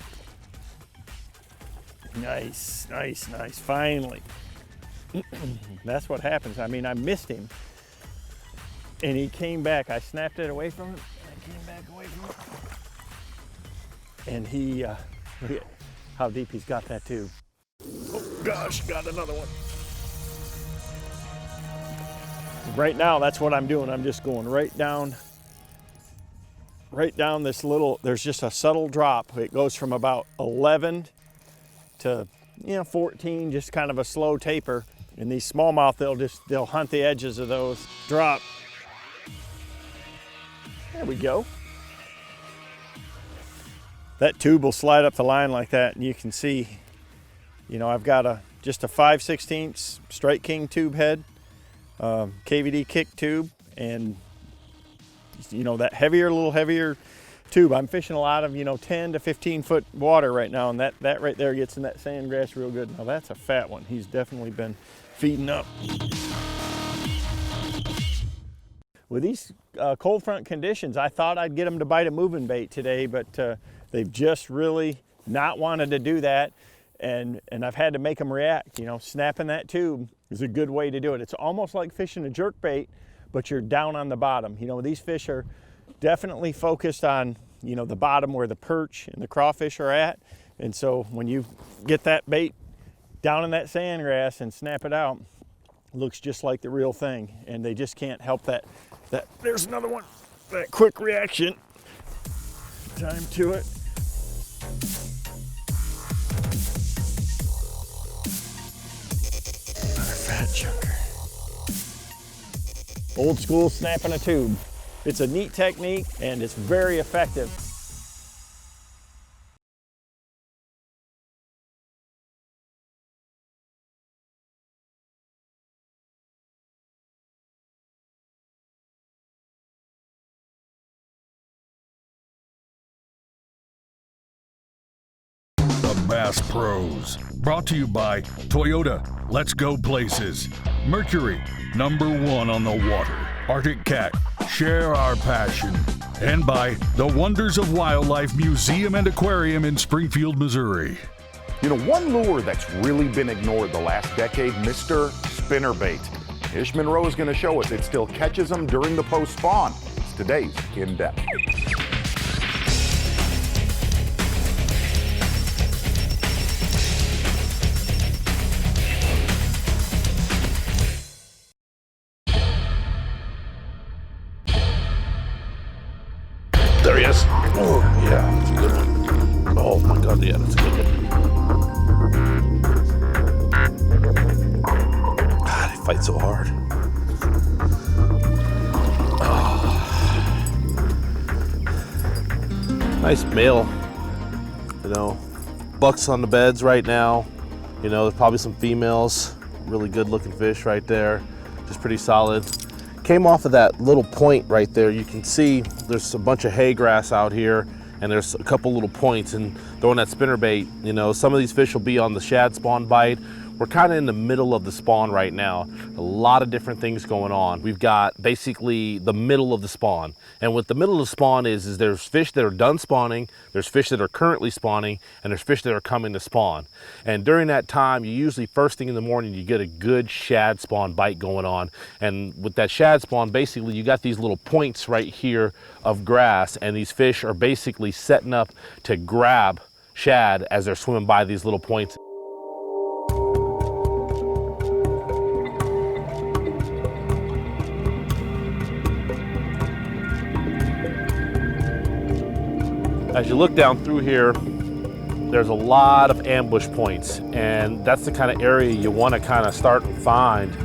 Nice, nice, nice, finally. That's what happens. I mean, I missed him, and he came back. I snapped it away from him, I came back away from him. And he, look at how deep he's got that tube. Oh gosh, got another one. Right now, that's what I'm doing. I'm just going right down this little, there's just a subtle drop. It goes from about 11 to, you know, 14, just kind of a slow taper. And these smallmouth, they'll hunt the edges of those. Drop. There we go. That tube will slide up the line like that, and you can see, you know, I've got just a 5/16 Strike King tube head, KVD Kick tube, and you know, that little heavier tube. I'm fishing a lot of, you know, 10 to 15 foot water right now, and that right there gets in that sand grass real good. Now that's a fat one. He's definitely been feeding up. With these cold front conditions, I thought I'd get them to bite a moving bait today, but they've just really not wanted to do that, and I've had to make them react. You know, snapping that tube is a good way to do it. It's almost like fishing a jerkbait, but you're down on the bottom. You know, these fish are definitely focused on, you know, the bottom where the perch and the crawfish are at. And so when you get that bait down in that sandgrass and snap it out, it looks just like the real thing. And they just can't help that. There's another one, that quick reaction. Time to it. Another fat chunker. Old school snapping a tube. It's a neat technique and it's very effective. The Bass Pros, brought to you by Toyota, Let's Go Places, Mercury, #1 on the water, Arctic Cat, share our passion, and by the Wonders of Wildlife Museum and Aquarium in Springfield, Missouri. You know, one lure that's really been ignored the last decade, Mr. Spinnerbait. Ish Monroe is going to show us it still catches them during the post-spawn. It's today's In Depth. There he is. Oh, yeah, that's a good one. Oh my God, yeah, that's a good one. God, he fights so hard. Oh. Nice male. You know, bucks on the beds right now. You know, there's probably some females. Really good looking fish right there. Just pretty solid. Came off of that little point right there. You can see there's a bunch of hay grass out here and there's a couple little points, and throwing that spinnerbait, you know, some of these fish will be on the shad spawn bite. We're kind of in the middle of the spawn right now. A lot of different things going on. We've got basically the middle of the spawn. And what the middle of the spawn is there's fish that are done spawning, there's fish that are currently spawning, and there's fish that are coming to spawn. And during that time, you usually first thing in the morning, you get a good shad spawn bite going on. And with that shad spawn, basically you got these little points right here of grass, and these fish are basically setting up to grab shad as they're swimming by these little points. As you look down through here, there's a lot of ambush points, and that's the kind of area you want to kind of start and find,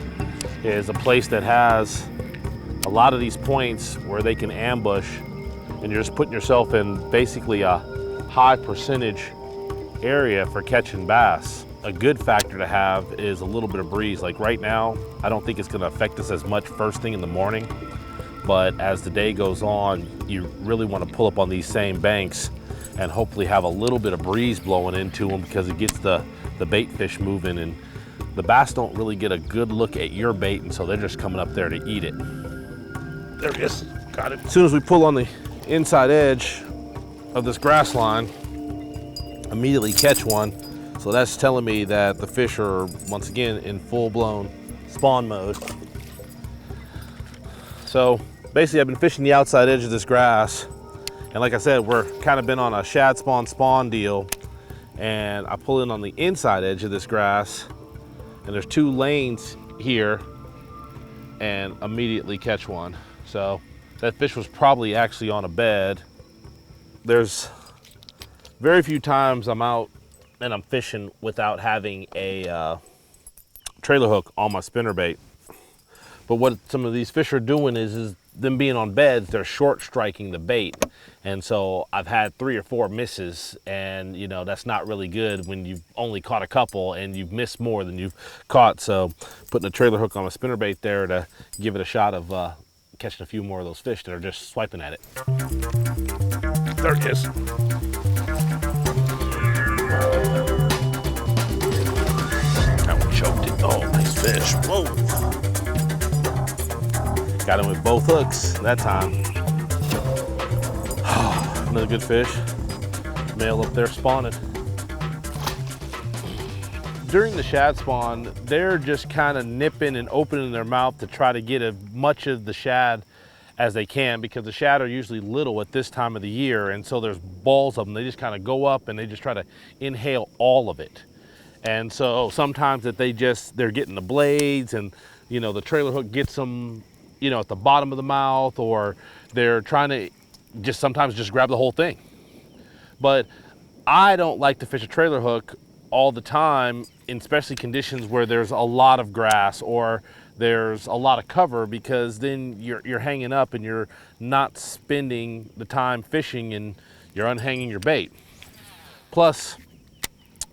is a place that has a lot of these points where they can ambush, and you're just putting yourself in basically a high percentage area for catching bass. A good factor to have is a little bit of breeze. Like right now, I don't think it's going to affect us as much first thing in the morning. But as the day goes on, you really want to pull up on these same banks and hopefully have a little bit of breeze blowing into them, because it gets the bait fish moving, and the bass don't really get a good look at your bait, and so they're just coming up there to eat it. There he is, got it. As soon as we pull on the inside edge of this grass line, immediately catch one. So that's telling me that the fish are, once again, in full-blown spawn mode. So basically, I've been fishing the outside edge of this grass, and like I said, we're kind of been on a shad spawn deal, and I pull in on the inside edge of this grass, and there's 2 lanes here, and immediately catch one. So that fish was probably actually on a bed. There's very few times I'm out and I'm fishing without having a trailer hook on my spinnerbait. But what some of these fish are doing is them being on beds, they're short striking the bait. And so I've had 3 or 4 misses, and you know, that's not really good when you've only caught a couple and you've missed more than you've caught. So putting a trailer hook on a spinnerbait there to give it a shot of catching a few more of those fish that are just swiping at it. There it is. That one choked it. Oh, nice fish. Whoa. Got him with both hooks that time. Another good fish. Male up there spawning. During the shad spawn, they're just kind of nipping and opening their mouth to try to get as much of the shad as they can, because the shad are usually little at this time of the year, and so there's balls of them. They just kind of go up and they just try to inhale all of it. And so sometimes that they're getting the blades, and you know, the trailer hook gets them, you know, at the bottom of the mouth, or they're trying to sometimes just grab the whole thing. But I don't like to fish a trailer hook all the time, in especially conditions where there's a lot of grass or there's a lot of cover, because then you're hanging up and you're not spending the time fishing and you're unhanging your bait. Plus,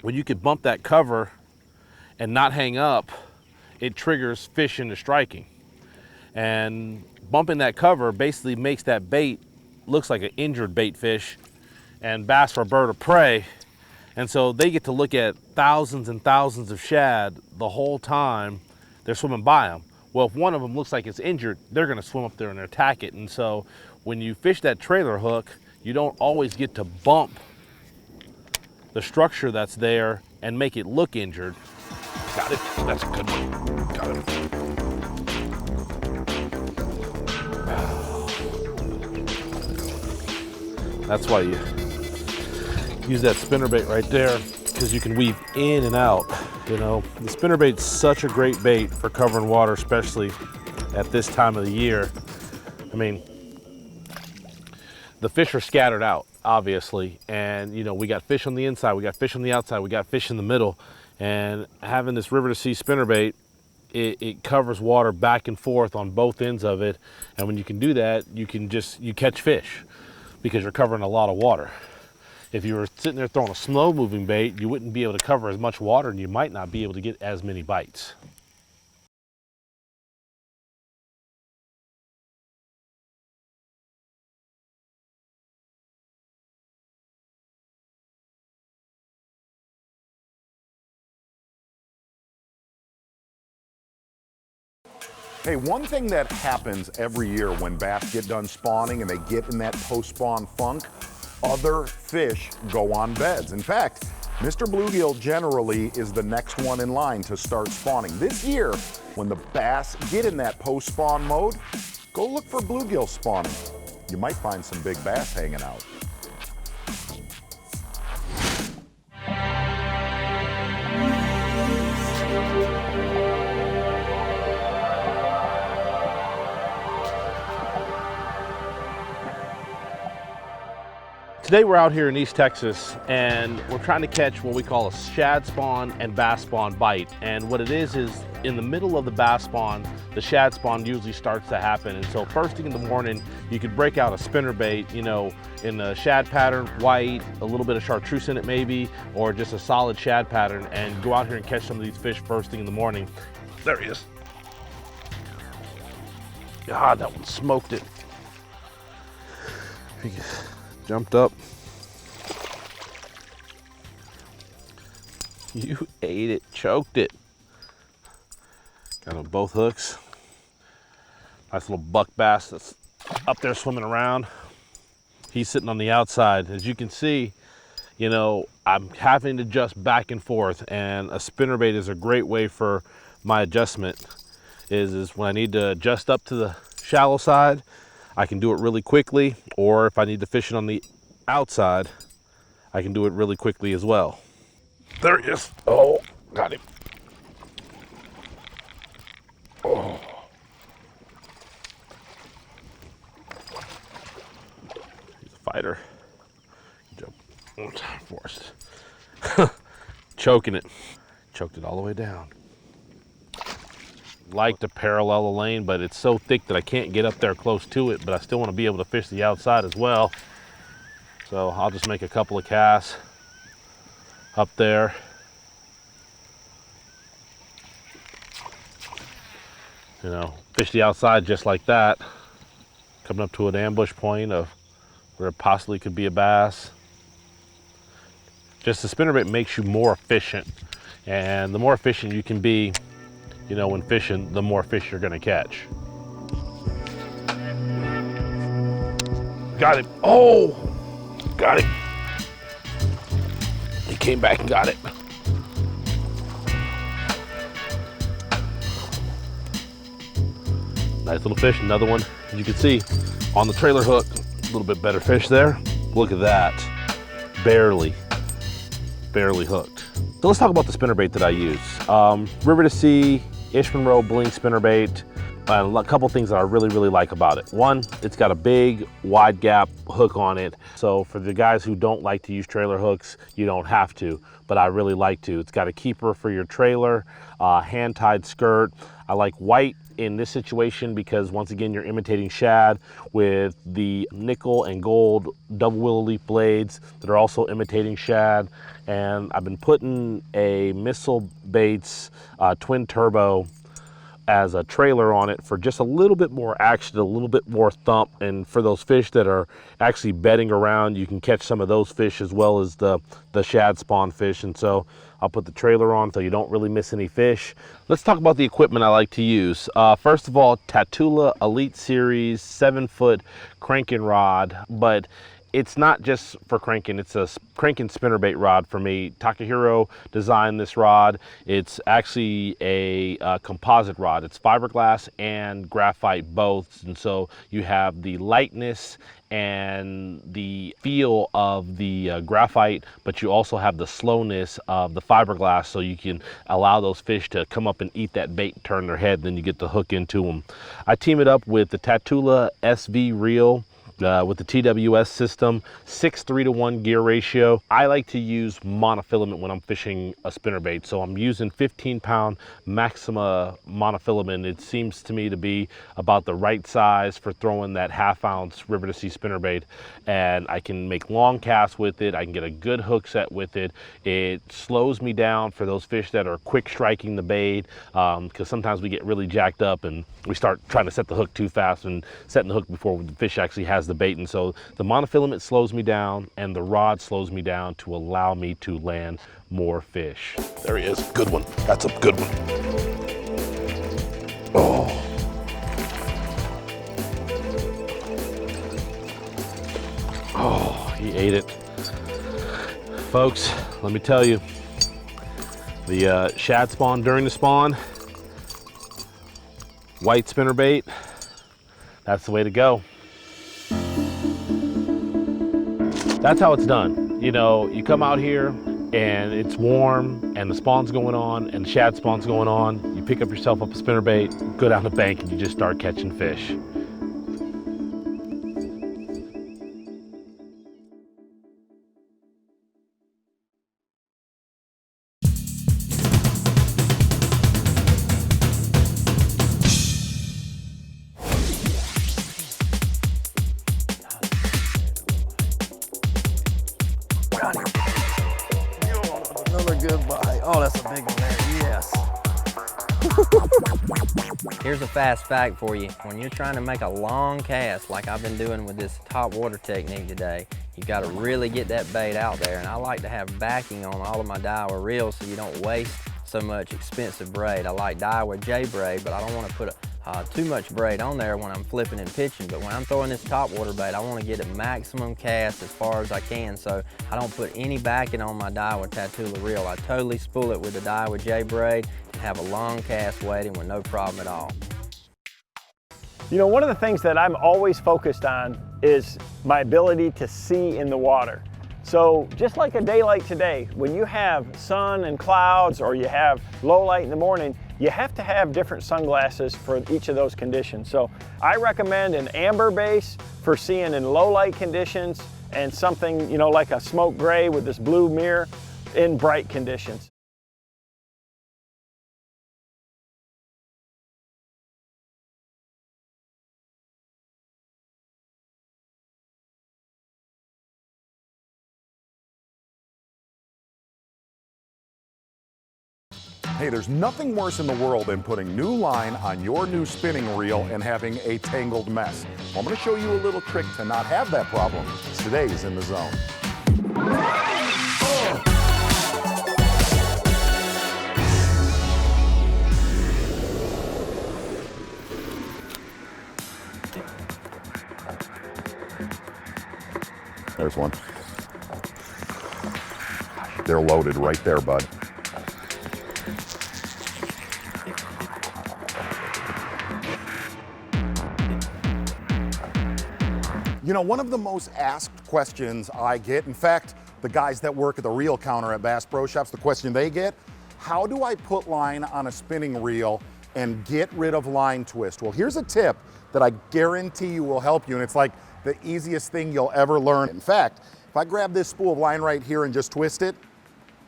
when you could bump that cover and not hang up, it triggers fish into striking. And bumping that cover basically makes that bait looks like an injured bait fish, and bass are a bird of prey. And so they get to look at thousands and thousands of shad the whole time they're swimming by them. Well, if one of them looks like it's injured, they're gonna swim up there and attack it. And so when you fish that trailer hook, you don't always get to bump the structure that's there and make it look injured. Got it, that's a good one, got it. That's why you use that spinnerbait right there, because you can weave in and out. You know, the spinnerbait's such a great bait for covering water, especially at this time of the year. I mean, the fish are scattered out, obviously, and you know, we got fish on the inside, we got fish on the outside, we got fish in the middle, and having this river to sea spinnerbait, it covers water back and forth on both ends of it. And when you can do that, you catch fish, because you're covering a lot of water. If you were sitting there throwing a slow moving bait, you wouldn't be able to cover as much water, and you might not be able to get as many bites. Hey, one thing that happens every year when bass get done spawning and they get in that post-spawn funk, other fish go on beds. In fact, Mr. Bluegill generally is the next one in line to start spawning. This year, when the bass get in that post-spawn mode, go look for bluegill spawning. You might find some big bass hanging out. Today we're out here in East Texas, and we're trying to catch what we call a shad spawn and bass spawn bite. And what it is in the middle of the bass spawn, the shad spawn usually starts to happen. And so first thing in the morning, you could break out a spinnerbait, you know, in the shad pattern, white, a little bit of chartreuse in it maybe, or just a solid shad pattern, and go out here and catch some of these fish first thing in the morning. There he is. God, that one smoked it. He jumped up. You ate it, choked it. Got on both hooks. Nice little buck bass that's up there swimming around. He's sitting on the outside. As you can see, you know, I'm having to adjust back and forth, and a spinnerbait is a great way for my adjustment. Is when I need to adjust up to the shallow side, I can do it really quickly, or if I need to fish it on the outside, I can do it really quickly as well. There he is. Oh, got him. Oh. He's a fighter. Jump. Forced. Choking it. Choked it all the way down. Like to parallel the lane, but it's so thick that I can't get up there close to it, but I still want to be able to fish the outside as well. So I'll just make a couple of casts up there. You know, fish the outside just like that. Coming up to an ambush point of where it possibly could be a bass. Just the spinnerbait makes you more efficient. And the more efficient you can be, you know, when fishing, the more fish you're gonna catch. Got him. Oh, got him. came back and got it. Nice little fish, another one. As you can see, on the trailer hook, a little bit better fish there. Look at that, barely hooked. So let's talk about the spinnerbait that I use. River to Sea, Ish Monroe Bling spinnerbait. A couple things that I really like about it. One, it's got a big wide gap hook on it. So for the guys who don't like to use trailer hooks, you don't have to, but I really like to. It's got a keeper for your trailer, hand-tied skirt. I like white in this situation because once again, you're imitating shad with the nickel and gold double willow leaf blades that are also imitating shad. And I've been putting a Missile Baits twin turbo as a trailer on it for just a little bit more action, a little bit more thump. And for those fish that are actually bedding around, you can catch some of those fish as well as the shad spawn fish. And so I'll put the trailer on so you don't really miss any fish. Let's talk about the equipment I like to use. First of all, Tatula Elite Series 7-foot cranking rod, but it's not just for cranking, it's a cranking spinnerbait rod for me. Takahiro designed this rod. It's actually a composite rod. It's fiberglass and graphite both, and so you have the lightness and the feel of the graphite, but you also have the slowness of the fiberglass, so you can allow those fish to come up and eat that bait and turn their head, then you get the hook into them. I team it up with the Tatula SV reel with the TWS system, 6:3-to-1 gear ratio. I like to use monofilament when I'm fishing a spinnerbait, so I'm using 15-pound Maxima monofilament. It seems to me to be about the right size for throwing that half-ounce River to Sea spinnerbait, and I can make long casts with it. I can get a good hook set with it. It slows me down for those fish that are quick striking the bait, because sometimes we get really jacked up and we start trying to set the hook too fast and setting the hook before the fish actually has the bait. And so the monofilament slows me down and the rod slows me down to allow me to land more fish. There he is, good one. That's a good one. Oh. Oh, he ate it. Folks, let me tell you, the shad spawn during the spawn, white spinnerbait, that's the way to go. That's how it's done. You know, you come out here and it's warm and the spawn's going on and the shad spawn's going on. You pick up yourself up a spinnerbait, go down the bank and you just start catching fish. Another good bite. Oh, that's a big one there, yes. Here's a fast fact for you. When you're trying to make a long cast, like I've been doing with this top water technique today, you gotta really get that bait out there. And I like to have backing on all of my Daiwa reels so you don't waste so much expensive braid. I like Daiwa J braid, but I don't wanna put too much braid on there when I'm flipping and pitching. But when I'm throwing this top water bait, I want to get a maximum cast as far as I can, so I don't put any backing on my Daiwa Tatula reel. I totally spool it with the Daiwa J braid and have a long cast waiting with no problem at all. You know, one of the things that I'm always focused on is my ability to see in the water. So just like a day like today, when you have sun and clouds or you have low light in the morning, you have to have different sunglasses for each of those conditions. So I recommend an amber base for seeing in low light conditions and something, you know, like a smoke gray with this blue mirror in bright conditions. Hey, there's nothing worse in the world than putting new line on your new spinning reel and having a tangled mess. Well, I'm going to show you a little trick to not have that problem. Today's In the Zone. There's one. They're loaded right there, bud. You know, one of the most asked questions I get, in fact, the guys that work at the reel counter at Bass Pro Shops, the question they get, how do I put line on a spinning reel and get rid of line twist? Well, here's a tip that I guarantee you will help you, and it's like the easiest thing you'll ever learn. In fact, if I grab this spool of line right here and just twist it,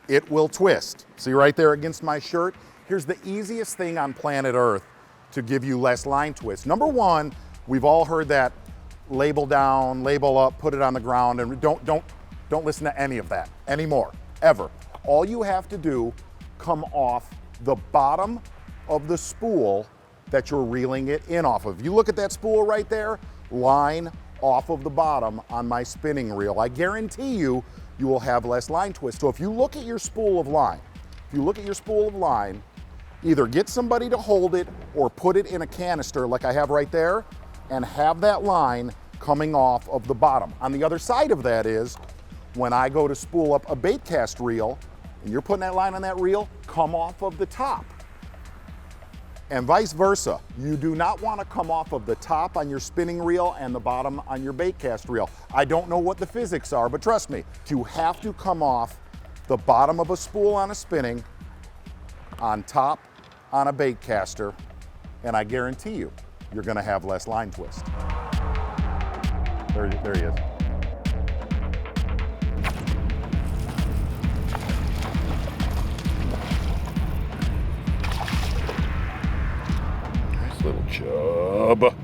it will twist. See right there against my shirt? Here's the easiest thing on planet Earth to give you less line twist. Number one, we've all heard that label down, label up, put it on the ground, and don't listen to any of that anymore, ever. All you have to do, come off the bottom of the spool that you're reeling it in off of. You look at that spool right there, line off of the bottom on my spinning reel. I guarantee you, you will have less line twist. So if you look at your spool of line, either get somebody to hold it or put it in a canister like I have right there, and have that line coming off of the bottom. On the other side of that is, when I go to spool up a bait cast reel, and you're putting that line on that reel, come off of the top. And vice versa. You do not want to come off of the top on your spinning reel and the bottom on your bait cast reel. I don't know what the physics are, but trust me, you have to come off the bottom of a spool on a spinning, on top on a bait caster, and I guarantee you, you're gonna have less line twist. There he is. Nice little chub.